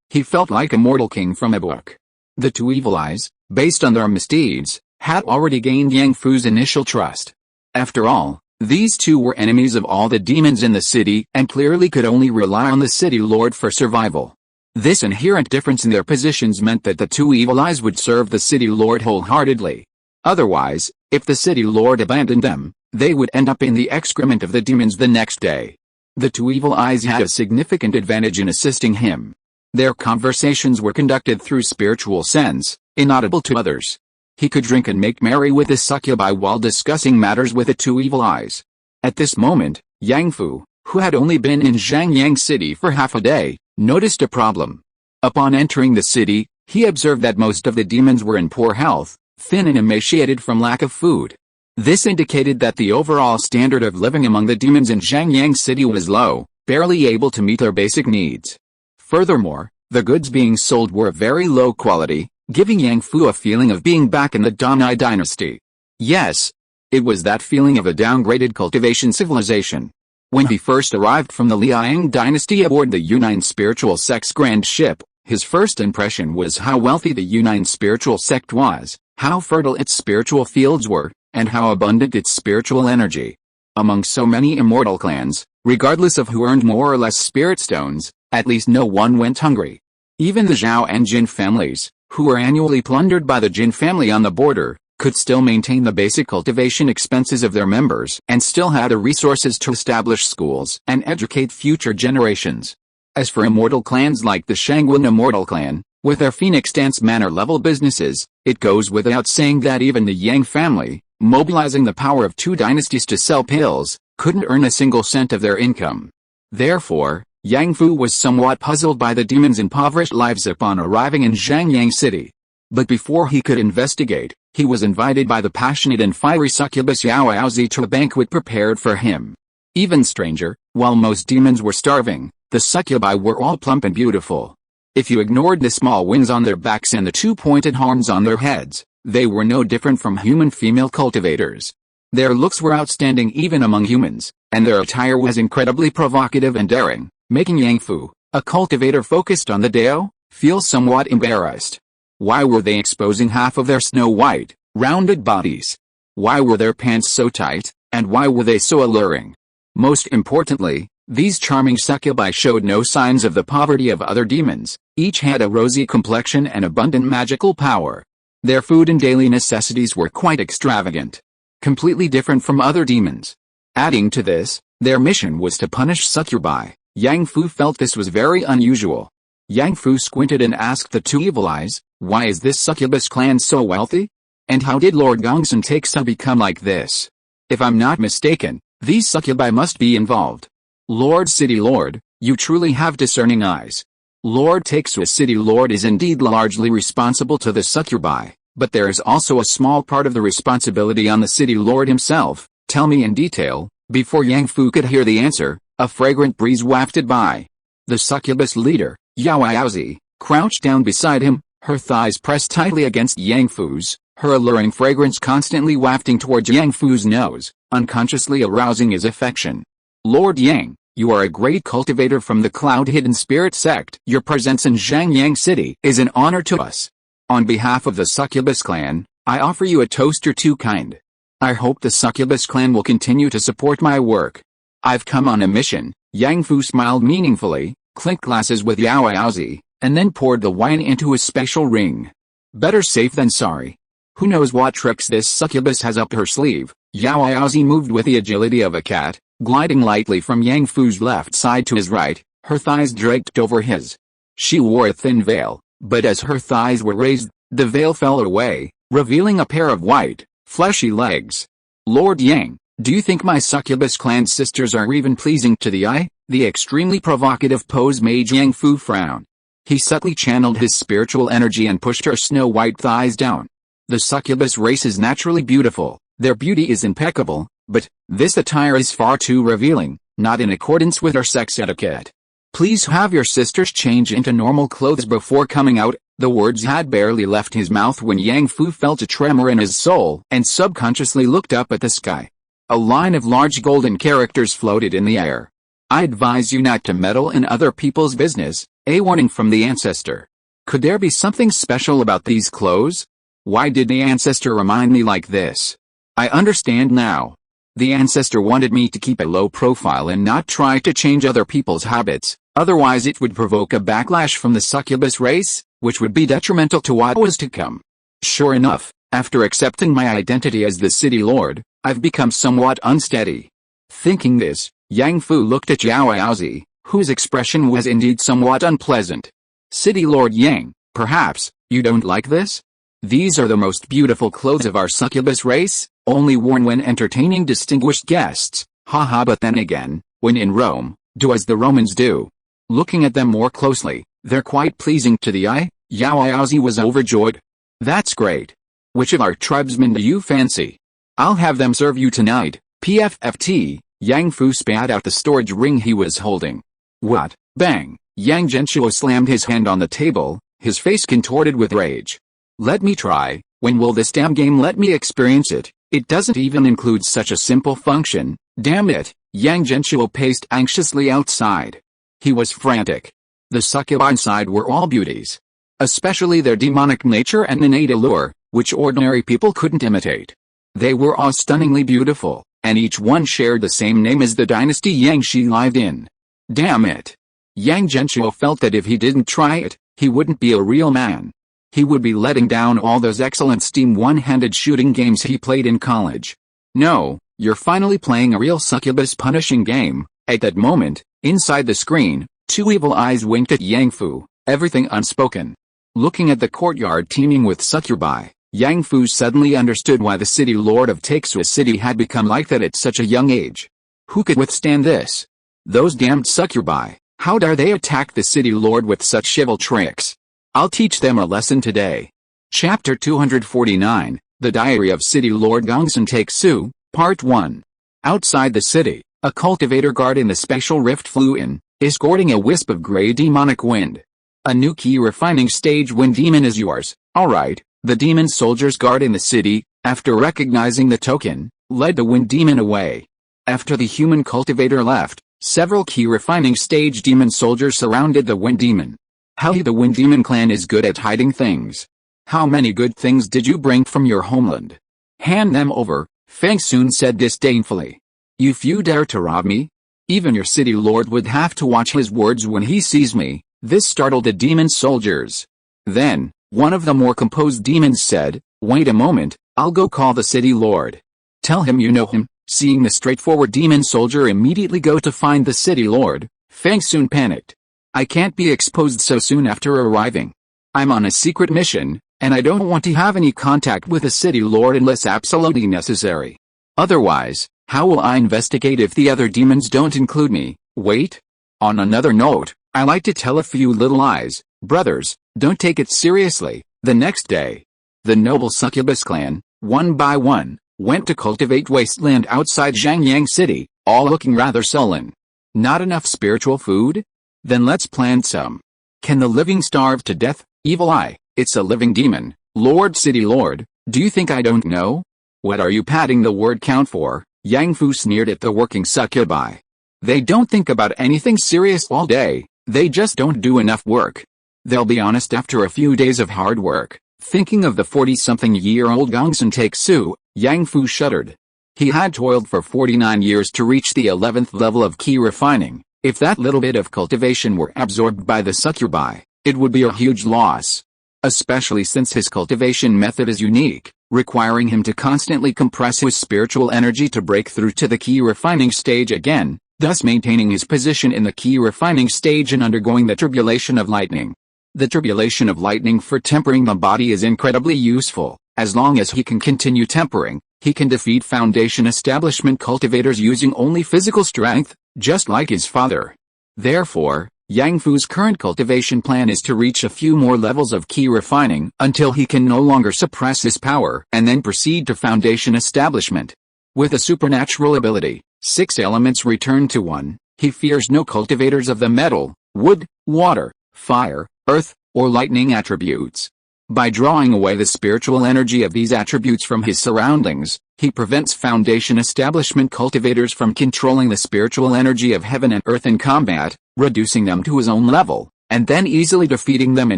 A: he felt like a mortal king from a book. The 2 evil eyes, based on their misdeeds, had already gained Yang Fu's initial trust. After all, these 2 were enemies of all the demons in the city and clearly could only rely on the city lord for survival. This inherent difference in their positions meant that the 2 evil eyes would serve the city lord wholeheartedly. Otherwise, if the city lord abandoned them, they would end up in the excrement of the demons the next day. The 2 evil eyes had a significant advantage in assisting him. Their conversations were conducted through spiritual sense, inaudible to others. He could drink and make merry with the succubi while discussing matters with the 2 evil eyes. At this moment, Yang Fu, who had only been in Zhangyang City for half a day, noticed a problem. Upon entering the city, he observed that most of the demons were in poor health, thin and emaciated from lack of food. This indicated that the overall standard of living among the demons in Zhangyang City was low, barely able to meet their basic needs. Furthermore, the goods being sold were of very low quality, giving Yang Fu a feeling of being back in the Donai dynasty. Yes, it was that feeling of a downgraded cultivation civilization. When he first arrived from the Liang dynasty aboard the Yunnan spiritual sect's grand ship, his first impression was how wealthy the Yunnan spiritual sect was, how fertile its spiritual fields were, and how abundant its spiritual energy. Among so many immortal clans, regardless of who earned more or less spirit stones, at least no one went hungry. Even the Zhao and Jin families, who were annually plundered by the Jin family on the border, could still maintain the basic cultivation expenses of their members and still had the resources to establish schools and educate future generations. As for immortal clans like the Shangwen Immortal Clan, with their Phoenix Dance Manor level businesses, it goes without saying that even the Yang family, mobilizing the power of 2 dynasties to sell pills, couldn't earn a single cent of their income. Therefore, Yang Fu was somewhat puzzled by the demons' impoverished lives upon arriving in Zhangyang City. But before he could investigate, he was invited by the passionate and fiery succubus Yao Yaozi to a banquet prepared for him. Even stranger, while most demons were starving, the succubi were all plump and beautiful. If you ignored the small wings on their backs and the 2 pointed horns on their heads, they were no different from human female cultivators. Their looks were outstanding even among humans, and their attire was incredibly provocative and daring, making Yang Fu, a cultivator focused on the Dao, feel somewhat embarrassed. Why were they exposing half of their snow-white, rounded bodies? Why were their pants so tight, and why were they so alluring? Most importantly, these charming succubi showed no signs of the poverty of other demons. Each had a rosy complexion and abundant magical power. Their food and daily necessities were quite extravagant, completely different from other demons. Adding to this, their mission was to punish succubi. Yang Fu felt this was very unusual. Yang Fu squinted and asked the 2 evil eyes, "Why is this succubus clan so wealthy? And how did Lord Gongsun Taeksa become like this? If I'm not mistaken, these succubi must be involved." "Lord City Lord, you truly have discerning eyes. Lord Taeksa City Lord is indeed largely responsible to the succubi, but there is also a small part of the responsibility on the City Lord himself. Tell me in detail." Before Yang Fu could hear the answer, a fragrant breeze wafted by. The succubus leader, Yao Yaozi, crouched down beside him, her thighs pressed tightly against Yang Fu's, her alluring fragrance constantly wafting towards Yang Fu's nose, unconsciously arousing his affection. Lord Yang, you are a great cultivator from the Cloud-Hidden Spirit sect. Your presence in Zhangyang City is an honor to us. On behalf of the succubus clan, I offer you a toast or two kind. I hope the succubus clan will continue to support my work. I've come on a mission. Yang Fu smiled meaningfully, clinked glasses with Yao Yaozi, and then poured the wine into his special ring. Better safe than sorry. Who knows what tricks this succubus has up her sleeve? Yao Yaozi moved with the agility of a cat, gliding lightly from Yang Fu's left side to his right, her thighs draped over his. She wore a thin veil, but as her thighs were raised, the veil fell away, revealing a pair of white, fleshy legs. Lord Yang, do you think my succubus clan sisters are even pleasing to the eye? The extremely provocative pose made Yang Fu frown. He subtly channeled his spiritual energy and pushed her snow-white thighs down. The succubus race is naturally beautiful, their beauty is impeccable, but this attire is far too revealing, not in accordance with our sex etiquette. Please have your sisters change into normal clothes before coming out. The words had barely left his mouth when Yang Fu felt a tremor in his soul and subconsciously looked up at the sky. A line of large golden characters floated in the air. I advise you not to meddle in other people's business, a warning from the ancestor. Could there be something special about these clothes? Why did the ancestor remind me like this? I understand now. The ancestor wanted me to keep a low profile and not try to change other people's habits, otherwise it would provoke a backlash from the succubus race, which would be detrimental to what was to come. Sure enough, after accepting my identity as the city lord, I've become somewhat unsteady. Thinking this, Yang Fu looked at Yao Yaozi, whose expression was indeed somewhat unpleasant. City Lord Yang, perhaps, you don't like this? These are the most beautiful clothes of our succubus race, only worn when entertaining distinguished guests. Haha, but then again, when in Rome, do as the Romans do. Looking at them more closely, they're quite pleasing to the eye. Yao Yaozi was overjoyed. That's great. Which of our tribesmen do you fancy? I'll have them serve you tonight. PFFT, Yang Fu spat out the storage ring he was holding. What? Bang! Yang Genshuo slammed his hand on the table, his face contorted with rage. Let me try. When will this damn game let me experience it? It doesn't even include such a simple function. Damn it! Yang Genshuo paced anxiously outside. He was frantic. The succubi inside were all beauties. Especially their demonic nature and innate allure, which ordinary people couldn't imitate. They were all stunningly beautiful, and each one shared the same name as the dynasty Yang Shi lived in. Damn it! Yang Genshuo felt that if he didn't try it, he wouldn't be a real man. He would be letting down all those excellent Steam one-handed shooting games he played in college. No, you're finally playing a real succubus punishing game. At that moment, inside the screen, two evil eyes winked at Yang Fu, everything unspoken. Looking at the courtyard teeming with succubi, Yang Fu suddenly understood why the city lord of Taixua City had become like that at such a young age. Who could withstand this? Those damned succubi, how dare they attack the city lord with such chival tricks? I'll teach them a lesson today. Chapter 249, The Diary of City Lord Gongsun Taixu, Part 1. Outside the city, a cultivator guard in the special rift flew in, escorting a wisp of gray demonic wind. A new key refining stage wind demon is yours. Alright, the demon soldiers guard in the city, after recognizing the token, led the wind demon away. After the human cultivator left, several key refining stage demon soldiers surrounded the wind demon. How the wind demon clan is good at hiding things. How many good things did you bring from your homeland? Hand them over, Feng Sun said disdainfully. You few dare to rob me? Even your city lord would have to watch his words when he sees me. This startled the demon soldiers. Then, one of the more composed demons said, wait a moment, I'll go call the city lord. Tell him you know him. Seeing the straightforward demon soldier immediately go to find the city lord, Feng Sun panicked. I can't be exposed so soon after arriving. I'm on a secret mission, and I don't want to have any contact with the city lord unless absolutely necessary. Otherwise, how will I investigate if the other demons don't include me? Wait. On another note, I like to tell a few little lies. Brothers, don't take it seriously. The next day, the noble succubus clan, one by one, went to cultivate wasteland outside Zhangyang City, all looking rather sullen. Not enough spiritual food? Then let's plant some. Can the living starve to death? Evil eye, it's a living demon. Lord City Lord, do you think I don't know? What are you padding the word count for? Yang Fu sneered at the working succubi. They don't think about anything serious all day, they just don't do enough work. They'll be honest after a few days of hard work. Thinking of the 40-something-year-old Gongsun Take-Su, Yang Fu shuddered. He had toiled for 49 years to reach the 11th level of key refining. If that little bit of cultivation were absorbed by the succubi, it would be a huge loss. Especially since his cultivation method is unique, requiring him to constantly compress his spiritual energy to break through to the key refining stage again, thus maintaining his position in the key refining stage and undergoing the tribulation of lightning. The tribulation of lightning for tempering the body is incredibly useful. As long as he can continue tempering, he can defeat Foundation establishment cultivators using only physical strength, just like his father. Therefore, Yang Fu's current cultivation plan is to reach a few more levels of key refining until he can no longer suppress his power and then proceed to Foundation establishment. With a supernatural ability, 6 elements return to 1, he fears no cultivators of the metal, wood, water, fire, earth, or lightning attributes. By drawing away the spiritual energy of these attributes from his surroundings, he prevents Foundation establishment cultivators from controlling the spiritual energy of heaven and earth in combat, reducing them to his own level, and then easily defeating them in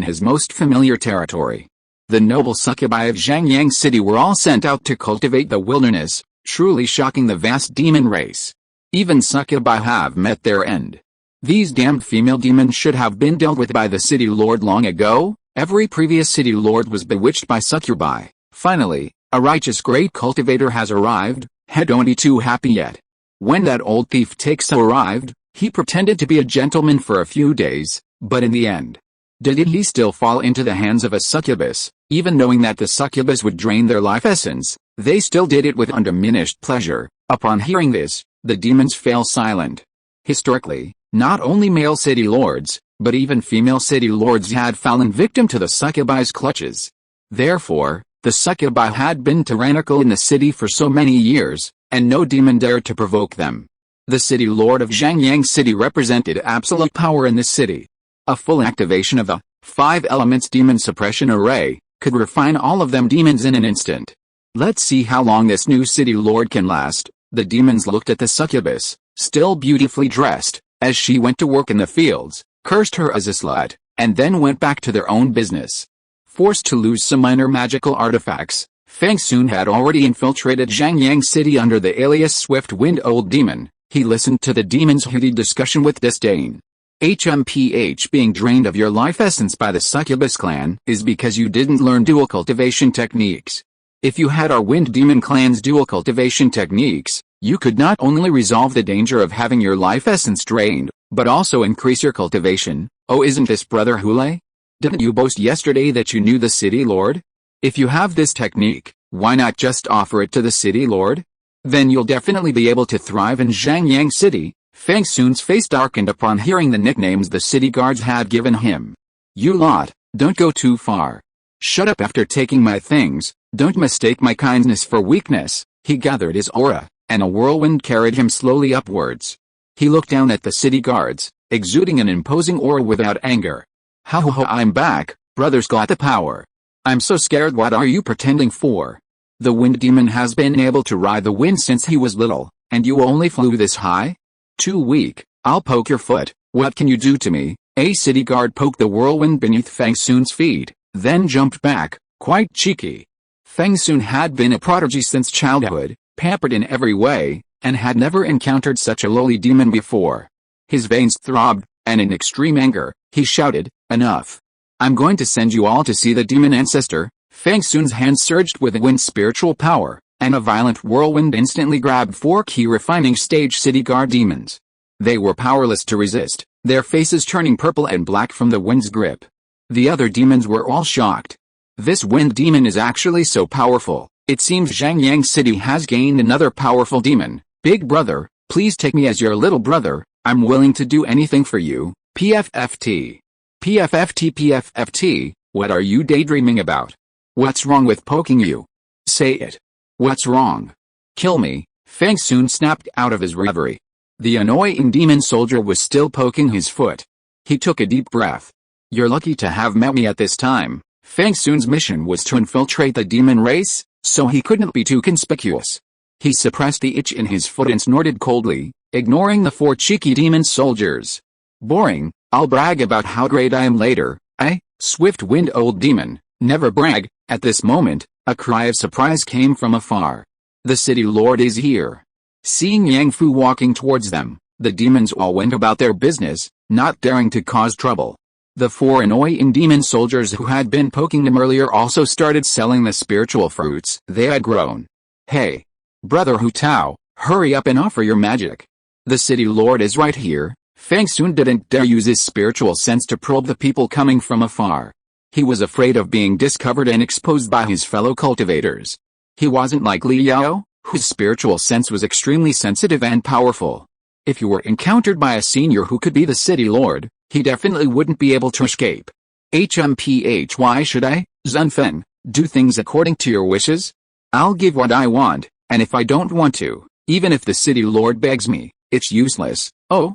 A: his most familiar territory. The noble succubi of Zhangyang City were all sent out to cultivate the wilderness, truly shocking the vast demon race. Even succubi have met their end. These damned female demons should have been dealt with by the city lord long ago. Every previous city lord was bewitched by succubi. Finally, a righteous great cultivator has arrived. Don't be too happy yet. When that old thief Take-Su arrived, he pretended to be a gentleman for a few days, but in the end, did he still fall into the hands of a succubus? Even knowing that the succubus would drain their life essence, they still did it with undiminished pleasure. Upon hearing this, the demons fell silent. Historically, not only male city lords, but even female city lords had fallen victim to the succubi's clutches. Therefore, the succubi had been tyrannical in the city for so many years, and no demon dared to provoke them. The city lord of Zhangyang City represented absolute power in this city. A full activation of the 5 elements demon suppression array could refine all of them demons in an instant. Let's see how long this new city lord can last. The demons looked at the succubus, still beautifully dressed, as she went to work in the fields, cursed her as a slut, and then went back to their own business. Forced to lose some minor magical artifacts, Feng Sun had already infiltrated Zhangyang City under the alias Swift Wind Old Demon. He listened to the demon's heated discussion with disdain. HMPH being drained of your life essence by the succubus clan is because you didn't learn dual cultivation techniques. If you had our Wind Demon clan's dual cultivation techniques, you could not only resolve the danger of having your life essence drained, but also increase your cultivation. Oh, isn't this Brother Hule? Didn't you boast yesterday that you knew the city lord? If you have this technique, why not just offer it to the city lord? Then you'll definitely be able to thrive in Zhangyang City. Feng Sun's face darkened upon hearing the nicknames the city guards had given him. You lot, don't go too far. Shut up after taking my things, don't mistake my kindness for weakness. He gathered his aura, and a whirlwind carried him slowly upwards. He looked down at the city guards, exuding an imposing aura without anger. Ho, I'm back, brothers got the power. I'm so scared, what are you pretending for? The wind demon has been able to ride the wind since he was little, and you only flew this high? Too weak, I'll poke your foot, what can you do to me? A city guard poked the whirlwind beneath Feng Sun's feet, then jumped back, quite cheeky. Feng Sun had been a prodigy since childhood, pampered in every way, and had never encountered such a lowly demon before. His veins throbbed, and in extreme anger, he shouted, enough. I'm going to send you all to see the demon ancestor. Feng Sun's hand surged with wind's spiritual power, and a violent whirlwind instantly grabbed 4 key refining stage city guard demons. They were powerless to resist, their faces turning purple and black from the wind's grip. The other demons were all shocked. This wind demon is actually so powerful. It seems Zhangyang City has gained another powerful demon. Big brother, please take me as your little brother. I'm willing to do anything for you. PFFT. PFFT, what are you daydreaming about? What's wrong with poking you? Say it. What's wrong? Kill me. Feng Sun snapped out of his reverie. The annoying demon soldier was still poking his foot. He took a deep breath. You're lucky to have met me at this time. Feng Sun's mission was to infiltrate the demon race, so he couldn't be too conspicuous. He suppressed the itch in his foot and snorted coldly, ignoring the 4 cheeky demon soldiers. Boring, I'll brag about how great I am later, eh? Swift-wind old demon, never brag. At this moment, a cry of surprise came from afar. The city lord is here. Seeing Yang Fu walking towards them, the demons all went about their business, not daring to cause trouble. The 4 annoying demon soldiers who had been poking them earlier also started selling the spiritual fruits they had grown. Hey! Brother Hu Tao, hurry up and offer your magic. The city lord is right here. Feng Sun didn't dare use his spiritual sense to probe the people coming from afar. He was afraid of being discovered and exposed by his fellow cultivators. He wasn't like Li Yao, whose spiritual sense was extremely sensitive and powerful. If you were encountered by a senior who could be the city lord, he definitely wouldn't be able to escape. Why should I, Zunfen, do things according to your wishes? I'll give what I want, and if I don't want to, even if the city lord begs me, it's useless. Oh,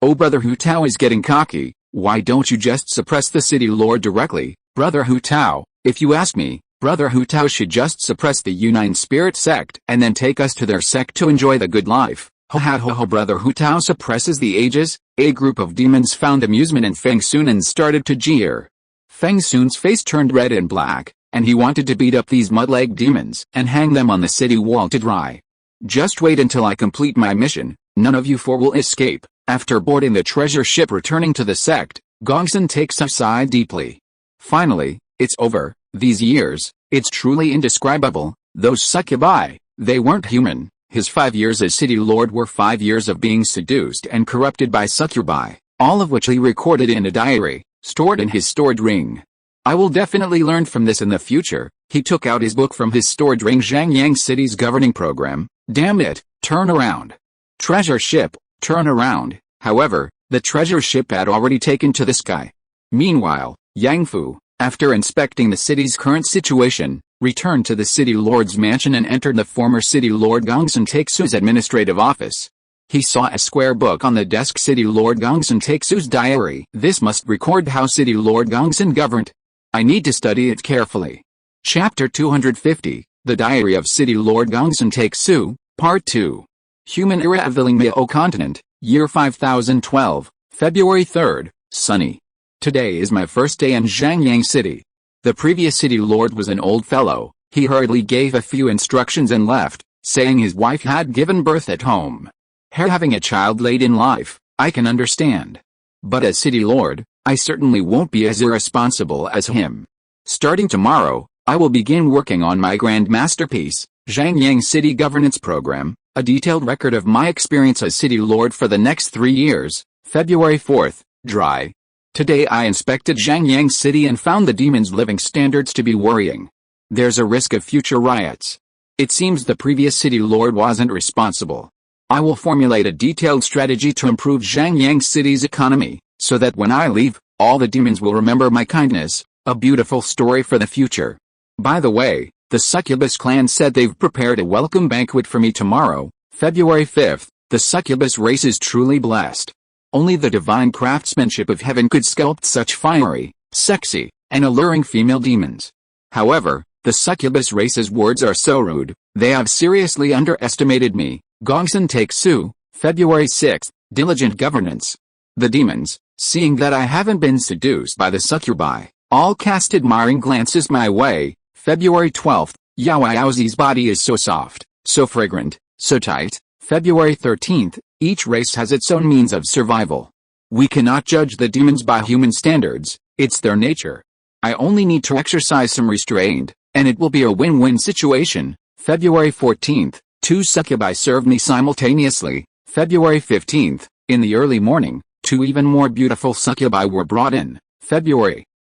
A: Brother Hu Tao is getting cocky. Why don't you just suppress the city lord directly, Brother Hu Tao? If you ask me, Brother Hu Tao should just suppress the United Spirit sect and then take us to their sect to enjoy the good life. Ho. Brother Hu Tao suppresses the ages. A group of demons found amusement in Feng Sun and started to jeer. Feng Sun's face turned red and black, and he wanted to beat up these mud-leg demons and hang them on the city wall to dry. Just wait until I complete my mission. None of you 4 will escape. After boarding the treasure ship returning to the sect, Gongsun takes a sigh deeply. Finally, it's over. These years, it's truly indescribable. Those succubi, they weren't human. His 5 years as city lord were 5 years of being seduced and corrupted by succubi, all of which he recorded in a diary, stored in his stored ring. I will definitely learn from this in the future. He took out his book from his stored ring. Zhangyang City's governing program. Damn it, turn around. Treasure ship, turn around. However, the treasure ship had already taken to the sky. Meanwhile, Yang Fu, after inspecting the city's current situation, returned to the city lord's mansion and entered the former city lord Gongsun Taixu's administrative office. He saw a square book on the desk. City lord Gongsun Taixu's diary. This must record how city lord Gongsun governed. I need to study it carefully. Chapter 250, The Diary of City Lord Gongsun Taixu, Part 2. Human Era of the Lingmiao Continent, Year 5012, February 3rd, sunny. Today is my first day in Zhangyang City. The previous city lord was an old fellow. He hurriedly gave a few instructions and left, saying his wife had given birth at home. Having a child late in life, I can understand. But as city lord, I certainly won't be as irresponsible as him. Starting tomorrow, I will begin working on my grand masterpiece, Zhangyang City Governance Program, a detailed record of my experience as city lord for the next 3 years. February 4th, dry. Today I inspected Zhangyang City and found the demons' living standards to be worrying. There's a risk of future riots. It seems the previous city lord wasn't responsible. I will formulate a detailed strategy to improve Zhangyang City's economy, so that when I leave, all the demons will remember my kindness. A beautiful story for the future. By the way, the Succubus clan said they've prepared a welcome banquet for me tomorrow, February 5th. The Succubus race is truly blessed. Only the divine craftsmanship of heaven could sculpt such fiery, sexy, and alluring female demons. However, the Succubus race's words are so rude, they have seriously underestimated me. Gongsun Taixu, February 6th, Diligent Governance. The demons, seeing that I haven't been seduced by the succubi, all cast admiring glances my way. February 12th, Yao Yaozi's body is so soft, so fragrant, so tight. February 13th, each race has its own means of survival. We cannot judge the demons by human standards, it's their nature. I only need to exercise some restraint, and it will be a win-win situation. February 14th, 2 succubi served me simultaneously. February 15th, in the early morning, 2 even more beautiful succubi were brought in.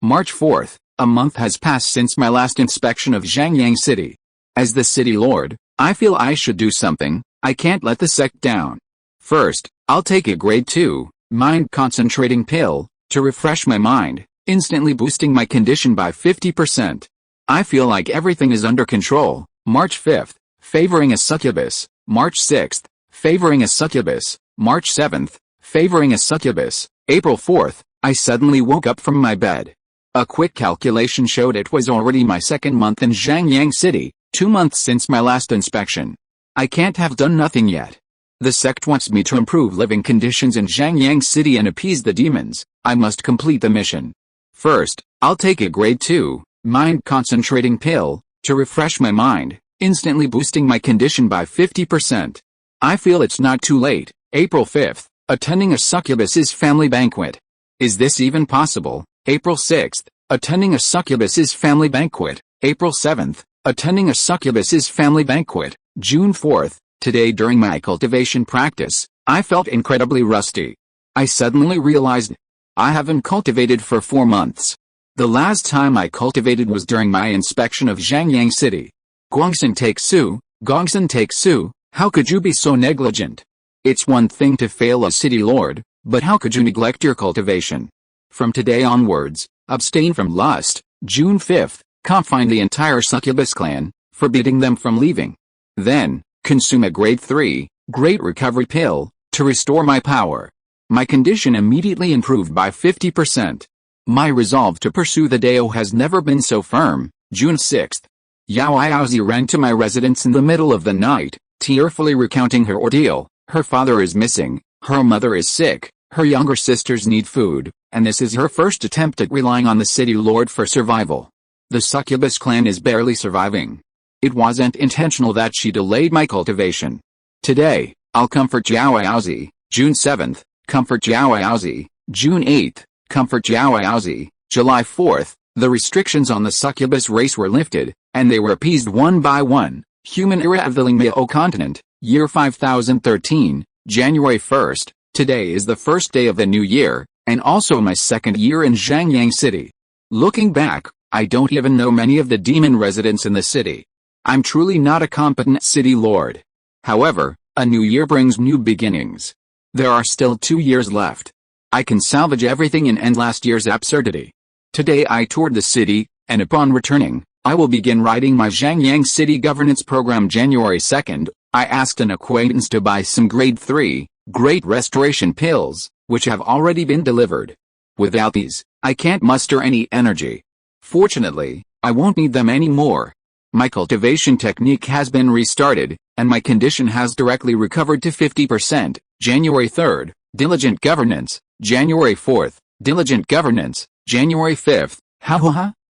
A: March 4th, a month has passed since my last inspection of Zhangyang City. As the city lord, I feel I should do something. I can't let the sect down. First, I'll take a grade 2, mind concentrating pill, to refresh my mind, instantly boosting my condition by 50%. I feel like everything is under control. March 5th, favoring a succubus. March 6th, favoring a succubus. March 7th, favoring a succubus. April 4th, I suddenly woke up from my bed. A quick calculation showed it was already my second month in Zhangyang City, 2 months since my last inspection. I can't have done nothing yet. The sect wants me to improve living conditions in Zhangyang City and appease the demons. I must complete the mission. First, I'll take a grade 2, mind concentrating pill, to refresh my mind, instantly boosting my condition by 50%. I feel it's not too late. April 5th, attending a succubus's family banquet. Is this even possible? April 6th, attending a succubus's family banquet. April 7th, attending a succubus's family banquet. June 4th, today during my cultivation practice, I felt incredibly rusty. I suddenly realized I haven't cultivated for 4 months. The last time I cultivated was during my inspection of Zhangyang City. Gongsun Take Su, how could you be so negligent? It's one thing to fail as city lord, but how could you neglect your cultivation? From today onwards, abstain from lust. June 5th, confine the entire succubus clan, forbidding them from leaving. Then, consume a grade 3, great recovery pill, to restore my power. My condition immediately improved by 50%. My resolve to pursue the Dao has never been so firm. June 6th. Yao Yaozi ran to my residence in the middle of the night, tearfully recounting her ordeal. Her father is missing, her mother is sick, her younger sisters need food, and this is her first attempt at relying on the city lord for survival. The succubus clan is barely surviving. It wasn't intentional that she delayed my cultivation. Today, I'll comfort Yao Yaozi. June 7th, comfort Yao Yaozi. June 8th, comfort Yao Yaozi. July 4th, the restrictions on the succubus race were lifted, and they were appeased one by one. Human era of the Lingmiao continent, year 5013, January 1st, today is the first day of the new year, and also my second year in Zhangyang City. Looking back, I don't even know many of the demon residents in the city. I'm truly not a competent city lord. However, a new year brings new beginnings. There are still 2 years left. I can salvage everything and end last year's absurdity. Today I toured the city, and upon returning, I will begin writing my Zhangyang City governance program. January 2nd, I asked an acquaintance to buy some grade 3, great restoration pills, which have already been delivered. Without these, I can't muster any energy. Fortunately, I won't need them anymore. My cultivation technique has been restarted, and my condition has directly recovered to 50%. January 3rd, diligent governance. January 4th, diligent governance. January 5th,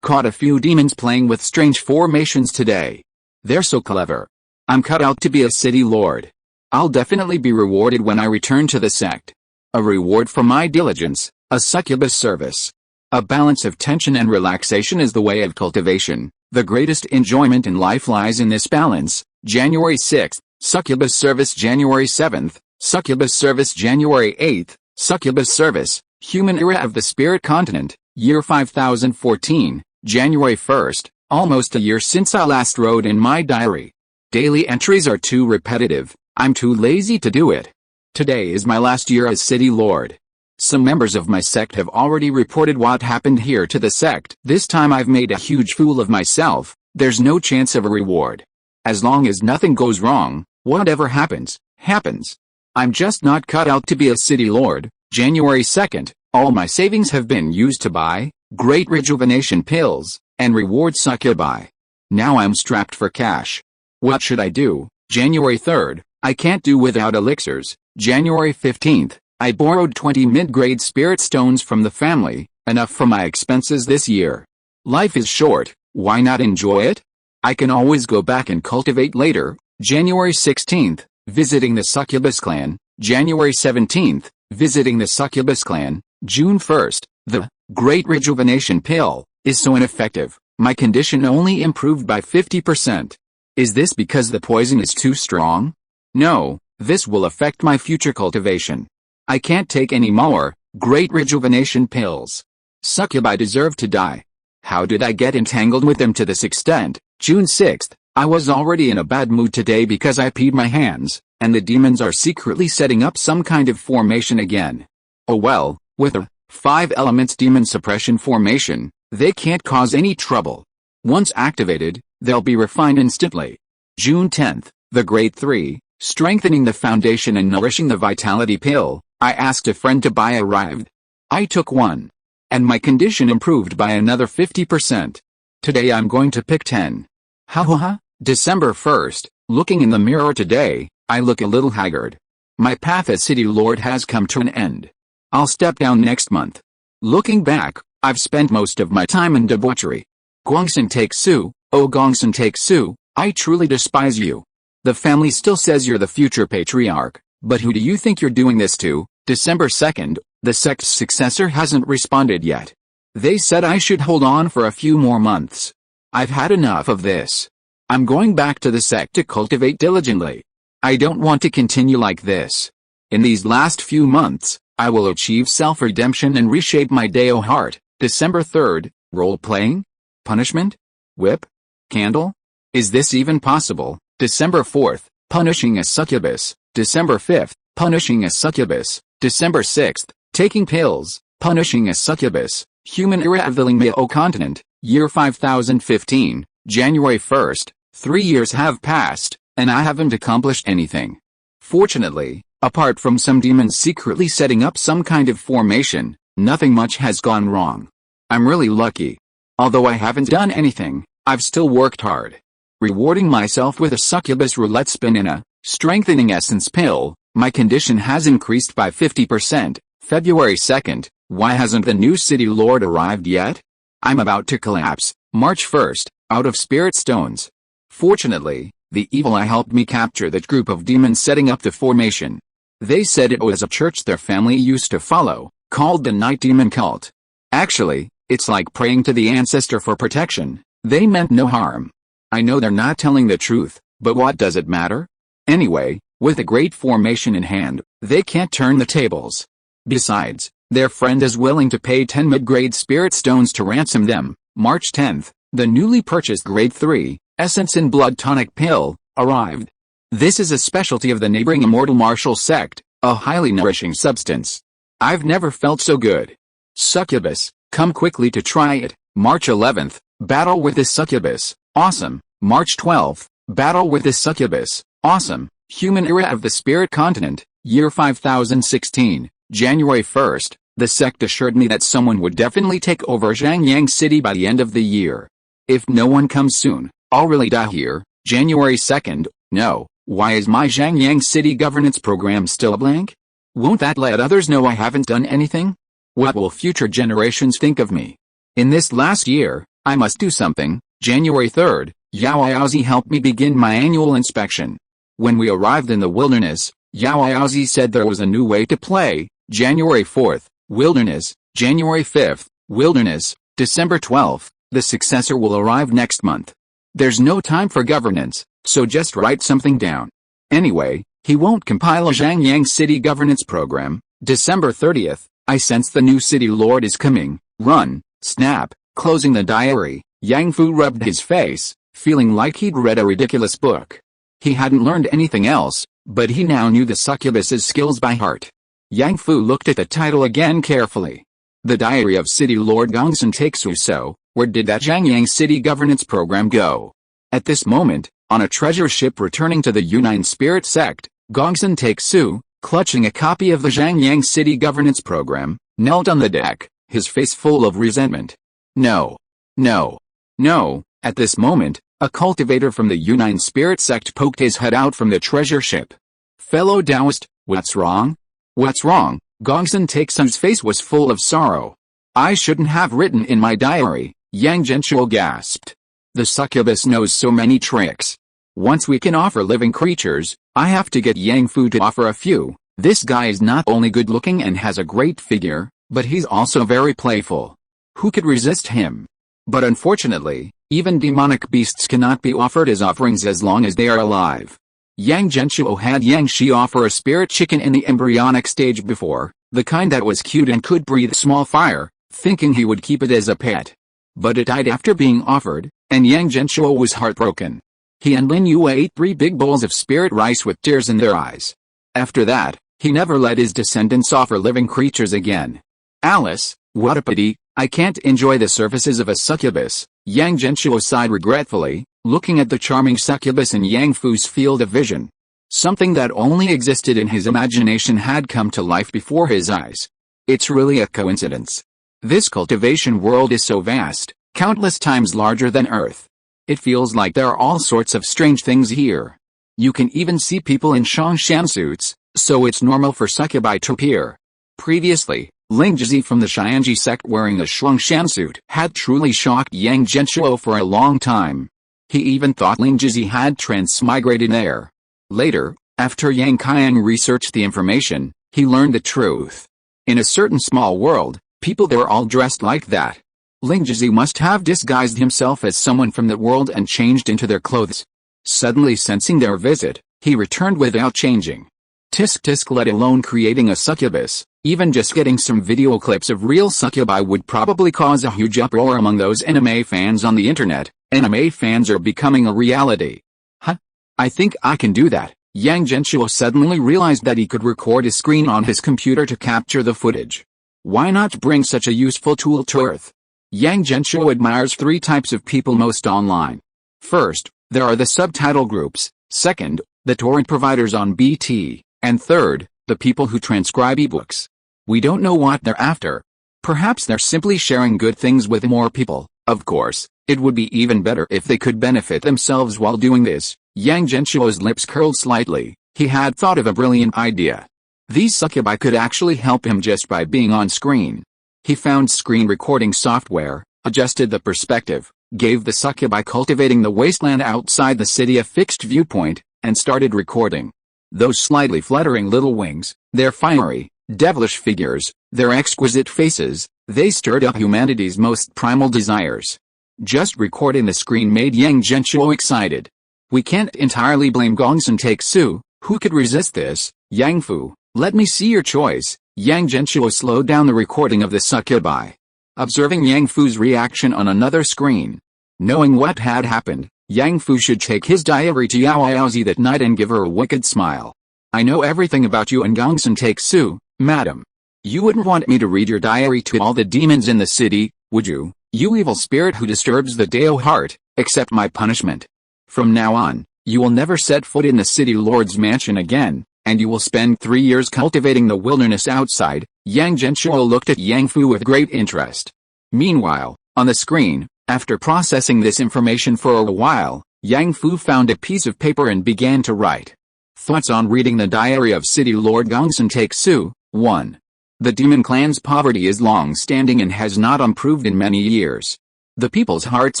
A: caught a few demons playing with strange formations today. They're so clever. I'm cut out to be a city lord. I'll definitely be rewarded when I return to the sect. A reward for my diligence, a succubus service. A balance of tension and relaxation is the way of cultivation. The greatest enjoyment in life lies in this balance. January 6th, succubus service. January 7th, succubus service. January 8th, succubus service. Human era of the spirit continent, year 5014, January 1st, almost a year since I last wrote in my diary. Daily entries are too repetitive, I'm too lazy to do it. Today is my last year as city lord. Some members of my sect have already reported what happened here to the sect. This time I've made a huge fool of myself. There's no chance of a reward. As long as nothing goes wrong, whatever happens, happens. I'm just not cut out to be a city lord. January 2nd, all my savings have been used to buy great rejuvenation pills and reward succubi. Now I'm strapped for cash. What should I do? January 3rd, I can't do without elixirs. January 15th, I borrowed 20 mid-grade spirit stones from the family, enough for my expenses this year. Life is short, why not enjoy it? I can always go back and cultivate later. January 16th, visiting the succubus clan. January 17th, visiting the succubus clan. June 1st, the great rejuvenation pill is so ineffective, my condition only improved by 50%. Is this because the poison is too strong? No, this will affect my future cultivation. I can't take any more great rejuvenation pills. Succubi deserve to die. How did I get entangled with them to this extent? June 6th, I was already in a bad mood today because I peed my hands, and the demons are secretly setting up some kind of formation again. Oh well, with a 5 elements demon suppression formation, they can't cause any trouble. Once activated, they'll be refined instantly. June 10th, the grade 3, strengthening the foundation and nourishing the vitality pill. I asked a friend to buy arrived. I took one. And my condition improved by another 50%. Today I'm going to pick 10. Ha ha ha. December 1st, looking in the mirror today, I look a little haggard. My path as City Lord has come to an end. I'll step down next month. Looking back, I've spent most of my time in debauchery. Gongsun takes Su, oh Gongsun takes Su, I truly despise you. The family still says you're the future patriarch, but who do you think you're doing this to? December 2nd, the sect's successor hasn't responded yet. They said I should hold on for a few more months. I've had enough of this. I'm going back to the sect to cultivate diligently. I don't want to continue like this. In these last few months, I will achieve self-redemption and reshape my Deo heart. December 3rd, role-playing? Punishment? Whip? Candle? Is this even possible? December 4th, punishing a succubus. December 5th, punishing a succubus. December 6th, taking pills, punishing a succubus. Human era of the Lingmao continent, year 5015, January 1st, 3 years have passed, and I haven't accomplished anything. Fortunately, apart from some demons secretly setting up some kind of formation, nothing much has gone wrong. I'm really lucky. Although I haven't done anything, I've still worked hard. Rewarding myself with a succubus roulette spin and a strengthening essence pill, my condition has increased by 50%. February 2nd, why hasn't the new City Lord arrived yet? I'm about to collapse. March 1st, out of spirit stones. Fortunately, the evil eye helped me capture that group of demons setting up the formation. They said it was a church their family used to follow, called the Night Demon Cult. Actually, it's like praying to the ancestor for protection. They meant no harm. I know they're not telling the truth, but what does it matter? Anyway, with a great formation in hand, they can't turn the tables. Besides, their friend is willing to pay 10 mid-grade spirit stones to ransom them. March 10th, the newly purchased grade 3, essence and blood tonic pill, arrived. This is a specialty of the neighboring immortal martial sect, a highly nourishing substance. I've never felt so good. Succubus, come quickly to try it. March 11th, battle with the succubus, awesome. March 12th, battle with the succubus, awesome. Human era of the spirit continent, year 5016, January 1st, the sect assured me that someone would definitely take over Zhangyang City by the end of the year. If no one comes soon, I'll really die here. January 2nd, no, why is my Zhangyang City governance program still blank? Won't that let others know I haven't done anything? What will future generations think of me? In this last year, I must do something. January 3rd, Yao Yaozi helped me begin my annual inspection. When we arrived in the wilderness, Yao Yaozi said there was a new way to play. January 4th, wilderness. January 5th, wilderness. December 12th, the successor will arrive next month. There's no time for governance, so just write something down. Anyway, he won't compile a Zhangyang City governance program. December 30th, I sense the new City Lord is coming. Run, snap, closing the diary. Yang Fu rubbed his face, feeling like he'd read a ridiculous book. He hadn't learned anything else, but he now knew the succubus's skills by heart. Yang Fu looked at the title again carefully. The Diary of City Lord Gongsun Takesu. So, where did that Zhangyang City governance program go? At this moment, on a treasure ship returning to the Yunnan Spirit Sect, Gongsun Takesu, clutching a copy of the Zhangyang City governance program, knelt on the deck, his face full of resentment. No. No. No. At this moment, a cultivator from the Yunnan Spirit Sect poked his head out from the treasure ship. Fellow Taoist, what's wrong? What's wrong? Gongsun Takesu's face was full of sorrow. I shouldn't have written in my diary, Yang Genshuo gasped. The succubus knows so many tricks. Once we can offer living creatures, I have to get Yang Fu to offer a few. This guy is not only good looking and has a great figure, but he's also very playful. Who could resist him? But unfortunately, even demonic beasts cannot be offered as offerings as long as they are alive. Yang Genshuo had Yang Shi offer a spirit chicken in the embryonic stage before, the kind that was cute and could breathe small fire, thinking he would keep it as a pet. But it died after being offered, and Yang Genshuo was heartbroken. He and Lin Yue ate 3 big bowls of spirit rice with tears in their eyes. After that, he never let his descendants offer living creatures again. Alice, what a pity, I can't enjoy the services of a succubus. Yang Genshuo sighed regretfully, looking at the charming succubus in Yang Fu's field of vision. Something that only existed in his imagination had come to life before his eyes. It's really a coincidence. This cultivation world is so vast, countless times larger than Earth. It feels like there are all sorts of strange things here. You can even see people in Shongshan suits, so it's normal for succubi to appear. Previously, Lingzhi from the Xianji sect wearing a Shongshan suit had truly shocked Yang Genshuo for a long time. He even thought Lingzhi had transmigrated there. Later, after Yang Qiang researched the information, he learned the truth. In a certain small world, people there all dressed like that. Lingzhi must have disguised himself as someone from that world and changed into their clothes. Suddenly sensing their visit, he returned without changing. Tisk, let alone creating a succubus. Even just getting some video clips of real succubi would probably cause a huge uproar among those anime fans on the internet. Anime fans are becoming a reality. Huh? I think I can do that. Yang Genshuo suddenly realized that he could record a screen on his computer to capture the footage. Why not bring such a useful tool to Earth? Yang Genshuo admires three types of people most online. First, there are the subtitle groups. Second, the torrent providers on BT. And third, the people who transcribe ebooks. We don't know what they're after. Perhaps they're simply sharing good things with more people. Of course, it would be even better if they could benefit themselves while doing this. Yang Genshuo's lips curled slightly. He had thought of a brilliant idea. These succubi could actually help him just by being on screen. He found screen recording software, adjusted the perspective, gave the succubi cultivating the wasteland outside the city a fixed viewpoint, and started recording. Those slightly fluttering little wings, their fiery, devilish figures, their exquisite faces, they stirred up humanity's most primal desires. Just recording the screen made Yang Genshuo excited. We can't entirely blame Gongsun Take-Su, who could resist this. Yang Fu, let me see your choice. Yang Genshuo slowed down the recording of the succubi. Observing Yang Fu's reaction on another screen. Knowing what had happened, Yang Fu should take his diary to Yao Yaozi that night and give her a wicked smile. I know everything about you and Gongsun Take-Su, madam. You wouldn't want me to read your diary to all the demons in the city, would you? You evil spirit who disturbs the Dao heart, accept my punishment. From now on, you will never set foot in the city lord's mansion again, and you will spend 3 years cultivating the wilderness outside. Yang Genshuo looked at Yang Fu with great interest. Meanwhile, on the screen, after processing this information for a while, Yang Fu found a piece of paper and began to write. Thoughts on reading the diary of City Lord Gongsun Take-Su. 1. The demon clan's poverty is long-standing and has not improved in many years. The people's hearts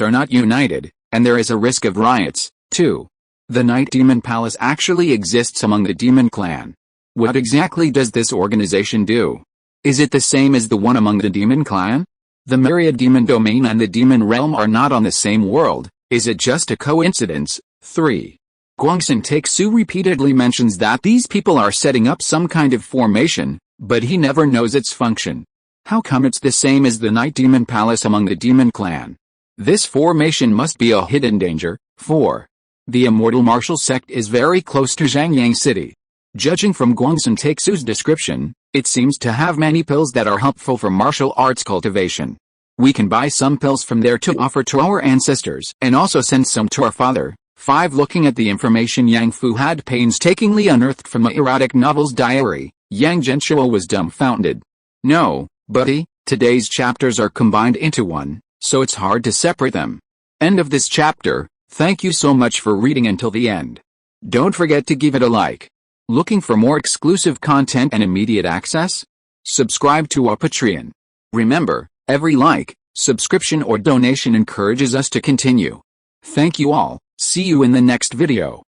A: are not united, and there is a risk of riots. 2. The Night Demon Palace actually exists among the demon clan. What exactly does this organization do? Is it the same as the one among the demon clan? The myriad demon domain and the demon realm are not on the same world. Is it just a coincidence? 3. Gongsun Take-Su repeatedly mentions that these people are setting up some kind of formation, but he never knows its function. How come it's the same as the Night Demon Palace among the demon clan? This formation must be a hidden danger. 4. The immortal martial sect is very close to Zhangyang City. Judging from Gongsun Take-Su's description, it seems to have many pills that are helpful for martial arts cultivation. We can buy some pills from there to offer to our ancestors and also send some to our father. 5. Looking at the information Yang Fu had painstakingly unearthed from the erotic novel's diary, Yang Genshuo was dumbfounded. No, buddy, today's chapters are combined into one, so it's hard to separate them. End of this chapter. Thank you so much for reading until the end. Don't forget to give it a like. Looking for more exclusive content and immediate access? Subscribe to our Patreon. Remember, every like, subscription or donation encourages us to continue. Thank you all. See you in the next video.